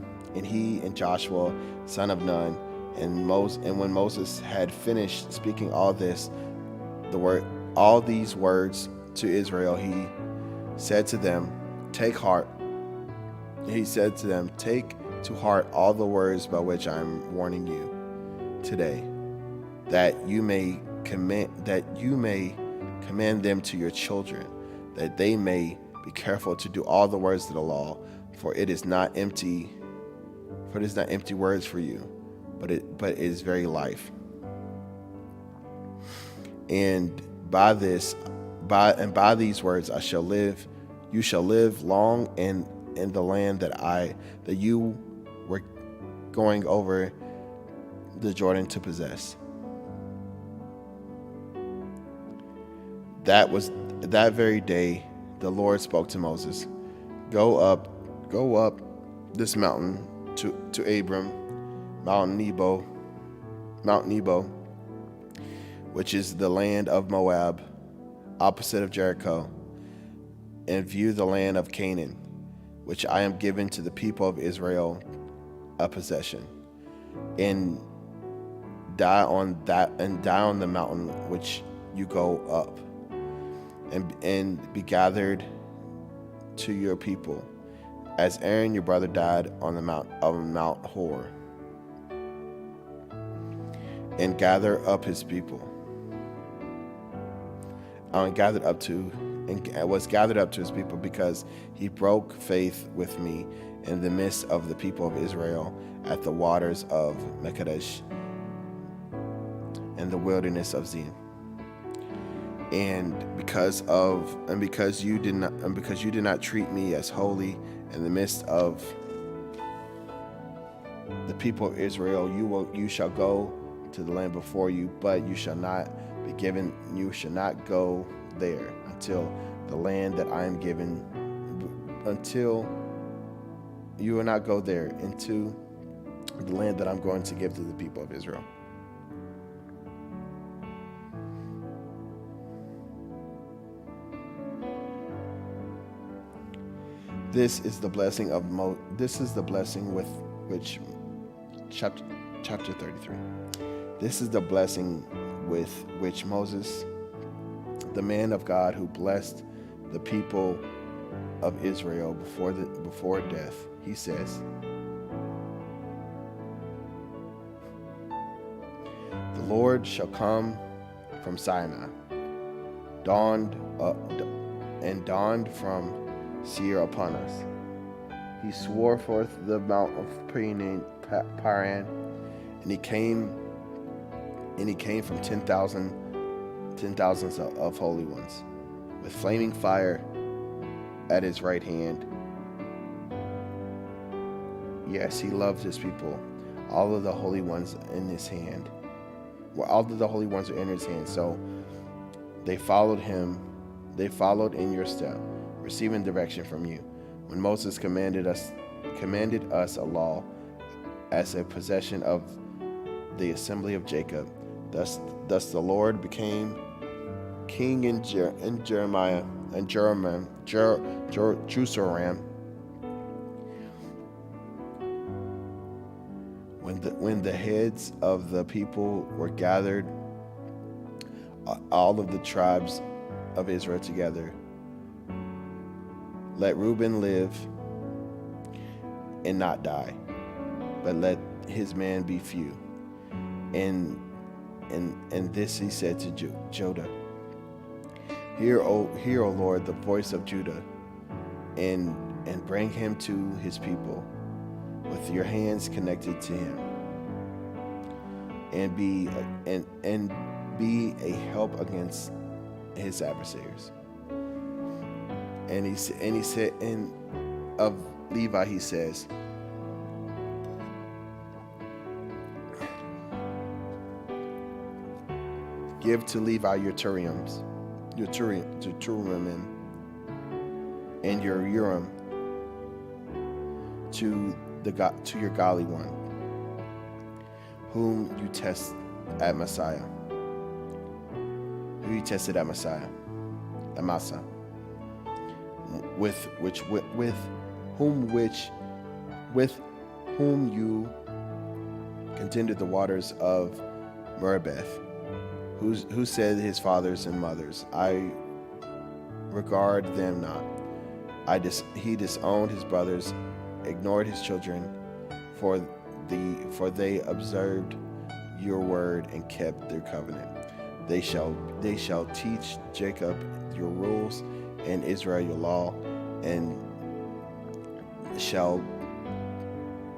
he and Joshua, son of Nun, and when Moses had finished speaking all these words to Israel, he said to them, Take to heart all the words by which I am warning you today, that you may command them to your children, that they may be careful to do all the words of the law, for it is not empty words for you, but it is very life. And by these words you shall live long in the land that you were going over the Jordan to possess. That very day the Lord spoke to Moses, Go up this mountain to Abram, Mount Nebo, which is the land of Moab, opposite of Jericho, and view the land of Canaan, which I am giving to the people of Israel, a possession, and die on the mountain which you go up, and be gathered to your people, as Aaron your brother died on the Mount Hor, and gather up his people. Was gathered up to his people, because he broke faith with me in the midst of the people of Israel at the waters of Mekadesh and the wilderness of Zin. And because you did not treat me as holy in the midst of the people of Israel, you shall go to the land before you, but you shall not go there until the land that I am giving, until you will not go there into the land that I'm going to give to the people of Israel. This is the blessing with which chapter 33. This is the blessing with which Moses, the man of God who blessed the people of Israel before death, he says, The Lord shall come from Sinai, dawned from Seir upon us. He swore forth the mount of Paran, and he came from 10,000s of holy ones, with flaming fire at his right hand. Yes, he loved his people. All of the holy ones in his hand. Well, all of the holy ones are in his hand. So they followed him. They followed in your step, receiving direction from you. When Moses commanded us a law as a possession of the assembly of Jacob, thus the Lord became king in Jerusalem. When the heads of the people were gathered, all of the tribes of Israel together, let Reuben live and not die, but let his man be few. And this he said to Judah, Hear, O Lord, the voice of Judah, and bring him to his people, with your hands connected to him, and be a help against his adversaries. And he said, and of Levi he says, Give to Levi your Turim, and your Urim to your godly one, whom you test at Messiah. Who you tested at Messiah, Amasa, with whom you contended the waters of Meribeth, who said his fathers and mothers, I regard them not. He disowned his brothers, ignored his children, for they observed your word and kept their covenant. They shall teach Jacob your rules and Israel your law, and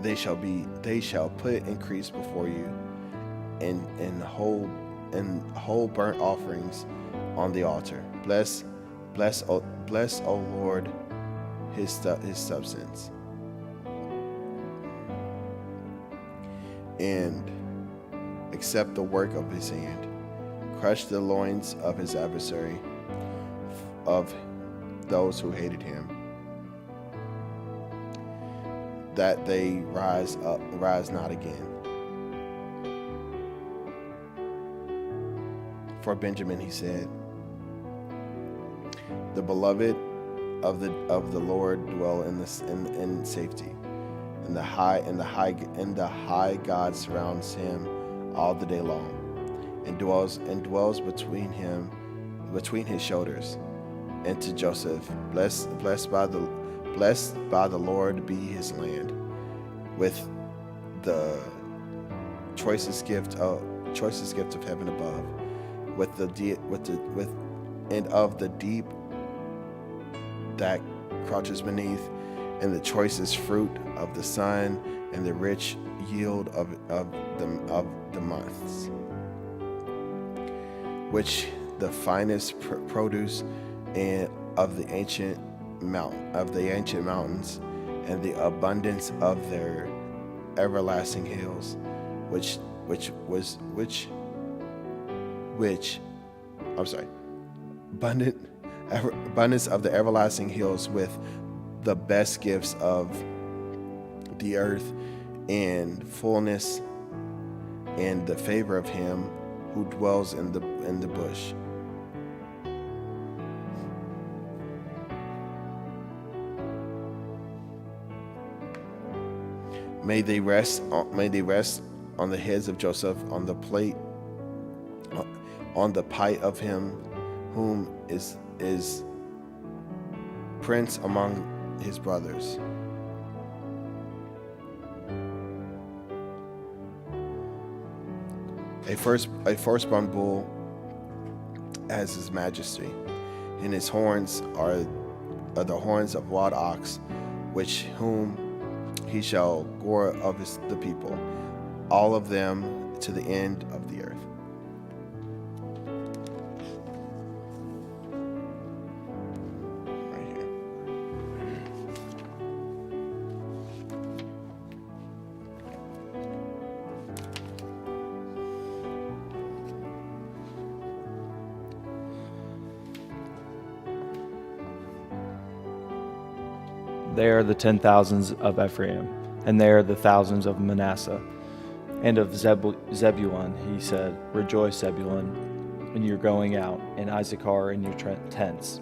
they shall put increase before you, and whole burnt offerings on the altar. Bless, O Lord, his substance, and accept the work of his hand. Crush the loins of his adversary, of those who hated him, that they rise not again. For Benjamin he said, the beloved of the Lord dwell in safety, and the high God surrounds him all the day long, and dwells between his shoulders. And to Joseph, blessed by the Lord be his land, with the choicest gift of heaven above, and of the deep that crouches beneath, and the choicest fruit of the sun, and the rich yield of the months, which the finest produce and of the ancient mountains, and the abundance of their everlasting hills, abundance of the everlasting hills, with the best gifts of the earth, and fullness, and the favor of him who dwells in the bush. May they rest on the heads of Joseph, on the pite of him whom is prince among his brothers. A firstborn bull as his majesty, and his horns are the horns of wild ox, whom he shall gore of the people, all of them to the end of the earth. Right here. They are the 10,000s of Ephraim, and they are the thousands of Manasseh. And of Zebulun he said, Rejoice, Zebulun, in your going out, and Issachar in your tents.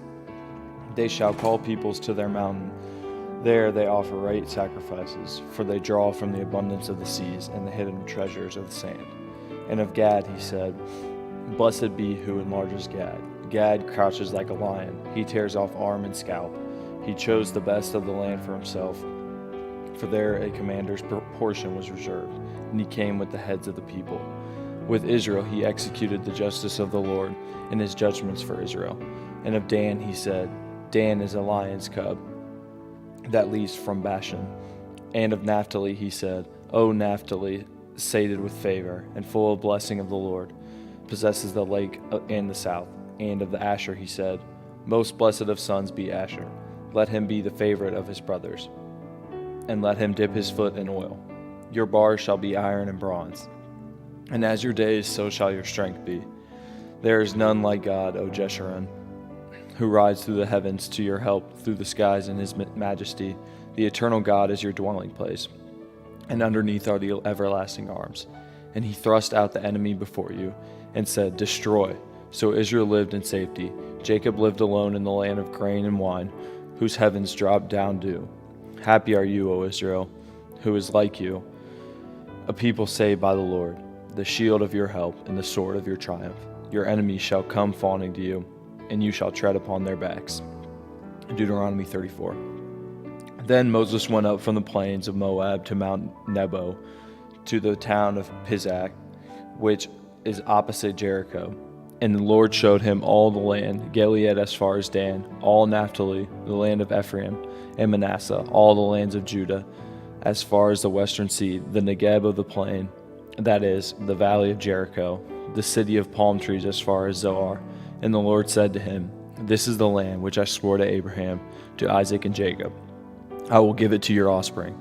They shall call peoples to their mountain. There they offer right sacrifices, for they draw from the abundance of the seas and the hidden treasures of the sand. And of Gad he said, Blessed be who enlarges Gad. Gad crouches like a lion. He tears off arm and scalp. He chose the best of the land for himself, for there a commander's portion was reserved, and he came with the heads of the people. With Israel he executed the justice of the Lord and his judgments for Israel. And of Dan he said, Dan is a lion's cub that leaves from Bashan. And of Naphtali he said, O Naphtali, sated with favor and full of blessing of the Lord, possesses the lake and the south. And of the Asher he said, Most blessed of sons be Asher. Let him be the favorite of his brothers, and let him dip his foot in oil. Your bars shall be iron and bronze, and as your days, so shall your strength be. There is none like God, O Jeshurun, who rides through the heavens to your help through the skies in his majesty. The eternal God is your dwelling place, and underneath are the everlasting arms. And he thrust out the enemy before you, and said, Destroy. So Israel lived in safety. Jacob lived alone in the land of grain and wine, whose heavens dropped down dew. Happy are you, O Israel, who is like you, a people saved by the Lord, the shield of your help and the sword of your triumph. Your enemies shall come fawning to you, and you shall tread upon their backs. Deuteronomy 34. Then Moses went up from the plains of Moab to Mount Nebo, to the town of Pisgah, which is opposite Jericho. And the Lord showed him all the land, Gilead as far as Dan, all Naphtali, the land of Ephraim, and Manasseh, all the lands of Judah, as far as the western sea, the Negeb of the plain, that is, the valley of Jericho, the city of palm trees as far as Zoar. And the Lord said to him, This is the land which I swore to Abraham, to Isaac and Jacob. I will give it to your offspring.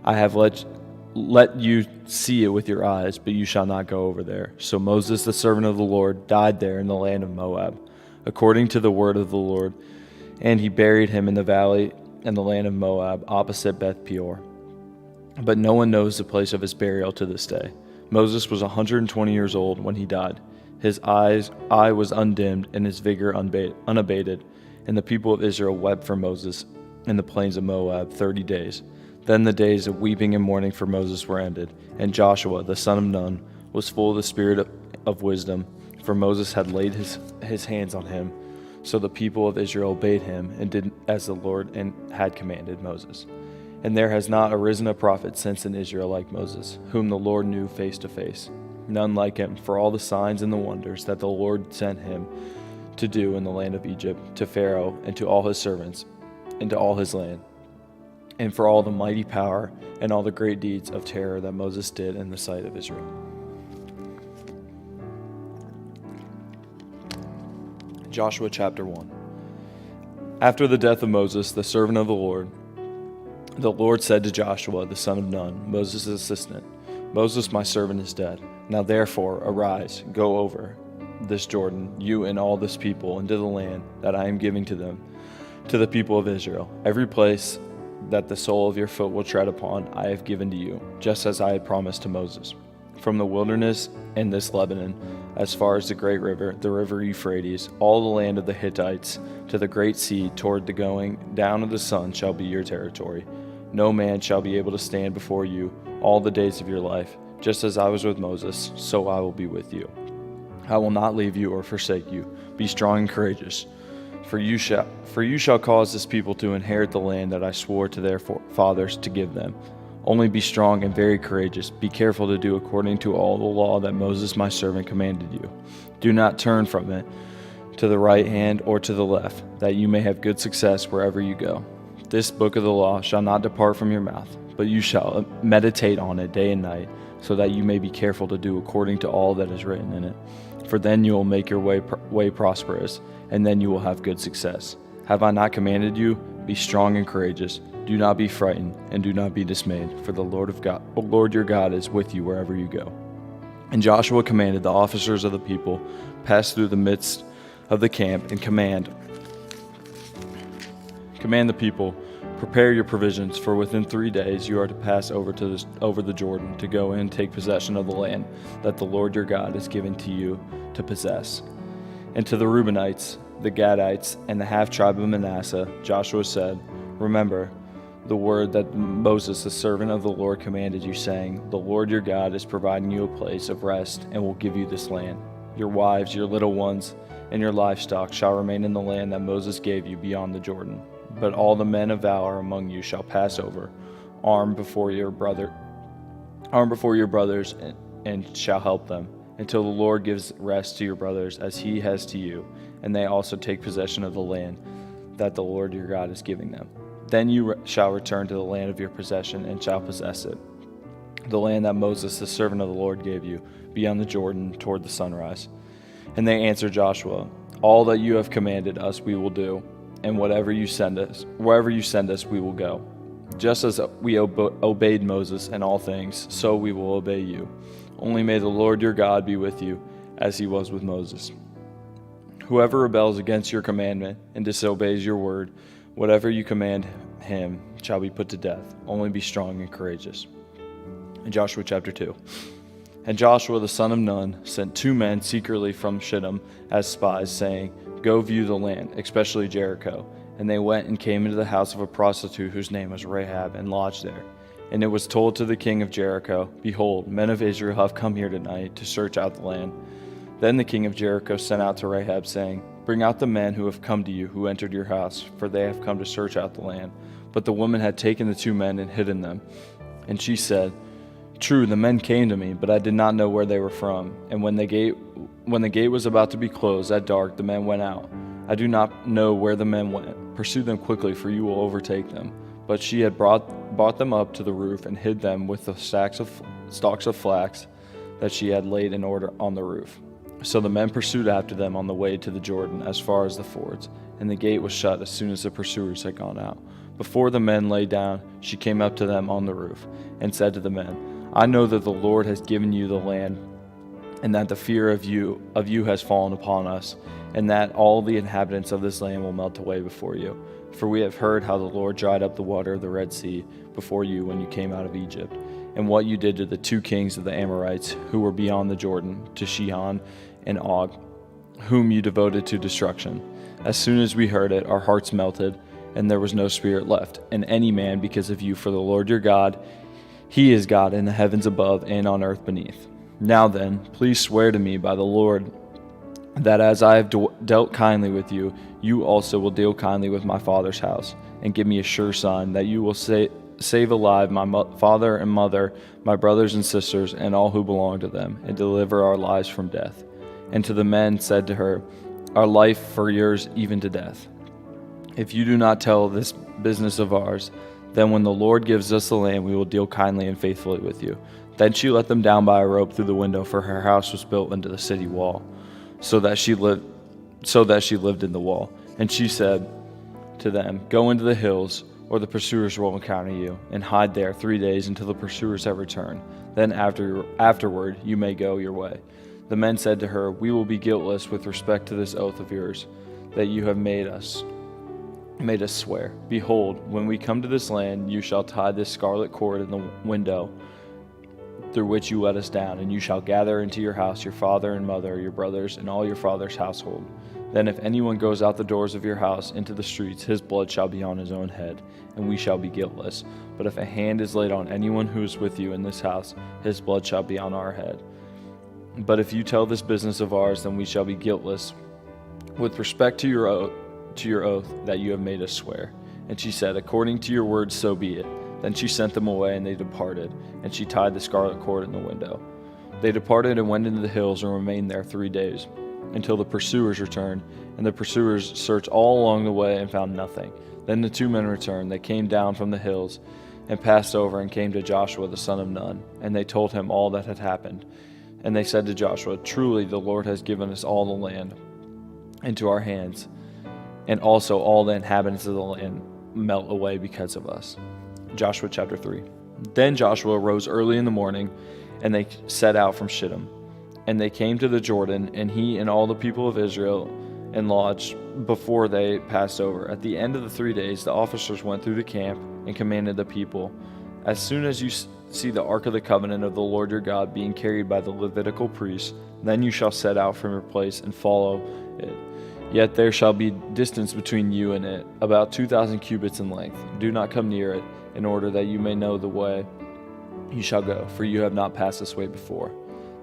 I have let you see it with your eyes, but you shall not go over there. So Moses, the servant of the Lord, died there in the land of Moab, according to the word of the Lord. And he buried him in the valley in the land of Moab, opposite Beth Peor. But no one knows the place of his burial to this day. Moses was 120 years old when he died. His eye was undimmed and his vigor unabated. And the people of Israel wept for Moses in the plains of Moab 30 days. Then the days of weeping and mourning for Moses were ended, and Joshua, the son of Nun, was full of the spirit of wisdom, for Moses had laid his hands on him. So the people of Israel obeyed him and did as the Lord had commanded Moses. And there has not arisen a prophet since in Israel like Moses, whom the Lord knew face to face. None like him, for all the signs and the wonders that the Lord sent him to do in the land of Egypt, to Pharaoh and to all his servants, and to all his land, and for all the mighty power and all the great deeds of terror that Moses did in the sight of Israel. Joshua chapter 1. After the death of Moses, the servant of the Lord said to Joshua, the son of Nun, Moses' assistant, Moses, my servant, is dead. Now therefore, arise, go over this Jordan, you and all this people, into the land that I am giving to them, to the people of Israel. Every place that the sole of your foot will tread upon, I have given to you, just as I had promised to Moses. From the wilderness and this Lebanon, as far as the great river, the river Euphrates, all the land of the Hittites, to the great sea toward the going down of the sun shall be your territory. No man shall be able to stand before you all the days of your life. Just as I was with Moses, so I will be with you. I will not leave you or forsake you. Be strong and courageous. For you shall cause this people to inherit the land that I swore to their fathers to give them. Only be strong and very courageous. Be careful to do according to all the law that Moses my servant commanded you. Do not turn from it to the right hand or to the left, that you may have good success wherever you go. This book of the law shall not depart from your mouth, but you shall meditate on it day and night, so that you may be careful to do according to all that is written in it. For then you will make your way prosperous, and then you will have good success. Have I not commanded you? Be strong and courageous. Do not be frightened, and do not be dismayed, for the Lord your God is with you wherever you go. And Joshua commanded the officers of the people, pass through the midst of the camp, and command the people, prepare your provisions, for within 3 days you are to pass over the Jordan, to go in and take possession of the land that the Lord your God has given to you to possess. And to the Reubenites, the Gadites, and the half-tribe of Manasseh, Joshua said, Remember the word that Moses, the servant of the Lord, commanded you, saying, The Lord your God is providing you a place of rest and will give you this land. Your wives, your little ones, and your livestock shall remain in the land that Moses gave you beyond the Jordan. But all the men of valor among you shall pass over, armed before your brothers, and shall help them, until the Lord gives rest to your brothers as he has to you, and they also take possession of the land that the Lord your God is giving them. Then you shall return to the land of your possession and shall possess it, the land that Moses, the servant of the Lord, gave you, beyond the Jordan toward the sunrise. And they answered Joshua, All that you have commanded us we will do, and wherever you send us, we will go. Just as we obeyed Moses in all things, so we will obey you. Only may the Lord your God be with you, as he was with Moses. Whoever rebels against your commandment and disobeys your word, whatever you command him shall be put to death. Only be strong and courageous. In Joshua chapter 2. And Joshua the son of Nun sent 2 men secretly from Shittim as spies, saying, Go view the land, especially Jericho. And they went and came into the house of a prostitute whose name was Rahab, and lodged there. And it was told to the king of Jericho, Behold, men of Israel have come here tonight to search out the land. Then the king of Jericho sent out to Rahab, saying, Bring out the men who have come to you, who entered your house, for they have come to search out the land. But the woman had taken the 2 men and hidden them. And she said, True, the men came to me, but I did not know where they were from. And when the gate was about to be closed at dark, the men went out. I do not know where the men went. Pursue them quickly, for you will overtake them. But she had brought them up to the roof and hid them with the stalks of flax that she had laid in order on the roof. So the men pursued after them on the way to the Jordan as far as the fords, and the gate was shut as soon as the pursuers had gone out. Before the men lay down, she came up to them on the roof and said to the men, I know that the Lord has given you the land, and that the fear of you has fallen upon us, and that all the inhabitants of this land will melt away before you. For we have heard how the Lord dried up the water of the Red Sea before you when you came out of Egypt, and what you did to the 2 kings of the Amorites who were beyond the Jordan, to Sihon and Og, whom you devoted to destruction. As soon as we heard it, our hearts melted, and there was no spirit left in any man because of you, for the Lord your God, He is God in the heavens above and on earth beneath. Now then, please swear to me by the Lord that as I have dealt kindly with you, you also will deal kindly with my father's house, and give me a sure sign that you will save alive my father and mother, my brothers and sisters, and all who belong to them, and deliver our lives from death. And to the men said to her, Our life for yours even to death. If you do not tell this business of ours, then when the Lord gives us the land, we will deal kindly and faithfully with you. Then she let them down by a rope through the window, for her house was built into the city wall, so that she lived in the wall. And she said to them, Go into the hills, or the pursuers will encounter you, and hide there 3 days until the pursuers have returned. Then afterward you may go your way. The men said to her, We will be guiltless with respect to this oath of yours that you have made us swear. Behold, when we come to this land, you shall tie this scarlet cord in the window through which you let us down, and you shall gather into your house your father and mother, your brothers, and all your father's household. Then if anyone goes out the doors of your house into the streets, his blood shall be on his own head, and we shall be guiltless. But if a hand is laid on anyone who is with you in this house, his blood shall be on our head. But if you tell this business of ours, then we shall be guiltless with respect to your oath that you have made us swear. And she said, According to your words, so be it. Then she sent them away, and they departed, and she tied the scarlet cord in the window. They departed and went into the hills and remained there 3 days, until the pursuers returned, and the pursuers searched all along the way and found nothing. Then the 2 men returned. They came down from the hills and passed over and came to Joshua the son of Nun, and they told him all that had happened. And they said to Joshua, Truly the Lord has given us all the land into our hands, and also all the inhabitants of the land melt away because of us. Joshua chapter 3. Then Joshua rose early in the morning, and they set out from Shittim. And they came to the Jordan, and he and all the people of Israel and lodged before they passed over. At the end of the 3 days, the officers went through the camp and commanded the people, As soon as you see the ark of the covenant of the Lord your God being carried by the Levitical priests, then you shall set out from your place and follow it. Yet there shall be distance between you and it, about 2,000 cubits in length. Do not come near it, in order that you may know the way you shall go, for you have not passed this way before.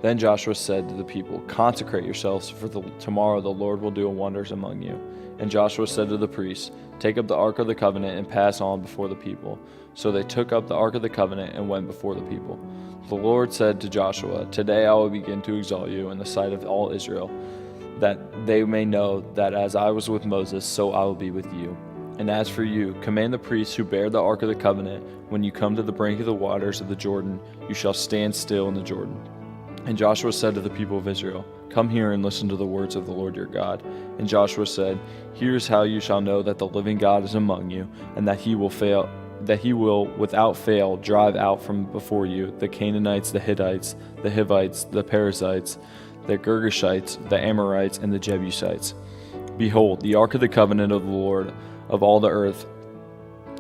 Then Joshua said to the people, Consecrate yourselves, for tomorrow the Lord will do wonders among you. And Joshua said to the priests, Take up the ark of the covenant and pass on before the people. So they took up the ark of the covenant and went before the people. The Lord said to Joshua, Today I will begin to exalt you in the sight of all Israel, that they may know that as I was with Moses, so I will be with you. And as for you, command the priests who bear the ark of the covenant, when you come to the brink of the waters of the Jordan, you shall stand still in the Jordan. And Joshua said to the people of Israel, Come here and listen to the words of the Lord your God. And Joshua said, Here is how you shall know that the living God is among you, and that he will without fail drive out from before you the Canaanites, the Hittites, the Hivites, the Perizzites, the Girgashites, the Amorites, and the Jebusites. Behold, the ark of the covenant of the Lord of all the earth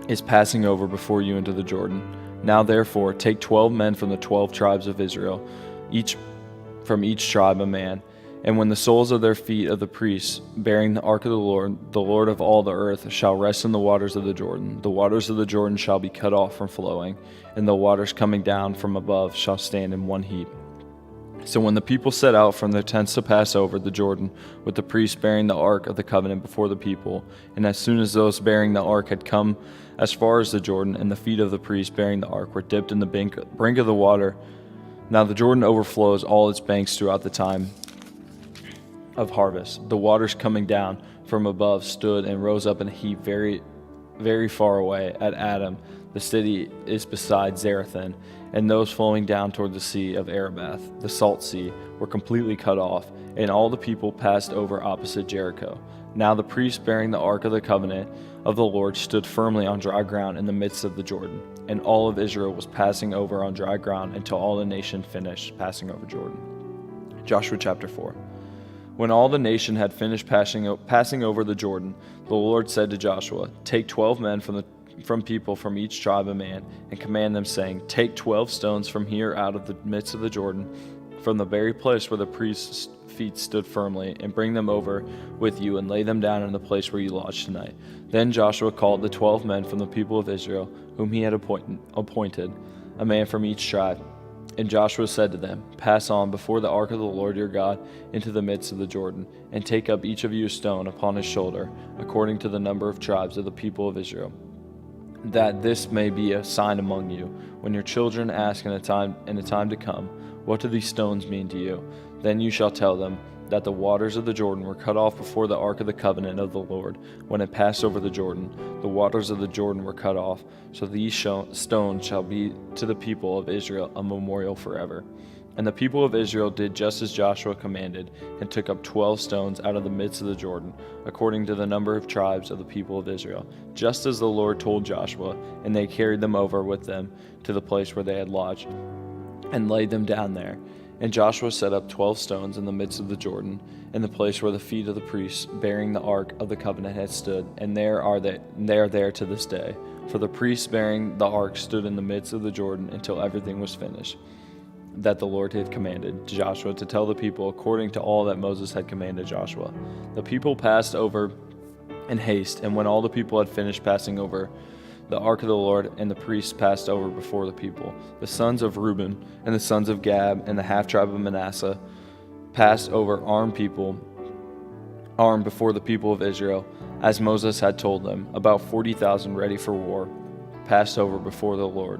is passing over before you into the Jordan. Now therefore take 12 men from the 12 tribes of Israel, each from each tribe a man, And when the soles of their feet of the priests bearing the ark of the Lord of all the earth, shall rest in the waters of the Jordan, the waters of the Jordan shall be cut off from flowing, and the waters coming down from above shall stand in one heap. So when the people set out from their tents to pass over the Jordan, with the priests bearing the ark of the covenant before the people, and as soon as those bearing the ark had come as far as the Jordan, and the feet of the priests bearing the ark were dipped in the brink of the water, now the Jordan overflows all its banks throughout the time of harvest. The waters coming down from above stood and rose up in a heap very, very far away at Adam. The city is beside Zarethan, and those flowing down toward the sea of Arabath, the salt sea, were completely cut off, and all the people passed over opposite Jericho. Now the priests bearing the ark of the covenant of the Lord stood firmly on dry ground in the midst of the Jordan, and all of Israel was passing over on dry ground until all the nation finished passing over Jordan. Joshua chapter 4. When all the nation had finished passing over the Jordan, the Lord said to Joshua, "Take 12 men from people from each tribe a man, and command them, saying, Take 12 stones from here out of the midst of the Jordan, from the very place where the priests' feet stood firmly, and bring them over with you, and lay them down in the place where you lodge tonight." Then Joshua called the 12 men from the people of Israel, whom he had appointed, a man from each tribe. And Joshua said to them, "Pass on before the ark of the Lord your God into the midst of the Jordan, and take up each of you a stone upon his shoulder, according to the number of tribes of the people of Israel, that this may be a sign among you. When your children ask in a time to come, what do these stones mean to you? Then you shall tell them that the waters of the Jordan were cut off before the ark of the covenant of the Lord. When it passed over the Jordan, the waters of the Jordan were cut off. So these stones shall be to the people of Israel a memorial forever." And the people of Israel did just as Joshua commanded, and took up 12 stones out of the midst of the Jordan, according to the number of tribes of the people of Israel, just as the Lord told Joshua, and they carried them over with them to the place where they had lodged, and laid them down there. And Joshua set up 12 stones in the midst of the Jordan, in the place where the feet of the priests bearing the ark of the covenant had stood, and they are there to this day. For the priests bearing the ark stood in the midst of the Jordan until everything was finished, that the Lord had commanded Joshua to tell the people according to all that Moses had commanded Joshua. The people passed over in haste, and when all the people had finished passing over, the ark of the Lord and the priests passed over before the people. The sons of Reuben and the sons of Gad and the half-tribe of Manasseh passed over armed before the people of Israel, as Moses had told them. About 40,000 ready for war passed over before the Lord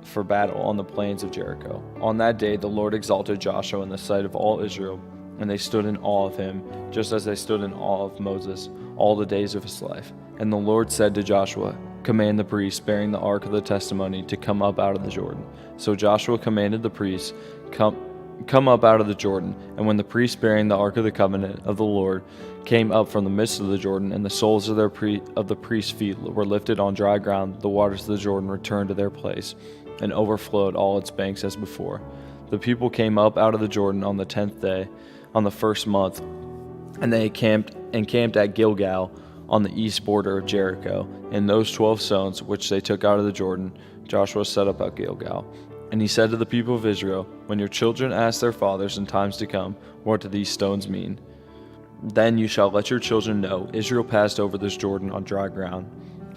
for battle on the plains of Jericho. On that day the Lord exalted Joshua in the sight of all Israel, and they stood in awe of him, just as they stood in awe of Moses all the days of his life. And the Lord said to Joshua, "Command the priests bearing the ark of the testimony to come up out of the Jordan." So Joshua commanded the priests, Come up out of the Jordan. And when the priests bearing the ark of the covenant of the Lord came up from the midst of the Jordan, and the soles of the priests' feet were lifted on dry ground, the waters of the Jordan returned to their place, and overflowed all its banks as before. The people came up out of the Jordan on the 10th day, on the first month, and they encamped at Gilgal on the east border of Jericho. And those 12 stones which they took out of the Jordan, Joshua set up at Gilgal. And he said to the people of Israel, "When your children ask their fathers in times to come, what do these stones mean? Then you shall let your children know, Israel passed over this Jordan on dry ground.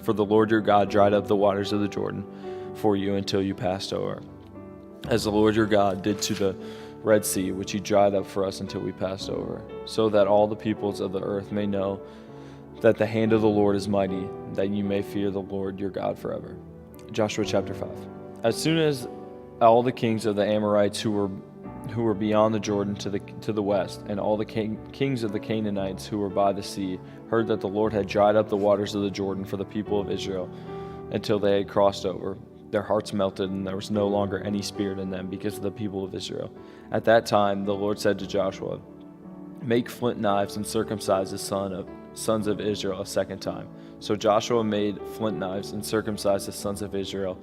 For the Lord your God dried up the waters of the Jordan for you until you passed over, as the Lord your God did to the Red Sea, which he dried up for us until we passed over, so that all the peoples of the earth may know that the hand of the Lord is mighty, that you may fear the Lord your God forever." Joshua chapter 5. As soon as all the kings of the Amorites who were beyond the Jordan to the west, and all the kings of the Canaanites who were by the sea, heard that the Lord had dried up the waters of the Jordan for the people of Israel until they had crossed over, their hearts melted, and there was no longer any spirit in them because of the people of Israel. At that time the Lord said to Joshua, "Make flint knives and circumcise the sons of Israel a second time." So Joshua made flint knives and circumcised the sons of Israel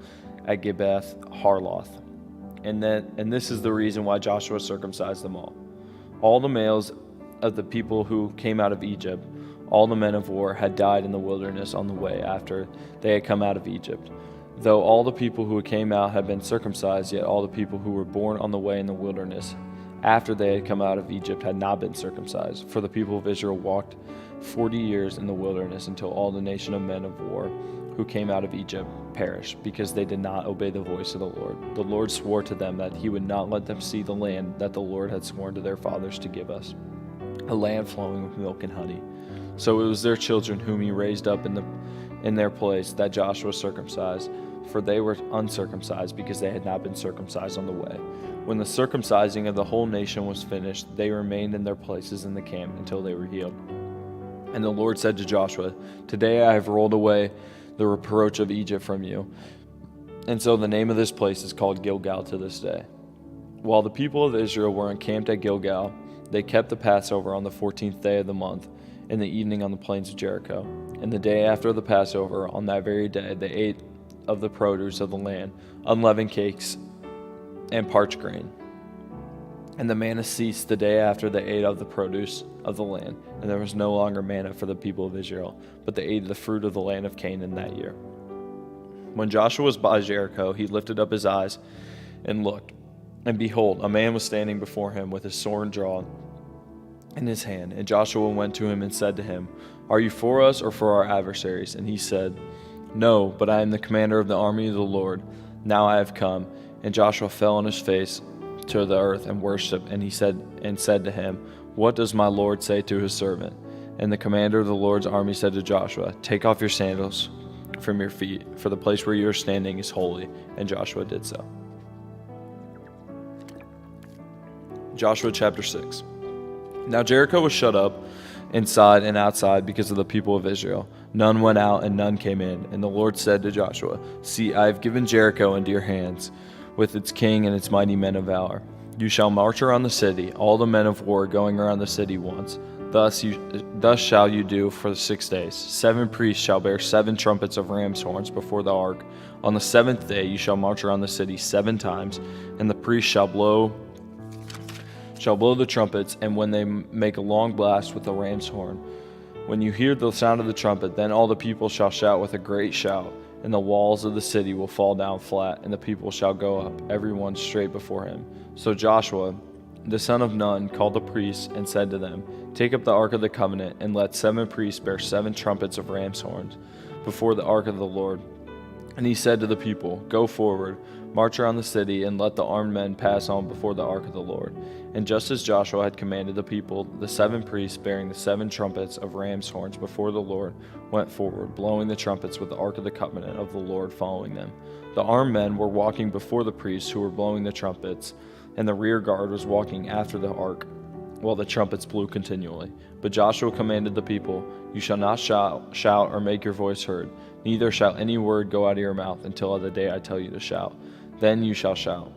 at Gibeath Harloth. And this is the reason why Joshua circumcised them all. All the males of the people who came out of Egypt, all the men of war, had died in the wilderness on the way after they had come out of Egypt. Though all the people who came out had been circumcised, yet all the people who were born on the way in the wilderness after they had come out of Egypt, had not been circumcised. For the people of Israel walked 40 years in the wilderness until all the nation of men of war who came out of Egypt perished, because they did not obey the voice of the Lord. The Lord swore to them that he would not let them see the land that the Lord had sworn to their fathers to give us, a land flowing with milk and honey. So it was their children whom he raised up in their place that Joshua circumcised, for they were uncircumcised because they had not been circumcised on the way. When the circumcising of the whole nation was finished, they remained in their places in the camp until they were healed. And the Lord said to Joshua, "Today I have rolled away the reproach of Egypt from you." And so the name of this place is called Gilgal to this day. While the people of Israel were encamped at Gilgal, they kept the Passover on the 14th day of the month, in the evening on the plains of Jericho. And the day after the Passover, on that very day, they ate of the produce of the land, unleavened cakes and parched grain. And the manna ceased the day after they ate of the produce of the land, and there was no longer manna for the people of Israel, but they ate the fruit of the land of Canaan that year. When Joshua was by Jericho, he lifted up his eyes and looked, and behold, a man was standing before him with his sword drawn in his hand. And Joshua went to him and said to him, "Are you for us or for our adversaries?" And he said, "No, but I am the commander of the army of the Lord. Now I have come." And Joshua fell on his face to the earth and worshipped, and he said to him, "What does my Lord say to his servant?" And the commander of the Lord's army said to Joshua, "Take off your sandals from your feet, for the place where you are standing is holy." And Joshua did so. Joshua chapter 6. Now Jericho was shut up inside and outside because of the people of Israel. None went out and none came in. And the Lord said to Joshua, "See, I have given Jericho into your hands, with its king and its mighty men of valor. You shall march around the city, all the men of war going around the city once. Thus shall you do for 6 days. 7 priests shall bear 7 trumpets of ram's horns before the ark. On the 7th day you shall march around the city 7 times, and the priests shall blow the trumpets, and when they make a long blast with the ram's horn, when you hear the sound of the trumpet, then all the people shall shout with a great shout, and the walls of the city will fall down flat, and the people shall go up, every one straight before him." So Joshua, the son of Nun, called the priests and said to them, "Take up the ark of the covenant, and let 7 priests bear 7 trumpets of ram's horns before the ark of the Lord." And he said to the people, "Go forward, march around the city, and let the armed men pass on before the ark of the Lord." And just as Joshua had commanded the people, the 7 priests bearing the 7 trumpets of ram's horns before the Lord went forward, blowing the trumpets with the ark of the covenant of the Lord following them. The armed men were walking before the priests who were blowing the trumpets, and the rear guard was walking after the ark, while the trumpets blew continually. But Joshua commanded the people, "You shall not shout or make your voice heard, neither shall any word go out of your mouth until the day I tell you to shout. Then you shall shout."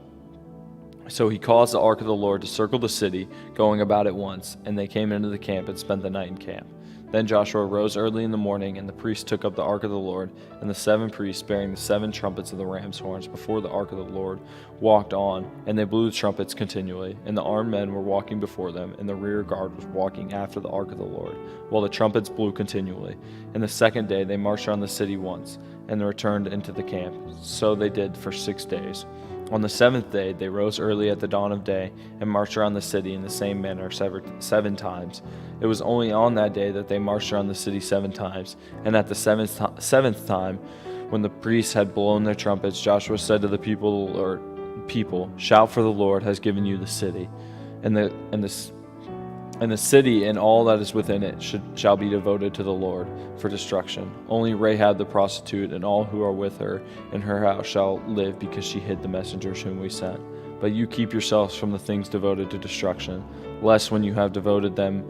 So he caused the ark of the Lord to circle the city, going about it once, and they came into the camp and spent the night in camp. Then Joshua rose early in the morning, and the priests took up the ark of the Lord, and the 7 priests bearing the 7 trumpets of the ram's horns before the ark of the Lord walked on, and they blew the trumpets continually, and the armed men were walking before them, and the rear guard was walking after the ark of the Lord, while the trumpets blew continually. And the 2nd day they marched around the city once, and returned into the camp. So they did for 6 days. On the 7th day they rose early at the dawn of day, and marched around the city in the same manner 7 times. It was only on that day that they marched around the city 7 times. And at the 7th time, when the priests had blown their trumpets, Joshua said to the people, "Shout, for the Lord has given you the city, and the city and all that is within it shall be devoted to the Lord for destruction. Only Rahab the prostitute and all who are with her in her house shall live, because she hid the messengers whom we sent. But you keep yourselves from the things devoted to destruction, lest when you have devoted them,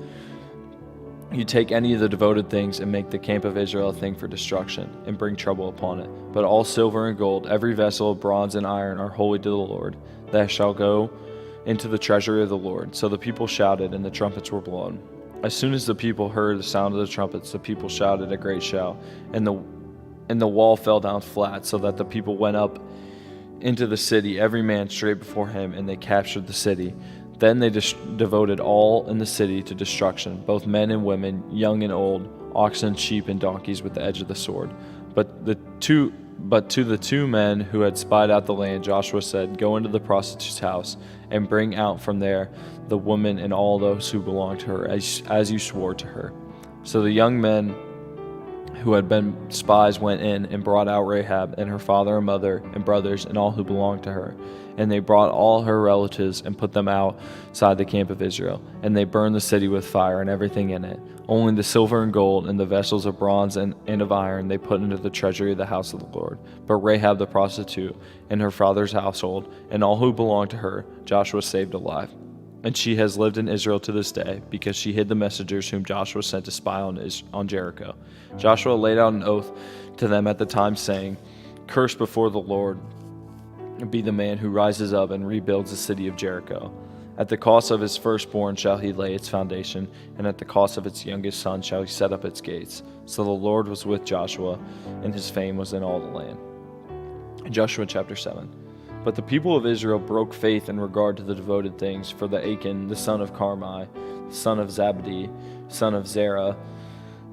you take any of the devoted things and make the camp of Israel a thing for destruction, and bring trouble upon it. But all silver and gold, every vessel of bronze and iron, are holy to the Lord, that shall go into the treasury of the Lord." So the people shouted, and the trumpets were blown. As soon as the people heard the sound of the trumpets, the people shouted a great shout, and the wall fell down flat, so that the people went up into the city, every man straight before him, and they captured the city. Then they devoted all in the city to destruction, both men and women, young and old, oxen, sheep, and donkeys, with the edge of the sword. But to the two men who had spied out the land, Joshua said, "Go into the prostitute's house and bring out from there the woman and all those who belong to her, as you swore to her." So the young men who had been spies went in and brought out Rahab and her father and mother and brothers and all who belonged to her. And they brought all her relatives and put them outside the camp of Israel. And they burned the city with fire and everything in it. Only the silver and gold and the vessels of bronze and of iron they put into the treasury of the house of the Lord. But Rahab the prostitute and her father's household and all who belonged to her, Joshua saved alive. And she has lived in Israel to this day, because she hid the messengers whom Joshua sent to spy on Jericho. Joshua laid out an oath to them at the time, saying, "Cursed before the Lord be the man who rises up and rebuilds the city of Jericho. At the cost of his firstborn shall he lay its foundation, and at the cost of its youngest son shall he set up its gates." So the Lord was with Joshua, and his fame was in all the land. Joshua chapter 7. But the people of Israel broke faith in regard to the devoted things, for the Achan, the son of Carmi, son of Zabdi, son of Zerah,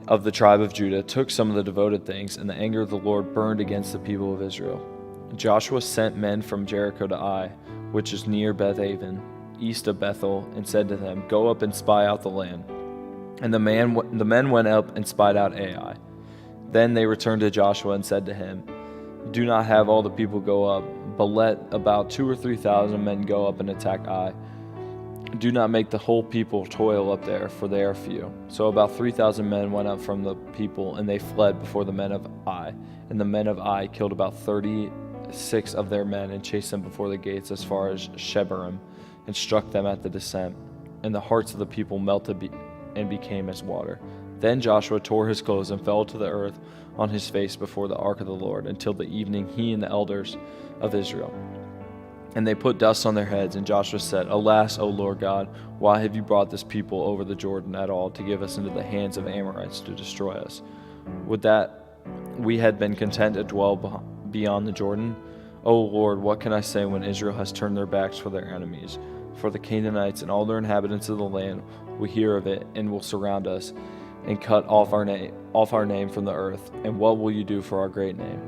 of the tribe of Judah, took some of the devoted things, and the anger of the Lord burned against the people of Israel. Joshua sent men from Jericho to Ai, which is near Beth-aven, east of Bethel, and said to them, "Go up and spy out the land." And the men went up and spied out Ai. Then they returned to Joshua and said to him, "Do not have all the people go up, but let about 2,000 or 3,000 men go up and attack Ai. Do not make the whole people toil up there, for they are few." So about 3,000 men went up from the people, and they fled before the men of Ai. And the men of Ai killed about 36 of their men, and chased them before the gates as far as Shebarim, and struck them at the descent. And the hearts of the people melted and became as water. Then Joshua tore his clothes and fell to the earth on his face before the ark of the Lord until the evening, he and the elders of Israel. And they put dust on their heads, and Joshua said, "Alas, O Lord God, why have you brought this people over the Jordan at all to give us into the hands of Amorites to destroy us? Would that we had been content to dwell beyond the Jordan? O Lord, what can I say when Israel has turned their backs for their enemies? For the Canaanites and all their inhabitants of the land will hear of it and will surround us and cut off our name from the earth. And what will you do for our great name?"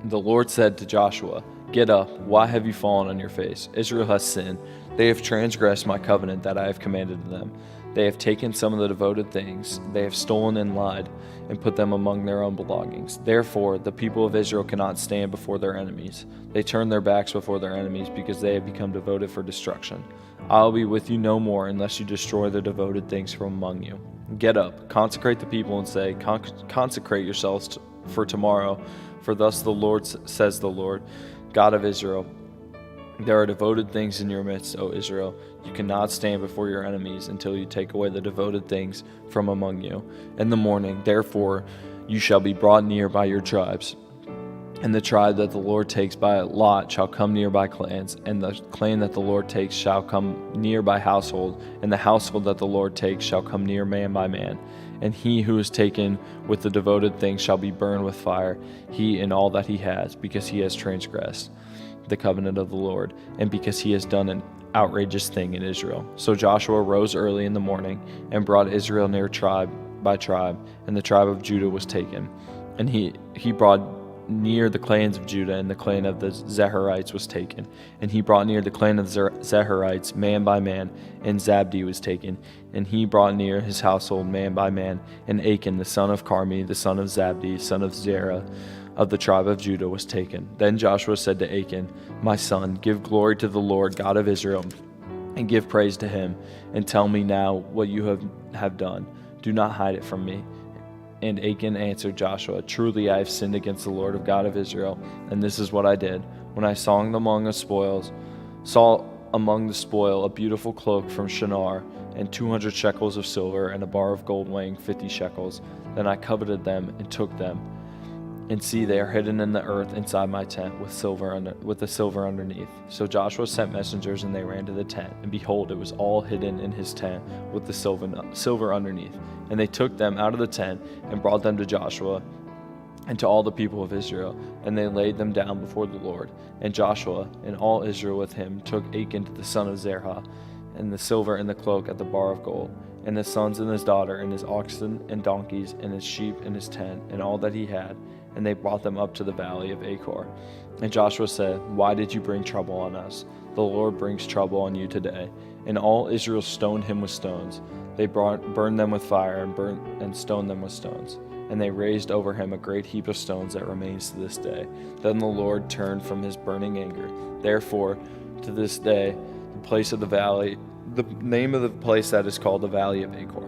The Lord said to Joshua, "Get up, why have you fallen on your face? Israel has sinned. They have transgressed my covenant that I have commanded them. They have taken some of the devoted things. They have stolen and lied and put them among their own belongings. Therefore, the people of Israel cannot stand before their enemies. They turn their backs before their enemies because they have become devoted for destruction. I will be with you no more unless you destroy the devoted things from among you. Get up, consecrate the people, and say, consecrate yourselves for tomorrow, for thus the Lord says the Lord, God of Israel. There are devoted things in your midst, O Israel. You cannot stand before your enemies until you take away the devoted things from among you. In the morning, therefore, you shall be brought near by your tribes. And the tribe that the Lord takes by lot shall come near by clans, and the clan that the Lord takes shall come near by household, and the household that the Lord takes shall come near man by man. And he who is taken with the devoted things shall be burned with fire, he and all that he has, because he has transgressed the covenant of the Lord, and because he has done an outrageous thing in Israel. So Joshua rose early in the morning and brought Israel near tribe by tribe, and the tribe of Judah was taken. And he brought near the clans of Judah, and the clan of the Zerahite was taken. And he brought near the clan of the Zerahite man by man, and Zabdi was taken. And he brought near his household man by man, and Achan the son of Carmi, the son of Zabdi, son of Zerah, of the tribe of Judah, was taken. Then Joshua said to Achan, My son, give glory to the Lord God of Israel, and give praise to him, and tell me now what you have done. Do not hide it from me. And Achan answered Joshua, Truly I have sinned against the Lord of God of Israel, and this is what I did. When I saw among the spoil a beautiful cloak from Shinar, and 200 shekels of silver, and a bar of gold weighing 50 shekels, then I coveted them and took them. And see, they are hidden in the earth inside my tent with the silver underneath. So Joshua sent messengers, and they ran to the tent. And behold, it was all hidden in his tent with the silver underneath. And they took them out of the tent and brought them to Joshua and to all the people of Israel. And they laid them down before the Lord. And Joshua and all Israel with him took Achan the son of Zerah, and the silver and the cloak at the bar of gold. and his sons and his daughter, and his oxen and donkeys, and his sheep and his tent, and all that he had. And they brought them up to the valley of Achor. And Joshua said, "Why did you bring trouble on us? The Lord brings trouble on you today." And all Israel stoned him with stones. They burned them with fire and stoned them with stones. And they raised over him a great heap of stones that remains to this day. Then the Lord turned from his burning anger. Therefore, to this day, the name of the place that is called the Valley of Achor.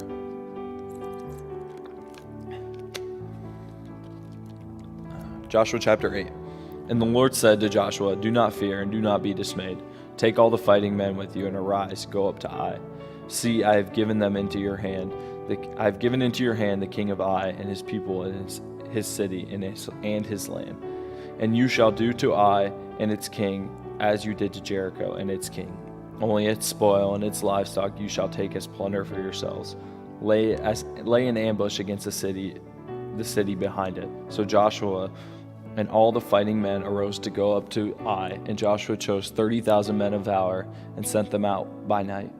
Joshua chapter 8. And the Lord said to Joshua, "Do not fear and do not be dismayed. Take all the fighting men with you and arise, go up to Ai. See, I have given into your hand the king of Ai and his people and his city and his land. And you shall do to Ai and its king as you did to Jericho and its king. Only its spoil and its livestock you shall take as plunder for yourselves. Lay an ambush against the city behind it." So Joshua and all the fighting men arose to go up to Ai, and Joshua chose 30,000 men of valor and sent them out by night.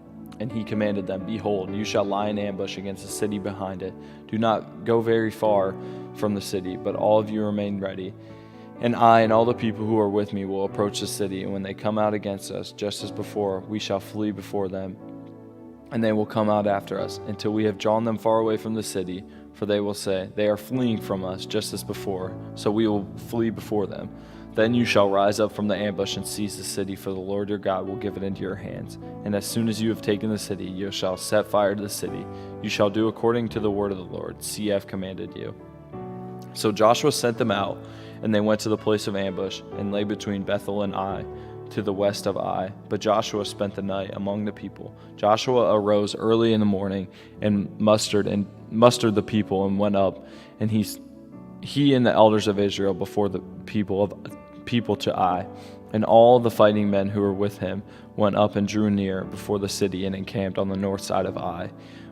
And he commanded them, "Behold, you shall lie in ambush against the city behind it. Do not go very far from the city, but all of you remain ready. And I and all the people who are with me will approach the city, and when they come out against us, just as before, we shall flee before them. And they will come out after us, until we have drawn them far away from the city. For they will say, 'They are fleeing from us, just as before, so we will flee before them.' Then you shall rise up from the ambush and seize the city, for the Lord your God will give it into your hands. And as soon as you have taken the city, you shall set fire to the city. You shall do according to the word of the Lord. See, I have commanded you." So Joshua sent them out, and they went to the place of ambush, and lay between Bethel and Ai, to the west of Ai. But Joshua spent the night among the people. Joshua arose early in the morning and mustered the people and went up, and he and the elders of Israel before the people to Ai. And all the fighting men who were with him went up and drew near before the city and encamped on the north side of Ai,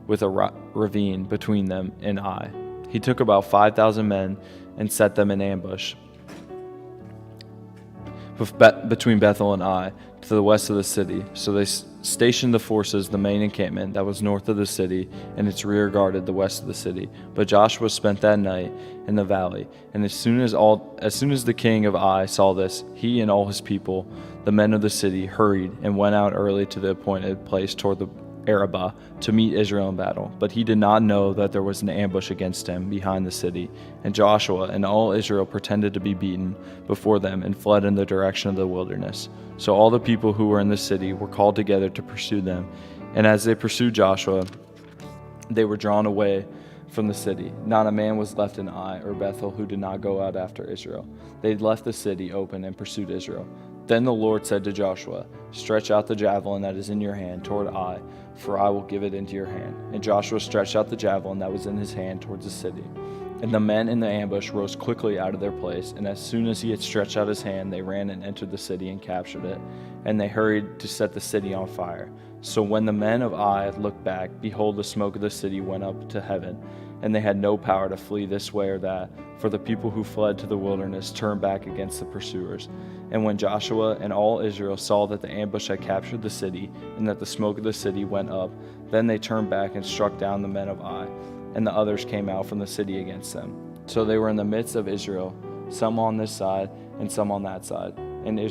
with a ravine between them and Ai. He took about 5,000 men and set them in ambush between Bethel and Ai, to the west of the city. So they stationed the forces, the main encampment that was north of the city, and its rear guarded the west of the city. But Joshua spent that night in the valley. And as soon as the king of Ai saw this, he and all his people, the men of the city, hurried and went out early to the appointed place toward the Arabah to meet Israel in battle. But he did not know that there was an ambush against him behind the city. And Joshua and all Israel pretended to be beaten before them and fled in the direction of the wilderness. So all the people who were in the city were called together to pursue them. And as they pursued Joshua, they were drawn away from the city. Not a man was left in Ai or Bethel who did not go out after Israel. They left the city open and pursued Israel. Then the Lord said to Joshua, "Stretch out the javelin that is in your hand toward Ai, for I will give it into your hand." And Joshua stretched out the javelin that was in his hand towards the city. And the men in the ambush rose quickly out of their place, and as soon as he had stretched out his hand, they ran and entered the city and captured it. And they hurried to set the city on fire. So when the men of Ai looked back, behold, the smoke of the city went up to heaven, and they had no power to flee this way or that, for the people who fled to the wilderness turned back against the pursuers. And when Joshua and all Israel saw that the ambush had captured the city, and that the smoke of the city went up, then they turned back and struck down the men of Ai, and the others came out from the city against them. So they were in the midst of Israel, some on this side and some on that side. And Israel